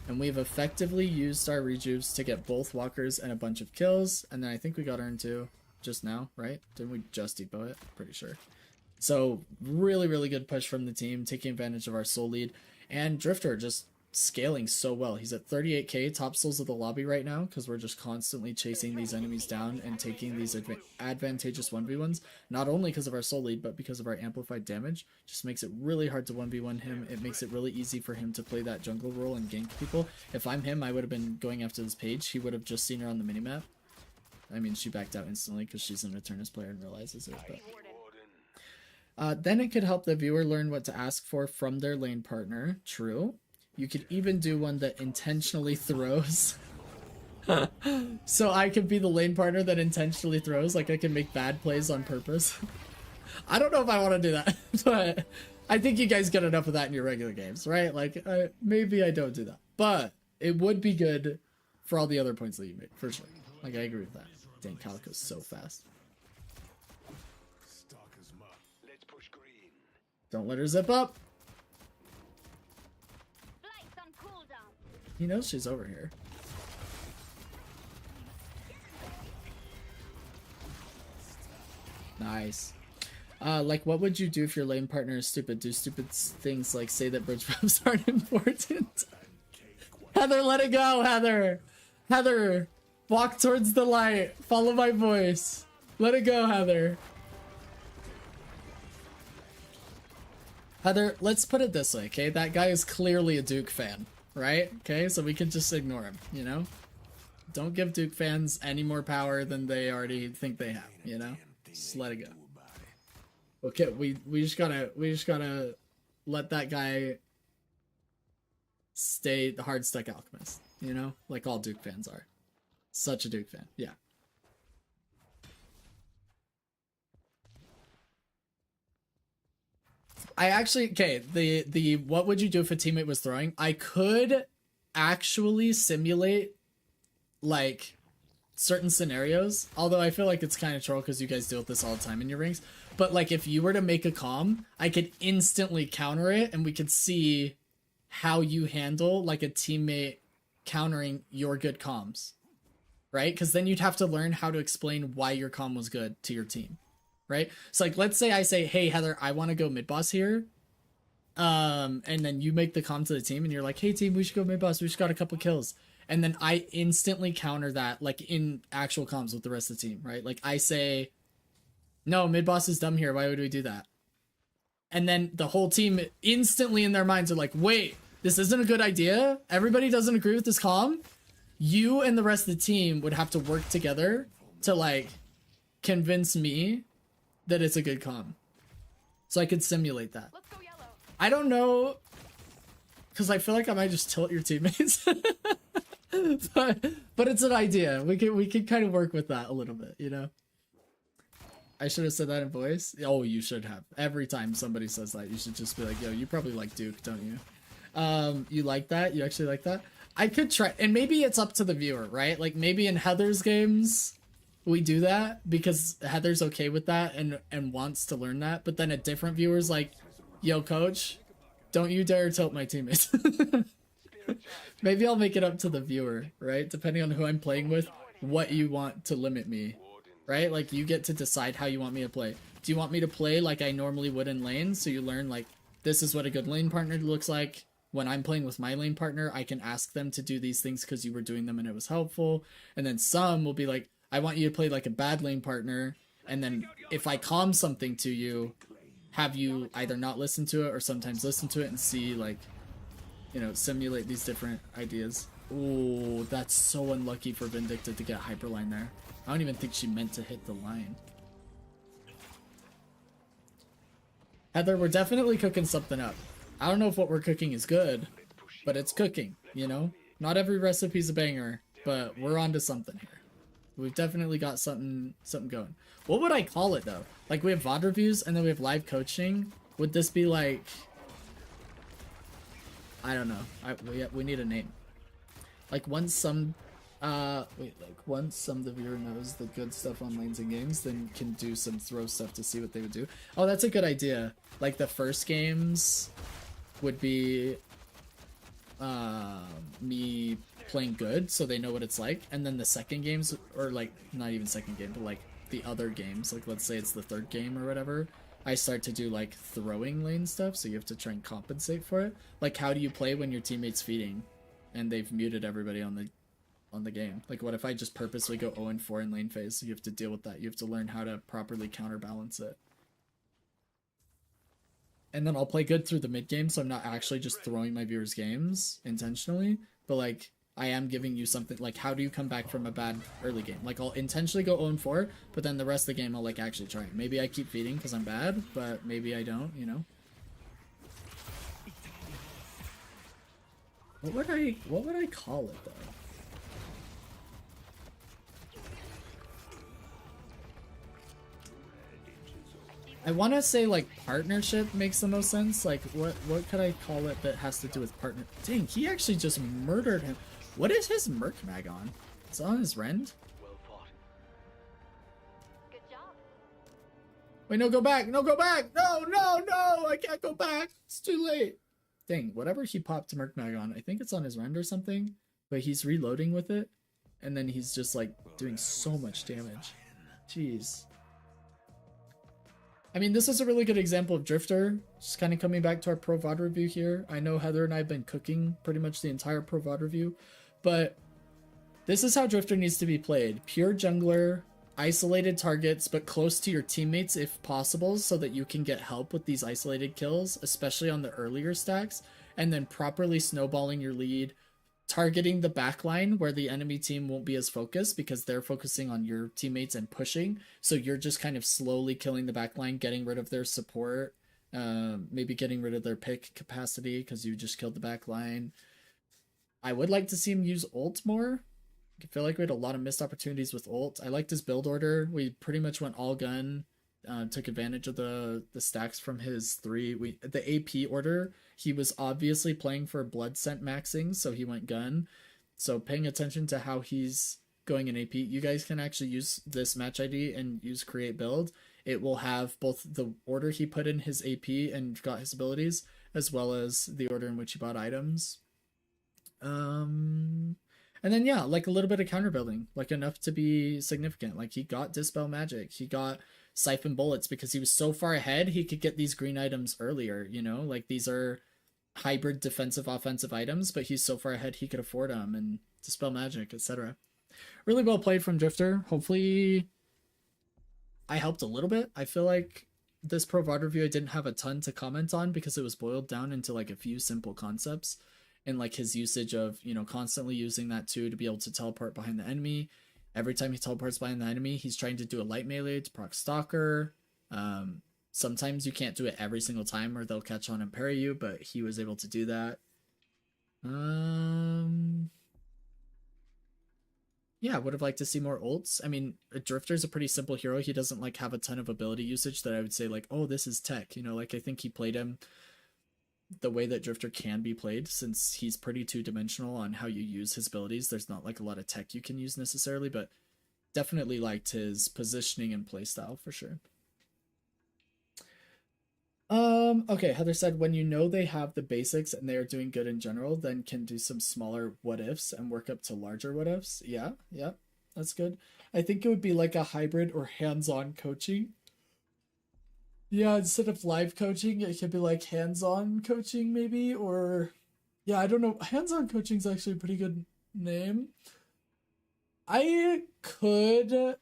And we've effectively used our rejuves to get both walkers and a bunch of kills. And then I think we got Urn too just now, right? Didn't we just depot it? Pretty sure. So really, really good push from the team, taking advantage of our soul lead. And Drifter just scaling so well. He's at 38k top souls of the lobby right now because we're just constantly chasing these enemies down and taking these advantageous 1v1s, not only because of our soul lead but because of our amplified damage. Just makes it really hard to 1v1 him. It makes it really easy for him to play that jungle role and gank people. If I'm him, I would have been going after this page. He would have just seen her on the minimap. I mean, she backed out instantly because she's an Eternus player and realizes it, but then it could help the viewer learn what to ask for from their lane partner. True. You could even do one that intentionally throws. So I could be the lane partner that intentionally throws. Like I can make bad plays on purpose. I don't know if I want to do that, but I think you guys get enough of that in your regular games, right? Like maybe I don't do that, but it would be good for all the other points that you made, for sure. Like I agree with that. Dang, Calico's so fast. Let's push green. Don't let her zip up. Flight's on cooldown. He knows she's over here. Nice. Like, what would you do if your lane partner is stupid? Do stupid things like say that bridge bumps aren't important. Heather, let it go, Heather. Heather, walk towards the light. Follow my voice. Let it go, Heather. Heather, let's put it this way, okay? That guy is clearly a Duke fan, right? Okay, so we can just ignore him, you know? Don't give Duke fans any more power than they already think they have, you know? Just let it go. Okay, we just gotta let that guy stay the hard stuck alchemist, you know? Like all Duke fans are. Such a Duke fan, yeah. I actually, okay, the what would you do if a teammate was throwing? I could actually simulate like certain scenarios, although I feel like it's kind of troll because you guys deal with this all the time in your rings. But like if you were to make a comm, I could instantly counter it and we could see how you handle like a teammate countering your good comms, right? Because then you'd have to learn how to explain why your comm was good to your team. Right? So like let's say I say, hey Heather, I want to go mid boss here. And then you make the comm to the team and you're like, hey team, we should go mid boss, we just got a couple kills. And then I instantly counter that like in actual comms with the rest of the team, right? Like I say, no, mid boss is dumb here, why would we do that? And then the whole team instantly in their minds are like, wait, this isn't a good idea? Everybody doesn't agree with this comm? You and the rest of the team would have to work together to like convince me that it's a good comm. So I could simulate that. Let's go yellow. I don't know, because I feel like I might just tilt your teammates. but it's an idea. We can kind of work with that a little bit, you know? I should have said that in voice. Oh, you should have. Every time somebody says that, you should just be like, yo, you probably like Duke, don't you? You like that? You actually like that? I could try, and maybe it's up to the viewer, right? Like maybe in Heather's games, we do that because Heather's okay with that and wants to learn that. But then a different viewer's like, yo, coach, don't you dare tilt my teammates. Maybe I'll make it up to the viewer, right? Depending on who I'm playing with, what you want to limit me, right? Like you get to decide how you want me to play. Do you want me to play like I normally would in lane? So you learn like, this is what a good lane partner looks like. When I'm playing with my lane partner, I can ask them to do these things because you were doing them and it was helpful. And then some will be like, I want you to play like a bad lane partner, and then if I calm something to you, have you either not listen to it or sometimes listen to it and see like, you know, simulate these different ideas. Ooh, that's so unlucky for Vindicta to get hyperline there. I don't even think she meant to hit the line. Heather, we're definitely cooking something up. I don't know if what we're cooking is good, but it's cooking, you know? Not every recipe's a banger, but we're onto something here. We've definitely got something going. What would I call it though? Like we have VOD reviews and then we have live coaching. Would this be like, I don't know. We need a name. Like once some of the viewer knows the good stuff on lanes and games, then can do some throw stuff to see what they would do. Oh, that's a good idea. Like the first games would be me playing good so they know what it's like, and then the second games, or like not even second game but like the other games, like let's say it's the third game or whatever, I start to do like throwing lane stuff, so you have to try and compensate for it. Like, how do you play when your teammate's feeding and they've muted everybody on the game? Like, what if I just purposely go 0-4 in lane phase? So you have to deal with that. You have to learn how to properly counterbalance it. And then I'll play good through the mid game, so I'm not actually just throwing my viewers games intentionally, but like I am giving you something. Like, how do you come back from a bad early game? Like, I'll intentionally go 0-4, but then the rest of the game I'll like actually try. Maybe I keep feeding because I'm bad, but maybe I don't, you know. What would I call it though? I want to say like partnership makes the most sense. Like, what could I call it that has to do with partner? Dang, he actually just murdered him. What is his Merc Mag on? It's on his Rend? Well fought. Good job. Wait, no, go back! No, go back! No, no, no! I can't go back! It's too late! Dang, whatever he popped Merc Mag on, I think it's on his Rend or something, but he's reloading with it, and then he's just like doing so much damage. Jeez. I mean, this is a really good example of Drifter. Just kind of coming back to our Pro VOD review here. I know Heather and I have been cooking pretty much the entire Pro VOD review, but this is how Drifter needs to be played. Pure jungler, isolated targets, but close to your teammates if possible, so that you can get help with these isolated kills, especially on the earlier stacks, and then properly snowballing your lead, targeting the backline where the enemy team won't be as focused because they're focusing on your teammates and pushing. So you're just kind of slowly killing the backline, getting rid of their support, maybe getting rid of their pick capacity because you just killed the backline. I would like to see him use ult more. I feel like we had a lot of missed opportunities with ult. I liked his build order. We pretty much went all gun. Took advantage of the stacks from his the AP order. He was obviously playing for blood scent maxing, so he went gun. So paying attention to how he's going in AP, you guys can actually use this match ID and use create build. It will have both the order he put in his AP and got his abilities, as well as the order in which he bought items. And then yeah, like a little bit of counter building, like enough to be significant. Like he got Dispel Magic, he got Siphon Bullets because he was so far ahead he could get these green items earlier, you know, like these are hybrid defensive offensive items, but he's so far ahead he could afford them, and Dispel Magic, etc. Really well played from Drifter. Hopefully I helped a little bit. I feel like this Pro VOD review I didn't have a ton to comment on because it was boiled down into like a few simple concepts, and like his usage of, you know, constantly using that too to be able to teleport behind the enemy. Every time he teleports behind the enemy, he's trying to do a light melee to proc Stalker. Sometimes you can't do it every single time or they'll catch on and parry you, but he was able to do that. Yeah, would have liked to see more ults. I mean, Drifter's a pretty simple hero. He doesn't like have a ton of ability usage that I would say like, oh, this is tech. You know, like I think he played him the way that Drifter can be played, since he's pretty two-dimensional on how you use his abilities. There's not like a lot of tech you can use necessarily, but definitely liked his positioning and playstyle for sure. Okay, Heather said, when you know they have the basics and they are doing good in general, then can do some smaller what ifs and work up to larger what ifs. Yeah, that's good. I think it would be like a hybrid or hands-on coaching. Yeah, instead of live coaching, it could be like hands-on coaching maybe, or yeah, I don't know. Hands-on coaching is actually a pretty good name. I could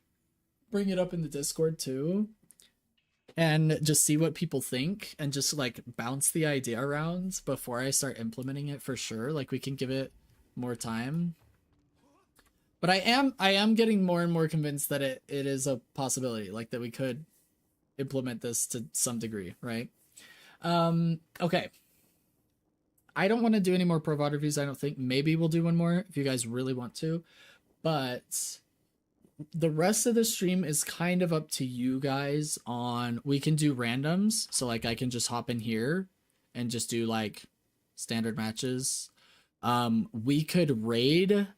bring it up in the Discord too and just see what people think and just like bounce the idea around before I start implementing it for sure. Like we can give it more time. But I am getting more and more convinced that it is a possibility, like that we could implement this to some degree, right? Okay. I don't want to do any more Pro VOD reviews, I don't think. Maybe we'll do one more if you guys really want to. But the rest of the stream is kind of up to you guys on, we can do randoms. So like I can just hop in here and just do like standard matches. We could raid.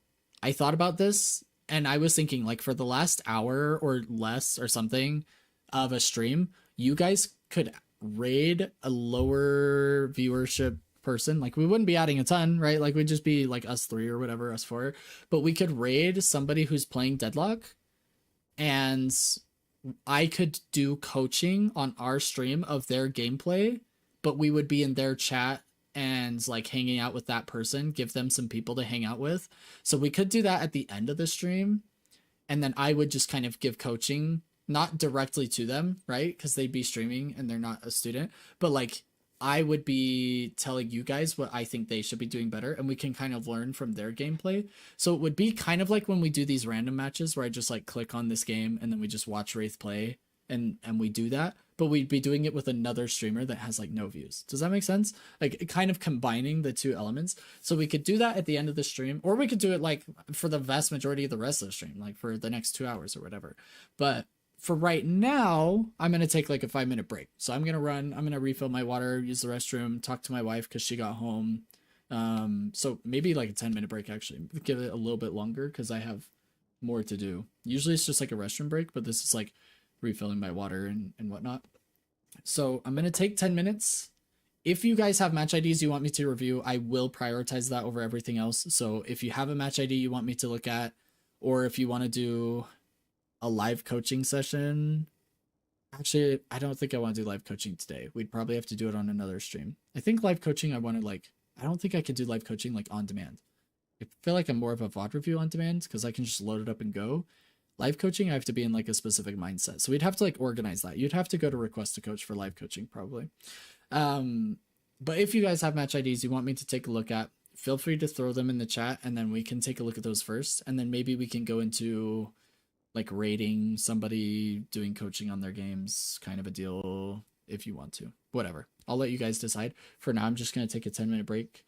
I thought about this and I was thinking like for the last hour or less or something of a stream, you guys could raid a lower viewership person. Like we wouldn't be adding a ton, right? Like we'd just be like us 3 or whatever, us 4, but we could raid somebody who's playing Deadlock and I could do coaching on our stream of their gameplay, but we would be in their chat and like hanging out with that person, give them some people to hang out with. So we could do that at the end of the stream, and then I would just kind of give coaching, not directly to them, right? Because they'd be streaming and they're not a student, but like I would be telling you guys what I think they should be doing better, and we can kind of learn from their gameplay. So it would be kind of like when we do these random matches where I just like click on this game and then we just watch Wraith play, and we do that, but we'd be doing it with another streamer that has like no views. Does that make sense? Like kind of combining the two elements. So we could do that at the end of the stream, or we could do it like for the vast majority of the rest of the stream, like for the next 2 hours or whatever. But for right now, I'm going to take like a 5-minute break. So I'm going to run, I'm going to refill my water, use the restroom, talk to my wife because she got home. So maybe like a 10-minute break, actually. Give it a little bit longer because I have more to do. Usually it's just like a restroom break, but this is like refilling my water and whatnot. So I'm going to take 10 minutes. If you guys have match IDs you want me to review, I will prioritize that over everything else. So if you have a match ID you want me to look at, or if you want to do a live coaching session. Actually, I don't think I want to do live coaching today. We'd probably have to do it on another stream. I think live coaching I want to like, I don't think I could do live coaching like on demand. I feel like I'm more of a VOD review on demand because I can just load it up and go. Live coaching, I have to be in like a specific mindset. So we'd have to like organize that. You'd have to go to request a coach for live coaching probably. But if you guys have match IDs you want me to take a look at, feel free to throw them in the chat and then we can take a look at those first. And then maybe we can go into like rating somebody, doing coaching on their games, kind of a deal if you want to. Whatever. I'll let you guys decide. For now, I'm just going to take a 10-minute break.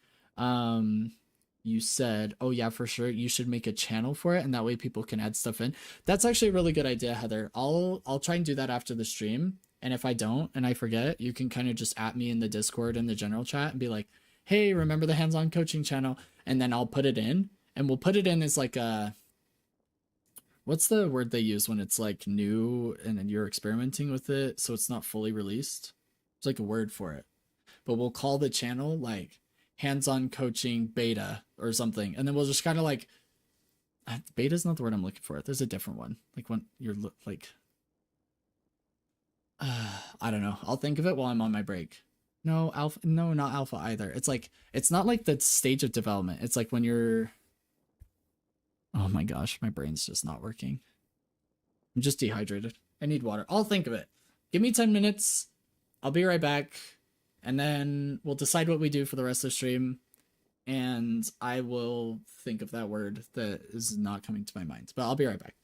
You said, oh yeah, for sure, you should make a channel for it, and that way people can add stuff in. That's actually a really good idea, Heather. I'll try and do that after the stream. And if I don't and I forget, you can kind of just at me in the Discord and the general chat and be like, hey, remember the hands-on coaching channel? And then I'll put it in. And we'll put it in as like a, what's the word they use when it's like new and then you're experimenting with it so it's not fully released? It's like a word for it. But we'll call the channel like hands-on coaching beta or something. And then we'll just kind of like, beta is not the word I'm looking for. There's a different one. Like when you're like, I don't know. I'll think of it while I'm on my break. No, alpha. No, not alpha either. It's like, it's not like the stage of development. It's like when you're, oh my gosh, my brain's just not working. I'm just dehydrated. I need water. I'll think of it. Give me 10 minutes. I'll be right back. And then we'll decide what we do for the rest of the stream. And I will think of that word that is not coming to my mind. But I'll be right back.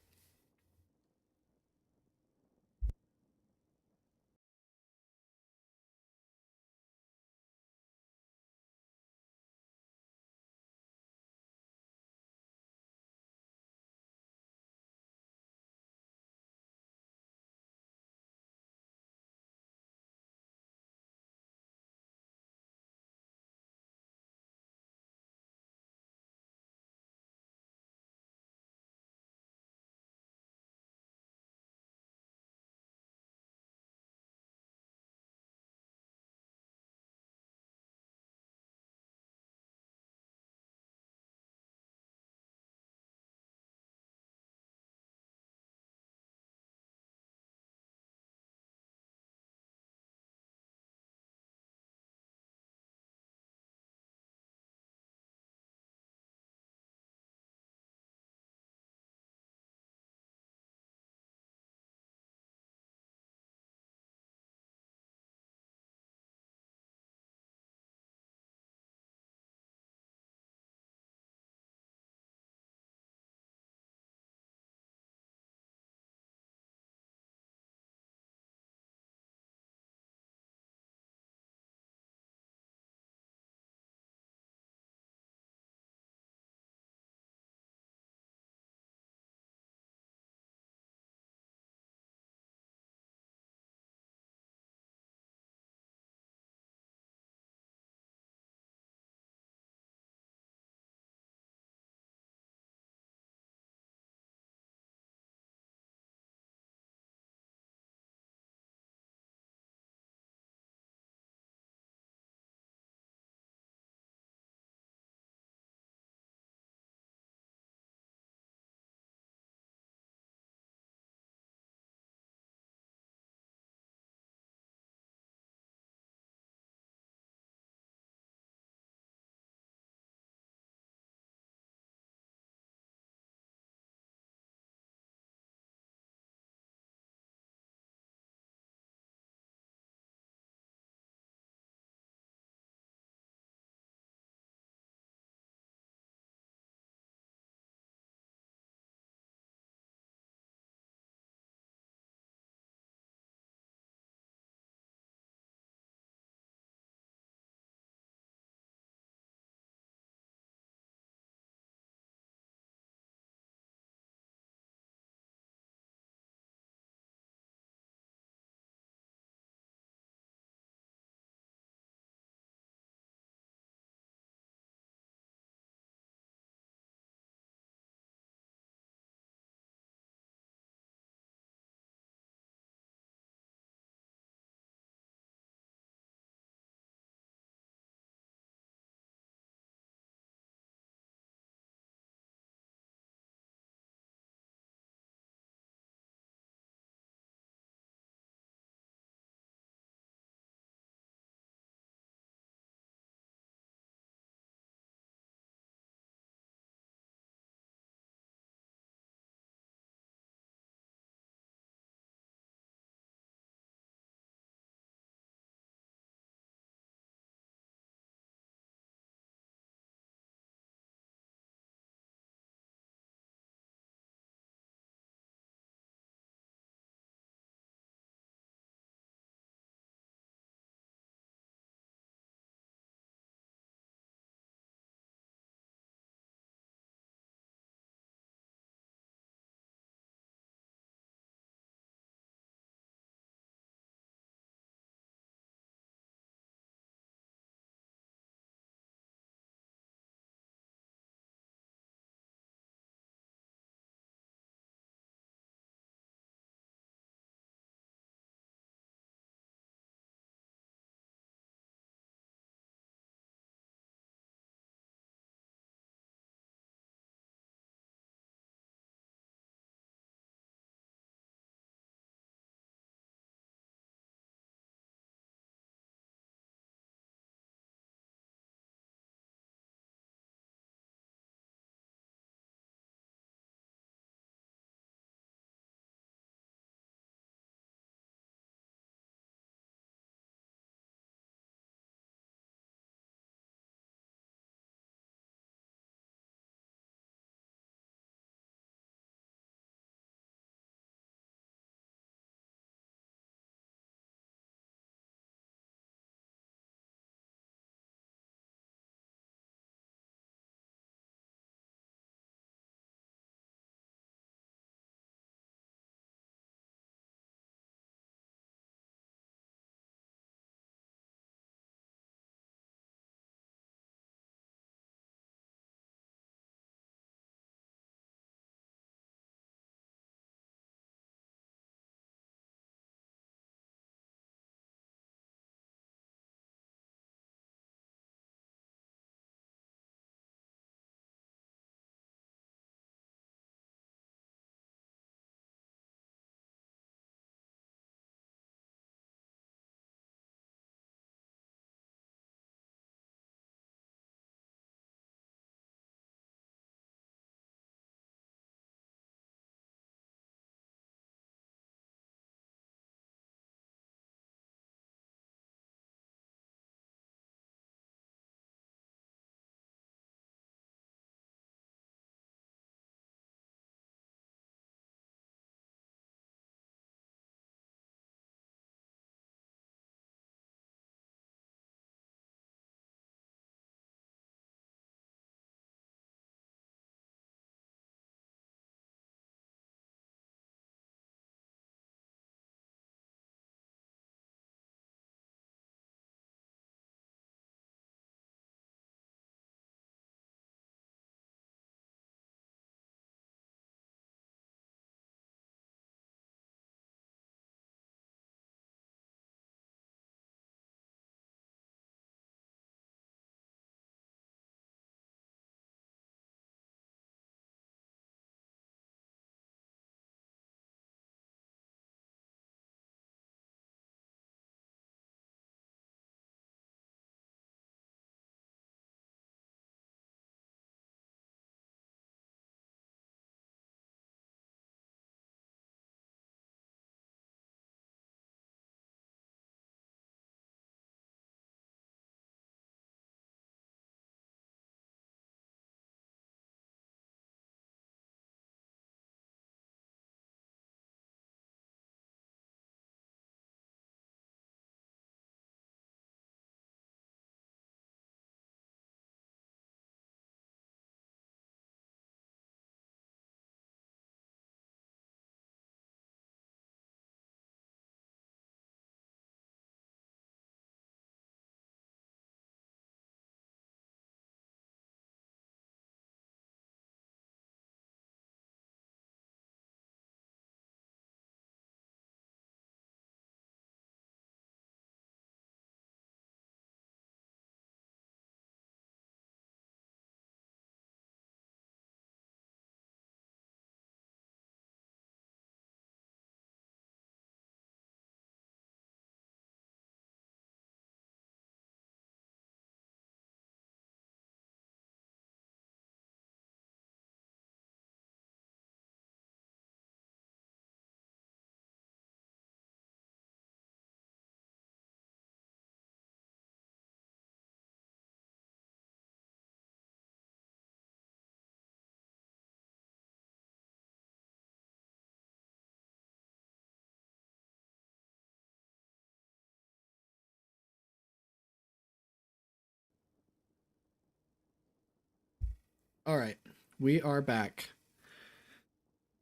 All right, we are back.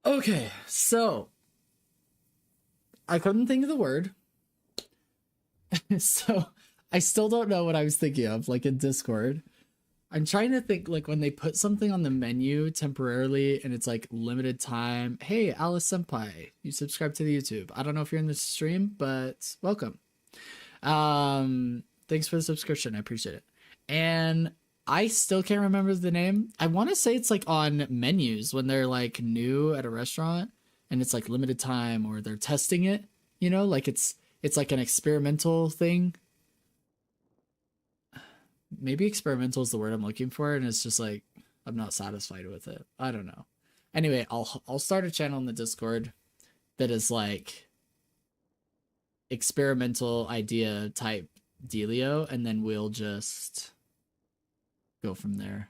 Okay, so I couldn't think of the word. So I still don't know what I was thinking of, like in Discord. I'm trying to think like when they put something on the menu temporarily and it's like limited time. Hey, Alice Senpai, you subscribe to the YouTube. I don't know if you're in the stream, but welcome. Thanks for the subscription. I appreciate it. And I still can't remember the name. I want to say it's like on menus when they're like new at a restaurant and it's like limited time or they're testing it, you know, like it's like an experimental thing. Maybe experimental is the word I'm looking for, and it's just like I'm not satisfied with it. I don't know. Anyway, I'll start a channel in the Discord that is like experimental idea type dealio, and then we'll just go from there.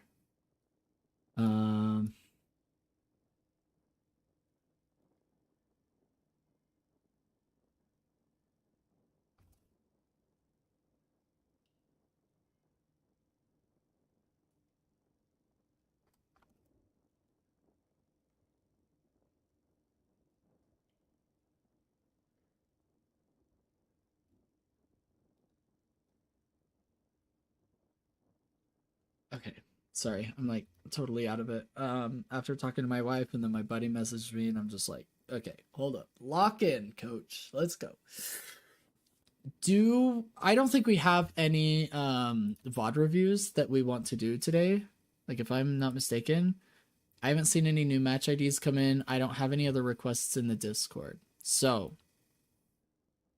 Okay. Sorry, I'm like totally out of it. After talking to my wife and then my buddy messaged me and I'm just like, okay, hold up. Lock in, coach. Let's go. I don't think we have any VOD reviews that we want to do today. Like if I'm not mistaken, I haven't seen any new match IDs come in. I don't have any other requests in the Discord. So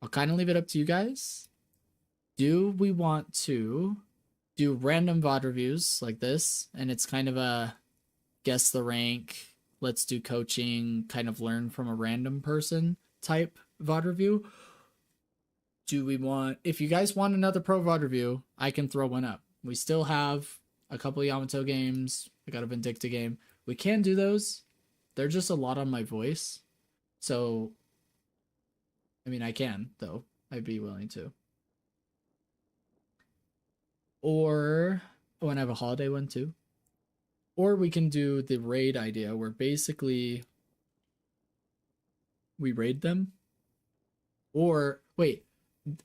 I'll kind of leave it up to you guys. Do we want to do random VOD reviews like this? And it's kind of a guess the rank, let's do coaching, kind of learn from a random person type VOD review. Do we want, if you guys want another Pro VOD review, I can throw one up. We still have a couple of Yamato games. I got a Vindicta game. We can do those. They're just a lot on my voice. So, I mean, I can, though. I'd be willing to. Or, oh, and I have a holiday one too. Or we can do the raid idea where basically we raid them. Or, wait,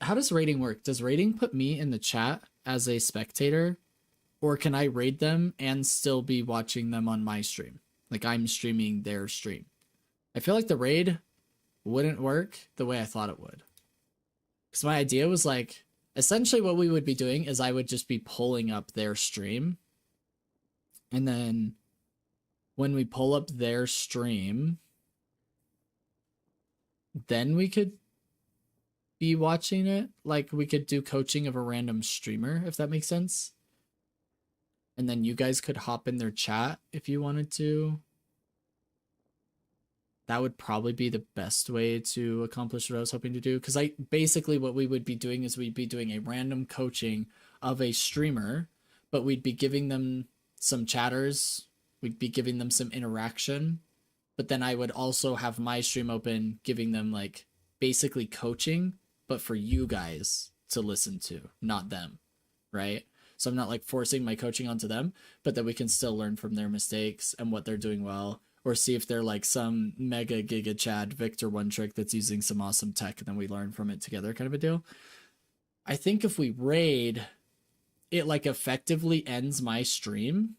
how does raiding work? Does raiding put me in the chat as a spectator? Or can I raid them and still be watching them on my stream? Like I'm streaming their stream. I feel like the raid wouldn't work the way I thought it would. Because my idea was like, essentially what we would be doing is I would just be pulling up their stream. And then when we pull up their stream, then we could be watching it. Like we could do coaching of a random streamer, if that makes sense. And then you guys could hop in their chat if you wanted to. That would probably be the best way to accomplish what I was hoping to do. Because basically what we would be doing is we'd be doing a random coaching of a streamer, but we'd be giving them some chatters. We'd be giving them some interaction. But then I would also have my stream open, giving them like basically coaching, but for you guys to listen to, not them, right? So I'm not like forcing my coaching onto them, but that we can still learn from their mistakes and what they're doing well, or see if they're like some mega giga Chad Victor one trick that's using some awesome tech and then we learn from it together kind of a deal. I think if we raid, it like effectively ends my stream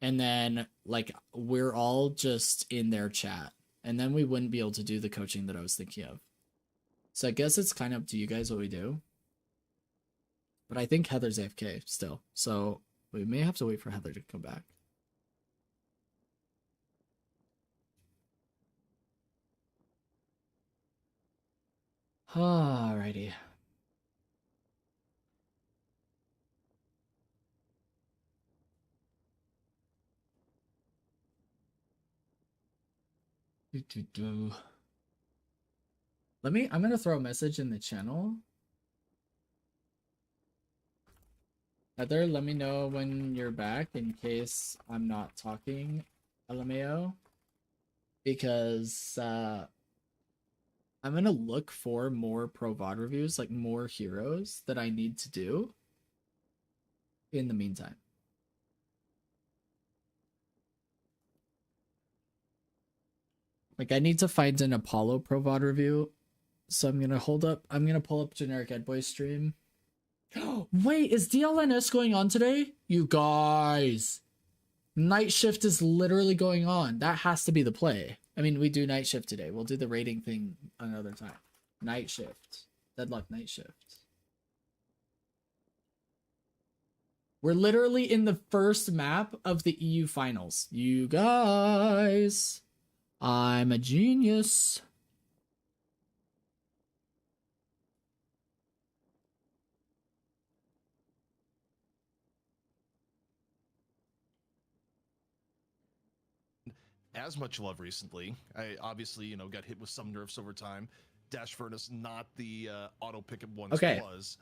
and then like we're all just in their chat and then we wouldn't be able to do the coaching that I was thinking of. So I guess it's kind of up to you guys what we do. But I think Heather's AFK still. So we may have to wait for Heather to come back. Alrighty. I'm gonna throw a message in the channel. Heather, let me know when you're back in case I'm not talking, LMAO. Because I'm gonna look for more Pro VOD reviews, like more heroes that I need to do in the meantime. Like, I need to find an Apollo Pro VOD review. So I'm gonna pull up generic Edboy stream. Wait, is DLNS going on today? You guys. Night shift is literally going on. That has to be the play. I mean, we do night shift today. We'll do the rating thing another time. Night shift. Deadlock night shift. We're literally in the first map of the EU finals. You guys. I'm a genius. As much love recently. I obviously, you know, got hit with some nerfs over time. Dash Furnace, not the auto pickup once Okay. was.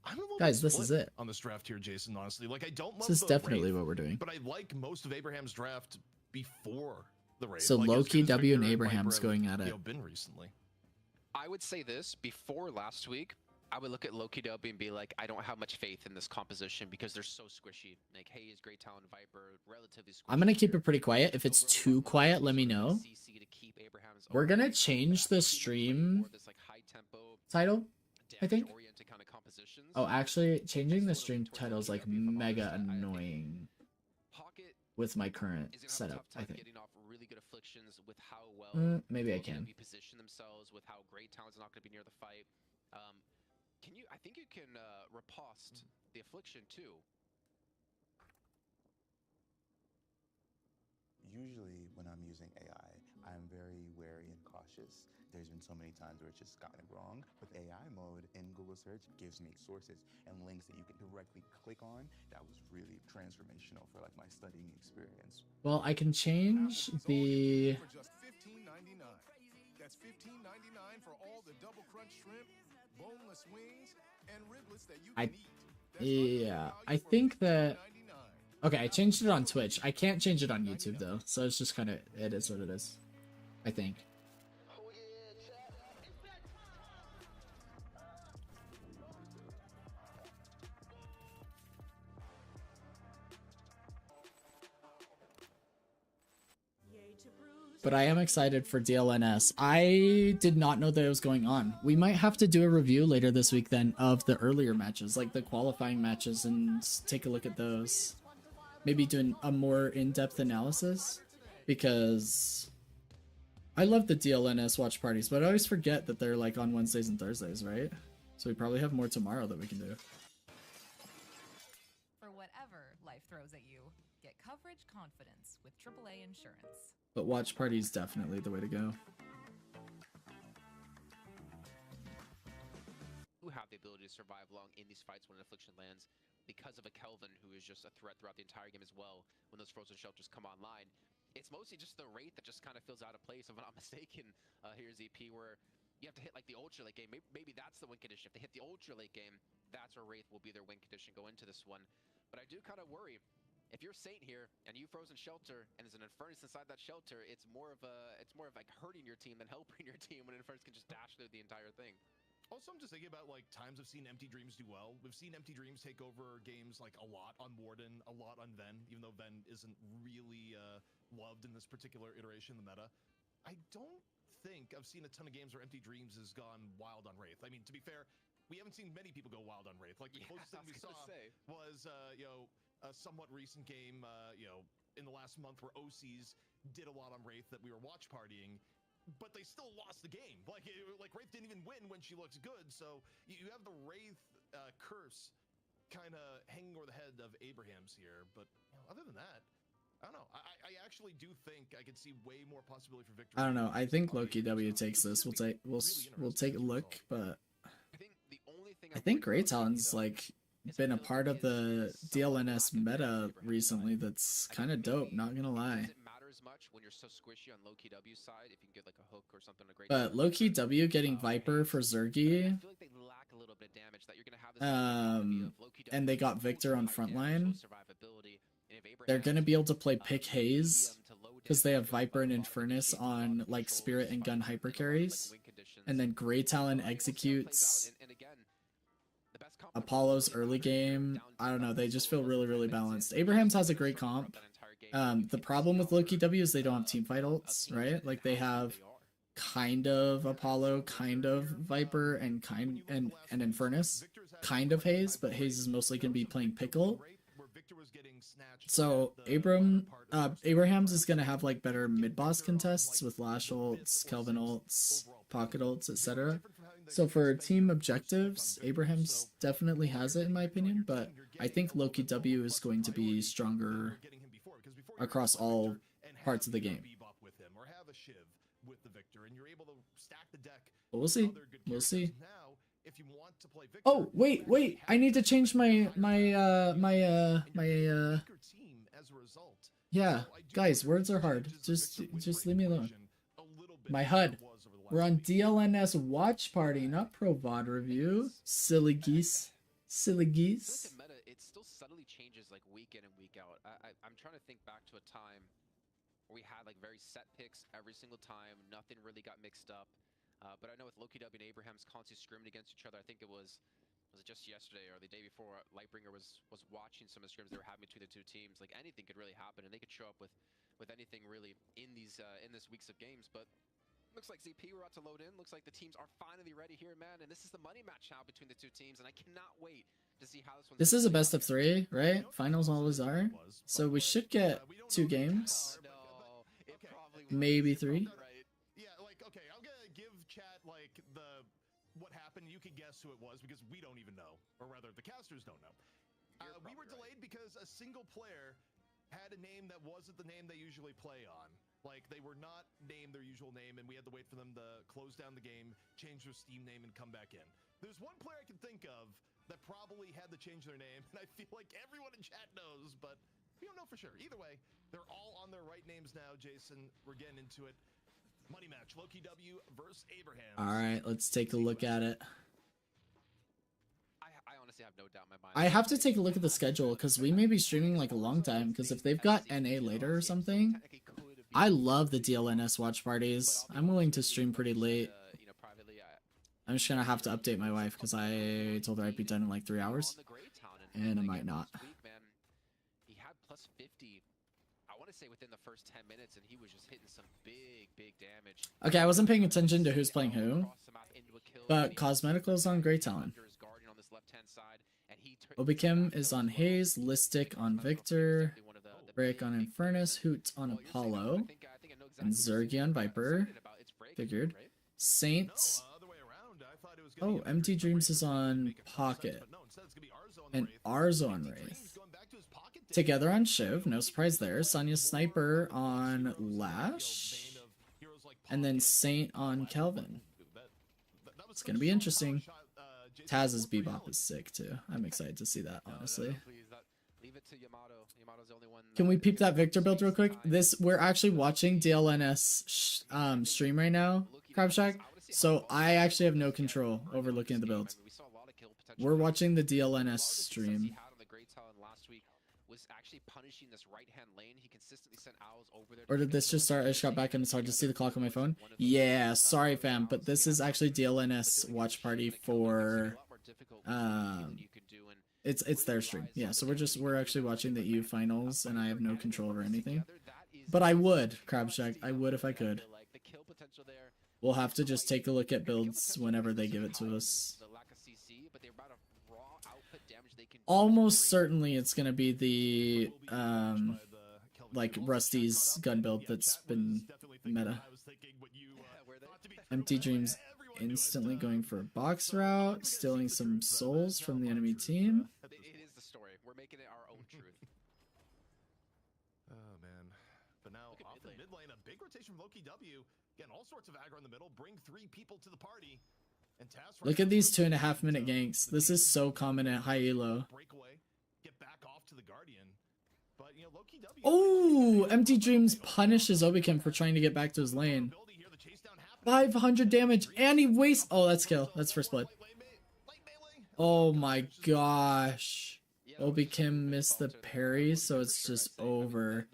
I'm a little Guys, bit this is split it. on this draft here, Jason, honestly. Like, I don't love This is the definitely Wraith, what we're doing. but I like most of Abraham's draft before the Wraith. So Like, as Loki, good as W, and Victor Abraham's Viper going have, at you it. know, been recently. I would say this before last week. I would look at Loki W and be like, I don't have much faith in this composition because they're so squishy. Like Haze, Great Talon, Viper, relatively squishy. I'm gonna keep it pretty quiet. If it's too quiet, let me know. We're gonna change the stream title, I think. Oh, actually, changing the stream title is like mega annoying with my current setup, I think. Maybe I can. Position themselves with how Great Talon's not going to be near the fight. Can you? I think you can riposte the affliction too. Usually when I'm using AI, I'm very wary and cautious. There's been so many times where it's just gotten it wrong. With AI mode in Google search, it gives me sources and links that you can directly click on. That was really transformational for like my studying experience. Well, I can change the... For just $15.99. That's $15.99 for all the double crunch shrimp, boneless wings, and riblets that you can eat. Yeah, I think that... Okay, I changed it on Twitch. I can't change it on YouTube, though. So it's just kind of... It is what it is. I think. But I am excited for DLNS. I did not know that it was going on. We might have to do a review later this week then of the earlier matches, like the qualifying matches, and take a look at those. Maybe doing a more in-depth analysis, because I love the DLNS watch parties, but I always forget that they're like on Wednesdays and Thursdays, right? So we probably have more tomorrow that we can do. For whatever life throws at you, get coverage confidence with AAA insurance. But watch party is definitely the way to go. Who have the ability to survive long in these fights when an affliction lands because of a Kelvin who is just a threat throughout the entire game as well when those frozen shelters come online. It's mostly just the Wraith that just kind of feels out of place, if I'm not mistaken. Here's EP where you have to hit like the ultra late game. Maybe that's the win condition. If they hit the ultra late game, that's where Wraith will be their win condition go into this one. But I do kind of worry. If you're Saint here and you frozen shelter and there's an Infernus inside that shelter, it's more of like hurting your team than helping your team when Infernus can just dash through the entire thing. Also, I'm just thinking about like times I've seen Empty Dreams do well. We've seen Empty Dreams take over games like a lot on Warden, a lot on Ven, even though Ven isn't really loved in this particular iteration of the meta. I don't think I've seen a ton of games where Empty Dreams has gone wild on Wraith. I mean, to be fair, we haven't seen many people go wild on Wraith. Like the closest thing we saw was a somewhat recent game, in the last month where OCs did a lot on Wraith that we were watch partying, but they still lost the game. Like Wraith didn't even win when she looks good. So you have the Wraith curse kind of hanging over the head of Abraham's here. But other than that, I don't know. I actually do think I could see way more possibility for victory. I don't know. I think Loki W takes this. We'll take a look, but I think Great Talon's like been a part of the DLNS meta recently. That's kind of dope. Not gonna lie. When you're so squishy on Loki W's side, if you can get like a hook or something, a great. But Loki W getting Viper for Zergy. I feel like they lack a little bit of damage that you're gonna have this and they got Victor on frontline. They're gonna be able to play Pick Haze because they have Viper and Infernus on like Spirit and Gun hyper carries, and then Grey Talon executes Apollo's early game. I don't know. They just feel really balanced. Abraham's has a great comp. The problem with Loki W is they don't have team fight ults, right? Like they have kind of Apollo, kind of Viper, and Infernus, kind of Haze, but Haze is mostly gonna be playing Pickle. So Abraham's is gonna have like better mid boss contests with Lash ults, Kelvin ults, pocket ults, etc. So for team objectives, Abraham's definitely has it in my opinion, but I think Loki W is going to be stronger across all parts of the game. But we'll see. We'll see. Oh, wait. I need to change my yeah, guys, words are hard. Just leave me alone. My HUD. We're on DLNS Watch Party, not Pro VOD Review. Silly geese. Silly geese. Meta, it still subtly changes like week in and week out. I'm trying to think back to a time where we had like very set picks every single time. Nothing really got mixed up. But I know with Loki W and Abraham's constantly scrimming against each other. I think it was it just yesterday or the day before Lightbringer was watching some of the scrims they were having between the two teams. Like anything could really happen, and they could show up with anything really in these in this weeks of games. But looks like ZP, we're about to load in. Looks like the teams are finally ready here, man. And this is the money match now between the two teams, and I cannot wait to see how this one. This is a best of 3, right? Finals always are. So we should get 2 games. Maybe 3. Yeah, like okay, I'm gonna give chat like what happened. You can guess who it was because we don't even know, or rather, the casters don't know. We were delayed because a single player had a name that wasn't the name they usually play on. Like, they were not named their usual name, and we had to wait for them to close down the game, change their Steam name, and come back in. There's one player I can think of that probably had to change their name, and I feel like everyone in chat knows, but we don't know for sure. Either way, they're all on their right names now, Jason. We're getting into it. Money match, Loki W versus Abraham. All right, let's take a look at it. I honestly have no doubt in my mind. I have to take a look at the schedule because we may be streaming like a long time. Because if they've got NA later or something, I love the DLNS watch parties. I'm willing to stream pretty late. I'm just gonna have to update my wife because I told her I'd be done in like 3 hours, and I might not. He had plus 50. I want to say within the first 10 minutes, and he was just hitting some big damage. Okay, I wasn't paying attention to who's playing who, but Cosmetical is on Great Talent. Obikim is on Haze, Listic on Victor, Break on Infernus, Hoot on Apollo, and Zergy on Viper. Figured. Saints. Oh, Empty Dreams is on Pocket. And Arzo on Wraith. Together on Shiv, no surprise there. Sonya Sniper on Lash. And then Saint on Kelvin. It's gonna be interesting. Taz's Bebop is sick too. I'm excited to see that, honestly. Can we peep that Victor build real quick? We're actually watching DLNS stream right now, Crab Shack. So I actually have no control over looking at the builds. We're watching the DLNS stream. Or did this just start? I just got back and it's hard to see the clock on my phone. Yeah, sorry fam, but this is actually DLNS watch party for it's their stream. Yeah, so we're actually watching the EU finals and I have no control over anything. But I would, Crab Shack, I would if I could. We'll have to just take a look at builds whenever they give it to us. Almost certainly it's gonna be the like Rusty's gun build that's been meta. Empty Dreams instantly going for a box route, stealing some souls from the enemy team. It is the story. We're making it our own truth. Oh man. But now off the mid lane, a big rotation from Loki W. Again, all sorts of aggro in the middle. Bring 3 people to the party. And Taz look at these 2.5 minute ganks. This is so common at high elo. Breakaway. Get back off to the Guardian. But you know, Loki W. Oh, Empty Dreams punishes Obikim for trying to get back to his lane. 500 damage and he wastes. Oh, that's kill. That's first blood. Oh my gosh. Obikim missed the parry, so it's just over.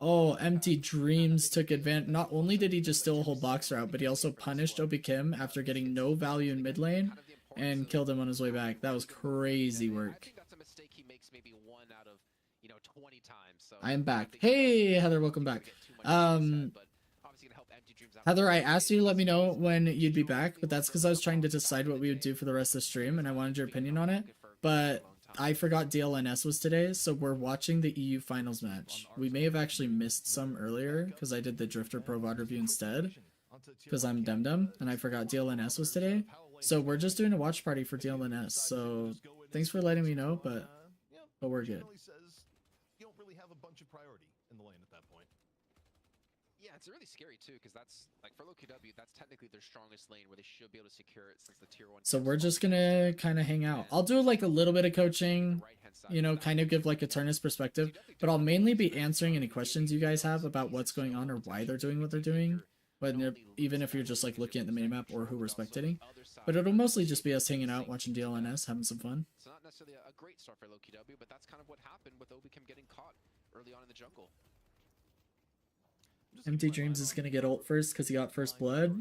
Oh, Empty Dreams took advantage. Not only did he just steal a whole box route, but he also punished Obikim after getting no value in mid lane and killed him on his way back. That was crazy work. I think that's a mistake he makes maybe 1 out of 20 times. So I am back. think Hey, that's- Heather, welcome don't back. get too much upset, but obviously gonna help Empty Dreams out Heather, I with asked you to let me know space. when you'd be back, but that's because I was trying to decide what we would do for the rest of the stream, and I wanted your opinion on it. But I forgot DLNS was today, so we're watching the EU finals match. We may have actually missed some earlier because I did the Drifter Pro VOD review instead, because I'm Dum and I forgot DLNS was today. So we're just doing a watch party for DLNS. So thanks for letting me know, but we're good. Generally says you don't really have a bunch of priority in the lane at that point. Yeah, it's really scary too, because that's like for LoKW, that's technically their strongest lane where they should be able to secure it since the tier 1. So we're just gonna kind of hang out. I'll do like a little bit of coaching, you know, kind of give like a Eternus perspective, but I'll mainly be answering any questions you guys have about what's going on or why they're doing what they're doing. But even if you're just like looking at the minimap or who we're spectating, but it'll mostly just be us hanging out, watching DLNS, having some fun. It's not necessarily a great start for LoKW, but that's kind of what happened with Obicam getting caught early on in the jungle. Empty Dreams is gonna get ult first because he got first blood,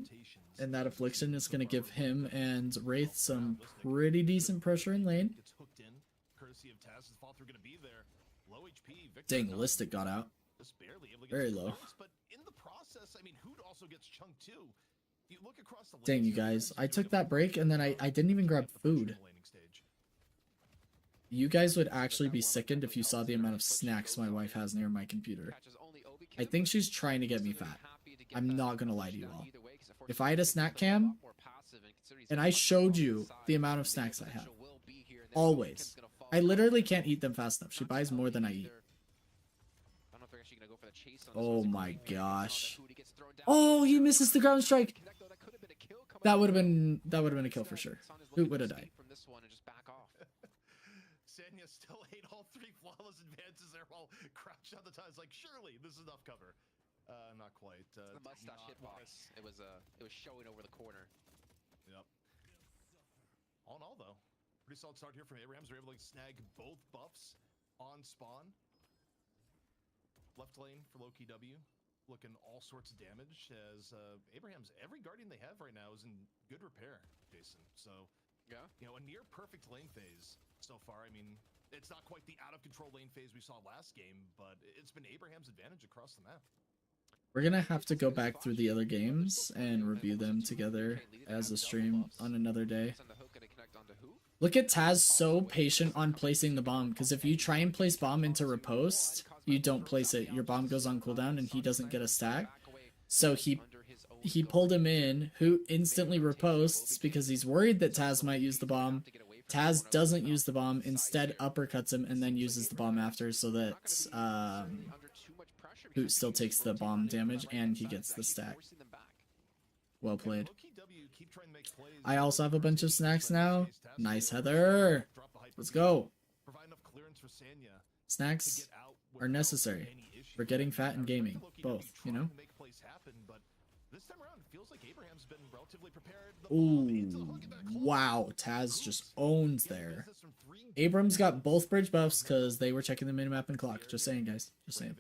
and that affliction is gonna give him and Wraith some pretty decent pressure in lane. Gets hooked in, courtesy of Taz. His fall through gonna be there. Low HP. Victor Dang, done. Listic got out. Just barely able to get Very some low. clearance, but in the process, I mean, Hoot also gets chunked too. You look across the Dang, lanes, you guys, Abraham's I doing took a that break and then I didn't even grab the push in food. the laning stage. You guys would actually be sickened if you saw the amount of snacks my wife has near my computer. I think she's trying to get me fat. I'm not gonna lie to you all. If I had a snack cam, and I showed you the amount of snacks I have, always. I literally can't eat them fast enough. She buys more than I eat. Oh my gosh. Oh, he misses the ground strike. That would have been a kill for sure. Who would have died? Sanya still ate all 3 flawless advances there while crouched on the ties. Like, surely this is enough cover. Not quite. The mustache hitbox. It was showing over the corner. Yep. All in all, though, pretty solid start here from Abrahams. They're able to snag both buffs on spawn. Left lane for LoKW, looking all sorts of damage as Abrahams, every Guardian they have right now is in good repair, Jason. So, yeah, you know, a near perfect lane phase so far. I mean, it's not quite the out of control lane phase we saw last game, but it's been Abraham's advantage across the map. We're gonna have to go back through the other games and review them together as a stream on another day. Look at Taz so patient on placing the bomb, because if you try and place bomb into riposte, you don't place it. Your bomb goes on cooldown and he doesn't get a stack. So he pulled him in, who instantly riposts because he's worried that Taz might use the bomb. Taz doesn't use the bomb, instead uppercuts him and then uses the bomb after so that Hoot still takes the bomb damage and he gets the stack. Well played. I also have a bunch of snacks now. Nice, Heather. Let's go. Snacks are necessary for getting fat and gaming. Both, you know? Ooh, wow. Taz just owns there. Abrams got both bridge buffs because they were checking the minimap and clock. Just saying, guys. Just saying.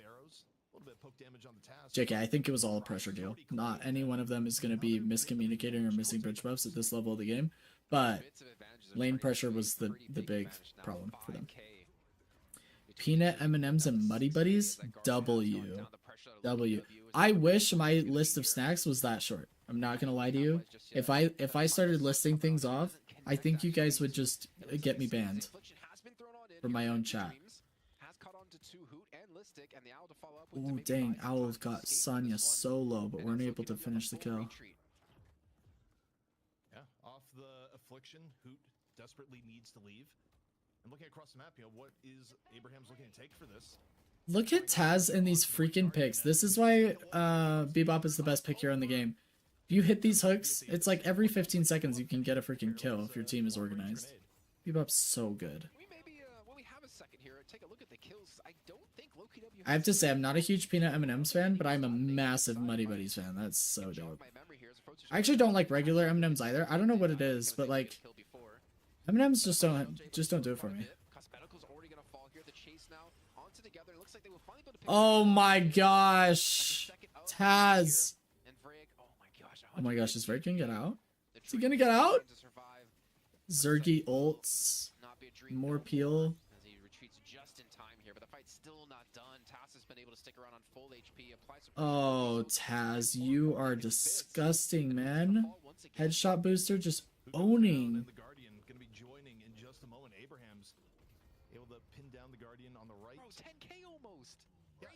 JK, I think it was all a pressure deal. Not any one of them is going to be miscommunicating or missing bridge buffs at this level of the game. But lane pressure was the big problem for them. Peanut M&Ms and Muddy Buddies? W. W. I wish my list of snacks was that short. I'm not going to lie to you. If I started listing things off, I think you guys would just get me banned from my own chat. Ooh, dang, Owl got Sanya solo, but weren't able to finish the kill. Yeah, off the affliction, Hoot desperately needs to leave. And looking across the map, you know, what is Abraham's looking to take for this? Look at Taz in these freaking picks. This is why Bebop is the best pick here in the game. If you hit these hooks, it's like every 15 seconds you can get a freaking kill if your team is organized. Bebop's so good. I have to say, I'm not a huge Peanut M&M's fan, but I'm a massive Muddy Buddies fan. That's so dope. I actually don't like regular M&M's either. I don't know what it is, but like M&M's just don't do it for me. Oh my gosh, Taz! Oh my gosh, is Vreg gonna get out? Is he gonna get out? Zergy ults, more peel. been able to stick around on full HP, apply some Oh, Taz, you are disgusting, man. Headshot booster just owning. And the Guardian going to be joining in just a moment. Abraham's able to pin down the Guardian on the right. Bro, 10k almost. Yeah,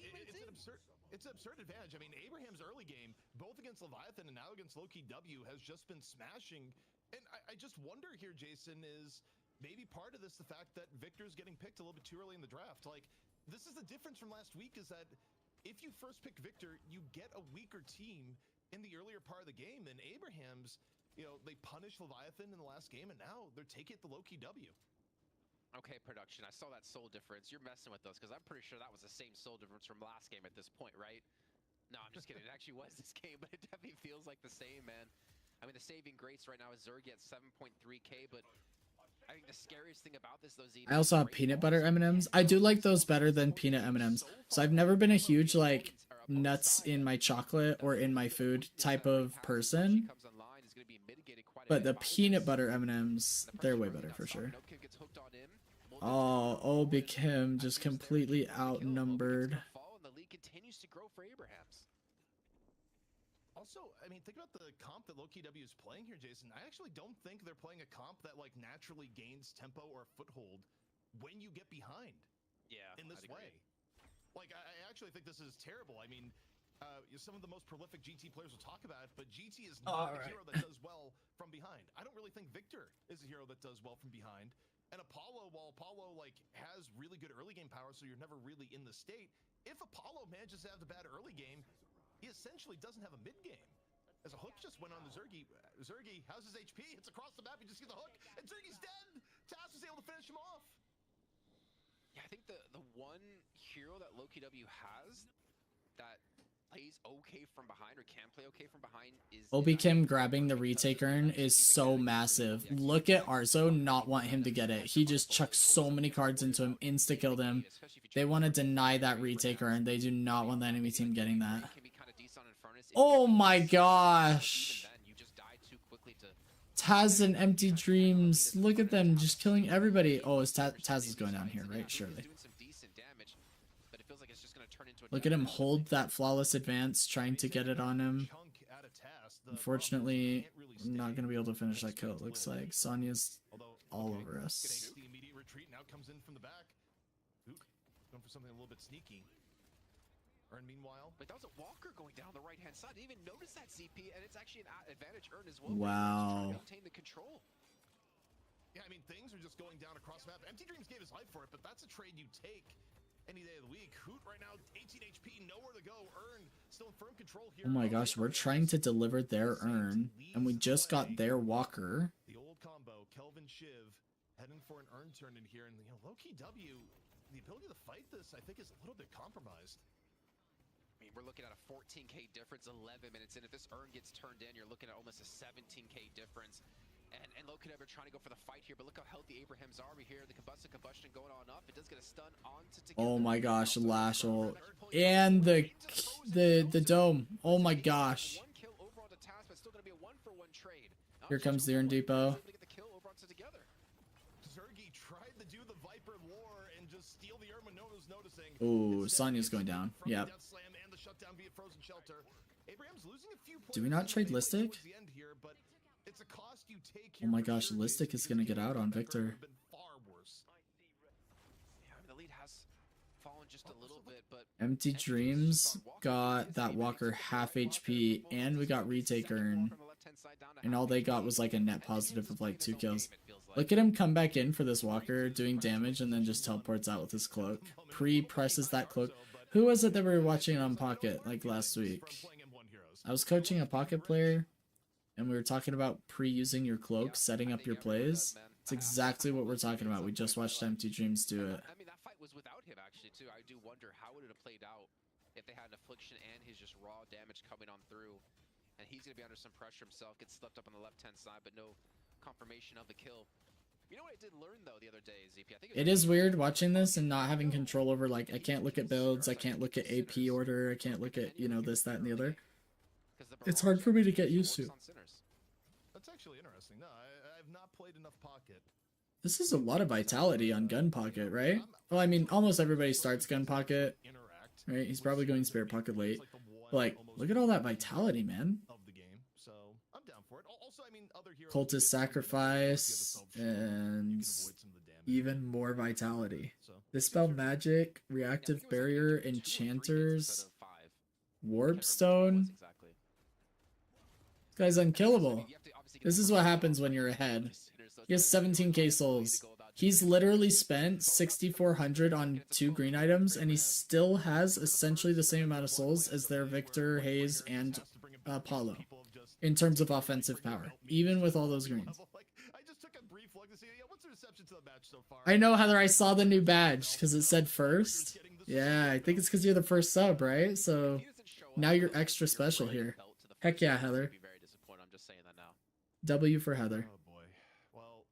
it's an absurd advantage. I mean, Abraham's early game, both against Leviathan and now against Loki W, has just been smashing. And I just wonder here, Jason, is maybe part of this the fact that Victor's getting picked a little bit too early in the draft. Like, this is the difference from last week, is that if you first pick Victor, you get a weaker team in the earlier part of the game. And Abraham's, you know, they punished Leviathan in the last game, and now they're taking it to Loki W. Okay, production, I saw that soul difference. You're messing with us, because I'm pretty sure that was the same soul difference from last game at this point, right? No, I'm just kidding. It actually was this game, but it definitely feels like the same, man. I mean, the saving grace right now is Zergy at 7.3k, but I think the scariest thing about this, though, ZP, I also have peanut butter M&Ms. I do like those better than peanut M&Ms. So I've never been a huge, like, nuts in my chocolate or in my food type of person. But the peanut butter M&Ms, they're way better for sure. Oh, Obi Kim just completely outnumbered. The lead continues to grow for Abrahams. Also, I mean, think about the comp that Loki W is playing here, Jason. I actually don't think they're playing a comp that, like, naturally gains tempo or foothold when you get behind. Yeah, in this way. Like, I actually think this is terrible. I mean, some of the most prolific GT players will talk about it, but GT is not a hero that does well from behind. I don't really think Victor is a hero that does well from behind. And Apollo, while Apollo, like, has really good early game power, so you're never really in the state, if Apollo manages to have the bad early game, he essentially doesn't have a mid game. As a hook just went on to Zergy. Zergy, how's his HP? It's across the map, you just see the hook, and Zergy's dead! Taz was able to finish him off. Yeah, I think the one hero that Loki W has that plays okay from behind or can play okay from behind is Obi Kim grabbing the retake urn is so massive. Look at Arzo not want him to get it. He just chucked so many cards into him, insta-killed him. They want to deny that retake urn. They do not want the enemy team getting that. Oh my gosh. Taz and Empty Dreams. Look at them just killing everybody. Oh, Taz is going down here, right? Surely. Look at him hold that flawless advance, trying to get it on him. Unfortunately, I'm not going to be able to finish that kill. It looks like Sonya's all over us. The immediate retreat now comes in from the back. Going for something a little bit sneaky. Earn, meanwhile. But that was a Walker going down the right-hand side. Didn't even notice that ZP, and it's actually an advantage Earn as well. Wow. Maintain the control. Yeah, I mean, things are just going down across the map. Empty Dreams gave his life for it, but that's a trade you take any day of the week. Hoot right now, 18 HP, nowhere to go. Earn still in firm control here. Oh my gosh, we're trying to deliver their Earn, and we just got their Walker. The old combo, Kelvin Shiv, heading for an Earn turn in here, and you know, Loki W, the ability to fight this, I think, is a little bit compromised. I mean, we're looking at a 14k difference 11 minutes in. If this Earn gets turned in, you're looking at almost a 17k difference. And Loki never trying to go for the fight here, but look how healthy Abraham's are here. The combustion going on up. It does get a stun onto together. Oh my gosh, Lashel. And the dome. Oh my gosh. One kill over onto Taz, but still going to be a 1-for-1 trade. Here comes the Earn Depot. Zergy tried to do the Viper lore and just steal the Earn when no one was noticing. Ooh, Sonya's going down. Yep. Do we not trade Listic? Oh my gosh, Listic is going to get out on Victor. The lead has fallen just a little bit, but Empty Dreams got that Walker half HP, and we got Retake Earn. And all they got was like a net positive of like 2 kills. Look at him come back in for this Walker, doing damage, and then just teleports out with his cloak. Pre-presses that cloak. Who was it that we were watching on Pocket like last week? I was coaching a Pocket player, and we were talking about pre-using your cloak, setting up your plays. It's exactly what we're talking about. We just watched Empty Dreams do it. I mean, that fight was without him, actually, too. I do wonder how would it have played out if they had an Affliction and his just raw damage coming on through. And he's going to be under some pressure himself. Gets slipped up on the left-hand side, but no confirmation of the kill. You know what I did learn, though, the other day, ZP? I think it is weird watching this and not having control over, like, I can't look at builds, I can't look at AP order, I can't look at, you know, this, that, and the other. It's hard for me to get used to. That's actually interesting. No, I've not played enough Pocket. This is a lot of vitality on Gun Pocket, right? Well, I mean, almost everybody starts Gun Pocket. right? He's probably going spare pocket late. It's like the one Like, almost look at all that vitality, man. of the game. So I'm down for it. Also, I mean, other heroes. Cultist sacrifice you and can avoid some of the damage. even more vitality. So Dispel magic, reactive barrier, enchanters, warp stone. This guy's unkillable. This is what happens when you're ahead. He has 17k souls. He's literally spent 6,400 on 2 green items, and he still has essentially the same amount of souls as their Victor, Hayes, and Apollo in terms of offensive power, even with all those greens. I just took a brief look to see what's the reception to the match so far. I know, Heather, I saw the new badge because it said first. Yeah, I think it's because you're the first sub, right? So now you're extra special here. Heck yeah, Heather. W for Heather. Oh boy. Well,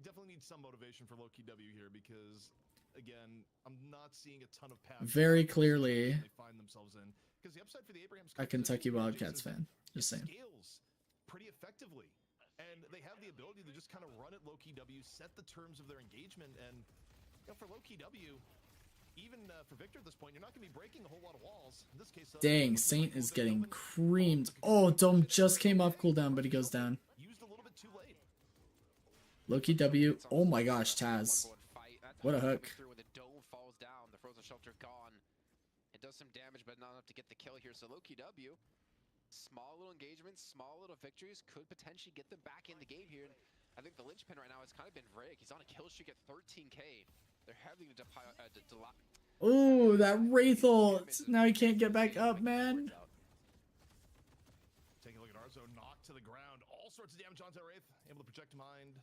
definitely need some motivation for low-key W here because, again, I'm not seeing a ton of paths Very clearly they find themselves in. Because the upside for the Abrahams a Kentucky Wildcats fan. Just saying. Scales pretty effectively, and they have the ability to just kind of run it low-key W, set the terms of their engagement, and for low-key W, even for Victor at this point, you're not going to be breaking a whole lot of walls. In this case, Dang, Saint is getting creamed. Oh, Dome just came off cooldown, but he goes down. Loki W. Oh my gosh, Taz. What a hook. The dome falls down, the frozen shelter gone. It does some damage, but not enough to get the kill here. So Loki W, small little engagements, small little victories could potentially get them back in the game here. And I think the linchpin right now has kind of been Vreg. He's on a kill streak at 13k. They're heavily Ooh, that Wraith ult. Now he can't get back up, man. Take a look at Arzo, knocked to the ground. All sorts of damage onto Wraith. Able to project mind.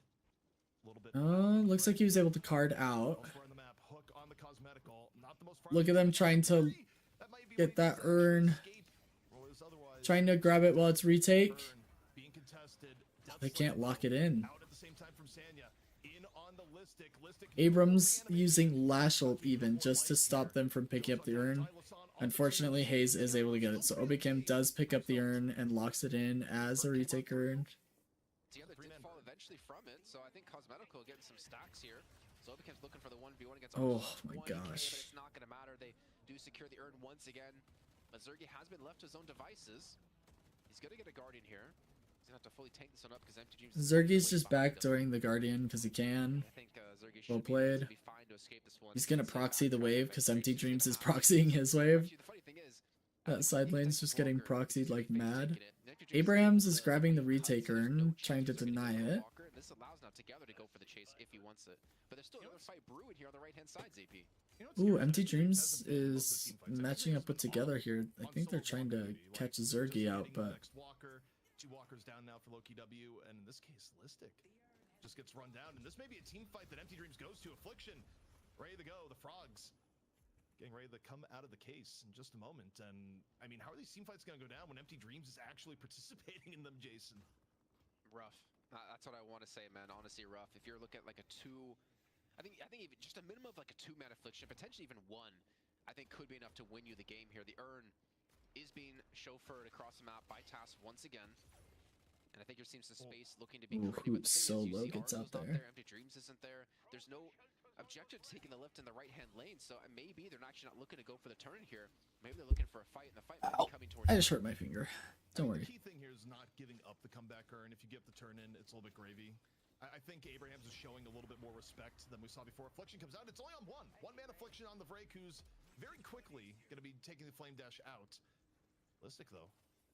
Looks like he was able to card out. Look at them trying to get that urn. Trying to grab it while it's retake. They can't lock it in. Abrams using Lash ult even just to stop them from picking up the urn. Unfortunately, Hayes is able to get it. So Obikim does pick up the urn and locks it in as a retake urn. eventually from it, so I think Cosmetical getting some stacks here. So Obikem's looking for the 1v1 against Oh my 20K, gosh. but it's not going to matter. They do secure the urn once again. But Zergy has been left to his own devices. He's going to get a Guardian here. He's going to have to fully tank this one up because Empty Dreams... Zergy's just back during the Guardian because he can. Well played. He's going to proxy the wave because Empty Dreams is proxying his wave. That side lane's just getting proxied like mad. Abrahams is grabbing the retake urn, trying to deny it. This allows now Together to go for the chase if he wants it. But there's still another fight brewing here on the right-hand side, ZP. Ooh, Empty Dreams is matching up with Together here. I think they're trying to catch Zergy out, but... Two walkers down now for Loki W, and in this case, Listic just gets run down. And this may be a team fight that Empty Dreams goes to. Affliction, ready to go. The Frogs getting ready to come out of the case in just a moment. And, I mean, how are these team fights going to go down when Empty Dreams is actually participating in them, Jason? Rough. That's what I want to say, man. Honestly, rough. If you're looking at like a two... I think even just a minimum of like a 2-man Affliction, potentially even one, I think could be enough to win you the game here. The urn is being chauffeured across the map by Task once again. And I think you're seeing some space looking to be creative. Ooh, Solo gets out there. Empty Dreams isn't there. There's no objective to taking the left and the right-hand lane, so maybe they're actually not looking to go for the turn here. Maybe they're looking for a fight, and the fight might be coming towards... I just hurt my finger. Don't worry. The key thing here is not giving up the comeback urn. If you get the turn in, it's a little bit gravy. I think Abrahams is showing a little bit more respect than we saw before. Affliction comes out. It's only on one. One-man Affliction on the Vrake, who's very quickly going to be taking the Flame Dash out. Listic, though,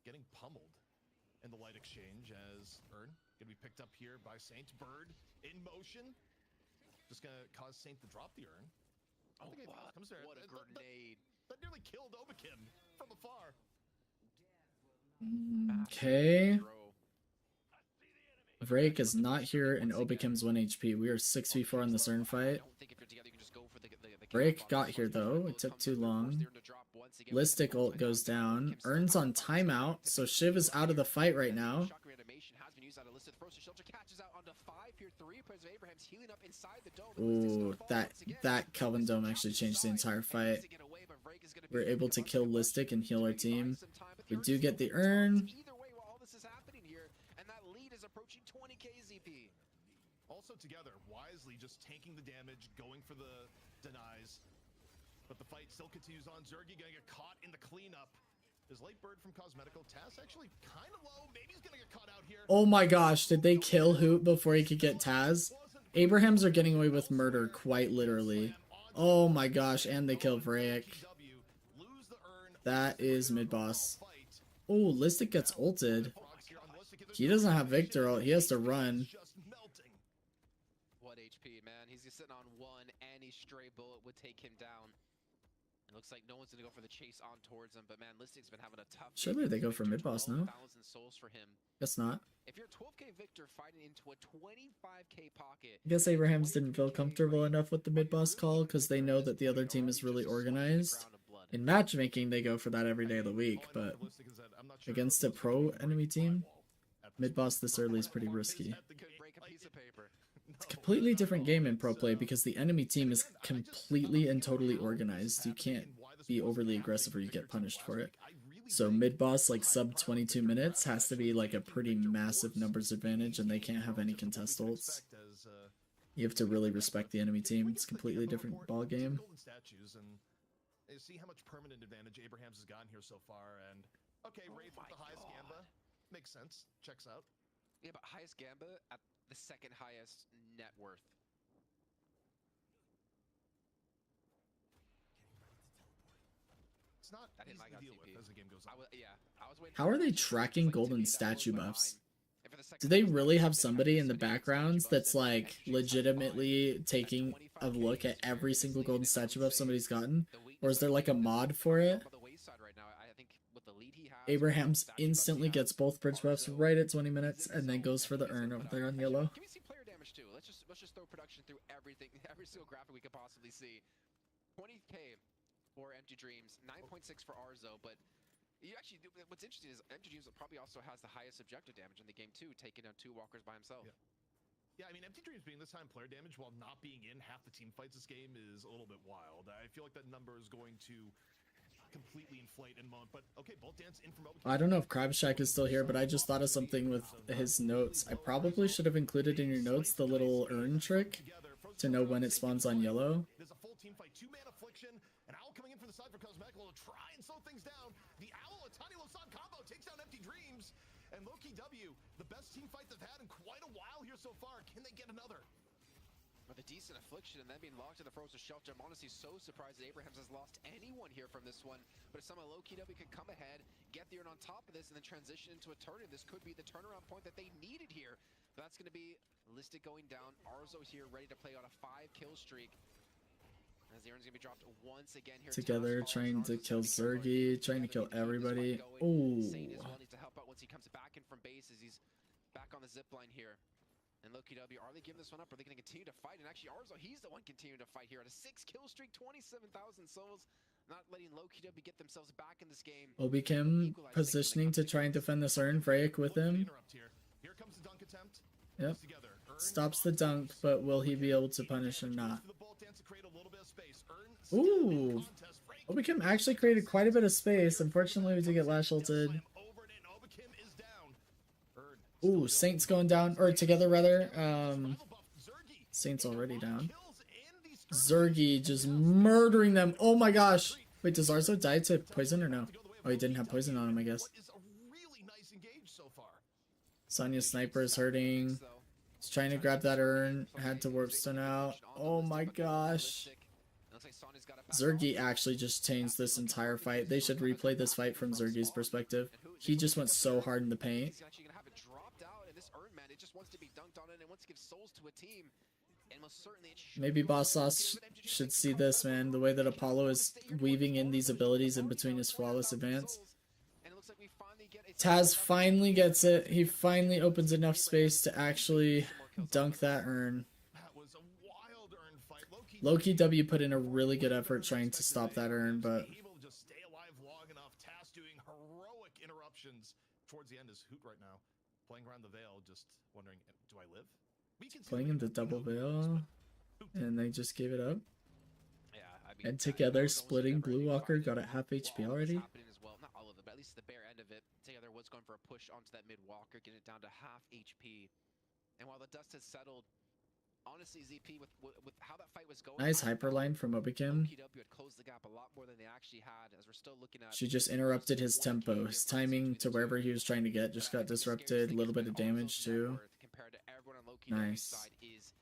getting pummeled in the light exchange as Urn going to be picked up here by Saint. Bird in motion. Just going to cause Saint to drop the Urn. Oh, wow. Comes there. What a grenade. That nearly killed Obikim from afar. Okay. Vrake is not here, and Obikim's 1 HP. We are 6v4 on the CERN fight. Vrake got here, though. It took too long. Listic ult goes down. Urn's on timeout, so Shiv is out of the fight right now. Ooh, that Kelvin Dome actually changed the entire fight. We're able to kill Listic and heal our team. We do get the Urn. Approaching 20k ZP. Also Together, wisely just tanking the damage, going for the denies. But the fight still continues on. Zergy gonna get caught in the cleanup. Is Late Bird from Cosmetical. Taz actually kind of low. Maybe he's gonna get caught out here. Oh my gosh, did they kill Hoot before he could get Taz? Abrahams are getting away with murder, quite literally. Oh my gosh, and they killed Vraic. That is mid-boss. Oh, Listic gets ulted. He doesn't have Victor, he has to run. What HP, man? He's just sitting on one. Any stray bullet would take him down. It looks like no one's gonna go for the chase on towards him, but man, Listic's been having a tough. Surely they go for mid-boss, no? 12,000 souls for him. Guess not. If you're 12k Victor fighting into a 25k pocket, I guess Abrahams didn't feel comfortable enough with the mid-boss call because they know that the other team is really organized. In matchmaking, they go for that every day of the week, but against a pro enemy team, mid-boss this early is pretty risky. break a piece of paper. It's a completely different game in pro play because the enemy team is completely and totally organized. You can't be overly aggressive or you get punished for it. So mid-boss, like sub 22 minutes, has to be like a pretty massive numbers advantage and they can't have any contest ults. You have to really respect the enemy team. It's a completely different ball game. See how much permanent advantage Abrahams has gotten here so far, and okay, Wraith with the highest Gamba makes sense, checks out. Yeah, but highest Gamba at the second highest net worth. It's not easy to deal with as the game goes on. How are they tracking golden statue buffs? Do they really have somebody in the backgrounds that's like legitimately taking a look at every single golden statue buff somebody's gotten? Or is there like a mod for it? Abrahams instantly gets both bridge buffs right at 20 minutes and then goes for the urn over there on yellow. Can we see player damage too? Let's just throw production through everything, every single graphic we could possibly see. 20k for Empty Dreams, 9.6 for Arzo, but you actually, what's interesting is Empty Dreams probably also has the highest objective damage in the game too, taking down 2 walkers by himself. Yeah, I mean, Empty Dreams being this time player damage while not being in half the team fights this game is a little bit wild. I feel like that number is going to completely inflate in a moment, but okay, Bolt Dance in from I don't know if Crabshack is still here, but I just thought of something with his notes. I probably should have included in your notes the little urn trick to know when it spawns on yellow. There's a full team fight, 2-man affliction, an Owl coming in from the side for Cosmetical to try and slow things down. The Owl, a tiny Losan combo, takes down Empty Dreams. And Loki W, the best team fight they've had in quite a while here so far. Can they get another? With a decent affliction and then being locked in the frozen shelter, I'm honestly so surprised that Abrahams has lost anyone here from this one. But if somehow Loki W can come ahead, get the urn on top of this, and then transition into Eternus, this could be the turnaround point that they needed here. But that's going to be Listic going down. Arzo here ready to play on a 5-kill streak. As the urn's going to be dropped once again here. Together, trying to kill Zergy, trying to kill everybody. Oh. Saint as well needs to help out once he comes back in from base as he's back on the zip line here. And Loki W, are they giving this one up? Are they going to continue to fight? And actually, Arzo, he's the one continuing to fight here at a 6-kill streak, 27,000 souls. Not letting Loki W get themselves back in this game. Obi Kim positioning to try and defend this urn. Vraic with him. Here comes the dunk attempt. Yep. Stops the dunk, but will he be able to punish or not? Ooh. Obi Kim actually created quite a bit of space. Unfortunately, we did get lash ulted. Ooh, Saint's going down, or together rather. Saint's already down. Zergy just murdering them. Oh my gosh. Wait, does Arzo die to poison or no? Oh, he didn't have poison on him, I guess. Sonya Sniper is hurting. He's trying to grab that urn. Had to warp stone out. Oh my gosh. Zergy actually just changed this entire fight. They should replay this fight from Zergy's perspective. He just went so hard in the paint. Maybe Boss Sauce should see this, man. The way that Apollo is weaving in these abilities in between his flawless advance. Taz finally gets it. He finally opens enough space to actually dunk that urn. Loki W put in a really good effort trying to stop that urn, but able to just stay alive long enough. Taz doing heroic interruptions towards the end is Hoot right now, playing around the veil, just wondering, do I live? playing in the double veil, and they just gave it up. And together, splitting Blue Walker got at half HP already. Not all of them, but at least the bare end of it. Together was going for a push onto that mid Walker, getting it down to half HP. And while the dust has settled, honestly, ZP, with how that fight was going, Nice I thought hyperline from Obikim. LKW had closed the gap a lot more than they actually had, as we're still looking at. She just interrupted his tempo. His timing to wherever he was trying to get just got disrupted. A little bit of damage too. Compared to everyone on Low-Key W's side is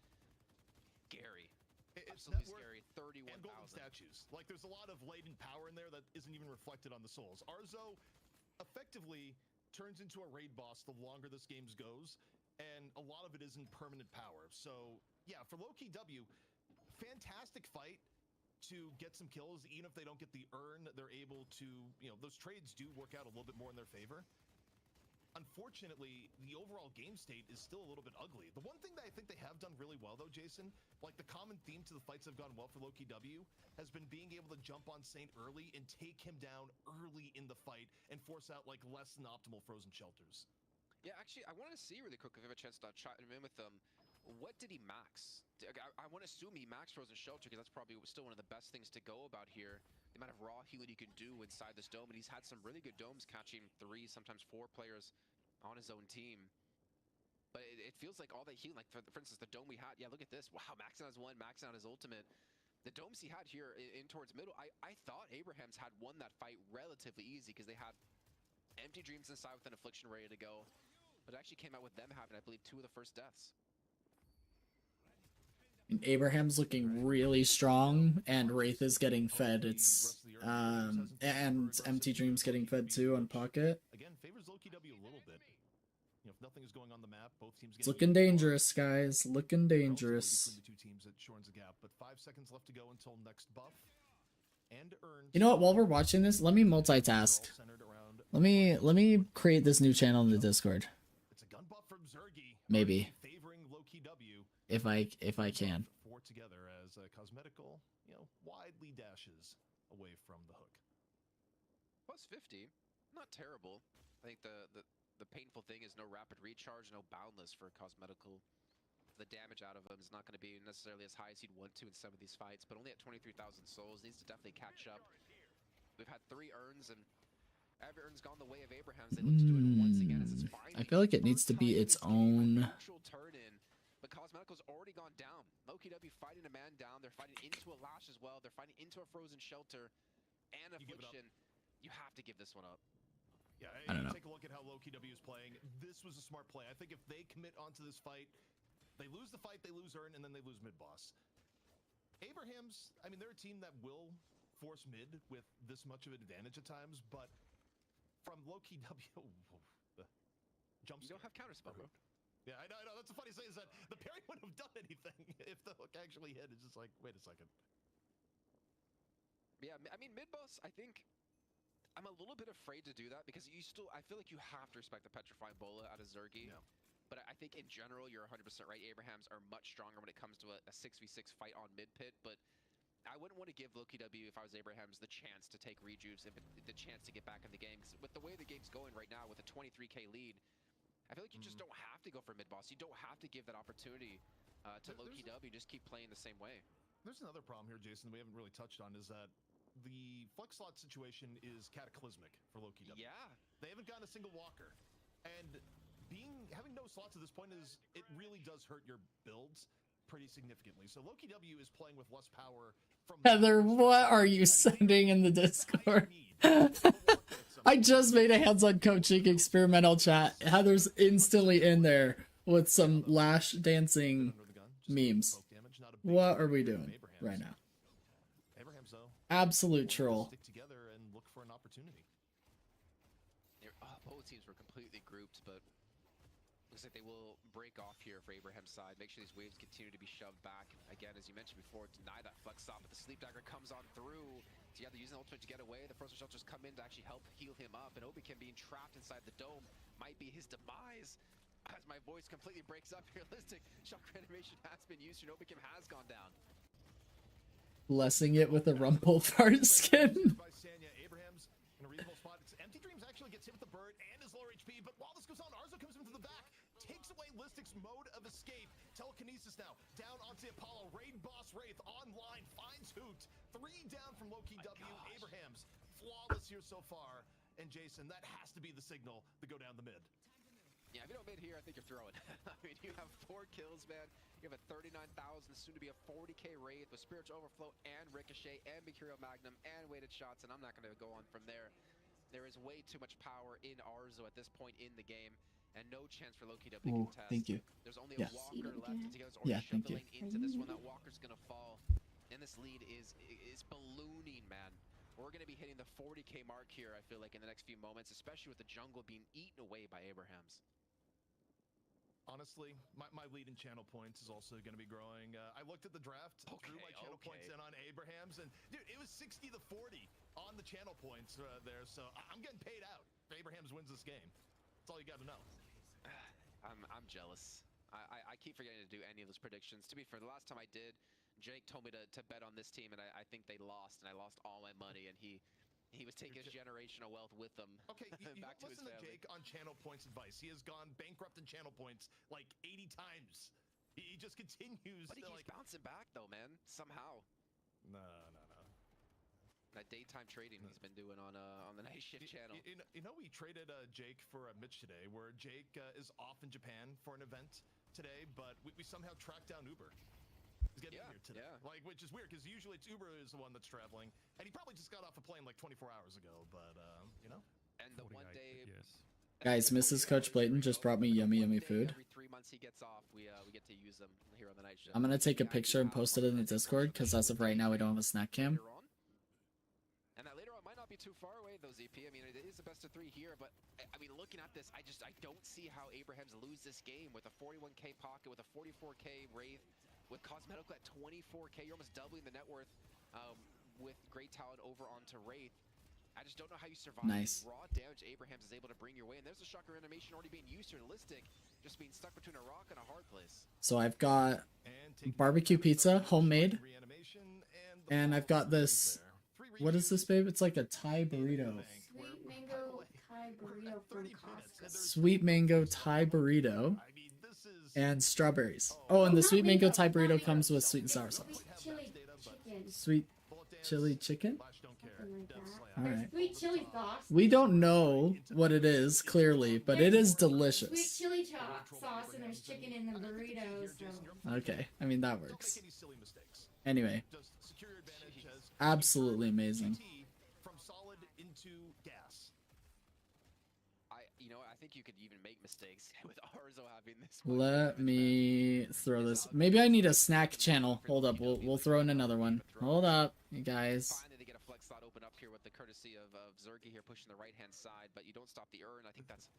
scary. It's Absolutely net worth scary. and golden 31,000. statues. Like, there's a lot of latent power in there that isn't even reflected on the souls. Arzo effectively turns into a raid boss the longer this game goes, and a lot of it isn't permanent power. So, yeah, for Low-Key W, fantastic fight to get some kills. Even if they don't get the urn, they're able to, you know, those trades do work out a little bit more in their favor. Unfortunately, the overall game state is still a little bit ugly. The one thing that I think they have done really well, though, Jason, like the common theme to the fights that have gone well for Low-Key W, has been being able to jump on Saint early and take him down early in the fight and force out like less than optimal frozen shelters. Yeah, actually, I want to see really quick if I have a chance to chat him in with them. What did he max? I want to assume he maxed Frozen Shelter, because that's probably still one of the best things to go about here. The amount of raw healing you can do inside this dome, and he's had some really good domes catching 3, sometimes 4 players on his own team. But it feels like all that healing, like for instance, the dome we had, yeah, look at this. Wow, maxing out his 1, maxing out his ultimate. The domes he had here in towards middle, I thought Abrahams had won that fight relatively easy, because they had Empty Dreams inside with an Affliction ready to go. But it actually came out with them having, I believe, 2 of the first deaths. Abraham's looking really strong, and Wraith is getting fed. It's and Empty Dreams getting fed too on Pocket. Again, favors Low-Key W a little bit. You know, if nothing is going on the map, both teams. It's looking dangerous, guys. Looking dangerous. Between the 2 teams, it shortens the gap. But 5 seconds left to go until next buff. And earned. You know what? While we're watching this, let me multitask. Let me create this new channel in the Discord. It's a gun buff from Zergy. Maybe. Favoring Low-Key W. If I can. 4 together as cosmetical, you know, widely dashes away from the hook. Plus 50, not terrible. I think the painful thing is no rapid recharge, no boundless for cosmetical. The damage out of him is not going to be necessarily as high as he'd want to in some of these fights, but only at 23,000 souls, needs to definitely catch up. We've had 3 urns, and every urn's gone the way of Abraham's. They look to do it once again as it's I feel like it needs to be its own. Turn in. But Cosmetical's already gone down. Low-Key W fighting a man down. They're fighting into a Lash as well. They're fighting into a Frozen Shelter and Affliction. You have to give this one up. Yeah, I don't know. Take a look at how Low-Key W is playing. This was a smart play. I think if they commit onto this fight, they lose the fight, they lose Urn, and then they lose mid-boss. Abrahams, I mean, they're a team that will force mid with this much of an advantage at times, but from Low-Key W, jump. You don't have counterspell, bro. Yeah, I know. That's the funny thing is that the parry wouldn't have done anything if the hook actually hit. It's just like, wait a second. Yeah, I mean, mid-boss, I think I'm a little bit afraid to do that because I feel like you have to respect the Petrifying Bola out of Zergy. Yeah. But I think in general, you're 100% right. Abrahams are much stronger when it comes to a 6v6 fight on mid-pit, but I wouldn't want to give Low-Key W, if I was Abrahams, the chance to take rejuves and the chance to get back in the game. Because with the way the game's going right now, with a 23k lead, I feel like you just don't have to go for mid-boss. You don't have to give that opportunity to Low-Key W. Just keep playing the same way. There's another problem here, Jason, we haven't really touched on, is that the flex slot situation is cataclysmic for Low-Key W. Yeah. They haven't gotten a single walker. And having no slots at this point it really does hurt your builds pretty significantly. So Low-Key W is playing with less power from Heather, what are you sending in the Discord? I just made a hands-on coaching experimental chat. Heather's instantly in there with some Lash dancing memes. What are we doing right now? Abrahams, though, Absolute troll. stick together and look for an opportunity. Both teams were completely grouped, but looks like they will break off here for Abraham's side. Make sure these waves continue to be shoved back. Again, as you mentioned before, deny that flex stop, but the Sleep Dagger comes on through. So yeah, they're using the ultimate to get away. The Frozen Shelters come in to actually help heal him up, and Obikim being trapped inside the dome might be his demise. As my voice completely breaks up here, Listic, shock reanimation has been used, and Obikim has gone down. Blessing it with a rumple fart skin. By Sanya, Abrahams in a reasonable spot. Empty Dreams actually gets hit with the bird and his lower HP, but while this goes on, Arzo comes into the back, takes away Listic's mode of escape. Telekinesis now, down onto the Apollo. Raid boss Wraith online, finds Hoot. 3 down from Low-Key W. Abrahams, flawless here so far. And Jason, that has to be the signal to go down the mid. Yeah, if you don't mid here, I think you're throwing. I mean, you have 4 kills, man. You have a 39,000, soon to be a 40k Wraith with Spiritual Overflow and Ricochet and Mercurial Magnum and weighted shots, and I'm not going to go on from there. There is way too much power in Arzo at this point in the game, and no chance for Loki to Oh, contest. thank you. There's only Yeah. a Walker left to get us, or Yeah, shove thank the you. lane into this one. That Walker's going to fall, and this lead is ballooning, man. We're going to be hitting the 40k mark here, I feel like, in the next few moments, especially with the jungle being eaten away by Abrahams. Honestly, my lead in channel points is also going to be growing. I looked at the draft, drew my channel points in on Abrahams, and dude, it was 60 to 40 on the channel points there. So I'm getting paid out. If Abrahams wins this game, that's all you got to know. I'm jealous. I keep forgetting to do any of those predictions. To be fair, the last time I did, Jake told me to bet on this team, and I think they lost, and I lost all my money, and he was taking his generational wealth with them. Okay, you back to his listen to family. Jake on channel points advice. He has gone bankrupt in channel points like 80 times. He just continues But he to keeps bouncing back though, man. Somehow. No. That daytime trading he's been doing on the night shift channel. You know, we traded Jake for Mitch today, where Jake is off in Japan for an event today, but we somehow tracked down Uber. He's getting here today. Like, which is weird because usually it's Uber is the one that's traveling, and he probably just got off a plane like 24 hours ago. But you know, and the one day, Guys, Mrs. Coach Blayton just brought me yummy food. every 3 months he gets off, we get to use them here on the night shift. I'm gonna take a picture and post it in the Discord because as of right now we don't have a snack cam. Later on. And that later on might not be too far away, though, ZP. I mean, it is a best of 3 here, but I mean, looking at this, I don't see how Abrahams lose this game with a 41k pocket, with a 44k Wraith, with Cosmetical at 24k. You're almost doubling the net worth with Great Talent over onto Wraith. I just don't know how you survive Nice. the raw damage Abrahams is able to bring your way. And there's a shocker animation already being used here. Listic just being stuck between a rock and a hard place. So I've got barbecue pizza, homemade, and I've got this. What is this, babe? It's like a Thai burrito. Sweet mango Thai burrito from Costco. Sweet mango Thai burrito and strawberries. Oh, and the sweet mango Thai burrito comes with sweet and sour sauce. Sweet chili chicken. Sweet chili chicken? Something like that. Alright. Sweet chili sauce. We don't know what it is, clearly, but it is Sweet delicious. chili sauce and there's chicken in the burritos. So. Okay, I mean, that works. Anyway, absolutely amazing. From solid into gas. I think you could even make mistakes with Arzo having this. Let me throw this. Maybe I need a snack channel. Hold up, we'll throw in another one. Hold up, you guys. Finally, they get a flex slot open up here with the courtesy of Zergy here pushing the right-hand side, but you don't stop the urn. I think that's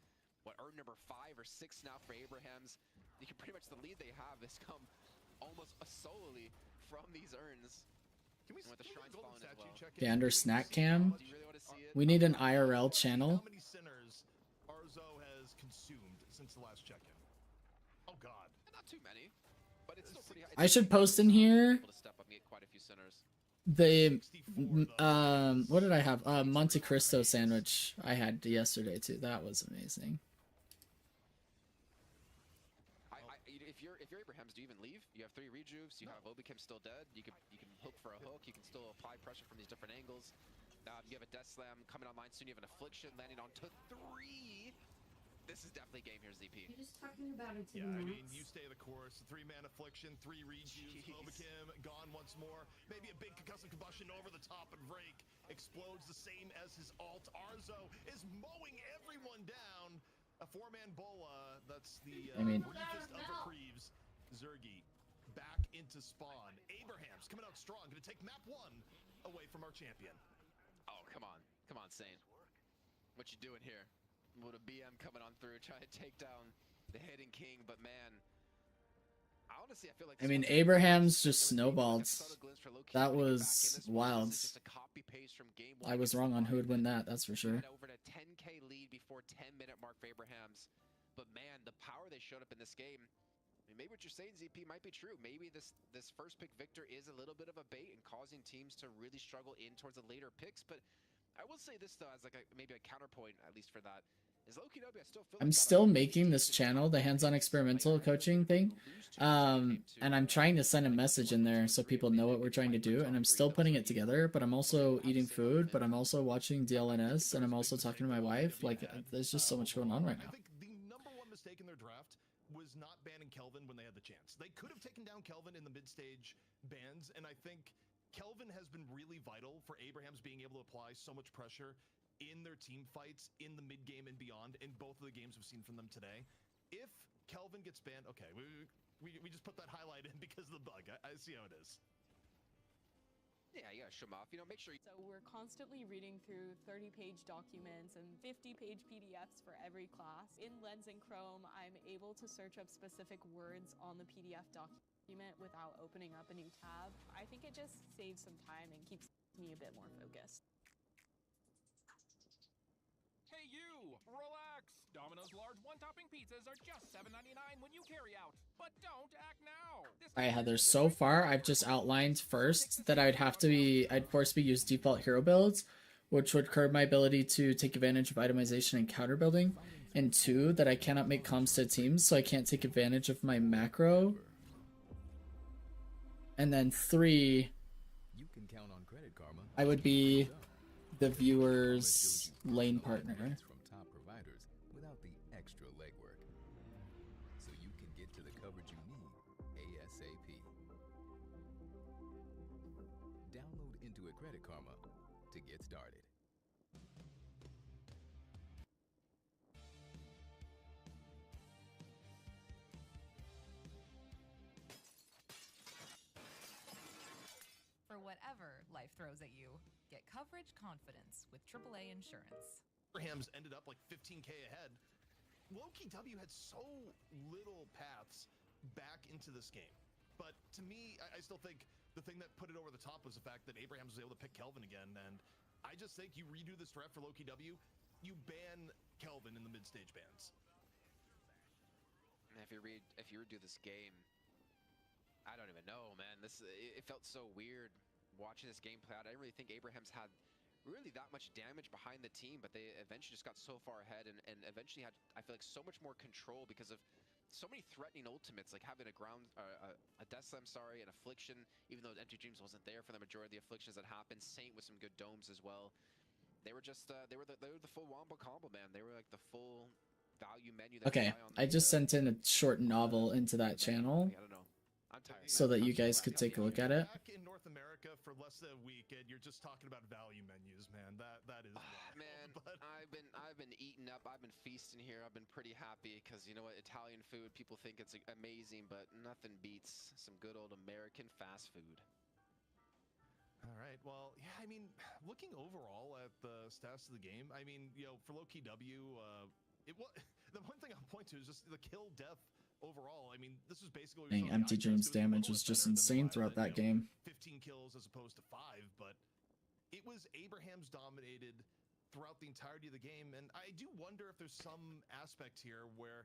what urn number 5 or 6 now for Abrahams. You can pretty much the lead they have has come almost solely from these urns. Can we with the shrines falling as well. Gander snack cam. Do you really want to see it? We need an IRL channel. How many sinners Arzo has consumed since the last check-in? Oh God. Not too many, but it's still pretty high. I should post in here Able to step up and get quite a few sinners. the what did I have? Monte Cristo sandwich I had yesterday too. That was amazing. If you're Abrahams, do you even leave? You have 3 rejuves. You have Obikim still dead. You can hook for a hook. You can still apply pressure from these different angles. You have a Death Slam coming online soon. You have an Affliction landing onto 3. This is definitely a game here, ZP. You're just talking about it to Yeah, the I max. mean, you stay the course. 3-man Affliction, 3 rejuves. Obikim gone once more. Maybe a big concussive combustion over the top, and Rake explodes the same as his ult. Arzo is mowing everyone down. A 4-man Bola. That's the briefest of reprieves. Zergy back into spawn. Abrahams coming out strong. Going to take map 1 away from our champion. Oh, come on, Saint. What you doing here? With a BM coming on through, trying to take down the Hidden King, but man, honestly, I feel like. I mean, Abrahams just snowballed. That was wild. I was wrong on who would win that. That's for sure. Over to 10k lead before 10-minute mark for Abrahams, but man, the power they showed up in this game. I mean, maybe what you're saying, ZP, might be true. Maybe this first pick Victor is a little bit of a bait and causing teams to really struggle in towards the later picks. But I will say this though, as like maybe a counterpoint, at least for that, is Loki W. I still feel. I'm still making this channel, the hands-on experimental coaching thing, and I'm trying to send a message in there so people know what we're trying to do. And I'm still putting it together, but I'm also eating food, but I'm also watching DLNS, and I'm also talking to my wife. Like, there's just so much going on right now. mistake in their draft was not banning Kelvin when they had the chance. They could have taken down Kelvin in the mid-stage bans, and I think Kelvin has been really vital for Abraham's being able to apply so much pressure in their team fights, in the mid-game and beyond, in both of the games we've seen from them today. If Kelvin gets banned, okay, we just put that highlight in because of the bug. I see how it is. Yeah, you gotta show them off. You know, make sure you... So we're constantly reading through 30-page documents and 50-page PDFs for every class. In Lens and Chrome, I'm able to search up specific words on the PDF document without opening up a new tab. I think it just saves some time and keeps me a bit more focused. Hey you! Relax! Domino's large one-topping pizzas are just $7.99 when you carry out. But don't act now! Alright, Heather, so far I've just outlined first that I'd force be use default hero builds, which would curb my ability to take advantage of itemization and counter building. And 2, that I cannot make comms to teams, so I can't take advantage of my macro. And then 3, You can count on Credit Karma. I would be the viewer's lane partner. From top providers without the extra legwork. So you can get to the coverage you need ASAP. Download Intuit Credit Karma to get started. For whatever life throws at you, get coverage confidence with AAA insurance. Abraham's ended up like 15K ahead. Loki W had so little paths back into this game. But to me, I still think the thing that put it over the top was the fact that Abrahams was able to pick Kelvin again. And I just think you redo this draft for Loki W, you ban Kelvin in the mid-stage bans. If you redo this game, I don't even know, man. It felt so weird watching this game play out. I didn't really think Abraham's had really that much damage behind the team, but they eventually just got so far ahead and eventually had, I feel like, so much more control because of so many threatening ultimates, like having a Death Slam, an Affliction, even though Empty Dreams wasn't there for the majority of the Afflictions that happened. Saint with some good domes as well. They were just they were the full wombo combo, man. They were like the full value menu. Okay, I just sent in a short novel into that channel. I don't know. I'm tired. So that you guys could take a look at it. Back in North America for less than a week, and you're just talking about value menus, man. That is wild. Man, but I've been eating up. I've been feasting here. I've been pretty happy because you know what, Italian food, people think it's amazing, but nothing beats some good old American fast food. all right. Well, yeah. I mean, looking overall at the stats of the game, I mean, you know, for Loki W, it was the one thing I'll point to is just the kill death. Overall, I mean, this was basically... Dang, Empty Dreams damage was just insane throughout that game. 15 kills as opposed to 5, but it was Abraham's dominated throughout the entirety of the game, and I do wonder if there's some aspect here where,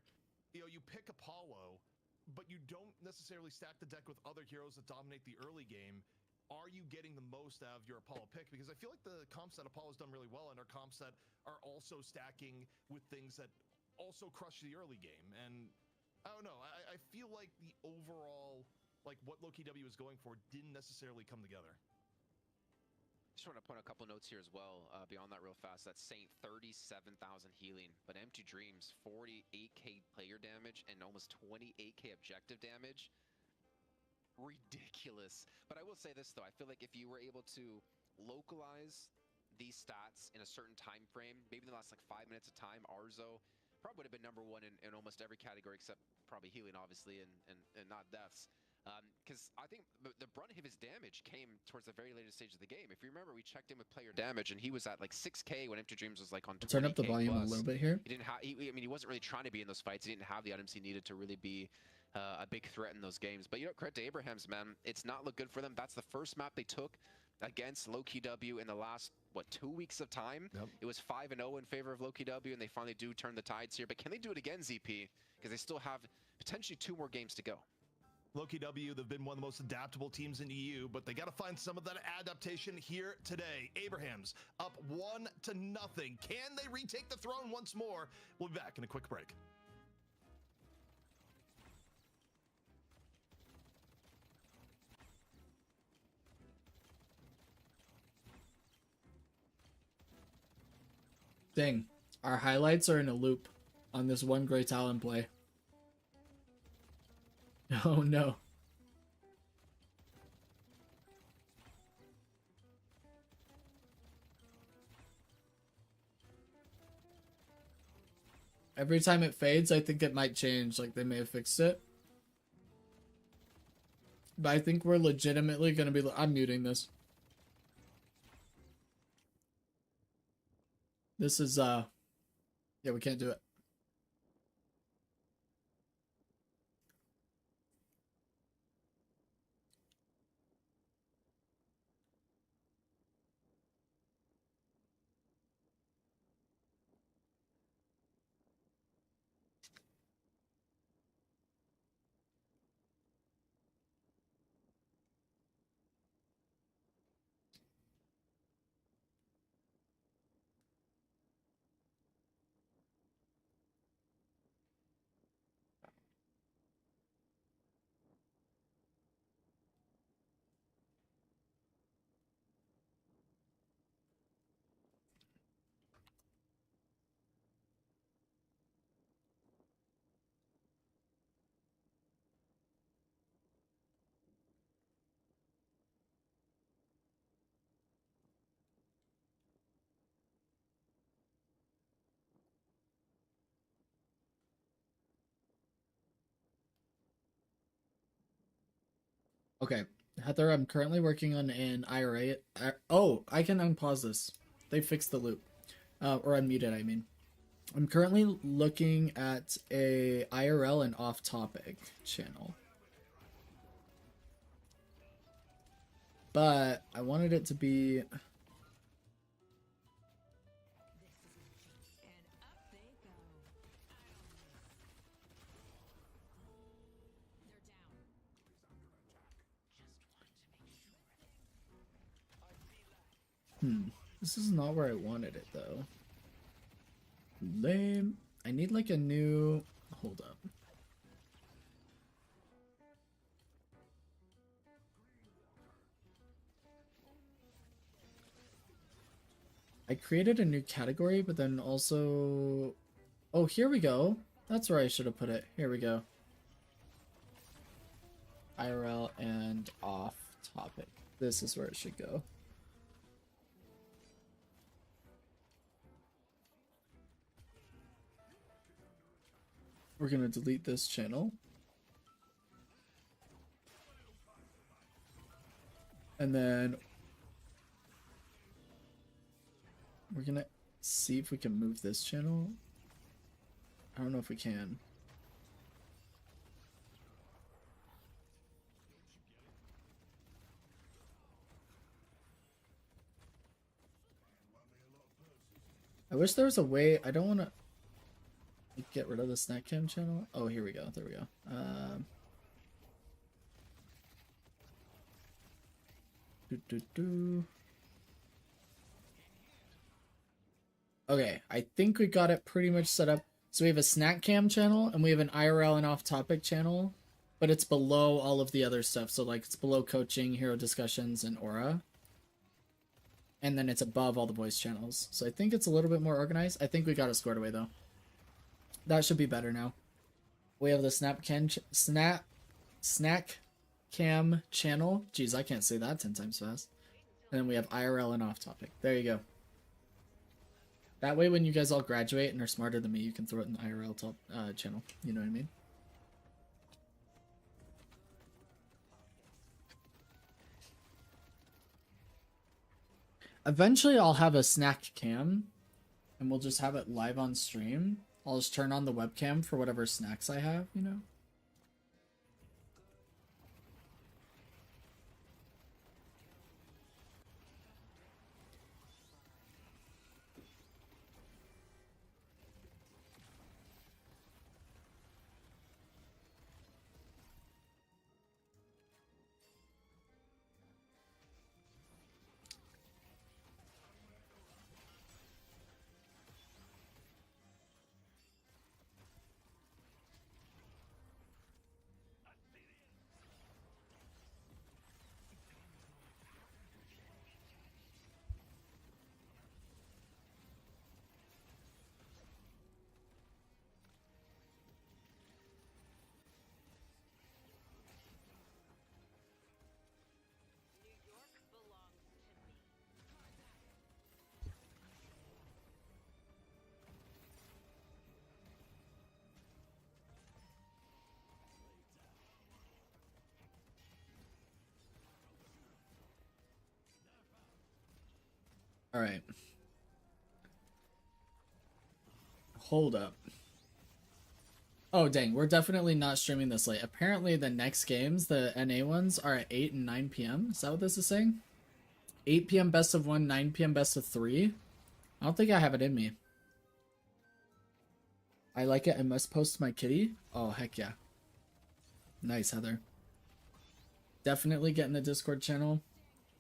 you know, you pick Apollo, but you don't necessarily stack the deck with other heroes that dominate the early game. Are you getting the most out of your Apollo pick? Because I feel like the comps that Apollo's done really well and are comps that are also stacking with things that also crush the early game, and... I don't know. I feel like the overall, like what Loki W was going for didn't necessarily come together. Just want to point a couple notes here as well. Beyond that real fast, that's Saint 37,000 healing, but Empty Dreams 48k player damage and almost 28k objective damage. Ridiculous. But I will say this though, I feel like if you were able to localize these stats in a certain time frame, maybe in the last like 5 minutes of time, Arzo probably would have been #1 in almost every category except probably healing, obviously, and not deaths. Because I think the brunt of his damage came towards the very latest stage of the game. If you remember, we checked in with player damage, and he was at like 6k when Empty Dreams was like on 20k. Turn up the volume a little bit here. He didn't have. I mean, he wasn't really trying to be in those fights. He didn't have the items he needed to really be a big threat in those games. But you know, credit to Abraham's, man. It's not looked good for them. That's the first map they took against Loki W in the last, what, 2 weeks of time? Yep. It was 5-0 in favor of Loki W, and they finally do turn the tides here. But can they do it again, ZP? Because they still have potentially 2 more games to go. Loki W, they've been one of the most adaptable teams in EU, but they got to find some of that adaptation here today. Abraham's up 1-0. Can they retake the throne once more? We'll be back in a quick break. Dang, our highlights are in a loop on this one Grey Talon play. Oh no. Every time it fades, I think it might change. Like, they may have fixed it. But I think we're legitimately going to be... I'm muting this. This is, yeah, we can't do it. Okay, Heather, I'm currently working on an IRA. Oh, I can unpause this. They fixed the loop. Or unmute it, I mean. I'm currently looking at a IRL and off-topic channel. But I wanted it to be... This is not where I wanted it, though. Lame. I need, like, a new... Hold up. I created a new category, but then also... Oh, here we go. That's where I should have put it. Here we go. IRL and off topic. This is where it should go. We're gonna delete this channel. And then we're gonna see if we can move this channel. I don't know if we can. I wish there was a way. I don't want to get rid of the snack cam channel. Oh, here we go. There we go. Okay, I think we got it pretty much set up. So we have a snack cam channel and we have an IRL and off topic channel, but it's below all of the other stuff. So like it's below coaching, hero discussions, and aura. And then it's above all the voice channels. So I think it's a little bit more organized. I think we got it squared away though. That should be better now. We have the snack cam channel. Jeez, I can't say that 10 times fast. And then we have IRL and off topic. There you go. That way when you guys all graduate and are smarter than me, you can throw it in the IRL channel. You know what I mean? Eventually I'll have a snack cam and we'll just have it live on stream. I'll just turn on the webcam for whatever snacks I have, you know? All right. Hold up. Oh, dang. We're definitely not streaming this late. Apparently, the next games, the NA ones, are at 8 and 9 p.m. Is that what this is saying? 8 p.m. best of 1, 9 p.m. best of 3? I don't think I have it in me. I like it. I must post my kitty. Oh, heck yeah. Nice, Heather. Definitely get in the Discord channel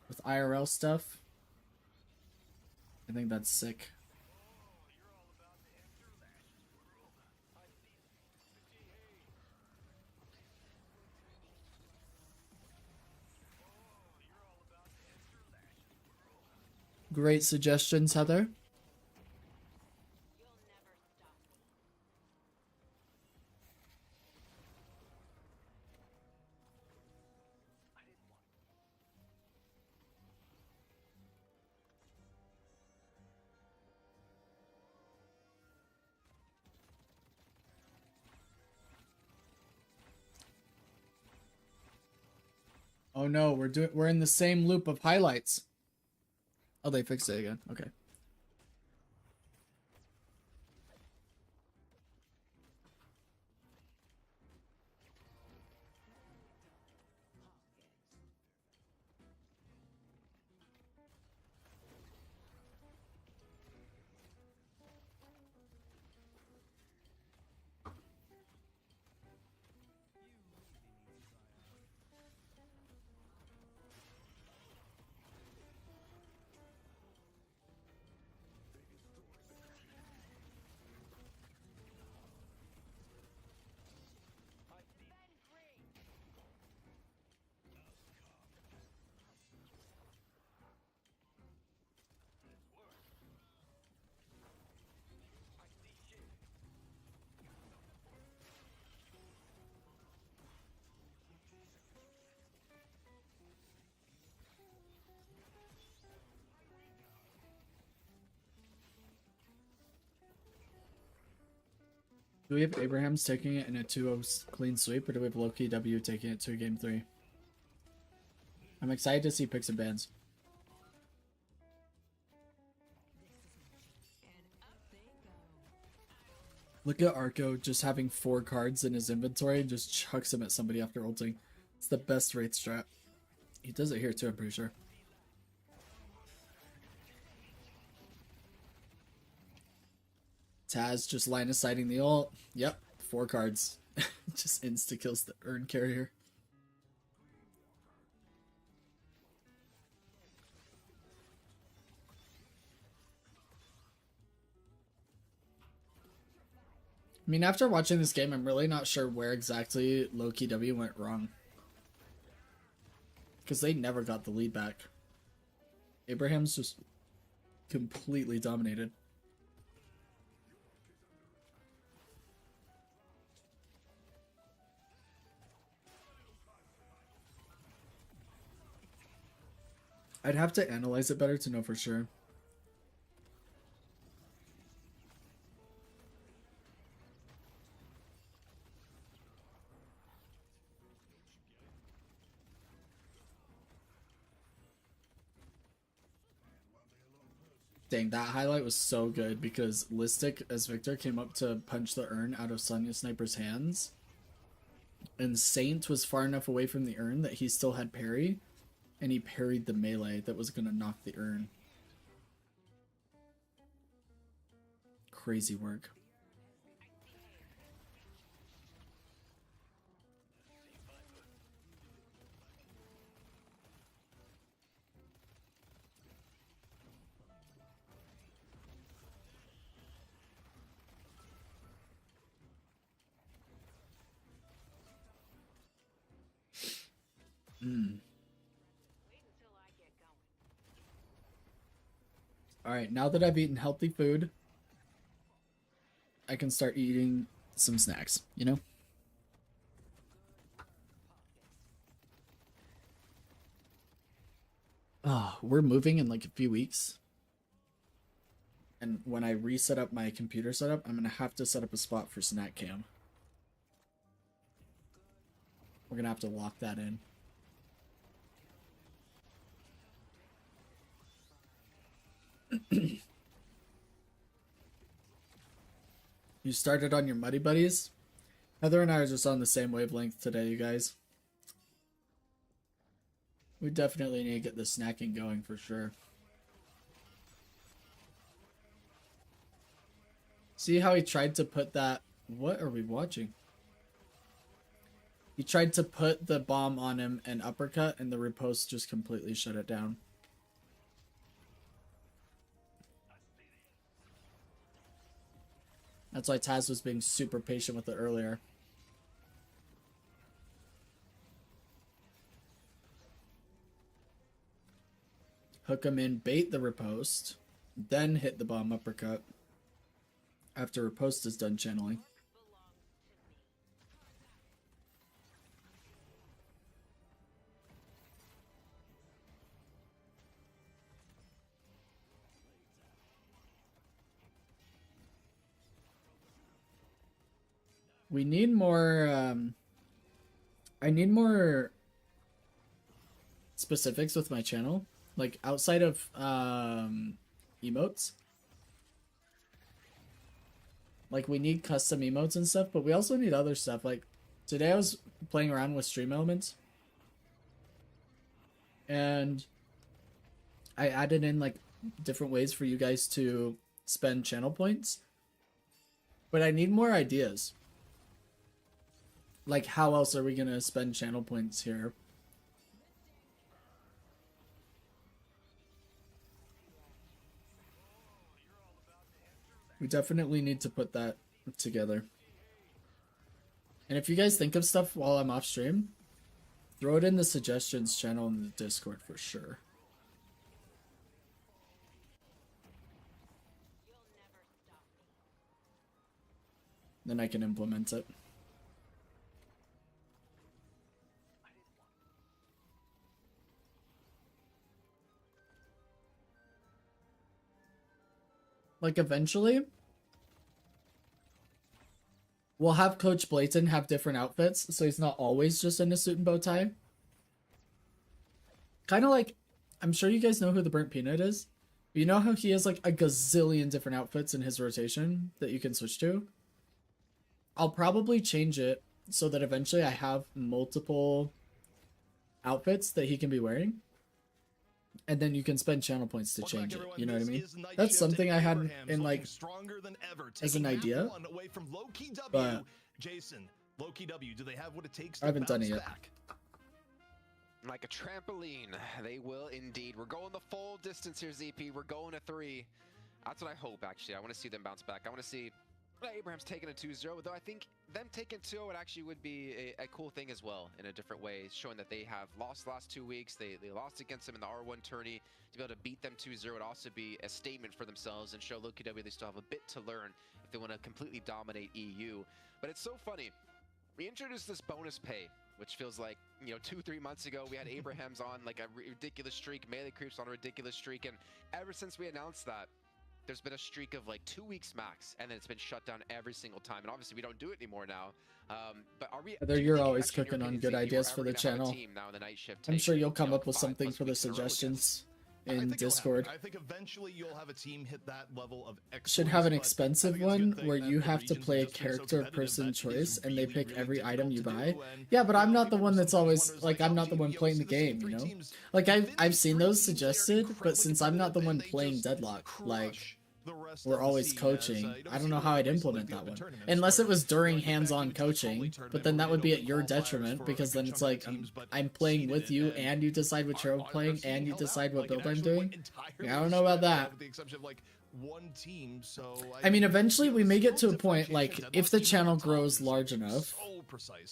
with IRL stuff. I think that's sick. Great suggestions, Heather. Oh no, we're in the same loop of highlights. Oh, they fixed it again. Okay. Do we have Abrahams taking it in a 2-0 clean sweep, or do we have Loki W taking it to a game 3? I'm excited to see picks and bans. Look at Arco just having 4 cards in his inventory and just chucks them at somebody after ulting. It's the best Wraith strat. He does it here too, I'm pretty sure. Taz just line of sighting the ult. Yep, 4 cards. Just insta kills the urn carrier. I mean, after watching this game, I'm really not sure where exactly Loki W went wrong. Because they never got the lead back. Abraham's just completely dominated. I'd have to analyze it better to know for sure. Dang, that highlight was so good because Listic as Victor came up to punch the urn out of Sonya Sniper's hands. And Saint was far enough away from the urn that he still had parry. And he parried the melee that was going to knock the urn. Crazy work. Alright, now that I've eaten healthy food, I can start eating some snacks, you know? Oh, we're moving in like a few weeks. And when I reset up my computer setup, I'm going to have to set up a spot for snack cam. We're going to have to lock that in. You started on your Muddy Buddies? Heather and I are just on the same wavelength today, you guys. We definitely need to get the snacking going for sure. See how he tried to put that... What are we watching? He tried to put the bomb on him and uppercut, and the riposte just completely shut it down. That's why Taz was being super patient with it earlier. Hook him in, bait the riposte, then hit the bomb uppercut after riposte is done channeling. We need more, I need more specifics with my channel. Like, outside of, emotes. Like, we need custom emotes and stuff, but we also need other stuff. Like, today I was playing around with stream elements. And I added in, like, different ways for you guys to spend channel points. But I need more ideas. Like, how else are we gonna spend channel points here? We definitely need to put that together. And if you guys think of stuff while I'm off stream, throw it in the suggestions channel in the Discord for sure. Then I can implement it. Like, eventually, we'll have Coach Blayton have different outfits, so he's not always just in a suit and bow tie. Kind of like, I'm sure you guys know who the Burnt Peanut is. You know how he has, like, a gazillion different outfits in his rotation that you can switch to? I'll probably change it so that eventually I have multiple outfits that he can be wearing. And then you can spend channel points to change it. You know what I mean? That's something I had in, like, as an idea. But Jason, Loki W, do they have what it takes I haven't done it yet. Like a trampoline, they will indeed. We're going the full distance here, ZP. We're going to 3. That's what I hope, actually. I want to see them bounce back. I want to see Abraham's taking a 2-0, though I think them taking 2 would actually would be a cool thing as well in a different way, showing that they have lost the last 2 weeks. They lost against them in the R1 tourney. To be able to beat them 2-0 would also be a statement for themselves and show Loki W they still have a bit to learn if they want to completely dominate EU. But it's so funny. We introduced this bonus pay, which feels like, you know, 2-3 months ago we had Abraham's on like a ridiculous streak, Melee Creeps on a ridiculous streak, and ever since we announced that, there's been a streak of like 2 weeks max, and then it's been shut down every single time. And obviously, we don't do it anymore now. But are we? Heather, you're always cooking on good ideas for the channel. I'm sure you'll come up with something for the suggestions in Discord. I think eventually you'll have a team hit that level of excellence. Should have an expensive one where you have to play a character or person choice, and they pick every item you buy. Yeah, but I'm not the one that's always like, I'm not the one playing the game, you know. Like I've seen those suggested, but since I'm not the one playing Deadlock, like, we're always coaching, I don't know how I'd implement that one. Unless it was during hands-on coaching, but then that would be at your detriment, because then it's like, I'm playing with you, and you decide what you're playing, and you decide what build I'm doing. I don't know about that. I mean, eventually we may get to a point, like, if the channel grows large enough,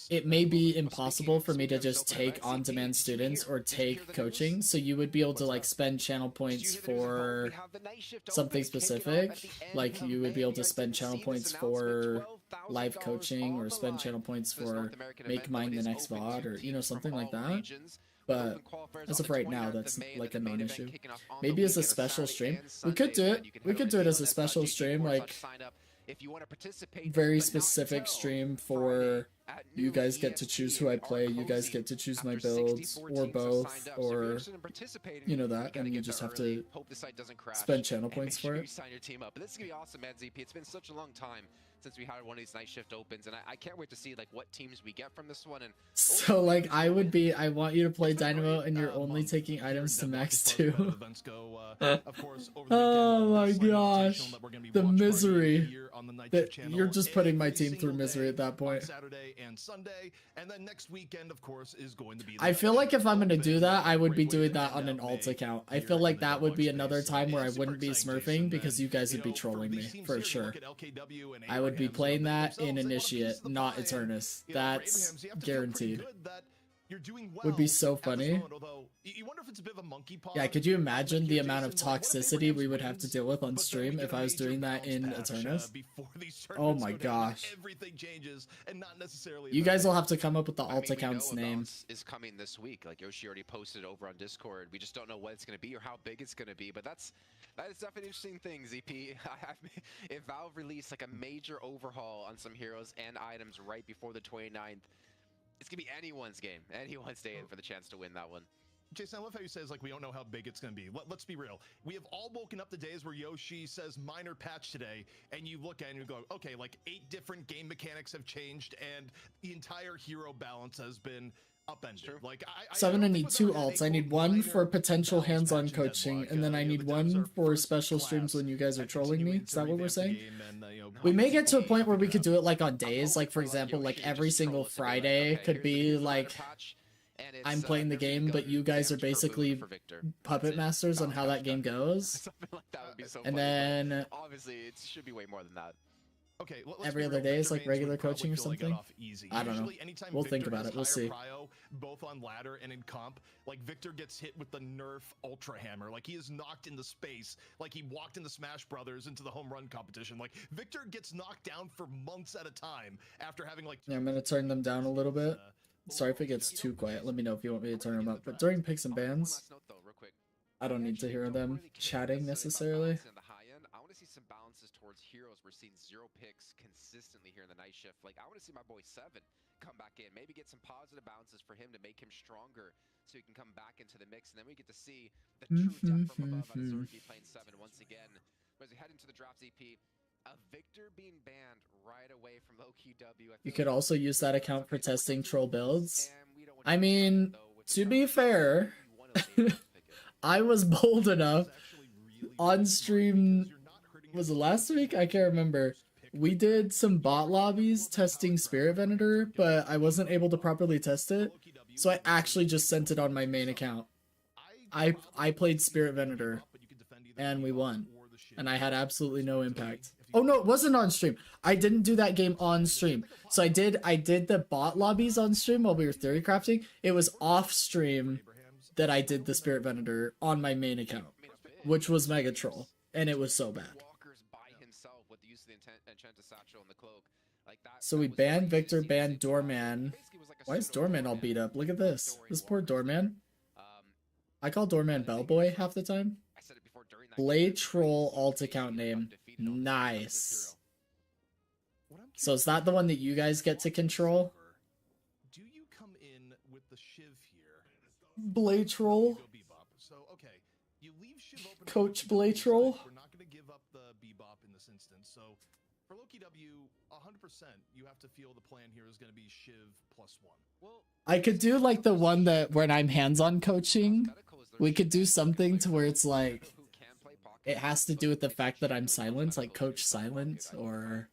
it may be impossible for me to just take on-demand students or take coaching, so you would be able to, like, spend channel points for something specific. Like, you would be able to spend channel points for live coaching, or spend channel points for make mine the next VOD, or, you know, something like that. But as of right now, that's like a main issue. Maybe as a special stream. We could do it. We could do it as a special stream, like if you want to participate, very but not specific until stream Friday for at you noon guys get to EST choose who I in play, you guys Arcosi. get to choose my After builds 64 or teams have both, signed up. So if you're or interested in participating, you know you that, gotta and you get just there have early. to Hope the site doesn't crash. spend channel and points make sure for you it. sign your team up. But this is gonna be awesome, man. ZP. It's been such a long time since we had one of these night shift opens, and I can't wait to see like what teams we get from this one. And So like I want you to play Dynamo and you're only taking items to max 2. Oh my gosh. The misery that you're just putting my team through misery at that point. Saturday and Sunday, and then next weekend, of course, is going to be. I feel like if I'm gonna do that, I would be doing that on an alt account. I feel like that would be another time where I wouldn't be smurfing because you guys would be trolling me for sure. I would be playing that in Initiate, not Eternus. That's guaranteed. Would be so funny. Yeah, could you imagine the amount of toxicity we would have to deal with on stream if I was doing that in Eternus? Oh my gosh. You guys will have to come up with the alt account's name. Is coming this week. Like Yoshi already posted over on Discord. We just don't know what it's going to be or how big it's going to be. But that is definitely an interesting thing, ZP. If Valve released like a major overhaul on some heroes and items right before the 29th, it's going to be anyone's game, anyone's day in for the chance to win that one. Jason, I love how you says like we don't know how big it's going to be. Let's be real. We have all woken up to days where Yoshi says minor patch today, and you look at it and you go, okay, like 8 different game mechanics have changed, and the entire hero balance has been upended. Like So I'm gonna need 2 alts. I need one for potential hands-on coaching, and then I need one for special streams when you guys are trolling me. Is that what we're saying? We may get to a point where we could do it like on days, like for example, like every single Friday could be like I'm playing the game, but you guys are basically puppet masters on how that game goes. And then obviously it should be way more than that. Okay, every other day is like regular coaching or something. I don't know. We'll think about it. We'll see. Both on ladder and in comp, like Victor gets hit with the Nerf Ultra Hammer. Like he is knocked into space. Like he walked into Smash Brothers into the home run competition. Like Victor gets knocked down for months at a time after having like. Yeah, I'm gonna turn them down a little bit. Sorry if it gets too quiet. Let me know if you want me to turn them up. But during picks and bans, I don't need to hear them chatting necessarily. Some balances towards heroes. We're seeing 0 picks consistently here in the night shift. Like I want to see my boy 7 come back in, maybe get some positive bounces for him to make him stronger so he can come back into the mix, and then we get to see the true depth from above on Zergy playing 7 once again. As we head into the drop ZP, a Victor being banned right away from LQW. You could also use that account for testing troll builds. I mean, to be fair, I was bold enough on stream. Was it last week? I can't remember. We did some bot lobbies testing Spirit Venator, but I wasn't able to properly test it, so I actually just sent it on my main account. I played Spirit Venator, and we won, and I had absolutely no impact. Oh no, it wasn't on stream. I didn't do that game on stream. So I did the bot lobbies on stream while we were theory crafting. It was off stream that I did the Spirit Venator on my main account, which was Mega Troll, and it was so bad. So we banned Victor, banned Doorman. Why is Doorman all beat up? Look at this. This poor Doorman. I call Doorman Bellboy half the time. Blade Troll alt account name. Nice. So is that the one that you guys get to control? Do you come in with the Shiv here? Blade Troll. So okay, you leave Shiv open. Coach Blade Troll. We're not going to give up the Bebop in this instance. So for Loki W, 100%, you have to feel the plan here is going to be Shiv +1. Well, I could do like the one that when I'm hands-on coaching, we could do something to where it's like it has to do with the fact that I'm silent, like Coach Silent, or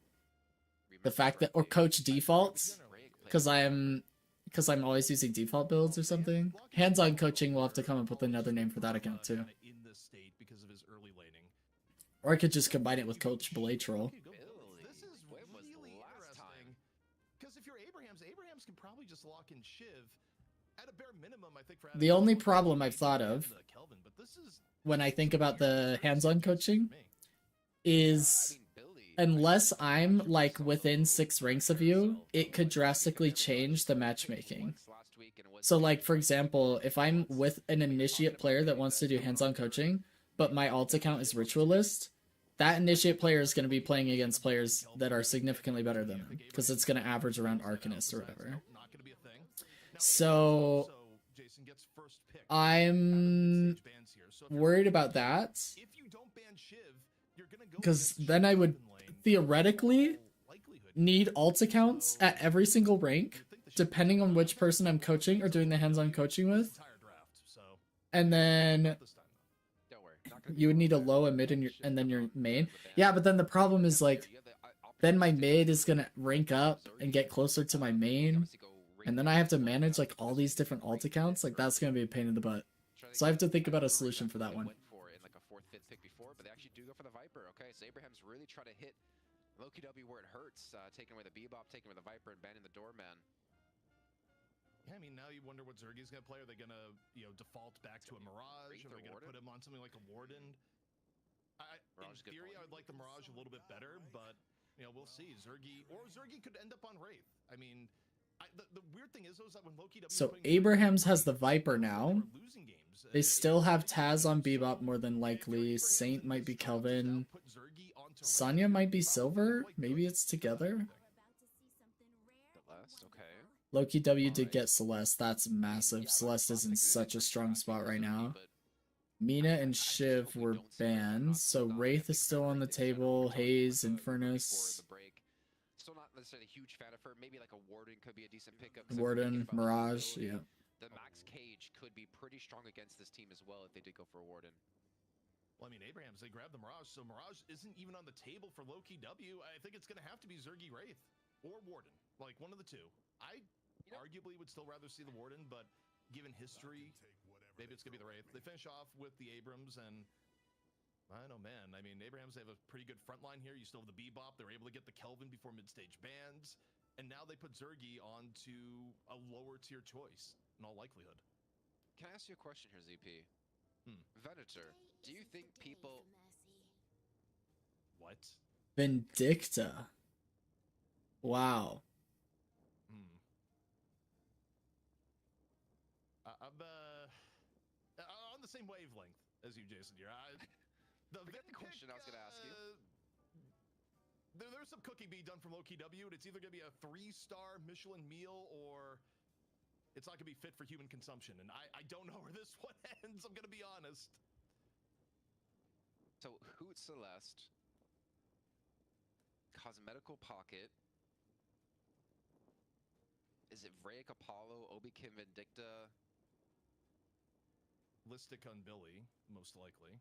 the fact that, or Coach Defaults, because I'm always using default builds or something. Hands-on coaching, we'll have to come up with another name for that account too. Or I could just combine it with Coach Blade Troll. This is really interesting. Because if you're Abrahams can probably just lock in Shiv at a bare minimum, I think. For The only problem I've thought of when I think about the hands-on coaching is unless I'm like within 6 ranks of you, it could drastically change the matchmaking. So like, for example, if I'm with an initiate player that wants to do hands-on coaching, but my alt account is Ritualist, that initiate player is going to be playing against players that are significantly better than them because it's going to average around Arcanist or whatever. So I'm worried about that because then I would theoretically need alt accounts at every single rank depending on which person I'm coaching or doing the hands-on coaching with. And then you would need a low, a mid, and then your main. Yeah, but then the problem is like, then my mid is gonna rank up and get closer to my main, and then I have to manage like all these different alt accounts. Like that's gonna be a pain in the butt. So I have to think about a solution for that one. In like a 4th, 5th pick before, but they actually do go for the Viper. Okay, so Abraham's really trying to hit Loki W where it hurts, taking away the Bebop, taking away the Viper, and banning the Doorman. Yeah, I mean, now you wonder what Zergi's gonna play. Are they gonna, default back to a Mirage? Are they gonna put him on something like a Warden? In theory, I would like the Mirage a little bit better, but we'll see. Zergi could end up on Wraith. I mean, the weird thing is though, is that when Loki W. So Abraham's has the Viper now. They still have Taz on Bebop more than likely. Saint might be Kelvin. Sonya might be Silver. Maybe it's together. Loki W did get Celeste. That's massive. Celeste is in such a strong spot right now. Mina and Shiv were banned, so Wraith is still on the table. Haze, Infernus. Still not necessarily a huge fan of her. Maybe like a Warden could be a decent pickup. Warden, Mirage, yeah. The Max Cage could be pretty strong against this team as well if they did go for a Warden. Well, I mean, Abrahams, they grabbed the Mirage, so Mirage isn't even on the table for Loki W. I think it's going to have to be Zergi Wraith or Warden, like one of the two. I arguably would still rather see the Warden, but given history, maybe it's going to be the Wraith. They finish off with the Abrams, and I don't know, man. I mean, Abrahams, they have a pretty good front line here. You still have the Bebop. They're able to get the Kelvin before mid-stage bans, and now they put Zergi onto a lower-tier choice, in all likelihood. Can I ask you a question here, ZP? Venator, do you think people... What? Vindicta. Wow. I'm on the same wavelength as you, Jason. Here, the question I was going to ask you. There's some cooking being done from Loki W, and it's either going to be a 3-star Michelin meal or it's not going to be fit for human consumption. And I don't know where this one ends. I'm going to be honest. So, Hoot Celeste, Cosmetical Pocket. Is it Vraic Apollo, Obi-Kim Vindicta? Listic on Billy, most likely.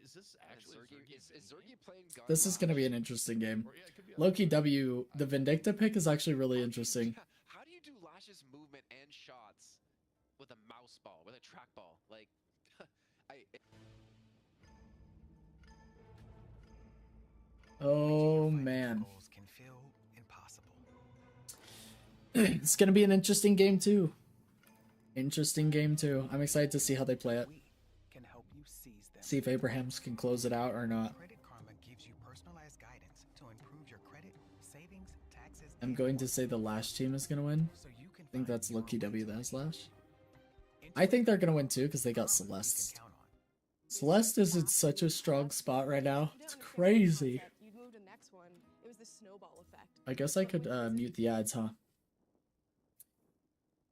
Is this actually Zergi? Is Zergi playing Gun This is going to be an interesting game. Loki W, the Vindicta pick is actually really interesting. How do you do Lash's movement and shots with a mouse ball, with a trackball? Like, Oh, man. It's going to be an interesting game, too. Interesting game, too. I'm excited to see how they play it. See if Abrahams can close it out or not. I'm going to say the Lash team is going to win. I think that's Loki W that has Lash. I think they're going to win, too, because they got Celeste. Celeste is in such a strong spot right now. It's crazy. I guess I could mute the ads, huh?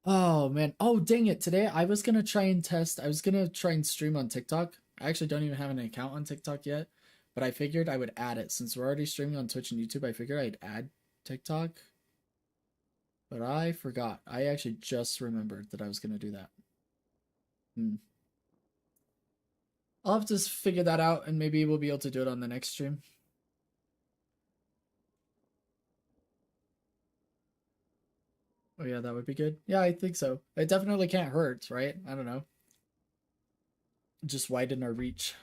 Oh, man. Oh, dang it. Today, I was going to try and test. I was going to try and stream on TikTok. I actually don't even have an account on TikTok yet. But I figured I would add it. Since we're already streaming on Twitch and YouTube, I figured I'd add TikTok. But I forgot. I actually just remembered that I was going to do that. I'll have to figure that out, and maybe we'll be able to do it on the next stream. Oh yeah, that would be good. Yeah, I think so. It definitely can't hurt, right? I don't know. Just widen our reach.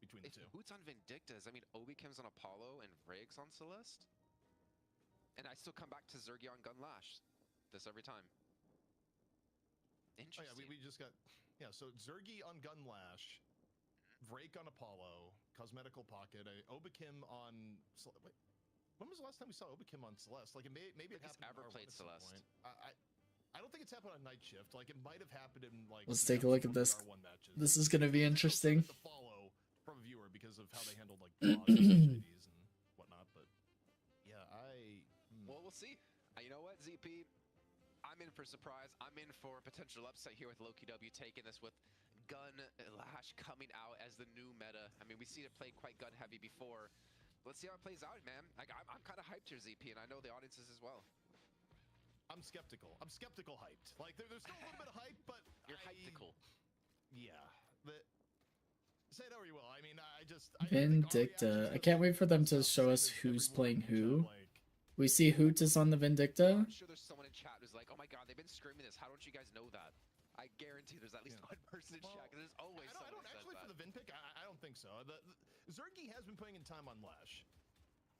Between the two. Who's on Vindictas? I mean, Obi-Kim's on Apollo and Vraig's on Celeste? And I still come back to Zergi on Gunlash. This every time. Interesting. Oh yeah, we just got... Yeah, so Zergi on Gunlash, Vraig on Apollo, Cosmetical Pocket, Obi-Kim on... Wait. When was the last time we saw Obi-Kim on Celeste? Like, maybe it happened. Ever played Celeste? I don't think it's happened on Night Shift. Like, it might have happened in like. Let's take a look at this. This is gonna be interesting. To follow from a viewer because of how they handled like draws and JDs and whatnot. But yeah, Well, we'll see. You know what, ZP? I'm in for surprise. I'm in for a potential upset here with Loki W taking this with gun lash coming out as the new meta. I mean, we see it played quite gun heavy before. Let's see how it plays out, man. Like, I'm kind of hyped here, ZP, and I know the audience is as well. I'm skeptical. I'm skeptical hyped. Like, there's still a little bit of hype, but You're hypetical. Yeah. Say it however you will. I mean, Vindicta. I can't wait for them to show us who's playing who. We see Hoot is on the Vindicta. I'm sure there's someone in chat who's like, oh my god, they've been screaming this. How don't you guys know that? I guarantee there's at least one person in chat, because there's always I someone don't who says actually that. for the Vin pick. I don't think so. Zergy has been putting in time on Lash,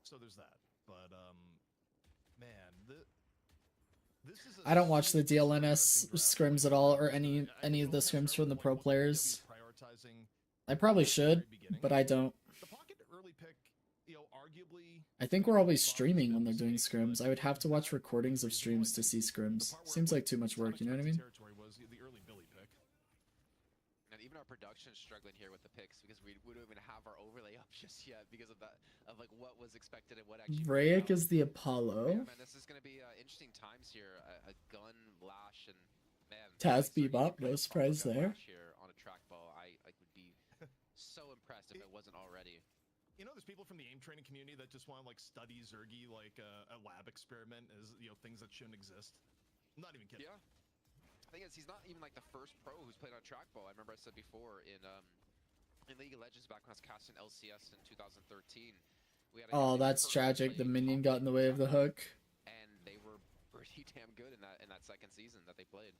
so there's that. But man, this is. I don't watch the DLNS scrims at all, or any of the scrims from the pro players. I probably should, but I don't. The pocket early pick, you know, arguably. I think we're always streaming when they're doing scrims. I would have to watch recordings of streams to see scrims. Seems like too much work, you know what I mean? Was the early Billy pick. And even our production is struggling here with the picks because we don't even have our overlay up just yet because of that, of like what was expected and what actually. Vraic is the Apollo. Yeah, man, this is gonna be interesting times here. A gun lash and man. Taz Bebop, no surprise there. Here on a trackball, I would be so impressed if it wasn't already. You know, there's people from the aim training community that just want to like study Zergy like a lab experiment as, you know, things that shouldn't exist. I'm not even kidding. Yeah. The thing is, he's not even like the first pro who's played on trackball. I remember I said before in League of Legends back when I was casting LCS in 2013. We had Oh, that's tragic. The minion got in the way of the hook. And they were pretty damn good in that second season that they played.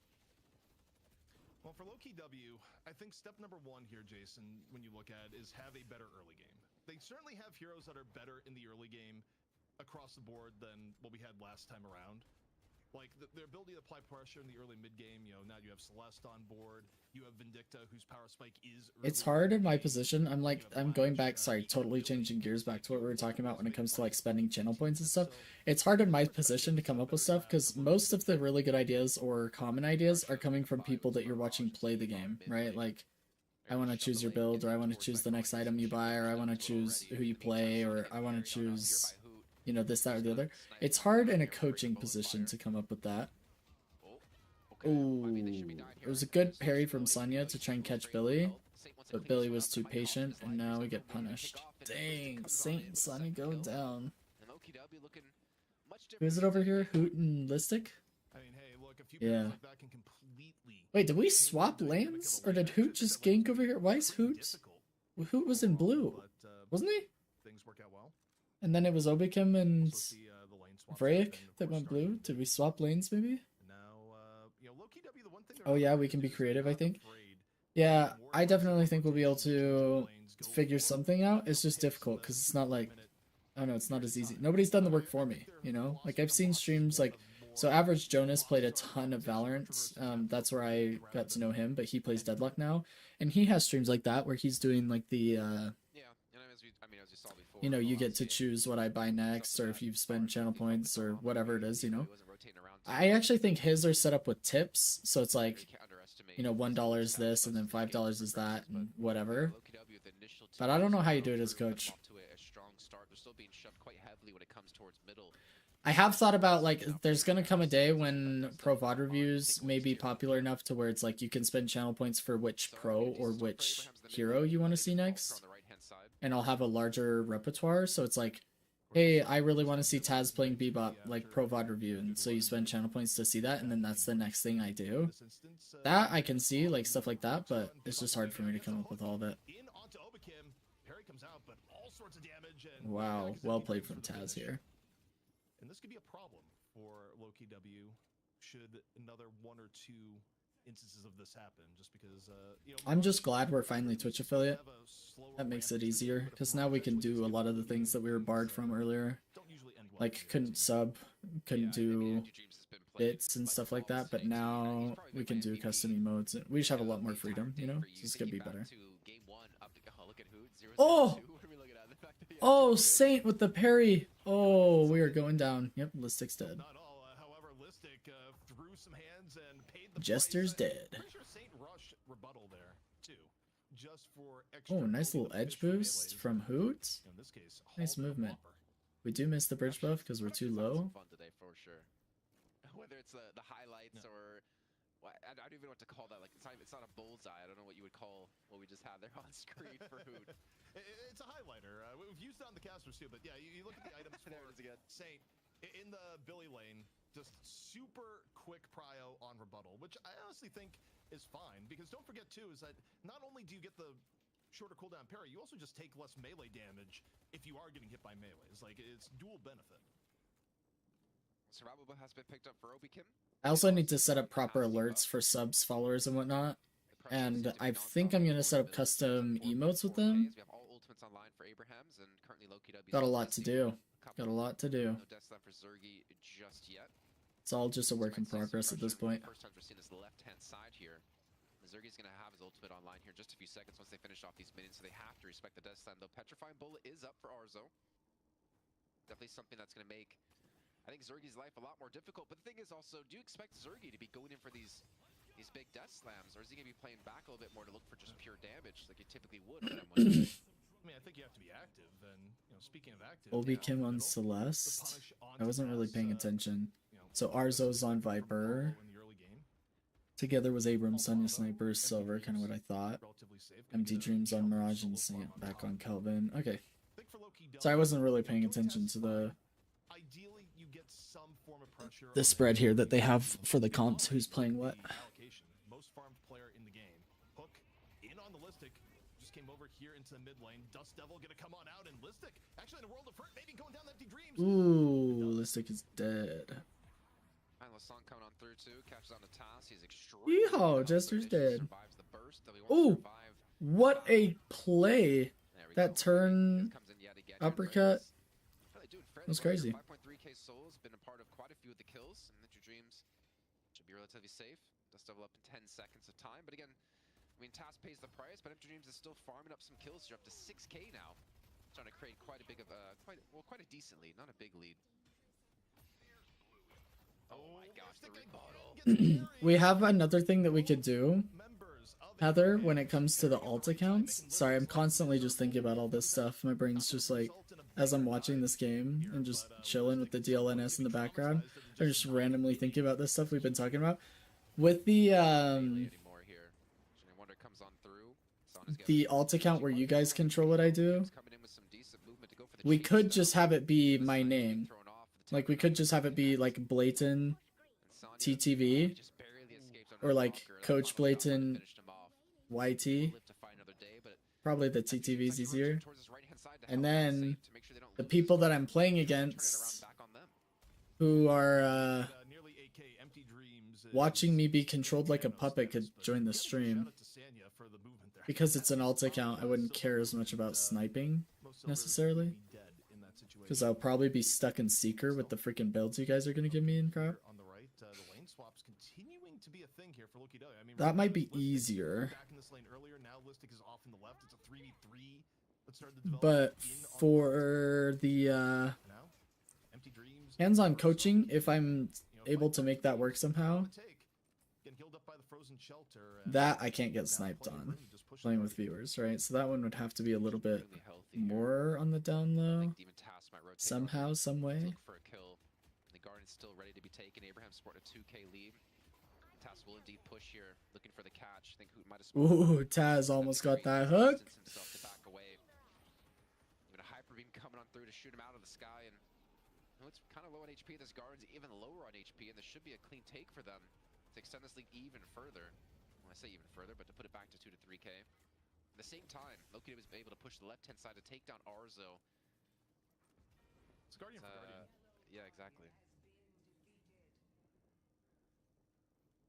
Well, for Loki W, I think step number one here, Jason, when you look at it, is have a better early game. They certainly have heroes that are better in the early game across the board than what we had last time around. Like, their ability to apply pressure in the early mid-game, you know, now you have Celeste on board, you have Vindicta, whose power spike is... It's hard in my position. I'm going back, sorry, totally changing gears back to what we were talking about when it comes to, like, spending channel points and stuff. It's hard in my position to come up with stuff, because most of the really good ideas or common ideas are coming from people that you're watching play the game, right? Like, I want to choose your build, or I want to choose the next item you buy, or I want to choose who you play, or I want to choose... you know, this, that, or the other. It's hard in a coaching position to come up with that. Ooh, it was a good parry from Sonya to try and catch Billy, but Billy was too patient, and now we get punished. Dang, Saint and Sonya go down. Who is it over here? Hoot and Listic? Yeah. Wait, did we swap lanes? Or did Hoot just gank over here? Why is Hoot... Hoot was in blue, wasn't he? Things work out well. And then it was Obikim and Vraic that went blue. Did we swap lanes maybe? Oh yeah, we can be creative, I think. Yeah, I definitely think we'll be able to figure something out. It's just difficult because it's not like, I don't know, it's not as easy. Nobody's done the work for me, you know? Like, I've seen streams like, so Average Jonas played a ton of Valorant. That's where I got to know him, but he plays Deadlock now. And he has streams like that where he's doing like the, you know, you get to choose what I buy next, or if you've spent channel points, or whatever it is, you know. I actually think his are set up with tips, so it's like, you know, $1 is this, and then $5 is that, and whatever. But I don't know how you do it as coach. I have thought about, like, there's gonna come a day when Pro VOD Reviews may be popular enough to where it's like you can spend channel points for which pro or which hero you want to see next. And I'll have a larger repertoire, so it's like, hey, I really want to see Taz playing Bebop, like Pro VOD Review, and so you spend channel points to see that, and then that's the next thing I do. That I can see, like, stuff like that, but it's just hard for me to come up with all of it. Wow, well played from Taz here. And this could be a problem for Loki W should another one or two instances of this happen, just because you know, I'm just glad we're finally Twitch affiliate. That makes it easier, because now we can do a lot of the things that we were barred from earlier. Like, couldn't sub, couldn't do bits and stuff like that, but now we can do custom emotes. We just have a lot more freedom, you know? So this could be better. Oh! Oh, Saint with the parry! Oh, we are going down. Yep, Listic's dead. Jester's dead. Saint rushed rebuttal there too, just for extra Oh, nice little OP edge for boost melees, from Hoot. in this case, Nice hauled in a movement. whopper. We do miss the bridge buff because we're too low. Fun today for sure. Whether it's the highlights or I don't even know what to call that. Like it's not a bullseye. I don't know what you would call what we just had there on screen for Hoot. It's a highlighter. We've used it on the casters too, but yeah, you look at the items for There it is again. Saint in the Billy lane, just super quick prio on rebuttal, which I honestly think is fine because don't forget too is that not only do you get the shorter cooldown parry, you also just take less melee damage if you are getting hit by melees. Like it's dual benefit. Survivable has been picked up for Obi-Kim. I also need to set up proper alerts for subs, followers, and whatnot. And I think I'm going to set up custom emotes with them. We have all ultimates online for Abrahams and currently Loki W. Got a lot to do. Got a lot to do. No death slam for Zergy just yet. It's all just a work in progress at this point. First time we're seeing this left-hand side here. Zergy's going to have his ultimate online here in just a few seconds once they finish off these minions, so they have to respect the death slam. Though Petrifying Bullet is up for Arzo. Definitely something that's going to make, I think, Zergy's life a lot more difficult. But the thing is also, do you expect Zergy to be going in for these big death slams, or is he going to be playing back a little bit more to look for just pure damage like he typically would? I mean, I think you have to be active, and speaking of active, Obi-Kim on Celeste. I wasn't really paying attention. So Arzo's on Viper. Together was Abram, Sonya Sniper, Silver, kind of what I thought. Empty Dreams on Mirage and Saint back on Kelvin. Okay. So I wasn't really paying attention to the spread here that they have for the comps, who's playing what. Most farmed player in the game. Hook in on the Listic. Just came over here into the mid lane. Dust Devil gonna come on out, and Listic actually in a world of hurt, maybe going down Empty Dreams. Ooh, Listic is dead. Song coming on through too, catches on the toss. He's extremely Yeehaw, Jester's dead. Ooh, what a play. That turn uppercut was crazy. 5.3k souls, been a part of quite a few of the kills, and Empty Dreams should be relatively safe. Dust Devil up in 10 seconds of time, but again, I mean, Task pays the price, but Empty Dreams is still farming up some kills. You're up to 6k now, trying to create quite a big of quite a decent lead, not a big lead. Oh my gosh, the rebuttal. We have another thing that we could do, Heather, when it comes to the alt accounts. Sorry, I'm constantly just thinking about all this stuff. My brain's just like, as I'm watching this game and just chilling with the DLNS in the background, I'm just randomly thinking about this stuff we've been talking about. With the alt account where you guys control what I do, we could just have it be my name. Like, we could just have it be, like, Blatant TTV, or, like, Coach Blatant YT. Probably the TTV is easier. And then, the people that I'm playing against, who are, watching me be controlled like a puppet, could join the stream. Because it's an alt account, I wouldn't care as much about sniping, necessarily. Because I'll probably be stuck in Seeker with the freaking builds you guys are going to give me in crap. On the right, the lane swaps continuing to be a thing here for Loki W. I mean, that might be easier. Back in this lane earlier, now Listic is off in the left. It's a 3v3. Let's start the but for the hands-on coaching, if I'm able to make that work somehow, that I can't get sniped on playing with viewers, right? So that one would have to be a little bit more on the down low. Somehow, some way. For a kill. The Guardian's still ready to be taken. Abraham sporting a 2k lead. Taz will indeed push here, looking for the catch. I think Hoot might have. Ooh, Taz almost got that hook. Himself to back away. Even a hyper beam coming on through to shoot him out of the sky, and it's kind of low on HP. This Guardian's even lower on HP, and this should be a clean take for them to extend this lead even further. Well, I say even further, but to put it back to 2 to 3k. At the same time, Loki was able to push the left-hand side to take down Arzo. It's Guardian for Guardian. Yeah, exactly.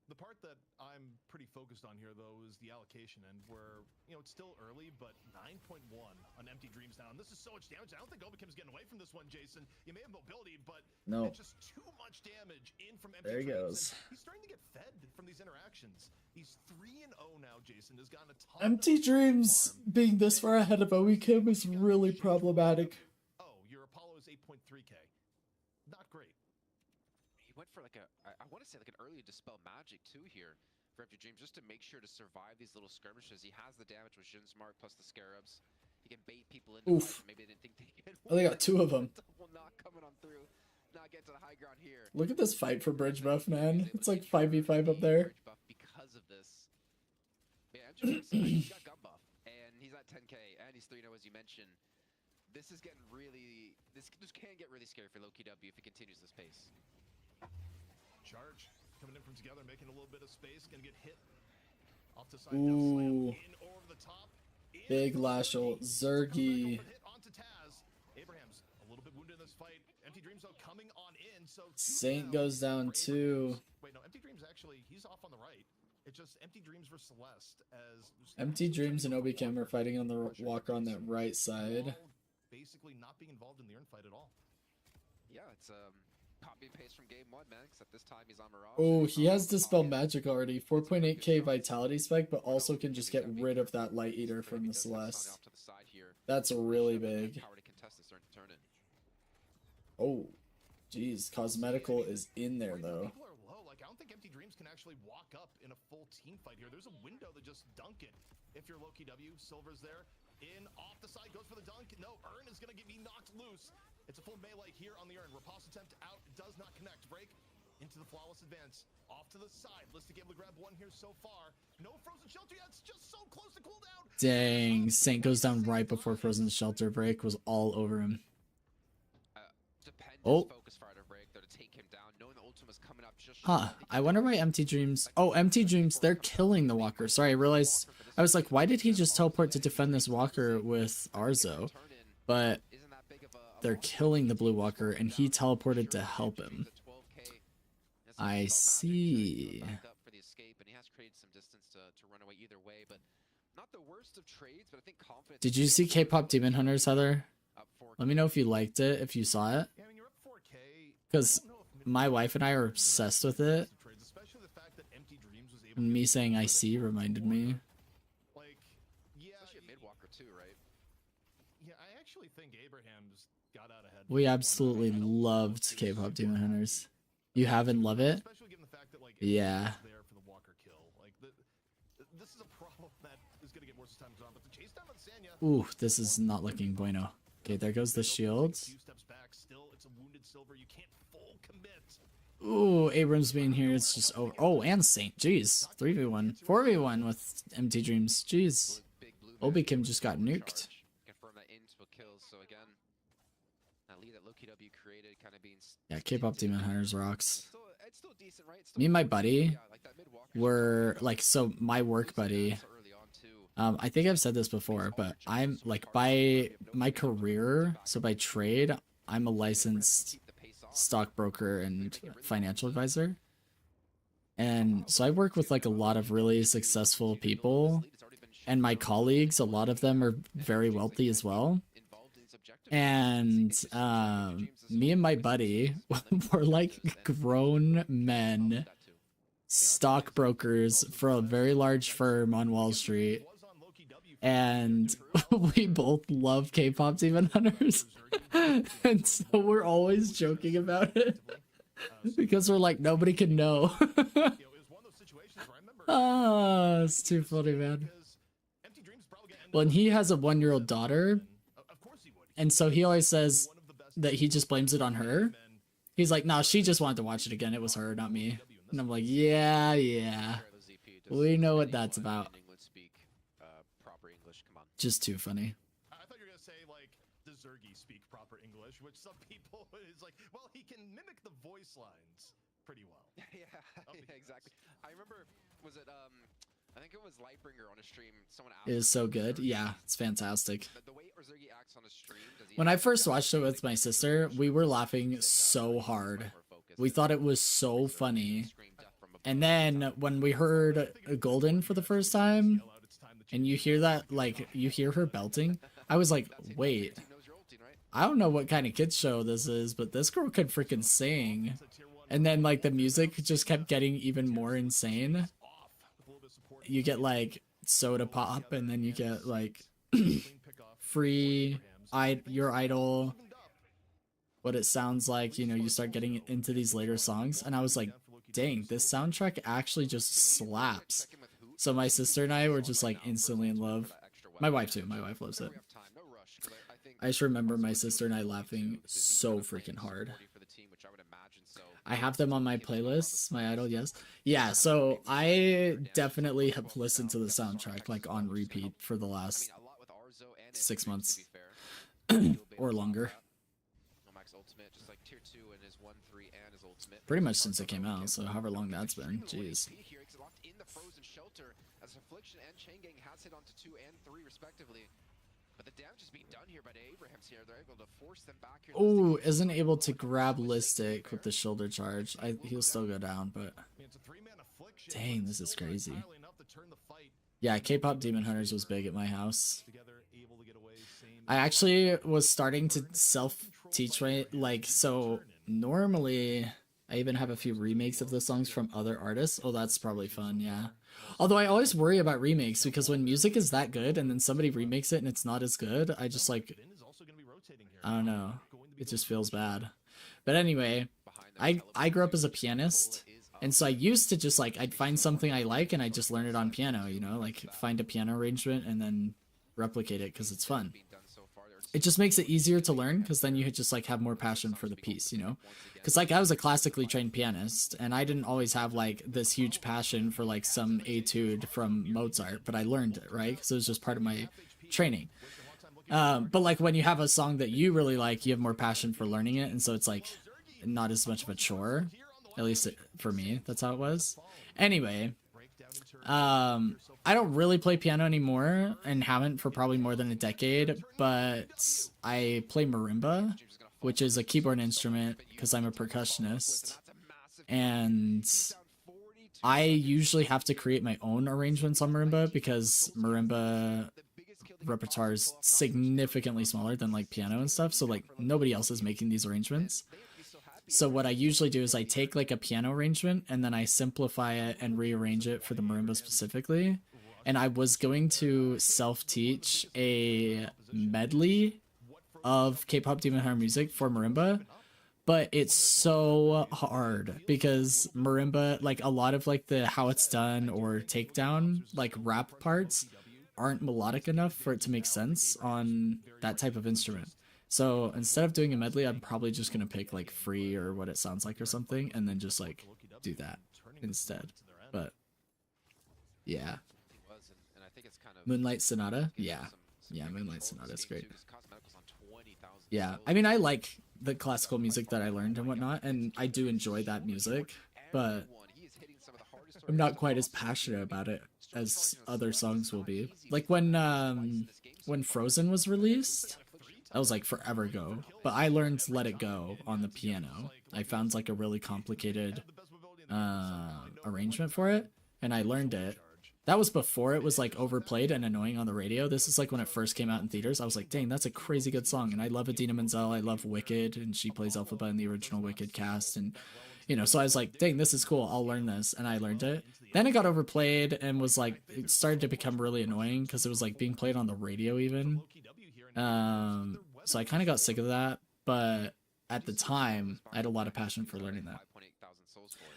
The part that I'm pretty focused on here, though, is the allocation end, where, it's still early, but 9.1 on Empty Dreams now. And this is so much damage. I don't think Obikim's getting away from this one, Jason. You may have mobility, but it's just too much damage in from Empty Dreams. There he goes. He's starting to get fed from these interactions. He's 3-0 now, Jason. Has gotten a ton Empty Dreams being this far ahead of Obikim is really problematic. Your Apollo is 8.3k. Not great. He went for like I want to say like an early Dispel Magic too here. for Empty Dreams just to make sure to survive these little skirmishes. He has the damage with Shin's Mark plus the Scarabs. He can bait people into Oof. fights. Maybe they didn't think they could. Oh, they got 2 of them. Double knock coming on through. Not get to the high ground here. Look at this fight for bridge buff, man. It's like 5v5 up there. Bridge buff because of this. Yeah, he's got gun buff, and he's at 10k, and he's 3-0 as you mentioned. This is getting really. This can get really scary for Low KW if it continues this pace. Charge coming in from together, making a little bit of space, gonna get hit off the side. Ooh. In over the top. Big Lashel. Zergy. Onto Taz. Abraham's a little bit wounded in this fight. Empty Dreams though coming on in. So Saint goes down too. Wait, no, Empty Dreams actually he's off on the right. It's just Empty Dreams versus Celeste as Empty Dreams and Obi-Cam are fighting on the walker on that right side. basically not being involved in the Earn fight at all. Yeah, it's copy and paste from game 1, man. Except this time he's on Mirage. Oh, he has Dispel Magic already. 4.8k Vitality Spike, but also can just get rid of that Light Eater from the Celeste. That's really big. Oh, geez. Cosmetical is in there, though. People are low. Like, I don't think Empty Dreams can actually walk up in a full team fight here. There's a window to just dunk it. If you're low KW, Silver's there. In, off the side, goes for the dunk. No, Earn is going to be knocked loose. It's a full melee here on the Earn. Riposte attempt out, does not connect. Break into the flawless advance. Off to the side. Listic able to grab one here so far. No frozen shelter yet. It's just so close to cooldown. Dang, Saint goes down right before Frozen Shelter Break was all over him. Oh. Huh, I wonder why Empty Dreams... Oh, Empty Dreams, they're killing the walker. Sorry, I realized... I was like, why did he just teleport to defend this walker with Arzo? But they're killing the blue walker, and he teleported to help him. I see. Did you see K-pop Demon Hunters, Heather? Let me know if you liked it, if you saw it. Because my wife and I are obsessed with it. And me saying I see reminded me. Like, yeah, mid-walker too, right? Yeah, I actually think Abraham's got out ahead. We absolutely loved K-pop Demon Hunters. You have and love it? Especially given the fact that, like, yeah. There for the walker kill. Like, this is a problem that is going to get worse as time goes on. But the chase down on Sanya. Ooh, this is not looking bueno. Okay, there goes the shield. Ooh, Abrams being here, it's just over. Oh, and Saint, jeez. 3v1. 4v1 with Empty Dreams, jeez. Obi-Kim just got nuked. Yeah, K-pop Demon Hunters rocks. Me and my buddy were, like, so my work buddy, I think I've said this before, but I'm, like, by my career, so by trade, I'm a licensed stockbroker and financial advisor. And so I work with, like, a lot of really successful people, and my colleagues, a lot of them are very wealthy as well. And me and my buddy were, like, grown men stockbrokers for a very large firm on Wall Street. And we both love K-pop Demon Hunters. And so we're always joking about it. Because we're like, nobody can know. Ah, it's too funny, man. Well, and he has a 1-year-old daughter. And so he always says that he just blames it on her. He's like, no, she just wanted to watch it again. It was her, not me. And I'm like, yeah. We know what that's about. Just too funny. I thought you were going to say, like, does Zergy speak proper English? Which some people is like, well, he can mimic the voice lines pretty well. Yeah, exactly. I remember, was it, I think it was Lightbringer on a stream. Someone asked. It is so good. Yeah, it's fantastic. The way Zergy acts on a stream. When I first watched it with my sister, we were laughing so hard. We thought it was so funny. And then when we heard Golden for the first time, and you hear that, like, you hear her belting, I was like, wait, I don't know what kind of kids show this is, but this girl could freaking sing. And then, like, the music just kept getting even more insane. You get, like, Soda Pop, and then you get, like, Free, Your Idol, what it sounds like, you know, you start getting into these later songs. And I was like, dang, this soundtrack actually just slaps. So my sister and I were just like instantly in love. My wife too. My wife loves it. I just remember my sister and I laughing so freaking hard. I have them on my playlists, my idol, yes. Yeah, so I definitely have listened to the soundtrack like on repeat for the last 6 months or longer. Pretty much since it came out, so however long that's been. Jeez. But the damage is being done here by the Abrahams here. They're able to force them back here. Oh, isn't able to grab Listic with the shoulder charge. He'll still go down, but dang, this is crazy. Yeah, K-pop Demon Hunters was big at my house. I actually was starting to self-teach my, like, so normally I even have a few remakes of the songs from other artists. Oh, that's probably fun, yeah. Although I always worry about remakes because when music is that good and then somebody remakes it and it's not as good, I just like, I don't know, it just feels bad. But anyway, I grew up as a pianist, and so I used to just like, I'd find something I like and I just learn it on piano, you know, like find a piano arrangement and then replicate it because it's fun. It just makes it easier to learn because then you just like have more passion for the piece, you know? Because like I was a classically trained pianist and I didn't always have like this huge passion for like some etude from Mozart, but I learned it, right? Because it was just part of my training. But like when you have a song that you really like, you have more passion for learning it, and so it's like not as much of a chore. At least for me, that's how it was. Anyway, I don't really play piano anymore and haven't for probably more than a decade, but I play marimba, which is a keyboard instrument because I'm a percussionist, and I usually have to create my own arrangements on marimba because marimba repertoire is significantly smaller than like piano and stuff, so like nobody else is making these arrangements. So what I usually do is I take like a piano arrangement and then I simplify it and rearrange it for the marimba specifically. And I was going to self-teach a medley of K-pop Demon Hunter music for marimba, but it's so hard because marimba, like a lot of like the how it's done or takedown, like rap parts aren't melodic enough for it to make sense on that type of instrument. So instead of doing a medley, I'm probably just going to pick like Free or What It Sounds Like or something and then just like do that instead. But yeah. Moonlight Sonata? Yeah. Yeah, Moonlight Sonata is great. Yeah, I mean, I like the classical music that I learned and whatnot, and I do enjoy that music, but I'm not quite as passionate about it as other songs will be. Like when Frozen was released, that was like forever ago, but I learned Let It Go on the piano. I found like a really complicated arrangement for it, and I learned it. That was before it was like overplayed and annoying on the radio. This is like when it first came out in theaters. I was like, dang, that's a crazy good song. And I love Idina Menzel. I love Wicked, and she plays Elphaba in the original Wicked cast. And, you know, so I was like, dang, this is cool. I'll learn this. And I learned it. Then it got overplayed and was like, it started to become really annoying because it was like being played on the radio even. So I kind of got sick of that. But at the time, I had a lot of passion for learning that.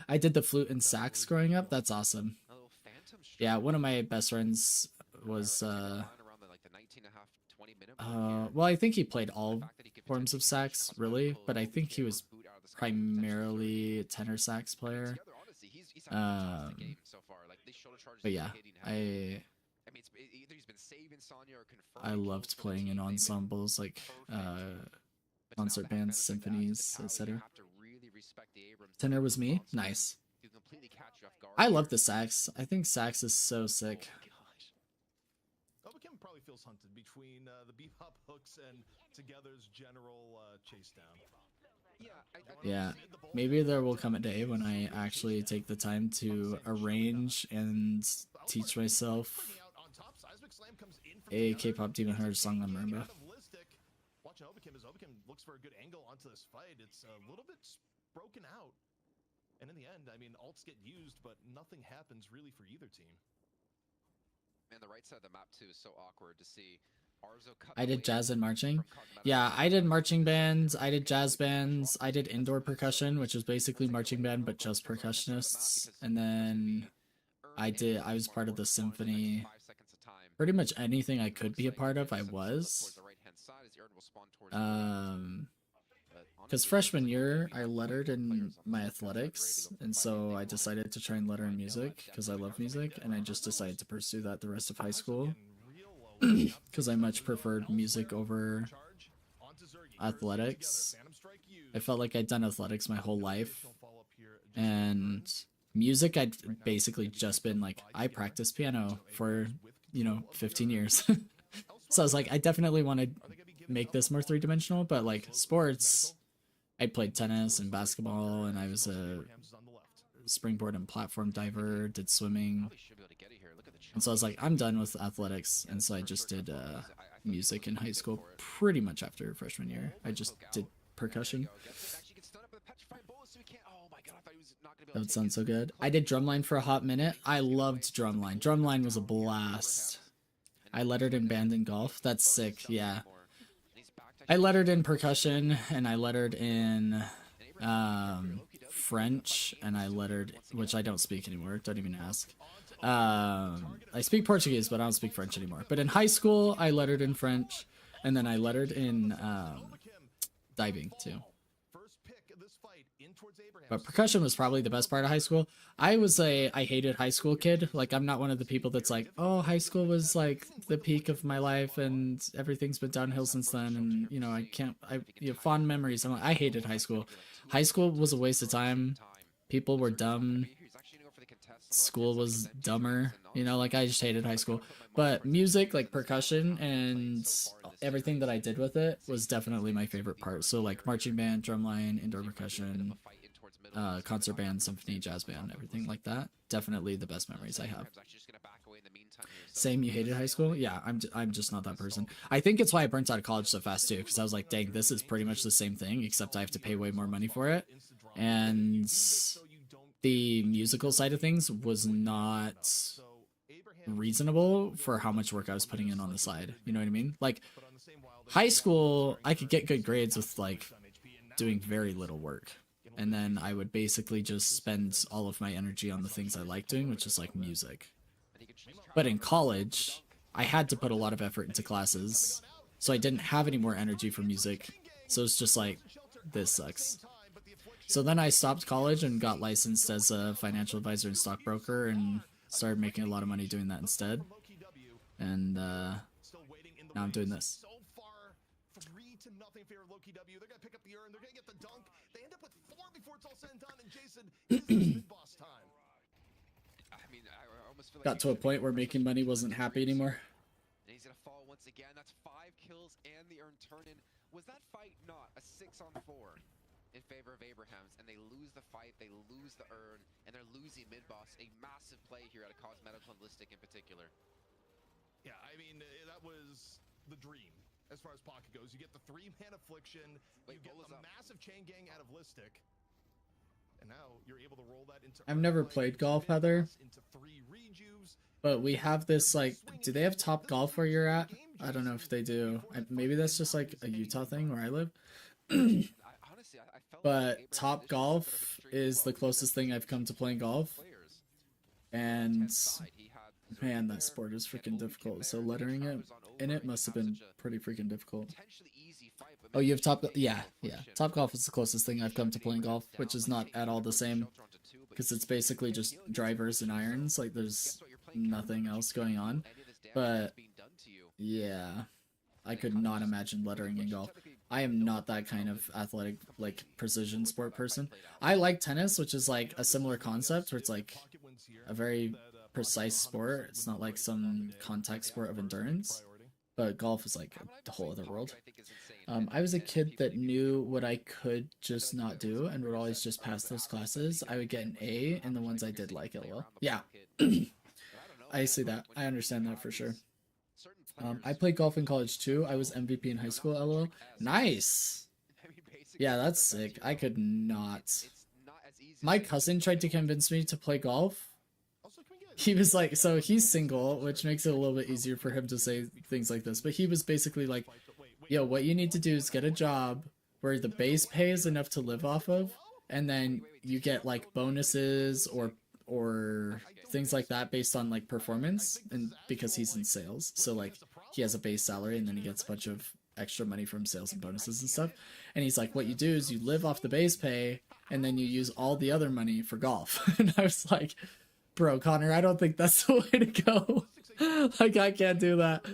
I did the flute and sax growing up. That's awesome. Yeah, one of my best friends was, well, I think he played all forms of sax, really, but I think he was primarily a tenor sax player. But yeah, I loved playing in ensembles, like, concert bands, symphonies, etc. Tenor was me? Nice. I love the sax. I think sax is so sick. Obakim probably feels hunted between the bebop hooks and Together's general chase down. Yeah, maybe there will come a day when I actually take the time to arrange and teach myself a K-pop Demon Hunter song on marimba. Watching Obakim as Obakim looks for a good angle onto this fight. It's a little bit broken out. And in the end, I mean, ults get used, but nothing happens really for either team. Man, the right side of the map, too, is so awkward to see. I did jazz and marching. Yeah, I did marching bands, I did jazz bands, I did indoor percussion, which was basically marching band but just percussionists. And then I was part of the symphony. Pretty much anything I could be a part of, I was. Because freshman year, I lettered in my athletics, and so I decided to try and letter in music because I love music, and I just decided to pursue that the rest of high school because I much preferred music over athletics. I felt like I'd done athletics my whole life, and music I'd basically just been like, I practiced piano for 15 years. So I was like, I definitely want to make this more three-dimensional, but like sports, I played tennis and basketball, and I was a springboard and platform diver, did swimming. And so I was like, I'm done with athletics, and so I just did music in high school pretty much after freshman year. I just did percussion. That would sound so good. I did drumline for a hot minute. I loved drumline. Drumline was a blast. I lettered in band and golf. That's sick, yeah. I lettered in percussion, and I lettered in French, and I lettered, which I don't speak anymore, don't even ask. I speak Portuguese, but I don't speak French anymore. But in high school, I lettered in French, and then I lettered in diving, too. But percussion was probably the best part of high school. I hated high school kid. Like, I'm not one of the people that's like, oh, high school was like the peak of my life and everything's been downhill since then. And, fond memories. I hated high school. High school was a waste of time. People were dumb. School was dumber. I just hated high school. But music, like percussion and everything that I did with it was definitely my favorite part. So like marching band, drumline, indoor percussion, concert band, symphony, jazz band, everything like that. Definitely the best memories I have. Same, you hated high school? Yeah, I'm just not that person. I think it's why I burnt out of college so fast too, because I was like, dang, this is pretty much the same thing, except I have to pay way more money for it. And the musical side of things was not reasonable for how much work I was putting in on the side. You know what I mean? Like, high school, I could get good grades with like doing very little work. And then I would basically just spend all of my energy on the things I like doing, which is like music. But in college, I had to put a lot of effort into classes, so I didn't have any more energy for music. So it's just like, this sucks. So then I stopped college and got licensed as a financial advisor and stockbroker and started making a lot of money doing that instead. And now I'm doing this. 3-0 favor of Loki W. They're gonna pick up the urn. They're gonna get the dunk. They end up with 4 before it's all said and done. And Jason, it is mid-boss time. I mean, I almost feel like Got to a point where making money wasn't happy anymore. And he's gonna fall once again. That's 5 kills and the urn turn-in. Was that fight not a 6-on-4 in favor of Abrahams? And they lose the fight, they lose the urn, and they're losing mid-boss. A massive play here at a Cosmetical and Listic in particular. Yeah, I mean, that was the dream. As far as Pocket goes, you get the 3-man affliction, you get the massive chain gang out of Listic, and now you're able to roll that into. I've never played golf, Heather, but we have this like. Do they have Top Golf where you're at? I don't know if they do. Maybe that's just like a Utah thing where I live. But Top Golf is the closest thing I've come to playing golf, and man, that sport is freaking difficult. So lettering it in it must have been pretty freaking difficult. Oh, you have Top... Yeah. Top Golf is the closest thing I've come to playing golf, which is not at all the same. Because it's basically just drivers and irons. Like, there's nothing else going on. But, yeah. I could not imagine lettering in golf. I am not that kind of athletic, like, precision sport person. I like tennis, which is, like, a similar concept, where it's, like, a very precise sport. It's not like some contact sport of endurance. But golf is like a whole other world. I was a kid that knew what I could just not do and would always just pass those classes. I would get an A in the ones I did like, LOL. Yeah. I see that. I understand that for sure. I played golf in college too. I was MVP in high school, LOL. Nice! Yeah, that's sick. I could not. My cousin tried to convince me to play golf. he was like, so he's single, which makes it a little bit easier for him to say things like this. But he was basically like, yo, what you need to do is get a job where the base pay is enough to live off of, and then you get like bonuses or things like that based on like performance, and because he's in sales, so like he has a base salary and then he gets a bunch of extra money from sales and bonuses and stuff. And he's like, what you do is you live off the base pay and then you use all the other money for golf. And I was like, bro, Connor, I don't think that's the way to go. Like, I can't do that.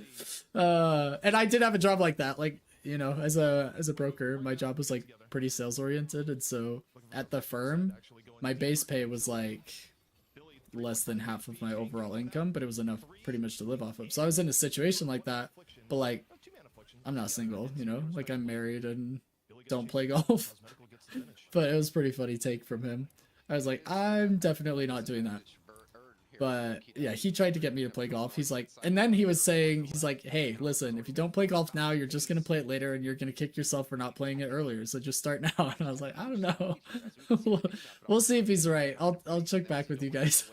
And I did have a job like that. Like, you know, as a broker, my job was like pretty sales oriented. And so at the firm, my base pay was like less than half of my overall income, but it was enough pretty much to live off of. So I was in a situation like that, but like, I'm not single, you know, like I'm married and don't play golf. But it was pretty funny take from him. I was like, I'm definitely not doing that. But yeah, he tried to get me to play golf. He's like, and then he was saying, he's like, hey, listen, if you don't play golf now, you're just going to play it later and you're going to kick yourself for not playing it earlier. So just start now. And I was like, I don't know. We'll see if he's right. I'll check back with you guys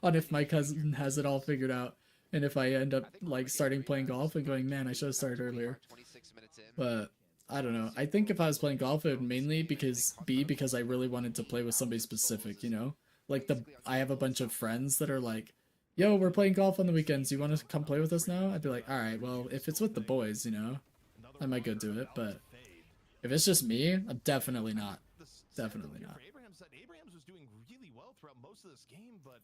on if my cousin has it all figured out. And if I end up like starting playing golf and going, man, I should have started earlier. But I don't know. I think if I was playing golf, it would mainly because I really wanted to play with somebody specific, you know? Like I have a bunch of friends that are like, yo, we're playing golf on the weekends. You want to come play with us now? I'd be like, all right, well, if it's with the boys, you know, I might go do it. But if it's just me, I'm definitely not. Definitely not. Abrahams was doing really well throughout most of this game, but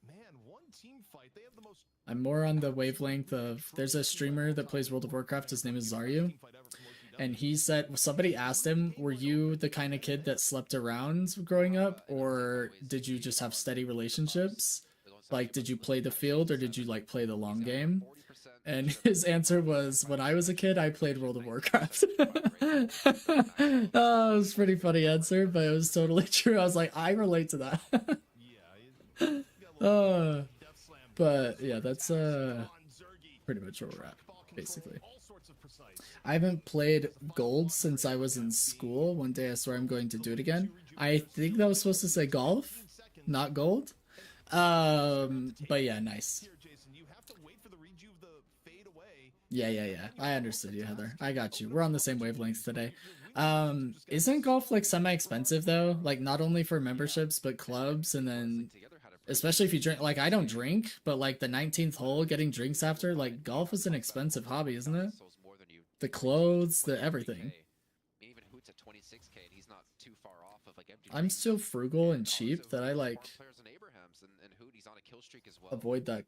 man, one team fight, they have the most. I'm more on the wavelength of, there's a streamer that plays World of Warcraft. His name is Zaryu. And he said, somebody asked him, were you the kind of kid that slept around growing up? Or did you just have steady relationships? Like, did you play the field or did you like play the long game? And his answer was, when I was a kid, I played World of Warcraft. Oh, it was a pretty funny answer, but it was totally true. I was like, I relate to that. But yeah, that's pretty much where we're at, basically. I haven't played Gold since I was in school. One day I swear I'm going to do it again. I think that was supposed to say golf, not gold. But yeah, nice. Yeah. I understood you, Heather. I got you. We're on the same wavelengths today. Isn't golf like semi-expensive though? Like not only for memberships, but clubs, and then especially if you drink. Like I don't drink, but like the 19th hole, getting drinks after, like golf is an expensive hobby, isn't it? The clothes, the everything. I'm still frugal and cheap that I like avoid that,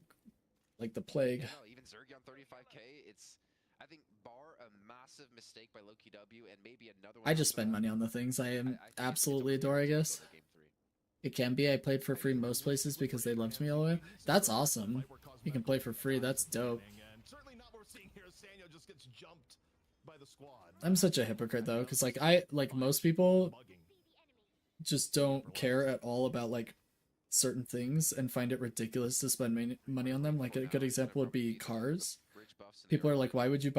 like the plague. Even Zergy on 35K, it's, I think, bar a massive mistake by Loki W and maybe another one. I just spend money on the things I absolutely adore, I guess. It can be. I played for free most places because they loved me all the way. That's awesome. You can play for free. That's dope. I'm such a hypocrite though, because like most people just don't care at all about like certain things and find it ridiculous to spend money on them. Like a good example would be cars. People are like, why would you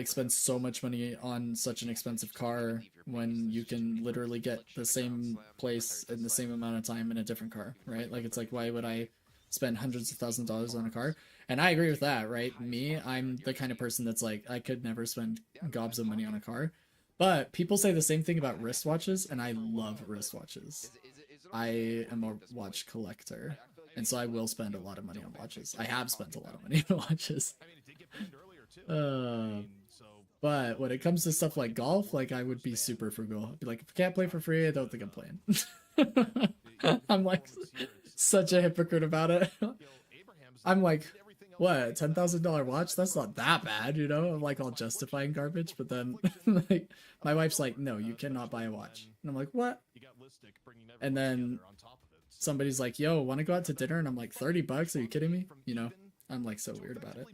spend so much money on such an expensive car when you can literally get the same place in the same amount of time in a different car, right? Like it's like, why would I spend hundreds of thousands of dollars on a car? And I agree with that, right? I'm the kind of person that's like, I could never spend gobs of money on a car. But people say the same thing about wristwatches, and I love wristwatches. I am a watch collector, and so I will spend a lot of money on watches. I have spent a lot of money on watches. But when it comes to stuff like golf, like I would be super frugal. I'd be like, if I can't play for free, I don't think I'm playing. I'm like such a hypocrite about it. I'm like, what, $10,000 watch? That's not that bad, you know? I'm like all justifying garbage, but then like my wife's like, no, you cannot buy a watch. And I'm like, what? And then somebody's like, yo, want to go out to dinner? And I'm like, $30? Are you kidding me? You know, I'm like so weird about it.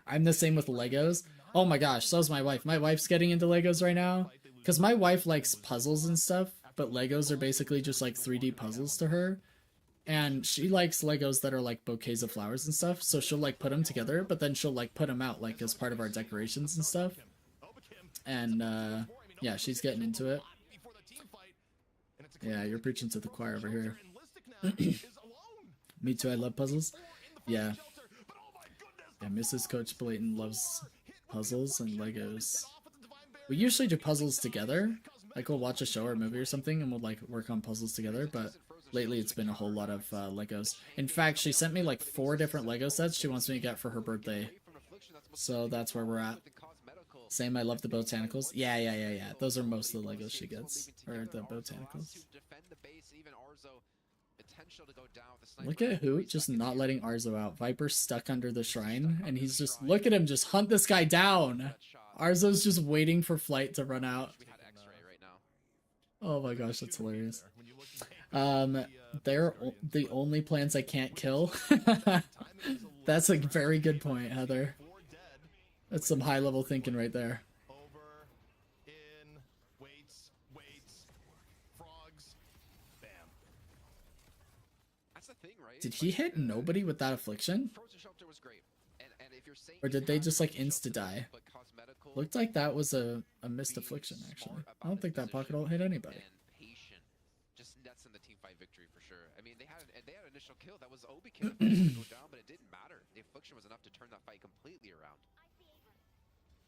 I'm the same with Legos. Oh my gosh, so's my wife. My wife's getting into Legos right now because my wife likes puzzles and stuff, but Legos are basically just like 3D puzzles to her. And she likes Legos that are like bouquets of flowers and stuff, so she'll like put them together, but then she'll like put them out like as part of our decorations and stuff. And yeah, she's getting into it. Yeah, you're preaching to the choir over here. Me too, I love puzzles. Yeah. Yeah, Mrs. Coach Blatant loves puzzles and Legos. We usually do puzzles together. Like, we'll watch a show or a movie or something and we'll, like, work on puzzles together, but lately it's been a whole lot of Legos. In fact, she sent me, like, 4 different Lego sets she wants me to get for her birthday. So that's where we're at. Same, I love the botanicals. Yeah. Those are most of the Legos she gets. Or the botanicals. Look at Hoot just not letting Arzo out. Viper's stuck under the shrine, and he's just, look at him, just hunt this guy down. Arzo's just waiting for Flight to run out. Oh my gosh, that's hilarious. They're the only plants I can't kill. That's a very good point, Heather. That's some high level thinking right there. Did he hit nobody with that affliction? Or did they just like insta die? Looked like that was a missed affliction actually. I don't think that pocket ult hit anybody. Just nets in the team fight victory for sure. I mean, they had an initial kill that was Obi kill to go down, but it didn't matter. The affliction was enough to turn that fight completely around.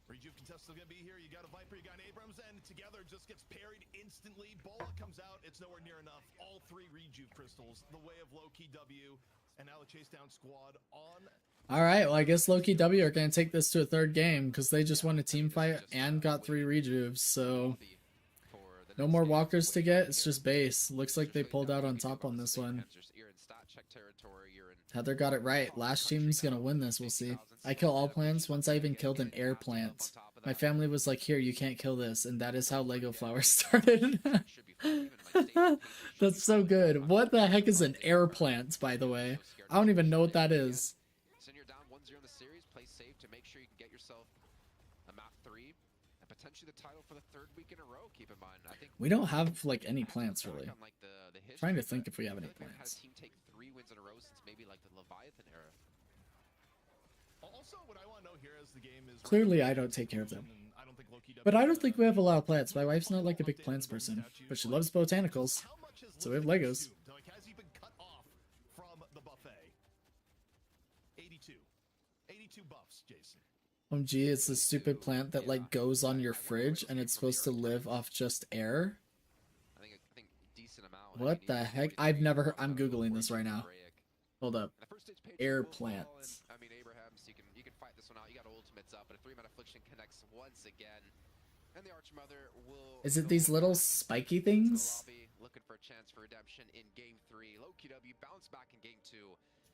Rejuve contest still gonna be here. You got a Viper, you got an Abrams, and together just gets parried instantly. Bola comes out, it's nowhere near enough. All 3 Rejuve crystals, the way of low-key W, and now the chase down squad on. Alright, well I guess low-key W are gonna take this to a 3rd game, because they just won a team fight and got 3 Rejuves, so no more walkers to get, it's just base. Looks like they pulled out on top on this one. Heather got it right. Last team's gonna win this, we'll see. I kill all plants. Once I even killed an air plant. My family was like, here, you can't kill this. And that is how Lego Flower started. That's so good. What the heck is an air plant, by the way? I don't even know what that is. So you're down 1-0 in the series, play safe to make sure you can get yourself a map 3 and potentially the title for the 3rd week in a row. Keep in mind, I think we don't have like any plants really. Trying to think if we have any plants. Team take 3 wins in a row since maybe like the Leviathan era. Also, what I want to know here as the game is clearly I don't take care of them. But I don't think we have a lot of plants. My wife's not like a big plants person, but she loves botanicals. So we have Legos. Like, has he been cut off from the buffet? 82 buffs, Jason. OMG, it's this stupid plant that like goes on your fridge and it's supposed to live off just air. I think decent amount. What the heck? I've never heard. I'm googling this right now. Hold up. Air plants. I mean, Abraham's, you can fight this one out. You got ultimates up, but a 3-man affliction connects once again. And the Archmother will. Is it these little spiky things? Looking for a chance for redemption in game 3. Low QW bounce back in game 2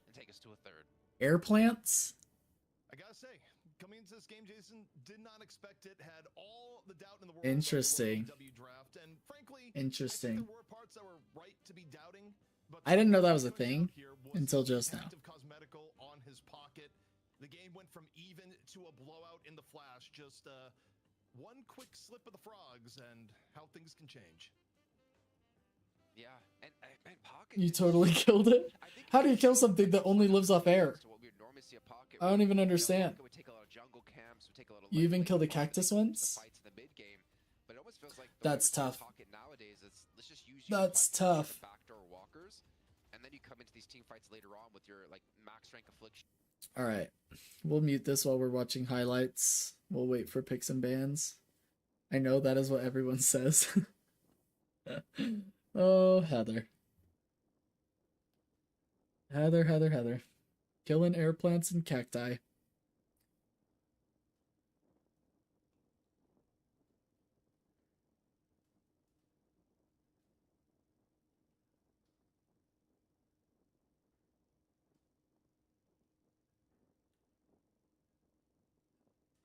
and take us to a 3rd. Air plants? I gotta say, coming into this game, Jason did not expect it. Had all the doubt in the world. Interesting. Draft, and frankly, interesting. there were parts that were right to be doubting, but I didn't know that was a thing until just now. Cosmetical on his pocket. The game went from even to a blowout in the flash. Just one quick slip of the frogs, and how things can change. Yeah, and Pocket. You totally killed it. How do you kill something that only lives off air? I don't even understand. You even killed a cactus once? That's tough. That's tough. And then you come into these team fights later on with your like max rank affliction. All right, we'll mute this while we're watching highlights. We'll wait for picks and bans. I know that is what everyone says. Oh, Heather. Heather. Killing air plants and cacti.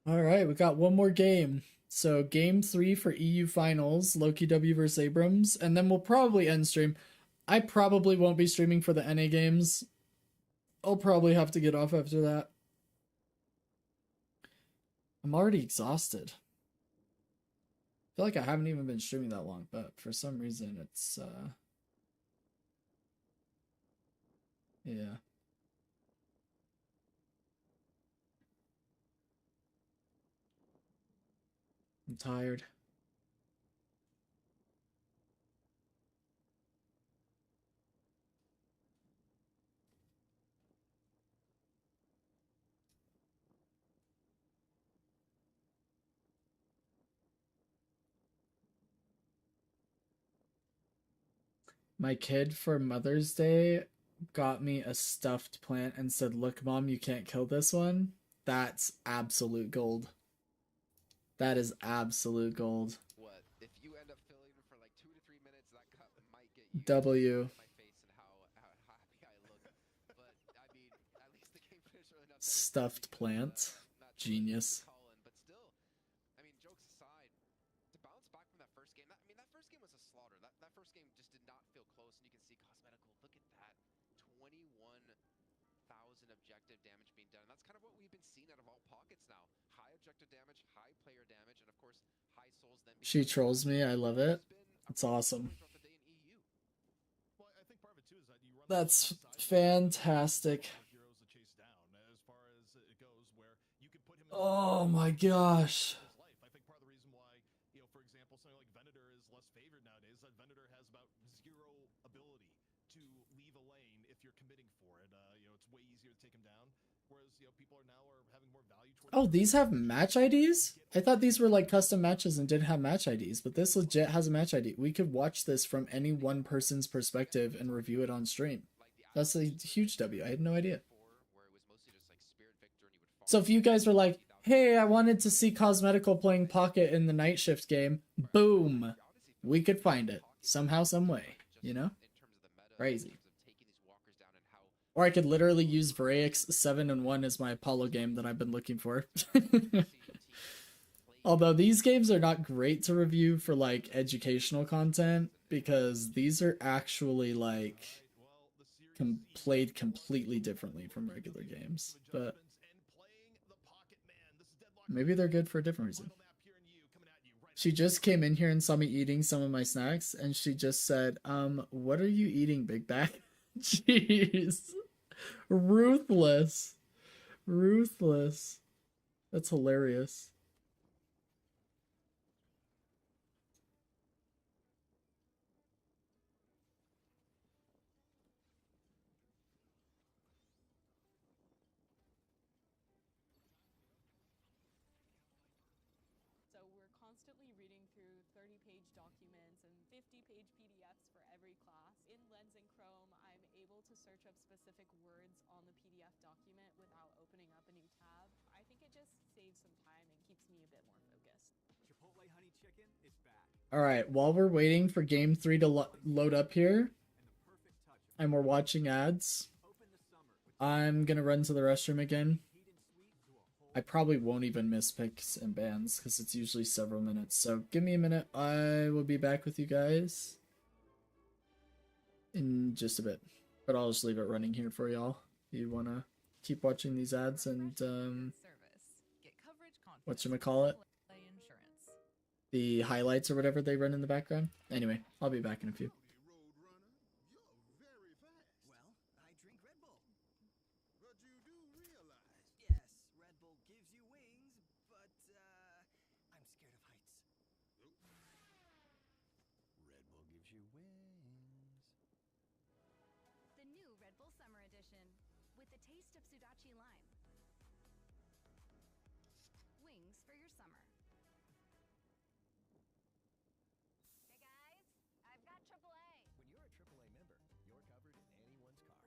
All right, we got one more game. So game 3 for EU finals, Loki W versus Abrams, and then we'll probably end stream. I probably won't be streaming for the NA games. I'll probably have to get off after that. I'm already exhausted. I feel like I haven't even been streaming that long, but for some reason it's yeah. I'm tired. My kid for Mother's Day got me a stuffed plant and said, "Look, Mom, you can't kill this one." That's absolute gold. That is absolute gold. What? If you end up filling for like 2 to 3 minutes, that cut might get you W. my face and how happy I look. But I mean, at least the game finished early enough. Stuffed plant. Genius. But still, I mean, jokes aside, to bounce back from that first game, that first game was a slaughter. That first game just did not feel close, and you can see Cosmetical. Look at that, 21,000 objective damage being done. And that's kind of what we've been seeing out of all pockets now. High objective damage, high player damage, and of course, high souls. Then She trolls me. I love it. It's awesome. That's fantastic. Oh my gosh. I think part of the reason why, for example, something like Venator is less favored nowadays, that Venator has about 0 ability to leave a lane if you're committing for it. It's way easier to take him down, whereas, people are now having more value towards... Oh, these have match IDs? I thought these were like custom matches and didn't have match IDs, but this legit has a match ID. We could watch this from any one person's perspective and review it on stream. That's a huge W. I had no idea. So if you guys were like, "Hey, I wanted to see Cosmetical playing Pocket in the Night Shift game," boom, we could find it somehow, some way, Crazy. Or I could literally use Vraix 7-1 as my Apollo game that I've been looking for. Although these games are not great to review for like educational content, because these are actually like played completely differently from regular games. But maybe they're good for a different reason. She just came in here and saw me eating some of my snacks, and she just said, "What are you eating, Big Back?" Jeez. Ruthless. Ruthless. That's hilarious. So we're constantly reading through 30-page documents and 50-page PDFs for every class. In Lens and Chrome, I'm able to search up specific words on the PDF document without opening up a new tab. I think it just saves some time and keeps me a bit more focused. Chipotle honey chicken is back. All right, while we're waiting for game 3 to load up here, and we're watching ads, I'm gonna run to the restroom again. I probably won't even miss picks and bans because it's usually several minutes. So give me a minute. I will be back with you guys in just a bit. But I'll just leave it running here for y'all. You want to keep watching these ads and whatchamacallit? The highlights or whatever they run in the background. Anyway, I'll be back in a few. The new Red Bull Summer Edition with the taste of Sudachi lime. Wings for your summer. Hey guys, I've got AAA. When you're a AAA member, you're covered in anyone's car.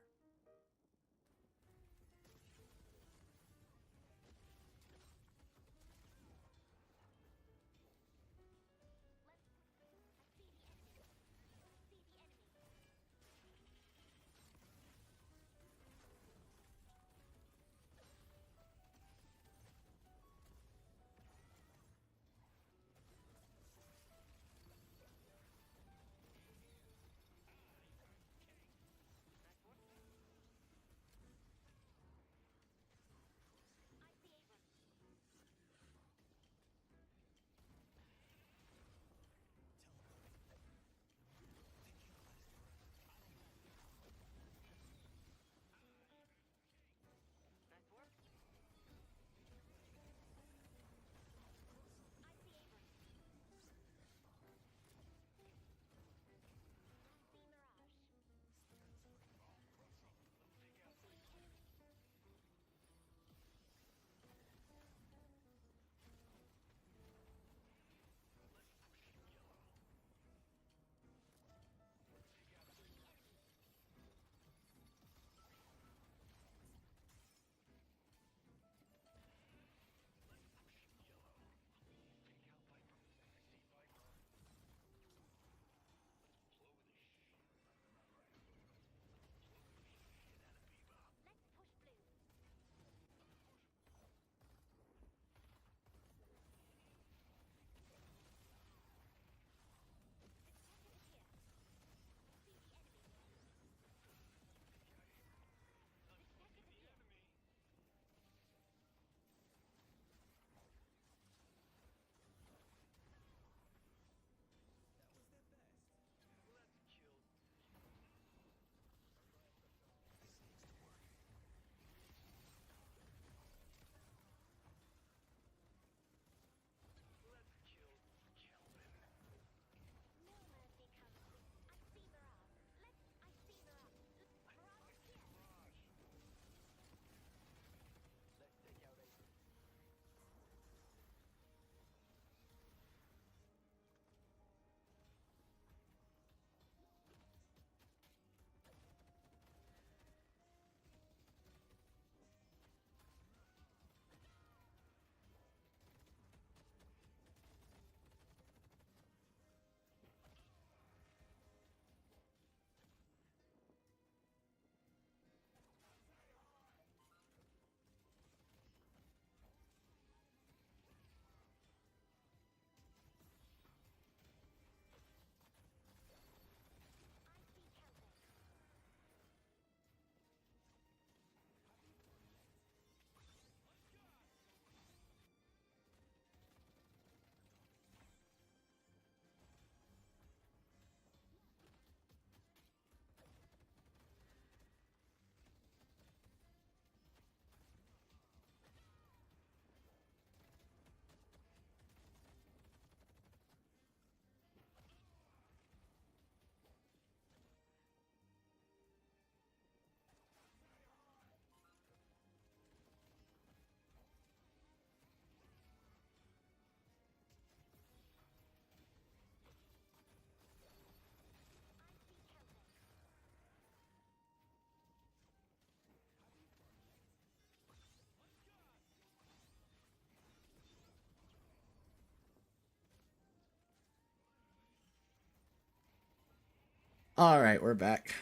Alright, we're back.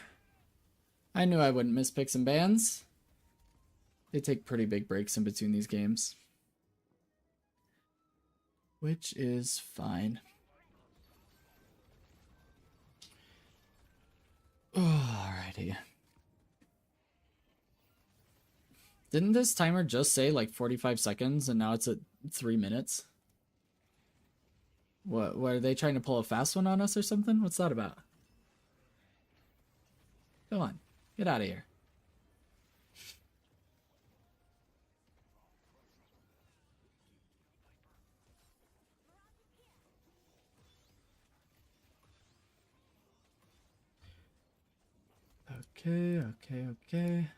I knew I wouldn't miss picks and bans. They take pretty big breaks in between these games. Which is fine. Alrighty. Didn't this timer just say like 45 seconds and now it's at 3 minutes? What are they trying to pull a fast one on us or something? What's that about? Come on, get out of here. Okay.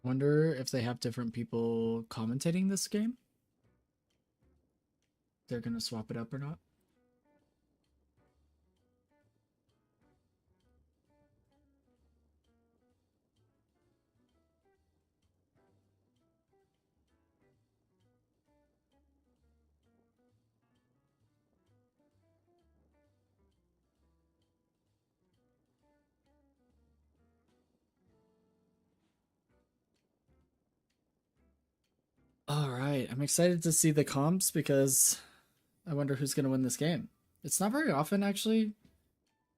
Wonder if they have different people commentating this game. They're gonna swap it up or not. All right, I'm excited to see the comps because I wonder who's going to win this game. It's not very often, actually,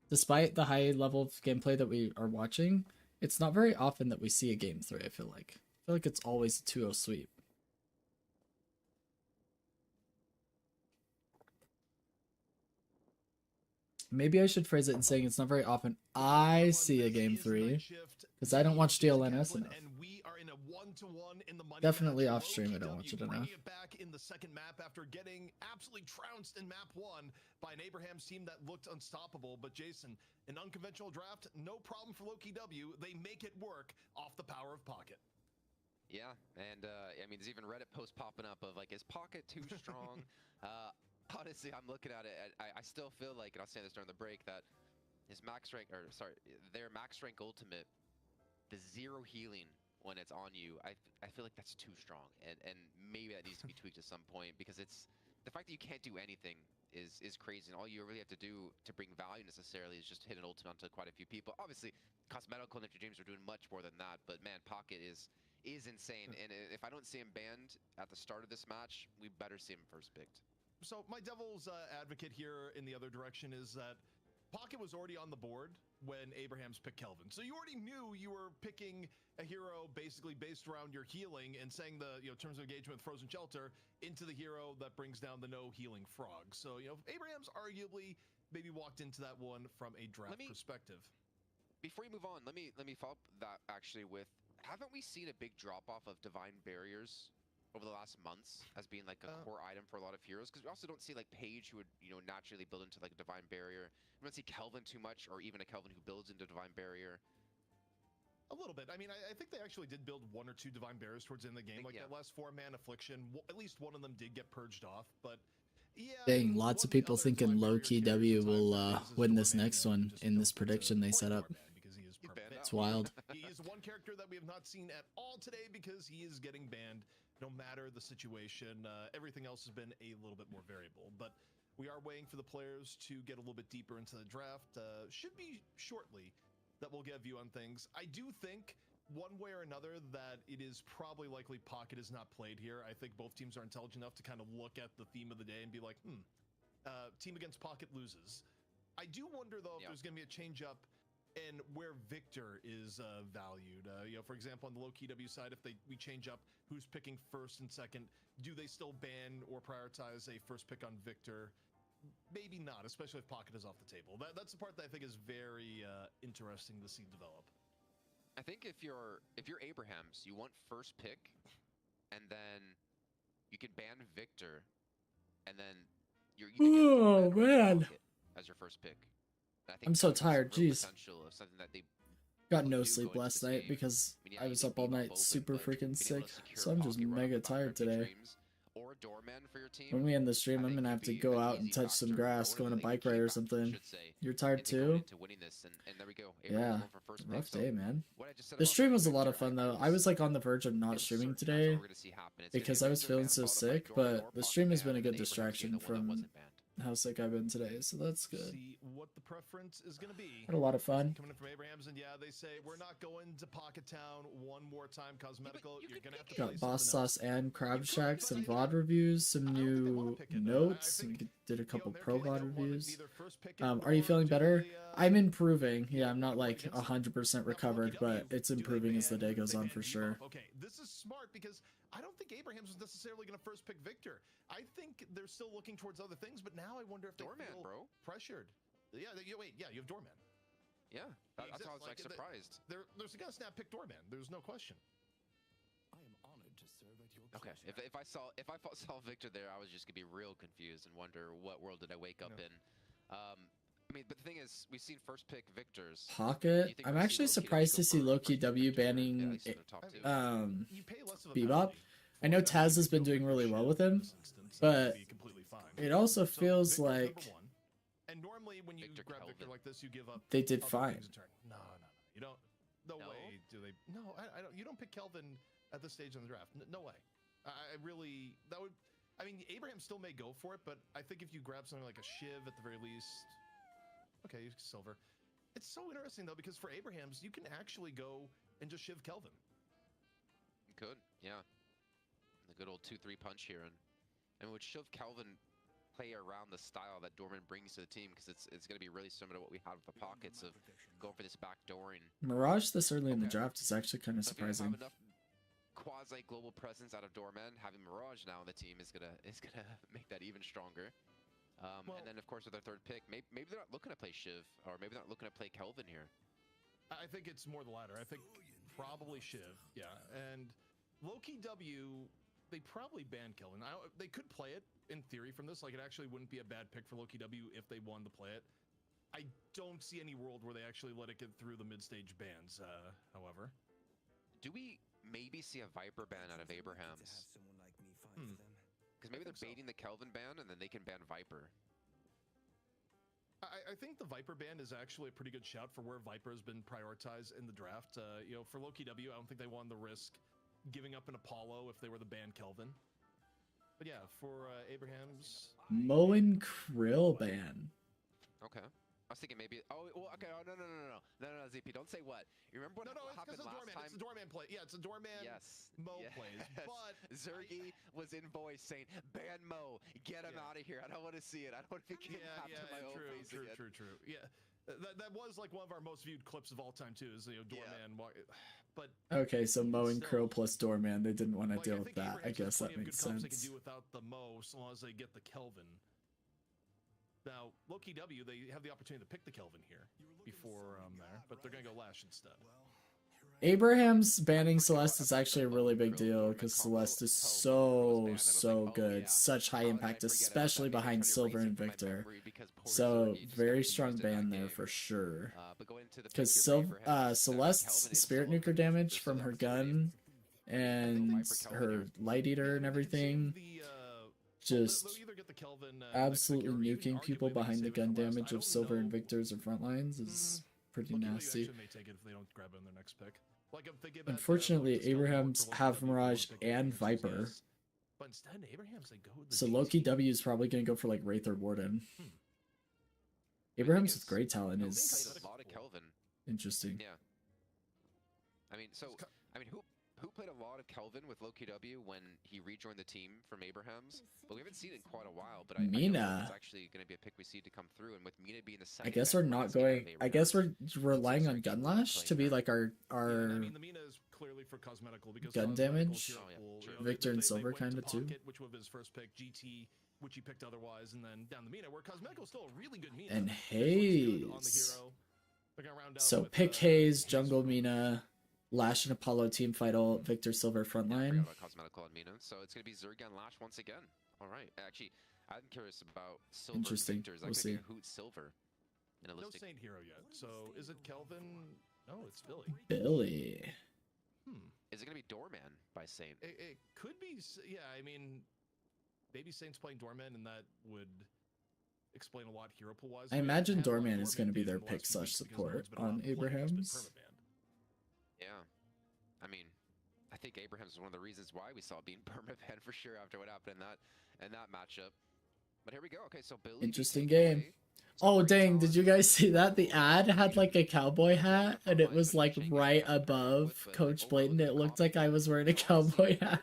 despite the high level of gameplay that we are watching, it's not very often that we see a game 3, I feel like. I feel like it's always a 2-0 sweep. Maybe I should phrase it in saying it's not very often I see a game 3, because I don't watch DLNS enough. Definitely off stream, I don't watch it enough. Back in the second map after getting absolutely trounced in map 1 by an Abraham's team that looked unstoppable. But Jason, an unconventional draft, no problem for Loki W. They make it work off the power of Pocket. Yeah, and I mean, there's even Reddit posts popping up of like, is Pocket too strong? Honestly, I'm looking at it. I still feel like, and I was saying this during the break, that his max rank, or sorry, their max rank ultimate, the 0 healing when it's on you, I feel like that's too strong, and maybe that needs to be tweaked at some point, because it's the fact that you can't do anything is crazy, and all you really have to do to bring value necessarily is just hit an ultimate onto quite a few people. Obviously, Cosmetical and Empty Dreams are doing much more than that, but man, Pocket is insane, and if I don't see him banned at the start of this match, we better see him first picked. So my devil's advocate here in the other direction is that Pocket was already on the board when Abraham's picked Kelvin. So you already knew you were picking a hero basically based around your healing and saying the terms of engagement with Frozen Shelter into the hero that brings down the no healing frog. So Abraham's arguably maybe walked into that one from a draft perspective. Before you move on, let me follow up that actually with, haven't we seen a big drop off of divine barriers over the last months as being like a core item for a lot of heroes? Because we also don't see like Paige, who would naturally build into like a divine barrier. We don't see Kelvin too much, or even a Kelvin who builds into divine barrier. A little bit. I mean, I think they actually did build 1 or 2 divine barriers towards the end of the game. Like that last 4-man affliction, at least one of them did get purged off. But yeah, Dang, lots of people thinking low-key W will win this next one in this prediction they set up. It's wild. He is one character that we have not seen at all today because he is getting banned no matter the situation. Everything else has been a little bit more variable, but we are waiting for the players to get a little bit deeper into the draft. Should be shortly that we'll get a view on things. I do think one way or another that it is probably likely Pocket is not played here. I think both teams are intelligent enough to kind of look at the theme of the day and be like, team against Pocket loses. I do wonder though if there's going to be a change up and where Victor is valued. For example, on the low key W side, if we change up who's picking first and second, do they still ban or prioritize a first pick on Victor? Maybe not, especially if Pocket is off the table. That's the part that I think is very interesting to see develop. I think if you're Abrahams, you want first pick, and then you can ban Victor, and then you're oh man, as your first pick. I'm so tired. Jeez. Of something that they got no sleep last night because I was up all night super freaking sick. So I'm just mega tired today. Or a doorman for your team. When we end the stream, I'm gonna have to go out and touch some grass, go on a bike ride or something. You're tired too? Yeah, rough day, man. The stream was a lot of fun though. I was like on the verge of not streaming today because I was feeling so sick, but the stream has been a good distraction from how sick I've been today, so that's good. See what the preference is going to be. Had a lot of fun. Coming in from Abrahams, and yeah, they say we're not going to Pocket Town one more time. Cosmetical, you're going to have to got Boss Sauce and Crab Shack, some VOD reviews, some new notes. We did a couple Pro VOD reviews. Are you feeling better? I'm improving. Yeah, I'm not like 100% recovered, but it's improving as the day goes on for sure. Okay, this is smart because I don't think Abrahams was necessarily going to first pick Victor. I think they're still looking towards other things, but now I wonder if they feel pressured. Yeah, wait, yeah, you have Doorman. Yeah, that's how I was like surprised. There's a guy snap pick Doorman. There's no question. I am honored to serve at your Okay, if I saw Victor there, I was just gonna be real confused and wonder what world did I wake up in. I mean, but the thing is, we've seen first pick Victors. Pocket. I'm actually surprised to see Loki W banning Bebop. I know Taz has been doing really well with him, but it also feels like and normally when you grab Victor like this, you give up. They did fine. No, you don't. No way do they. No, I don't. You don't pick Kelvin at this stage in the draft. No way. I really that would. I mean, Abraham still may go for it, but I think if you grab something like a Shiv at the very least. Okay, Silver. It's so interesting though because for Abrahams, you can actually go and just Shiv Kelvin. You could, yeah. The good old 2-3 punch here, and would Shiv Kelvin play around the style that Dorman brings to the team, because it's going to be really similar to what we have with the Pockets of going for this backdooring. Mirage this early in the draft is actually kind of surprising. If you have enough quasi global presence out of Doorman, having Mirage now on the team is gonna make that even stronger. And then of course with their third pick, maybe they're not looking to play Shiv, or maybe they're not looking to play Kelvin here. I think it's more the latter. I think probably Shiv, yeah. And low-key W, they probably ban Kelvin. They could play it in theory from this. Like it actually wouldn't be a bad pick for low-key W if they wanted to play it. I don't see any world where they actually let it get through the mid-stage bans. However, do we maybe see a Viper ban out of Abrahams? Because maybe they're baiting the Kelvin ban, and then they can ban Viper. I think the Viper ban is actually a pretty good shout for where Viper has been prioritized in the draft. You know, for Loki W, I don't think they wanted the risk giving up an Apollo if they were the ban Kelvin. But yeah, for Abraham's... Moen Krill ban. Okay. I was thinking maybe. Oh, well, okay. Oh, no, ZP. Don't say what. You remember what happened last time? It's a Doorman play. Yeah, it's a Doorman. Yes. Mo plays. But Zergy was in voice saying, "Ban Mo, get him out of here. I don't want to see it. I don't want to be getting to my own face again." True. Yeah, that was like one of our most viewed clips of all time too. Is Doorman. But okay, so Moen Krill plus Doorman. They didn't want to deal with that. I guess that makes sense. They can do without the Mo, so long as they get the Kelvin. Now, Loki W, they have the opportunity to pick the Kelvin here before there, but they're going to go Lash instead. Abraham's banning Celeste is actually a really big deal because Celeste is so good. Such high impact, especially behind Silver and Victor. So, very strong ban there for sure. Because Celeste's Spirit Nuker damage from her gun and her Light Eater and everything, just absolutely nuking people behind the gun damage of Silver and Victor's or front lines is pretty nasty. Unfortunately, Abrahams have Mirage and Viper. So Loki W is probably going to go for like Wraith or Warden. Abrahams with great talent is interesting. Yeah. I mean, who played a lot of Kelvin with Loki W when he rejoined the team from Abraham's? But we haven't seen it in quite a while. But Mina. It's actually going to be a pick we see to come through, and with Mina being the second. I guess we're not going. I guess we're relying on Gunlash to be like our I mean, the Mina is clearly for cosmetical because gun damage. Victor and Silver kind of too. Which was his first pick, GT, which he picked otherwise, and then down the Mina, where cosmetical is still a really good Mina. And Haze. So pick Haze, Jungle Mina. Lash and Apollo team fight all Victor Silver frontline. Cosmetical and Mina. So it's going to be Zerg and Lash once again. All right. Actually, I'm curious about Silver. Interesting. Victor. Is that we'll see. Hoot Silver. In a no Saint Hero yet. So is it Kelvin? No, it's Billy. Billy. Is it going to be Doorman by Saint? It could be. Yeah, I mean, maybe Saint's playing Doorman, and that would explain a lot hero pool wise. I imagine Doorman is going to be their pick slash support on Abraham's. Yeah, I mean, I think Abrahams is one of the reasons why we saw being permaban for sure after what happened in that matchup. But here we go. Okay, so Billy. Interesting game. Oh dang! Did you guys see that? The ad had like a cowboy hat, and it was like right above Coach Blatant. It looked like I was wearing a cowboy hat.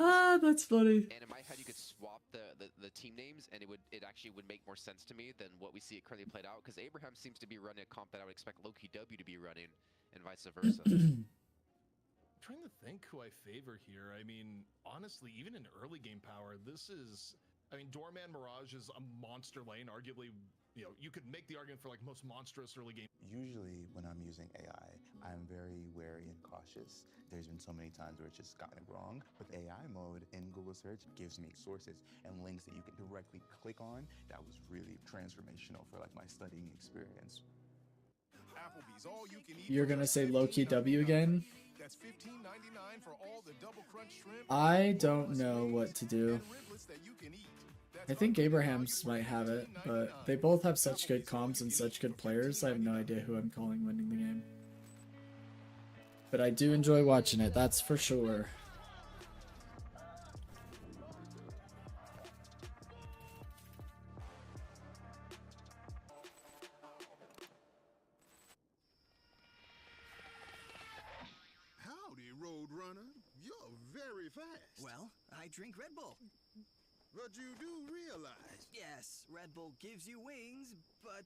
Ah, that's funny. And in my head, you could swap the team names, and it actually would make more sense to me than what we see it currently played out. Because Abraham seems to be running a comp that I would expect Loki W to be running. And vice versa. I'm trying to think who I favor here. I mean, honestly, even in early game power, this is... I mean, Doorman Mirage is a monster lane. Arguably, you know, you could make the argument for like most monstrous early game. Usually when I'm using AI, I'm very wary and cautious. There's been so many times where it's just gotten it wrong. With AI mode in Google search, it gives me sources and links that you can directly click on. That was really transformational for like my studying experience. You're gonna say Loki W again? That's $15.99 for all the double crunch shrimp. I don't know what to do. I think Abrahams might have it, but they both have such good comms and such good players. I have no idea who I'm calling winning the game. But I do enjoy watching it, that's for sure. Well, I drink Red Bull. But you do realize... Yes, Red Bull gives you wings, but,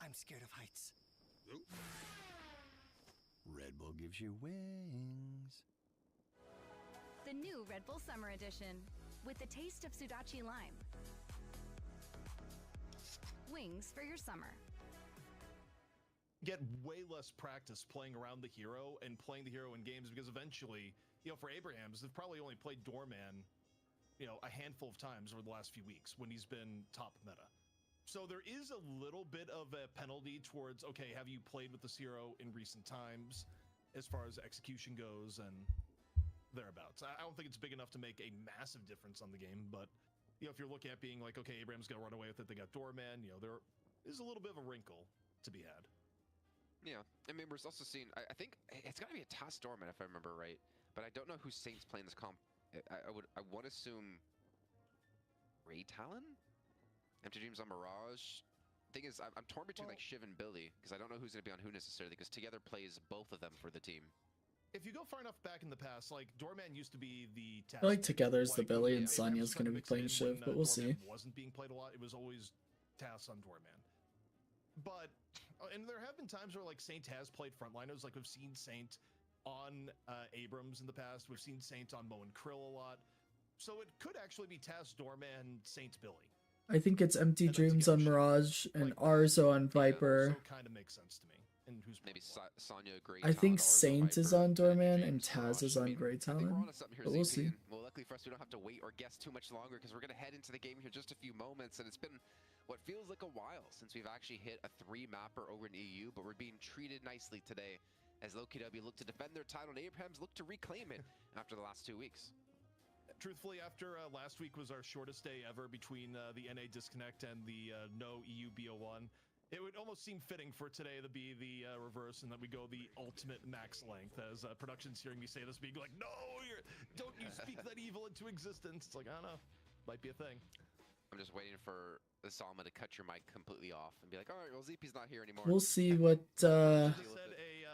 I'm scared of heights. Red Bull gives you wings. The new Red Bull Summer Edition, with the taste of Sudachi Lime. Wings for your summer. Get way less practice playing around the hero and playing the hero in games because eventually, you know, for Abrahams, they've probably only played Doorman, you know, a handful of times over the last few weeks when he's been top meta. So there is a little bit of a penalty towards, okay, have you played with this hero in recent times as far as execution goes? And thereabouts. I don't think it's big enough to make a massive difference on the game, but if you're looking at being like, okay, Abraham's gonna run away with it, they got Doorman, there is a little bit of a wrinkle to be had. Yeah, I mean, we're also seeing, I think it's got to be a Tass Doorman if I remember right, but I don't know who Saints playing this comp. I want to assume Ray Talon? Empty Dreams on Mirage? Thing is, I'm torn between like Shiv and Billy, because I don't know who's going to be on who necessarily, because Together plays both of them for the team. If you go far enough back in the past, like Doorman used to be the I feel like Together's the Billy and Sonya's going to be playing Shiv, but we'll see. Wasn't being played a lot. It was always Tass on Doorman. But, and there have been times where like Saint has played frontliners. Like we've seen Saint on Abrams in the past. We've seen Saint on Mo and Krill a lot. So it could actually be Tass, Doorman, Saint, Billy. I think it's Empty Dreams on Mirage and Arzo on Viper. So kind of makes sense to me. And who's maybe Sonya, Grey I think Talon, Arzo, Saint is Viper, on Doorman and Dreams, Taz is on Grey Talon. But we'll see. Well, luckily for us, we don't have to wait or guess too much longer because we're going to head into the game here in just a few moments. And it's been what feels like a while since we've actually hit a 3-mapper over in EU, but we're being treated nicely today as LokiW look to defend their title and Abrahams look to reclaim it after the last 2 weeks. Truthfully, after last week was our shortest day ever between the NA disconnect and the no EU BO1, it would almost seem fitting for today to be the reverse and that we go the ultimate max length. As production's hearing me say this, being like, "No, don't you speak that evil into existence." It's like, I don't know, might be a thing. I'm just waiting for the Salma to cut your mic completely off and be like, "All right, well, ZP's not here anymore." We'll see what.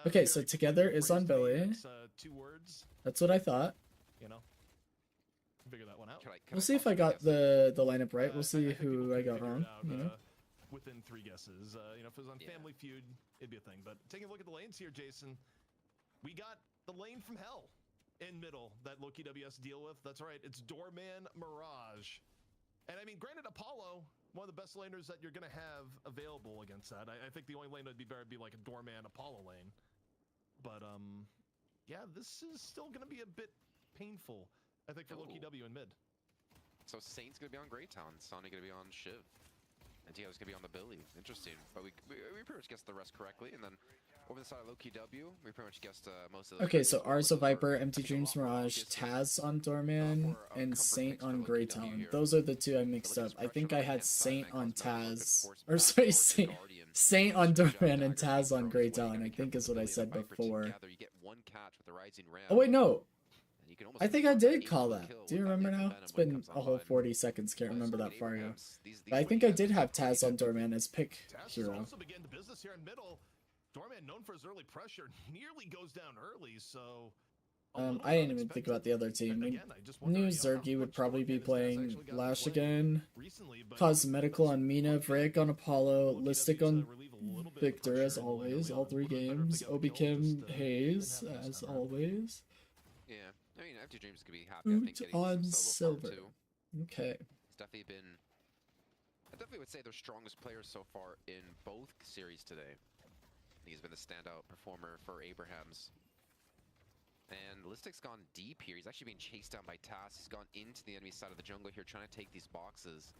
Okay, so Together is on Billy. 2 words. That's what I thought. Figure that one out. We'll see if I got the lineup right. We'll see who I got wrong. Within 3 guesses, if it was on Family Feud, it'd be a thing. But taking a look at the lanes here, Jason, we got the lane from hell in middle that LokiW has to deal with. That's right, it's Doorman Mirage. And I mean, granted, Apollo, one of the best laners that you're going to have available against that. I think the only lane that'd be better would be like a Doorman Apollo lane. But yeah, this is still going to be a bit painful, I think, for LokiW in mid. So Saint's going to be on Grey Talon, Sonya going to be on Shiv, and Tio's going to be on the Billy. Interesting. But we pretty much guessed the rest correctly, and then over the side of LokiW, we pretty much guessed most of the... Okay, so Arzo Viper, Empty Dreams Mirage, Taz on Doorman, and Saint on Grey Talon. Those are the 2 I mixed up. I think I had Saint on Taz, or sorry, Saint on Doorman and Taz on Grey Talon, I think is what I said before. Oh wait, no! I think I did call that. Do you remember now? It's been a whole 40 seconds, can't remember that far ago. But I think I did have Taz on Doorman as pick hero. Also began the business here in middle. Doorman, known for his early pressure, nearly goes down early, so... I didn't even think about the other team. We knew Zergy would probably be playing Lash again. Cosmetical on Mina, Vrick on Apollo, Listic on Victor as always, all 3 games. Obi Kim, Hayes as always. Yeah, I mean, Empty Dreams could be happy, I think, getting on solo Silver. too. Okay. It's definitely been... I definitely would say their strongest players so far in both series today. He's been the standout performer for Abrahams. And Listic's gone deep here. He's actually being chased down by Tass. He's gone into the enemy side of the jungle here, trying to take these boxes.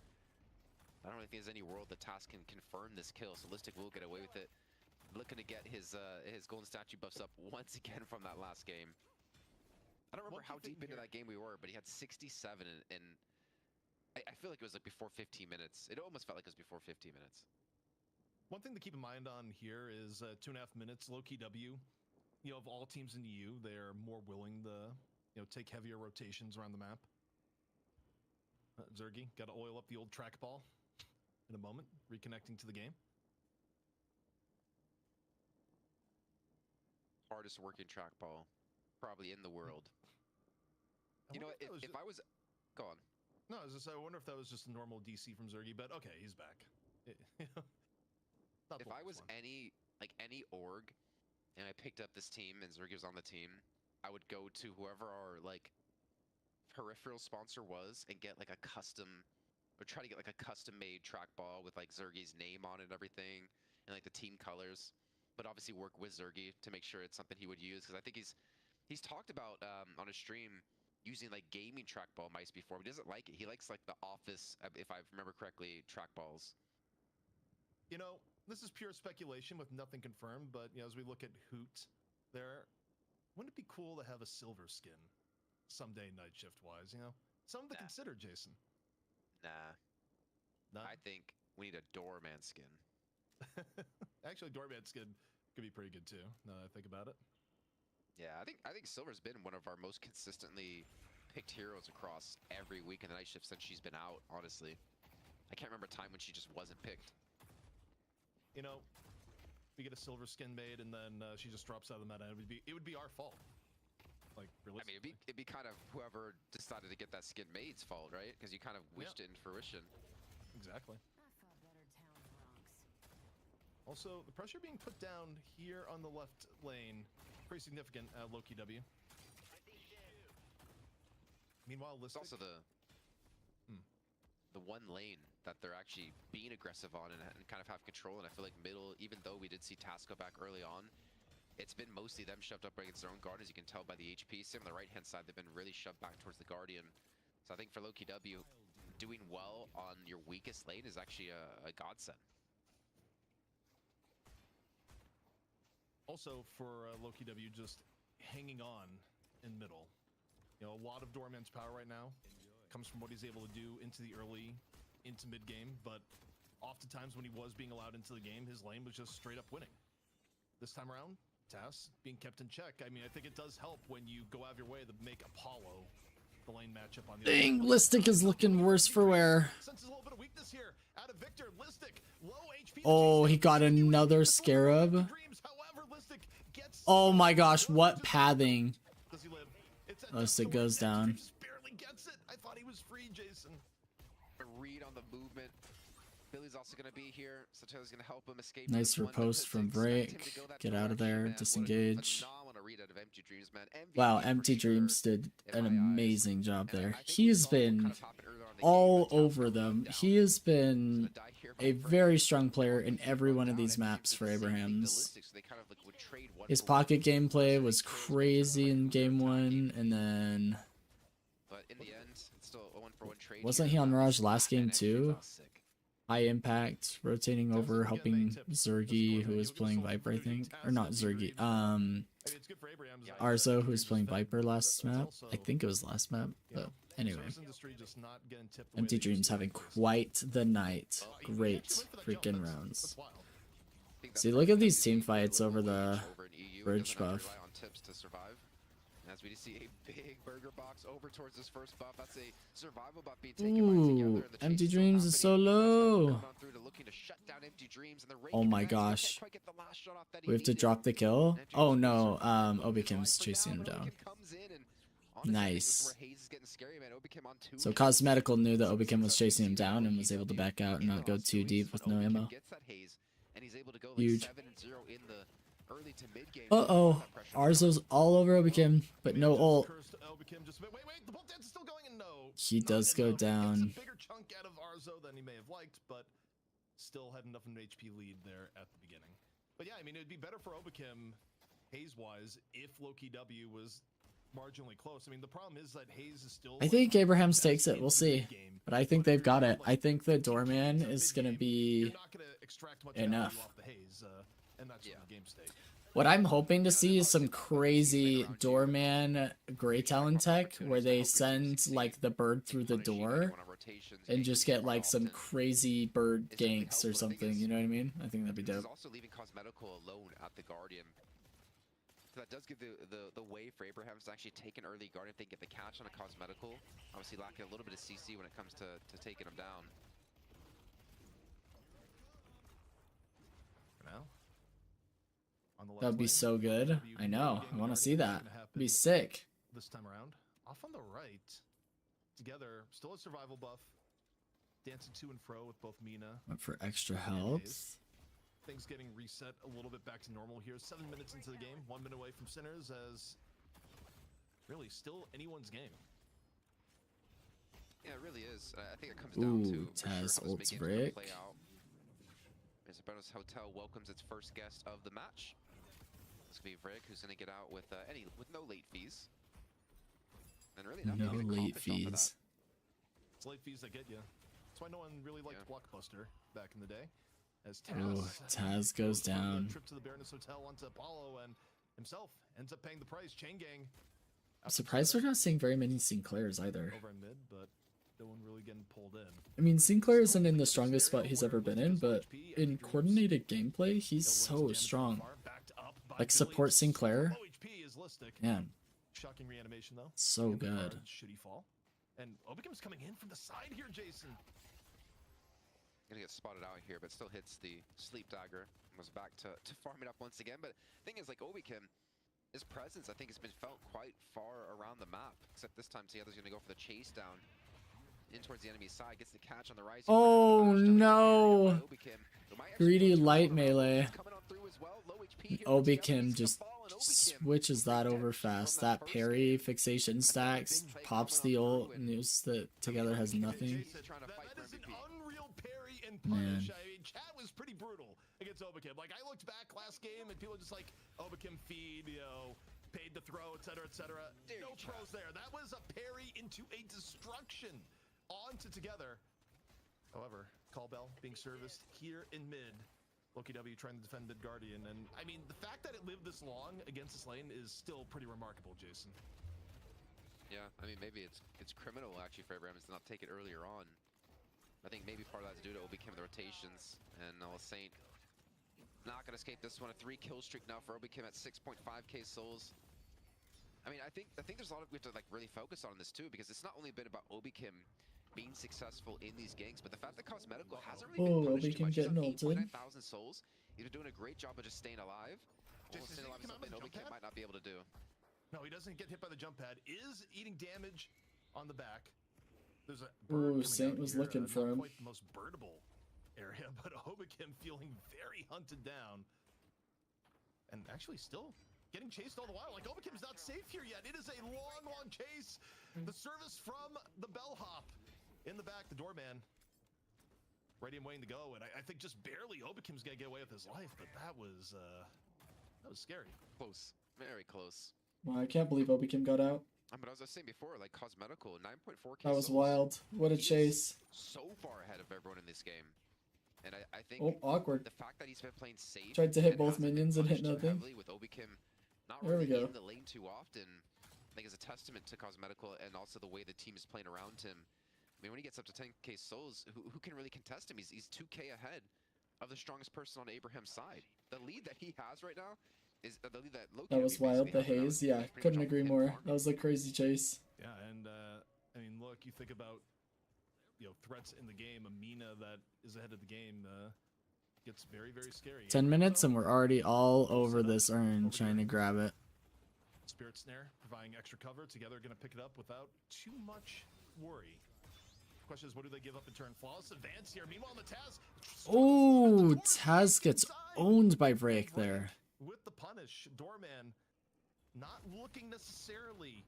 I don't really think there's any world that Tass can confirm this kill, so Listic will get away with it. Looking to get his golden statue buffs up once again from that last game. I don't remember how deep into that game we were, but he had 67, and I feel like it was like before 15 minutes. It almost felt like it was before 15 minutes. One thing to keep in mind on here is 2.5 minutes. LokiW, of all teams in EU, they're more willing to, take heavier rotations around the map. Zergy, got to oil up the old trackball in a moment, reconnecting to the game. Hardest working trackball probably in the world. You know, if I was... Go on. No, I wonder if that was just a normal DC from Zergy, but okay, he's back. If I was any org and I picked up this team and Zergy was on the team, I would go to whoever our peripheral sponsor was and get like a custom, or try to get like a custom made trackball with like Zergy's name on it and everything, and like the team colors. But obviously work with Zergy to make sure it's something he would use, because I think he's talked about on his stream using like gaming trackball mice before. But he doesn't like it. He likes like the office, if I remember correctly, trackballs. This is pure speculation with nothing confirmed, but as we look at Hoot there, wouldn't it be cool to have a silver skin someday night shift wise. You know, something to consider, Jason. Nah. I think we need a doorman skin. Actually, doorman skin could be pretty good too. Now that I think about it. Yeah, I think Silver's been one of our most consistently picked heroes across every week in the night shift since she's been out. Honestly, I can't remember a time when she just wasn't picked. You know, we get a silver skin made and then she just drops out of the meta. It would be our fault. Like, realistically. I mean, it'd be kind of whoever decided to get that skin made's fault, right? Because you kind of wished it in fruition. Exactly. Also, the pressure being put down here on the left lane, pretty significant. Loki W. Meanwhile, it's also the one lane that they're actually being aggressive on and kind of have control. And I feel like middle, even though we did see Tasco back early on, it's been mostly them shoved up against their own guard, as you can tell by the HP. Same on the right-hand side, they've been really shoved back towards the Guardian. So I think for Loki W, doing well on your weakest lane is actually a godsend. Also, for Loki W, just hanging on in middle. You know, a lot of Doorman's power right now comes from what he's able to do into the early, into mid game. But oftentimes when he was being allowed into the game, his lane was just straight up winning. This time around, Tass being kept in check. I mean, I think it does help when you go out of your way to make Apollo the lane matchup on the Dang, Listic is looking worse for wear. Senses a little bit of weakness here out of Victor. Listic, low HP. Oh, he got another Scarab. Oh my gosh, what pathing. Listic goes down. Barely gets it. I thought he was free, Jason. A read on the movement. Billy's also going to be here, so Taylor's going to help him escape. Nice riposte from Break. Get out of there, disengage. Wow, Empty Dreams did an amazing job there. He's been all over them. He has been a very strong player in every one of these maps for Abrahams. His pocket gameplay was crazy in game 1, and then wasn't he on Mirage last game too? High impact, rotating over, helping Zergy, who was playing Viper, I think. Or not Zergy, Arzo, who was playing Viper last map. I think it was last map, but anyway. Empty Dreams having quite the night. Great freaking rounds. See, look at these team fights over the bridge buff. As we see a big burger box over towards this first buff, that's a survival buff being taken Ooh, Empty Dreams is so low. Oh my gosh. We have to drop the kill? Oh no, Obikim's chasing him down. Nice. So Cosmetical knew that Obikim was chasing him down and was able to back out and not go too deep with no ammo. Huge. Uh-oh. Arzo's all over Obikim, but no ult. He does go down. A bigger chunk out of Arzo than he may have liked, but still had enough of an HP lead there at the beginning. But yeah, I mean, it'd be better for Obikim, Haze-wise, if Loki W was marginally close. I mean, the problem is that Haze is still... I think Abrahams takes it. We'll see. But I think they've got it. I think the Doorman is going to be enough. What I'm hoping to see is some crazy Doorman Grey Talon tech where they send like the bird through the door and just get like some crazy bird ganks or something, you know what I mean? I think that'd be dope. Also leaving Cosmetical alone at the Guardian. So that does give the way for Abrahams to actually take an early Guardian if they get the catch on a Cosmetical. Obviously lacking a little bit of CC when it comes to taking him down. For now. That'd be so good. I know. I want to see that. It'd be sick. This time around. Off on the right. Together. Still a survival buff. Dancing to and fro with both Mina. Went for extra health. Things getting reset a little bit back to normal here. 7 minutes into the game. 1 minute away from Sinners as really still anyone's game. Yeah, it really is. I think it comes down to Taz sure ults Brick. Isabela's Hotel welcomes its first guest of the match. It's gonna be Vrick, who's gonna get out with no late fees. And really no late fees. It's late fees that get you. That's why no one really liked Blockbuster back in the day. As Taz goes down. Trip to the Baroness Hotel onto Apollo and himself ends up paying the price. Chain Gang I'm surprised we're not seeing very many Sinclairs either. over in mid, but no one really getting pulled in. I mean, Sinclair isn't in the strongest spot he's ever been in, but in coordinated gameplay, he's so strong. Like, support Sinclair. Man, Shocking reanimation though. so And the good. guard, should he fall? And Obikim's coming in from the side here, Jason. Gonna get spotted out here, but still hits the sleep dagger. Was back to farm it up once again. But thing is, like Obikim, his presence I think has been felt quite far around the map. Except this time, Tia's gonna go for the chase down in towards the enemy side. Gets the catch on the rise. Oh no! Greedy light melee. Obikim just switches that over fast. That parry fixation stacks, pops the ult, and uses it together has nothing. Man. I mean, chat was pretty brutal against Obikim. Like, I looked back last game and people were just like, Obikim feed, you know, paid to throw, etc., etc. No pros there. That was a parry into a destruction onto together. However, call bell being serviced here in mid. Loki W trying to defend mid Guardian. And, I mean, the fact that it lived this long against this lane is still pretty remarkable, Jason. Yeah, I mean, maybe it's criminal actually for Abrahams to not take it earlier on. I think maybe part of that's due to Obikim the rotations, and Saint not gonna escape this one. A 3-kill streak now for Obikim at 6.5k souls. I mean, I think there's a lot of we have to like really focus on this too, because it's not only been about Obikim being successful in these ganks, but the fact that Cosmetical hasn't really been punished too much. He's on 8,900 souls. He's been doing a great job of just staying alive. Almost staying alive is something Obikim might not be able to do. No, he doesn't get hit by the jump pad. Is eating damage on the back. There's a Ooh, Saint was looking for him. Not quite the most birdable area, but Obikim feeling very hunted down. And actually still getting chased all the while. Like, Obikim's not safe here yet. It is a long, long chase. The service from the bellhop. In the back, the doorman. Ready and waiting to go. And I think just barely Obikim's gonna get away with his life, but that was scary. Close. Very close. Wow, I can't believe Obikim got out. But as I was saying before, like Cosmetical, 9.4k. That was wild. What a chase. So far ahead of everyone in this game. And I think awkward. The fact that he's been playing safe. Tried to hit both minions and hit nothing. With Obikim not There we really go. in the lane too often, I think is a testament to Cosmetical and also the way the team is playing around him. I mean, when he gets up to 10k souls, who can really contest him? He's 2k ahead of the strongest person on Abraham's side. The lead that he has right now is the lead that Loki. That was wild. The haze, yeah, couldn't agree more. That was a crazy chase. Yeah, and I mean, look, you think about threats in the game. Amina that is ahead of the game gets very, very scary. 10 minutes and we're already all over this urn trying to grab it. Spirit Snare providing extra cover. Together going to pick it up without too much worry. Question is, what do they give up in turn? Flawless advance here. Meanwhile, the Taz. Oh, Taz gets owned by Break there. With the punish, Doorman not looking necessarily.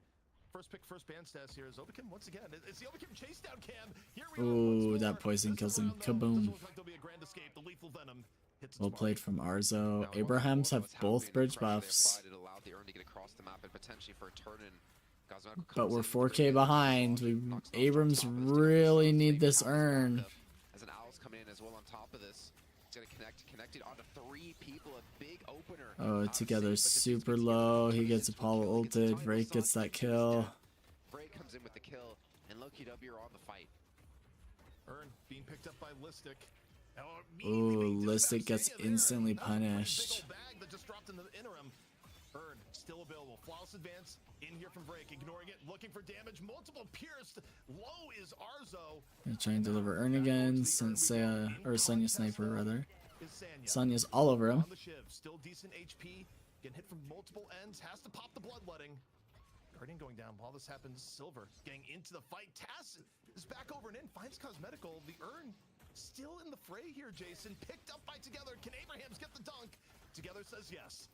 First pick, first ban stats here is Obikim once again. It's the Obikim chase down cam. Here we Ooh, that poison kills him. Kaboom. Well played from Arzo. Abrahams have both bridge buffs. But we're 4k behind. Abrams really need this urn. As an Owl's coming in as well on top of this. It's gonna connected onto 3 people, a big opener. Oh, Together's super low. He gets Apollo ulted. Vrake gets that kill. Vrake comes in with the kill, and Loki W are on the fight. Urn being picked up by Listic. Ooh, Listic gets instantly punished. That just dropped in the interim. Urn still available. Flawless advance in here from Vrake, ignoring it, looking for damage. Multiple pierced. Low is Arzo. Gonna try and deliver Urn again. Sonya Sniper rather. Sonya's all over him. On the shiv, still decent HP. Getting hit from multiple ends. Has to pop the bloodletting. Guardian going down while this happens. Silver getting into the fight. Tass is back over and in. Finds Cosmetical. The Urn still in the fray here, Jason. Picked up by Together. Can Abrahams get the dunk? Together says yes.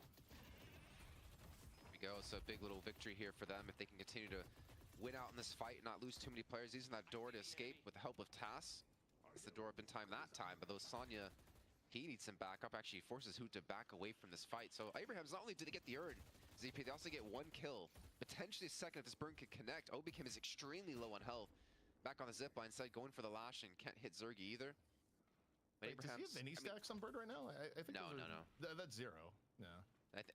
Here we go. So a big little victory here for them if they can continue to win out in this fight and not lose too many players. Using that door to escape with the help of Tass. It's the door up in time that time, but those Sonya, he needs some backup. Actually forces Hoot to back away from this fight. So Abrahams, not only did they get the Urn, ZP, they also get 1 kill. Potentially a second if this burn can connect. Obikim is extremely low on health. Back on the zipline side, going for the lash and can't hit Zergy either. But Wait, does he have any stacks on Bird right now? I think no. that's 0. Yeah.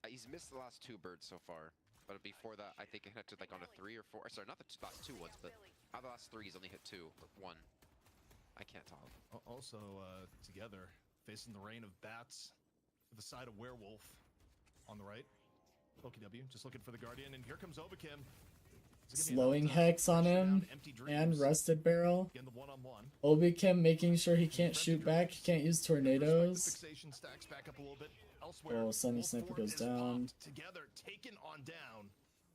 He's missed the last 2 birds so far. But before that, I think it hit like on a 3 or 4. Sorry, not the last 2 ones, but out of the last 3, he's only hit 2 or 1. I can't tell. Also, together, facing the rain of bats to the side of Werewolf on the right. OKW just looking for the Guardian, and here comes Obakim. Slowing Hex on him and Rusted Barrel. Obikim making sure he can't shoot back, he can't use tornadoes. Oh, Sunny Sniper goes down.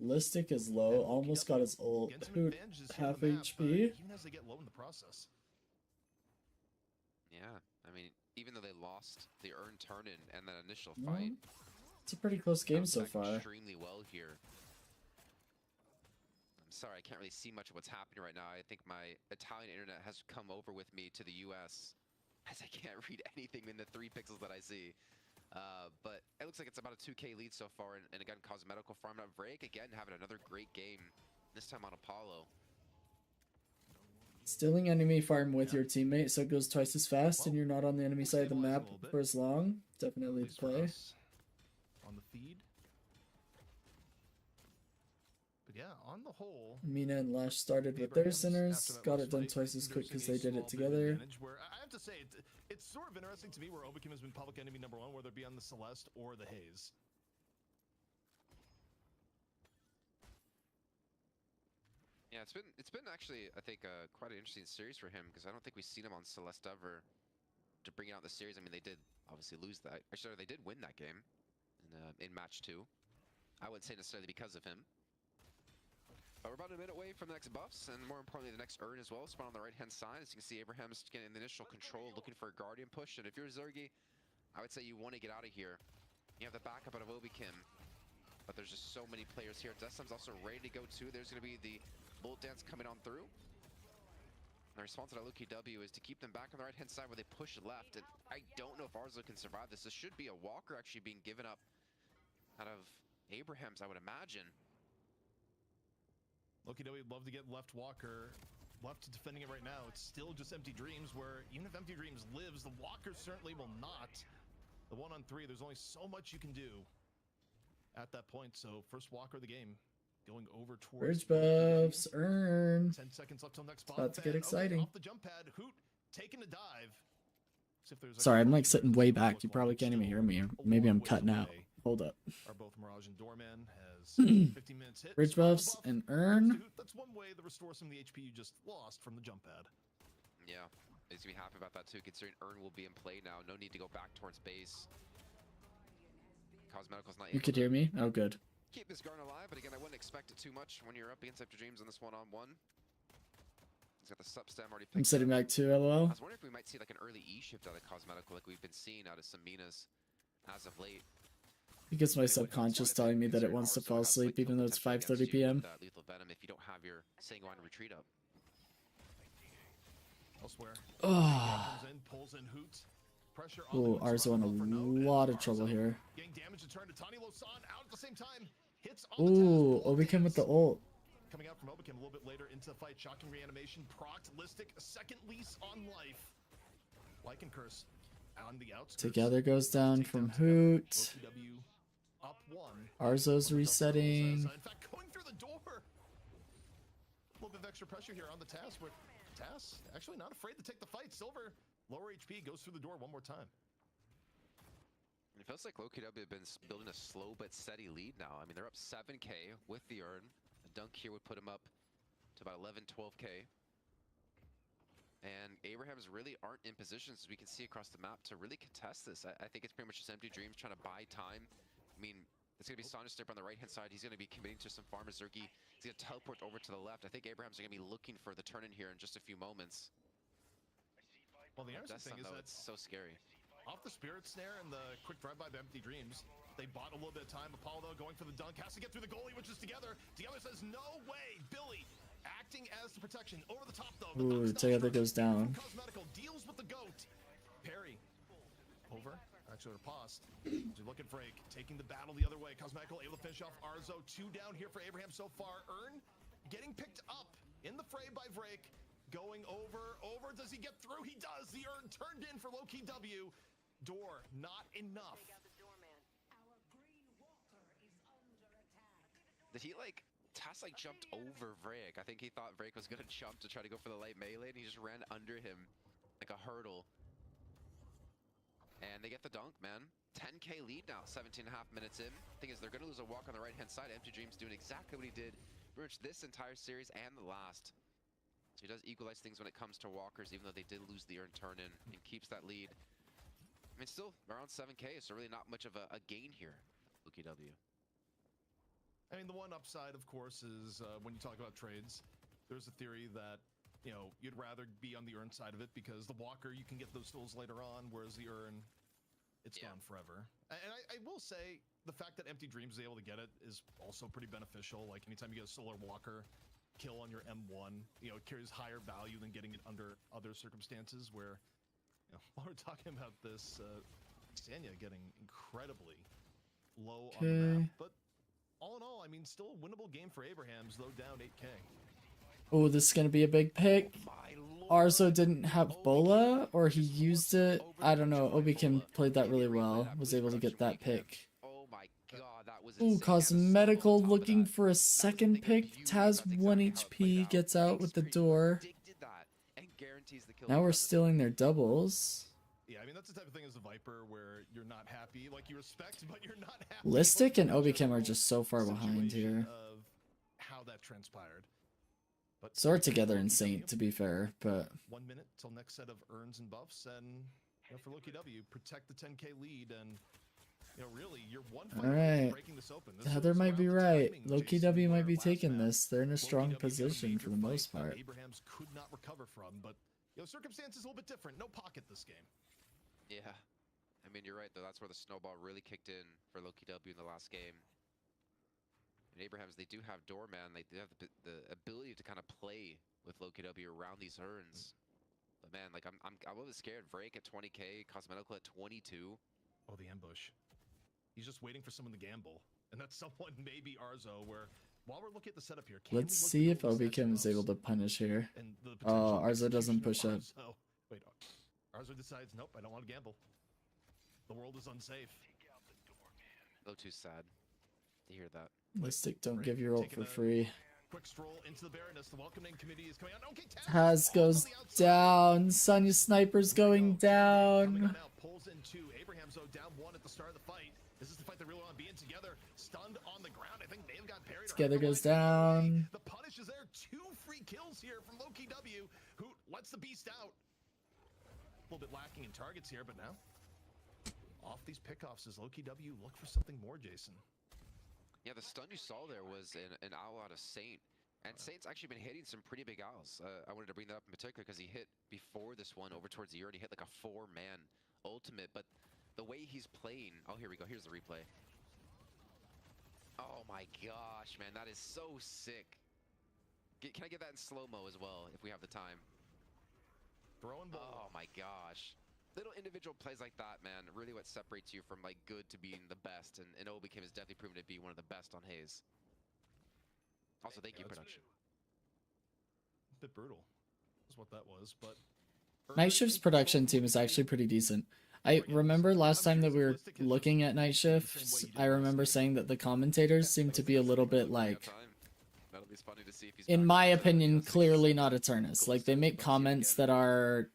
Listic is low, almost got his ult. Hoot, half HP. Even as they get low in the process. Yeah, I mean, even though they lost the earned turn-in and that initial fight, it's a pretty close game so far. Extremely well here. I'm sorry, I can't really see much of what's happening right now. I think my Italian internet has come over with me to the US, as I can't read anything in the 3 pixels that I see. But it looks like it's about a 2K lead so far, and again, Cosmetical farming up Vrake, again having another great game, this time on Apollo. Stealing enemy farm with your teammate so it goes twice as fast and you're not on the enemy side of the map for as long. Definitely the play. On the feed. But yeah, on the whole, Mina and Lash started with their sinners, got it done twice as quick because they did it together. I have to say, it's sort of interesting to me where Obakim has been public enemy #1, whether it be on the Celeste or the Haze. Yeah, it's been actually, I think, quite an interesting series for him, because I don't think we've seen him on Celeste ever to bring out the series. I mean, they did obviously lose that. Actually, they did win that game in match 2. I wouldn't say necessarily because of him. But we're about a minute away from the next buffs, and more importantly, the next urn as well. Spawn on the right-hand side. As you can see, Abraham's getting the initial control, looking for a Guardian push. And if you're Zergy, I would say you want to get out of here. You have the backup out of Obikim, but there's just so many players here. Destam's also ready to go too. There's going to be the Bolt Dance coming on through. And the response to Lucky W is to keep them back on the right-hand side where they push left. And I don't know if Arzo can survive this. This should be a Walker actually being given up out of Abraham's, I would imagine. Lucky W would love to get left Walker. Left defending it right now. It's still just Empty Dreams, where even if Empty Dreams lives, the Walker certainly will not. The 1-on-3, there's only so much you can do at that point. So first Walker of the game. Going over towards Bridge buffs, urn. 10 seconds left till next It's about to get Okay, exciting. off the jump pad, Hoot taking a dive. See if there's Sorry, I'm like sitting way back. You probably can't even hear me. Or maybe I'm cutting out. Hold up. Are both Mirage and Doorman has 15 minutes hit. Bridge buffs and urn. That's one way to restore some of the HP you just lost from the jump pad. Yeah, he's gonna be happy about that too, considering Urn will be in play now. No need to go back towards base. Cosmetical's not. You could hear me? Oh, good. Keep this Garn alive, but again, I wouldn't expect it too much when you're up against Empty Dreams on this 1-on-1. He's got the sub stem already picked I'm sitting up. back too, LOL. I was wondering if we might see like an early E shift out of Cosmetical, like we've been seeing out of some Minas as of late. It gets my subconscious telling me that it wants to fall asleep even though it's 5:30 p.m. Lethal Venom if you don't have your Sanguine retreat up. Elsewhere. Oh. Comes in, pulls in Hoot. Pressure on Ooh, Arzo in a lot of trouble here. Getting damage to turn to Tani Losan out at the same time. Hits on Ooh, Obikim with the ult. Coming out from Obikim a little bit later into the fight. Shocking reanimation. Proct Listic. A second lease on life. Lycan Curse on the outskirts. Together goes down from Hoot. Up one. Arzo's resetting. In fact, going through the door. A little bit of extra pressure here on the Tass. Where Tass actually not afraid to take the fight. Silver, lower HP, goes through the door one more time. It feels like Loki W have been building a slow but steady lead now. I mean, they're up 7K with the Urn. A dunk here would put them up to about 11, 12K. And Abrahams really aren't in positions, as we can see across the map, to really contest this. I think it's pretty much just Empty Dreams trying to buy time. I mean, it's going to be Sonja Stipper on the right-hand side. He's going to be committing to some farmers. Zergy, he's going to teleport over to the left. I think Abrahams are going to be looking for the turn-in here in just a few moments. Well, the interesting thing is that it's so scary. Off the Spirit Snare and the quick drive-by by Empty Dreams, they bought a little bit of time. Apollo going for the dunk, has to get through the goalie, which is Together. Together says, no way. Billy acting as the protection. Over the top, though. Ooh, Together goes down. Cosmetical deals with the GOAT. Perry. Over. Actually, riposte. They're looking for Frake. Taking the battle the other way. Cosmetical able to finish off Arzo. 2 down here for Abraham so far. Urn getting picked up in the fray by Vrake. Going over. Does he get through? He does. The Urn turned in for low-key W. Door, not enough. Did he like... Tass like jumped over Vrake. I think he thought Vrake was gonna jump to try to go for the late melee, and he just ran under him like a hurdle. And they get the dunk, man. 10k lead now, 17 and a half minutes in. Thing is, they're gonna lose a walk on the right-hand side. Empty Dreams doing exactly what he did pretty much this entire series and the last. So he does equalize things when it comes to walkers, even though they did lose the earn turn-in, and keeps that lead. I mean, still around 7k, so really not much of a gain here. LokiW. I mean, the one upside, of course, is when you talk about trades, there's a theory that, you know, you'd rather be on the earn side of it because the walker, you can get those tools later on, whereas the earn, it's gone forever. And I will say, the fact that Empty Dreams is able to get it is also pretty beneficial. Like, anytime you get a solar walker kill on your M1, you know, it carries higher value than getting it under other circumstances where, you know, while we're talking about this, Sanya getting incredibly low on the map, but all in all, I mean, still a winnable game for Abrahams, though down 8k. Oh, this is going to be a big pick. Arzo didn't have Bola, or he used it. I don't know. Obikim played that really well. Was able to get that pick. Oh my god, that was Ooh, Cosmetical looking for a second pick. Taz 1 HP gets out with the door. Now we're stealing their doubles. Yeah, I mean, that's the type of thing as a Viper where you're not happy. Like, you respect, but you're not happy. Listic and Obikim are just so far behind here. Of how that transpired. But So we're together in Saint, to be fair, but 1 minute till next set of earns and buffs, and you know, for LokiW, protect the 10k lead, and you know, really, you're one fight alright. breaking this open. Heather might be right. LokiW might be taking this. They're in a strong position for the most part. Abrahams could not recover from, but you know, circumstances a little bit different. No pocket this game. Yeah. I mean, you're right, though. That's where the snowball really kicked in for LokiW in the last game. And Abrahams, they do have Doorman. They do have the ability to kind of play with LokiW around these earns. But man, like, I'm a little scared. Vrake at 20k, Cosmetical at 22. Oh, the ambush. He's just waiting for someone to gamble. And that's someone, maybe Arzo, where while we're looking at the setup here, Let's see if Obikim is able to punish here. Oh, Arzo doesn't push up. Wait, Arzo decides, nope, I don't want to gamble. The world is unsafe. A little too sad to hear that. Listic, don't give your ult for free. Quick stroll into the Baroness. The welcoming committee is coming out. Okay, Taz goes down. Sonya Sniper's going down. Pulls in two. Abrahams, though, down one at the start of the fight. This is the fight they really want to be in together. Stunned on the ground. I think they've got parried. Together goes down. The punish is there. 2 free kills here from LokiW, who lets the beast out. A little bit lacking in targets here, but now off these pickoffs as LokiW look for something more, Jason. Yeah, the stun you saw there was an owl out of Saint. And Saint's actually been hitting some pretty big owls. I wanted to bring that up in particular because he hit before this one over towards the ear, and he hit like a 4-man ultimate. But the way he's playing... Oh, here we go. Here's the replay. Oh my gosh, man. That is so sick. Can I get that in slow-mo as well, if we have the time? Throwing ball. Oh my gosh. Little individual plays like that, man, really what separates you from like good to being the best, and Obikim has definitely proven to be one of the best on Haze. Also, thank you, production. A bit brutal is what that was, but Night Shift's production team is actually pretty decent. I remember last time that we were looking at Night Shifts, I remember saying that the commentators seemed to be a little bit like, in my opinion, clearly not Eternus. Like, they make comments that are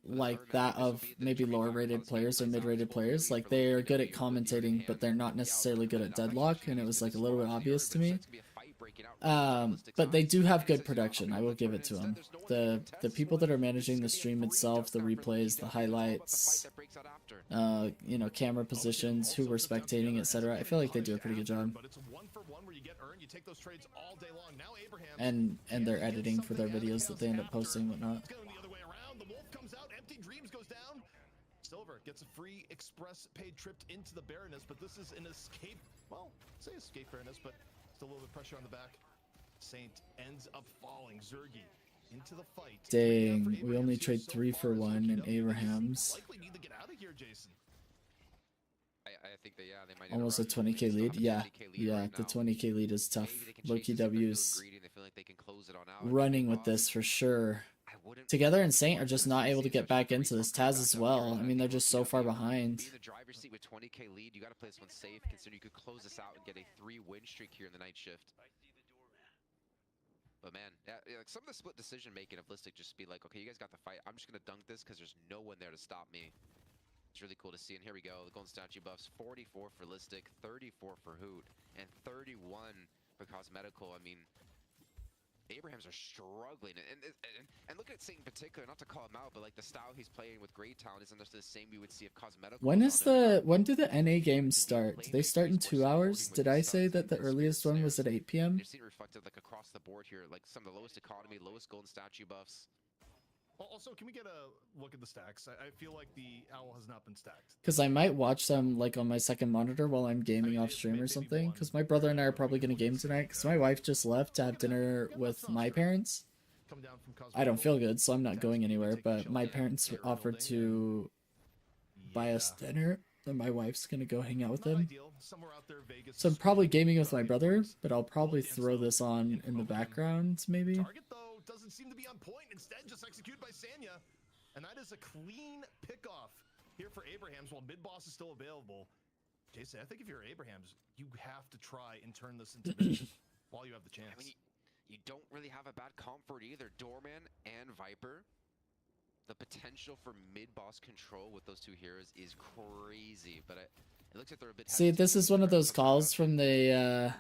like that of maybe lower rated players or mid rated players. Like, they are good at commentating, but they're not necessarily good at Deadlock, and it was like a little bit obvious to me. But they do have good production, I will give it to them. The people that are managing the stream itself, the replays, the highlights, you know, camera positions, who we're spectating, etc. I feel like they do a pretty good job. And their editing for their videos that they end up posting and whatnot. Silver gets a free express paid trip into the Baroness, but this is an escape. Well, say escape Baroness, but still a little bit of pressure on the back. Saint ends up falling. Zergi into the fight. Dang, we only trade 3 for 1 in Abrahams. Likely need to get out of here, Jason. I think that, yeah, they might Almost a 20k lead. Yeah, yeah, the 20k lead is tough. LokiW's running with this for sure. I Together and Saint are just not able to get back into this. Taz as well. I mean, they're just so far behind. Be in the driver's seat with 20k lead. You got to play this one safe, considering you could close this out and get a 3-win streak here in the night shift. But man, like some of the split decision making of Listic just be like, okay, you guys got the fight. I'm just gonna dunk this because there's no one there to stop me. It's really cool to see. And here we go, the golden statue buffs: 44 for Listic, 34 for Hoot, and 31 for Cosmetical. I mean, Abrahams are struggling, and look at Saint in particular. Not to call him out, but like the style he's playing with great talent isn't the same we would see if Cosmetical. When do the NA games start? Do they start in 2 hours? Did I say that the earliest one was at 8 p.m.? You're seeing it reflected like across the board here, like some of the lowest economy, lowest golden statue buffs. Also, can we get a look at the stacks? I feel like the owl has not been stacked. Because I might watch them like on my second monitor while I'm gaming off stream or something. Because my brother and I are probably going to game tonight. Because my wife just left to have dinner with my parents. I don't feel good, so I'm not going anywhere. But my parents offered to buy us dinner, and my wife's going to go hang out with them. So I'm probably gaming with my brother, but I'll probably throw this on in the background, maybe. Target, though, doesn't seem to be on point. Instead, just executed by Sanya. And that is a clean pickoff here for Abrahams while mid-boss is still available. Jason, I think if you're Abrahams, you have to try and turn this into business while you have the chance. I mean, you don't really have a bad comfort either. Doorman and Viper. The potential for mid-boss control with those two heroes is crazy, but it looks like they're a bit. See, this is one of those calls from the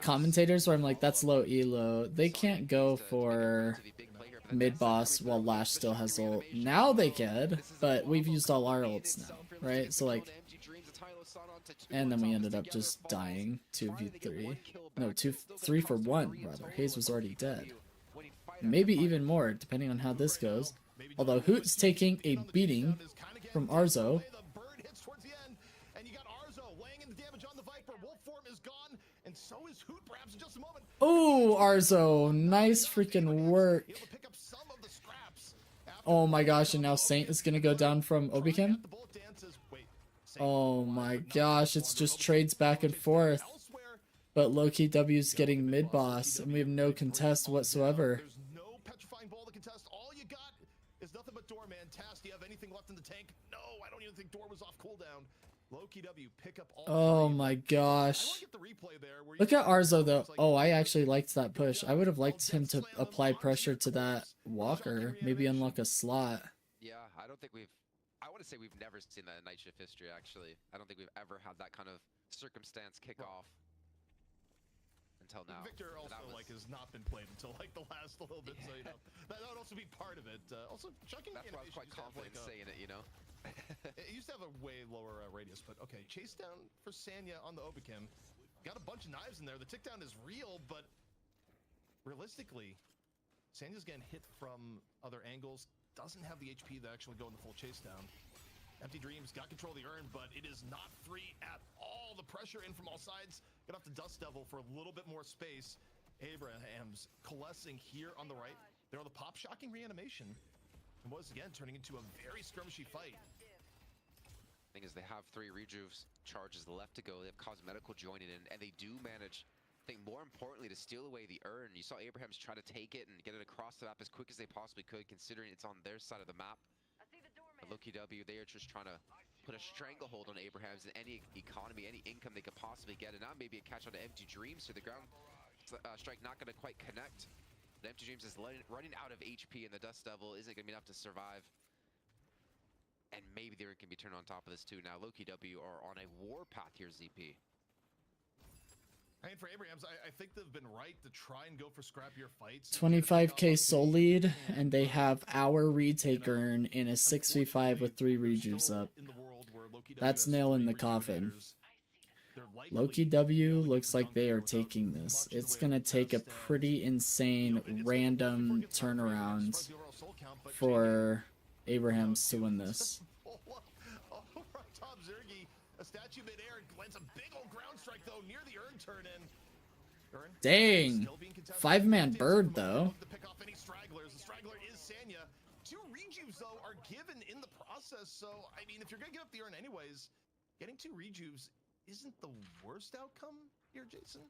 commentators where I'm like, that's low elo. They can't go for mid-boss while Lash still has ult. Now they could, but we've used all our ults now, right? So like, and then we ended up just dying 2v3. No, 3 for 1 rather. Hayes was already dead. Maybe even more, depending on how this goes. Although Hoot's taking a beating from Arzo. Oh, Arzo, nice freaking work. Oh my gosh, and now Saint is gonna go down from Obicam. Oh my gosh, it's just trades back and forth. But Loki W's getting mid-boss, and we have no contest whatsoever. Oh my gosh. Look at Arzo though. Oh, I actually liked that push. I would have liked him to apply pressure to that Walker. Maybe unlock a slot. Yeah, I don't think I want to say we've never seen that in Night Shift history, actually. I don't think we've ever had that kind of circumstance kick off. Until now. Victor also has not been played until like the last little bit, so you know that would also be part of it. Also, chucking. That's why I was quite confident saying it, you know. It used to have a way lower radius, but okay. Chase down for Sanya on the Obicam. Got a bunch of knives in there. The tick down is real, but realistically, Sanya's getting hit from other angles. Doesn't have the HP to actually go in the full chase down. Empty Dreams got control of the urn, but it is not free at all. The pressure in from all sides. Get off the Dust Devil for a little bit more space. Abrahams coalescing here on the right. There on the pop, shocking reanimation. And was again turning into a very skirmishy fight. Thing is, they have 3 rejuves charges left to go. They have Cosmetical joining in, and they do manage, I think more importantly, to steal away the urn. You saw Abrahams try to take it and get it across the map as quick as they possibly could, considering it's on their side of the map. But Loki W, they are just trying to put a stranglehold on Abrahams and any economy, any income they could possibly get. And now maybe a catch on to Empty Dreams, so the ground strike not going to quite connect. But Empty Dreams is running out of HP, and the Dust Devil isn't going to be enough to survive. And maybe they can be turned on top of this too. Now Loki W are on a warpath here, ZP. I mean, for Abrahams, I think they've been right to try and go for scrappier fights. 25k soul lead, and they have our retake urn in a 6v5 with 3 rejuves up. That's nail in the coffin. Loki W looks like they are taking this. It's gonna take a pretty insane random turnaround for Abrahams to win this. Dang! 5-man bird though. The straggler is Sanya. 2 rejuves though are given in the process, so I mean, if you're gonna give up the urn anyways, getting 2 rejuves isn't the worst outcome here, Jason.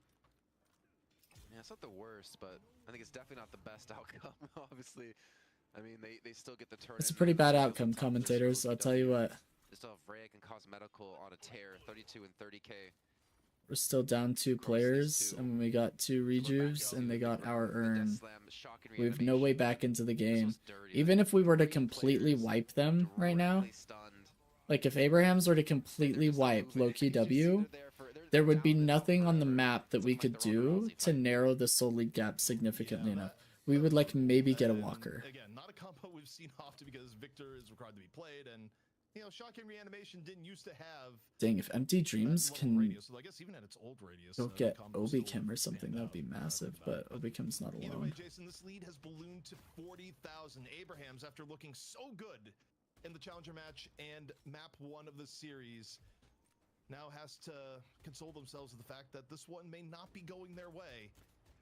Yeah, it's not the worst, but I think it's definitely not the best outcome. Obviously, I mean they still get the turn. It's a pretty bad outcome, commentators. I'll tell you what. They still have Rayek and Cosmetical on a tear, 32 and 30K. We're still down 2 players, and we got 2 rejuves, and they got our urn. We have no way back into the game. Even if we were to completely wipe them right now, like if Abrahams were to completely wipe Loki W, there would be nothing on the map that we could do to narrow the soul lead gap significantly enough. We would like maybe get a walker. Again, not a combo we've seen often because Victor is required to be played, and you know, Shocking Reanimation didn't used to have. Dang, if Empty Dreams can radius, so I guess even at its old radius, go get Obi-Kim or something, that would be massive, but Obi-Kim's not Either way, alone. Jason, this lead has ballooned to 40,000. Abrahams, after looking so good in the Challenger match and map 1 of the series, now has to console themselves with the fact that this one may not be going their way,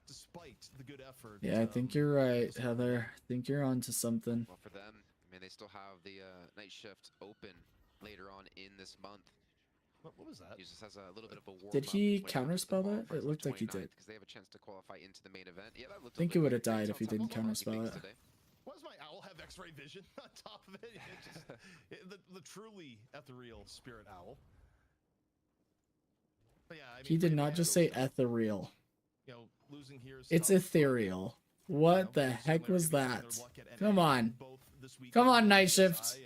despite the good effort. Yeah, I think you're right, Heather. I think you're onto something. Well, for them, I mean, they still have the night shift open later on in this month. What was that? He just has a little bit of a warm Did he counterspell that? It looked like he did. Because they have a chance to qualify into the main event. Yeah, that looked I think he would have died if he didn't counterspell it. Why does my owl have X-ray vision on top of it? The truly ethereal spirit owl. But yeah, I mean, He did not just say ethereal. You know, losing here is It's tough. ethereal. What the heck was that? Come on. Come on, Night Shift.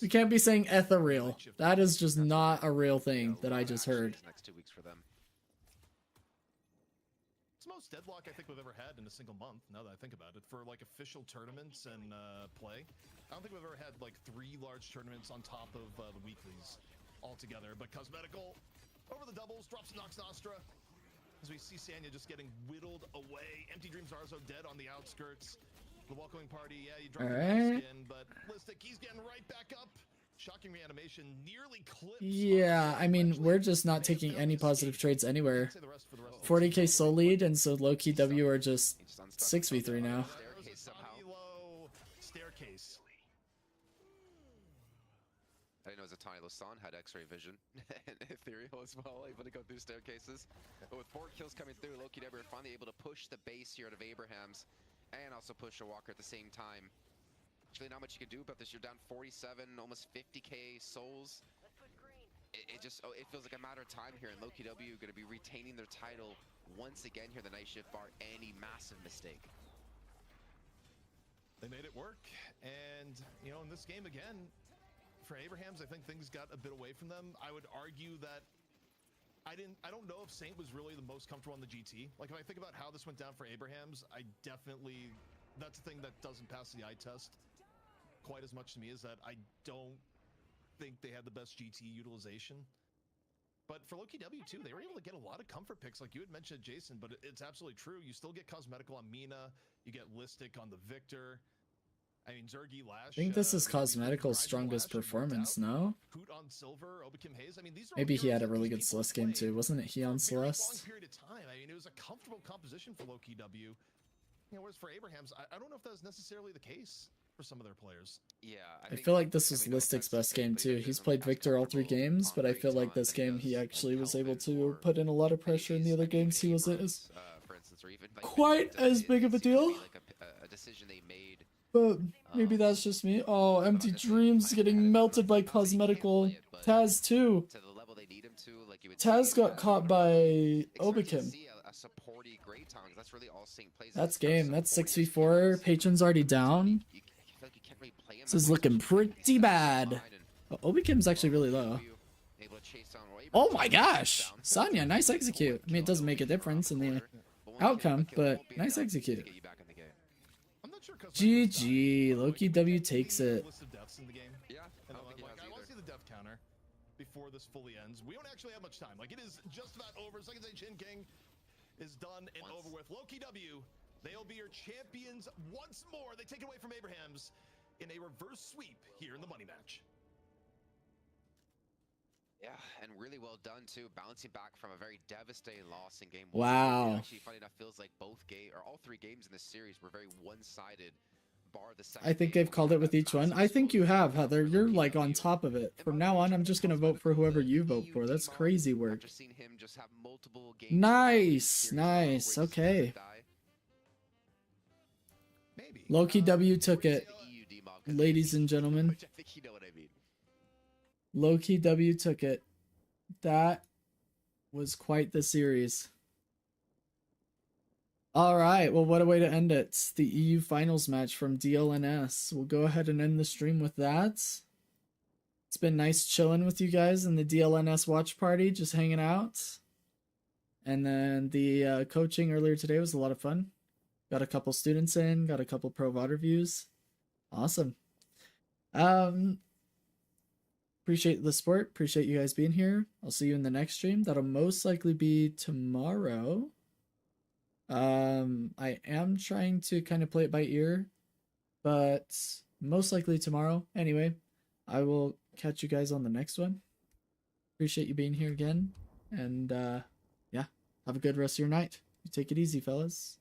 We can't be saying ethereal. That is just not a real thing that I just heard. Next 2 weeks for them. It's the most deadlock I think we've ever had in a single month, now that I think about it. For like official tournaments and play, I don't think we've ever had like 3 large tournaments on top of the weeklies altogether. But Cosmetical over the doubles, drops Nox Nostra. As we see Sanya just getting whittled away. Empty Dreams Arzo dead on the outskirts. The welcoming party, yeah, you drop the skin, but Listic, he's getting right back up. Shocking Reanimation nearly clipped. Yeah, I mean, we're just not taking any positive trades anywhere. 40k soul lead, and so low-key W are just 6v3 now. Staircase. I didn't know Zatani Lasan had X-ray vision and ethereal as well, able to go through staircases. But with 4 kills coming through, Loki W are finally able to push the base here out of Abrahams and also push a walker at the same time. Actually, not much you can do about this. You're down 47, almost 50k souls. It feels like a matter of time here, and Loki W going to be retaining their title once again here, the Night Shift, bar any massive mistake. They made it work, and you know, in this game again, for Abrahams, I think things got a bit away from them. I would argue that I don't know if Saint was really the most comfortable on the GT. Like, if I think about how this went down for Abrahams, that's the thing that doesn't pass the eye test quite as much to me, is that I don't think they had the best GT utilization. But for Loki W too, they were able to get a lot of comfort picks, like you had mentioned, Jason, but it's absolutely true. You still get Cosmetical on Mina, you get Listic on the Victor. I mean, Zergy Lash. I think this is Cosmetical's strongest performance, no? Hoot on Silver, Obikim Hayes. I mean, these are Maybe he had a really good Celeste game too, wasn't it? He on Celeste? long period of time. I mean, it was a comfortable composition for Loki W. You know, whereas for Abrahams, I don't know if that was necessarily the case for some of their players. Yeah, I feel like this was Listic's best game too. He's played Victor all 3 games, but I feel like this game he actually was able to put in a lot of pressure. In the other games he wasn't as quite as big of a deal. A decision they made. But maybe that's just me. Oh, Empty Dreams getting melted by Cosmetical. Taz too. Taz got caught by Obikim. That's game. That's 6v4. Patron's already down. This is looking pretty bad. Oh, Obikim's actually really low. Oh my gosh! Sanya, nice execute. I mean, it doesn't make a difference in the outcome, but nice execute. GG. Loki W takes it. Yeah, I want to see the death counter before this fully ends. We don't actually have much time. Like, it is just about over. Second Day Chin King is done and over with. Loki W, they'll be your champions once more. They take it away from Abrahams in a reverse sweep here in the money match. Yeah, and really well done too, bouncing back from a very devastating loss in game 1. Wow. It actually, funny enough, feels like all 3 games in this series were very one-sided. I think they've called it with each one. I think you have, Heather. You're like on top of it. From now on, I'm just gonna vote for whoever you vote for. That's crazy work. Nice, nice. Okay. Loki W took it, ladies and gentlemen. Loki W took it. That was quite the series. All right, well, what a way to end it. It's the EU finals match from DLNS. We'll go ahead and end the stream with that. It's been nice chilling with you guys in the DLNS watch party, just hanging out. And then the coaching earlier today was a lot of fun. Got a couple students in, got a couple Pro VOD reviews. Awesome. Appreciate the support. Appreciate you guys being here. I'll see you in the next stream. That'll most likely be tomorrow. I am trying to kind of play it by ear, but most likely tomorrow. Anyway, I will catch you guys on the next one. Appreciate you being here again. And yeah, have a good rest of your night. You take it easy, fellas.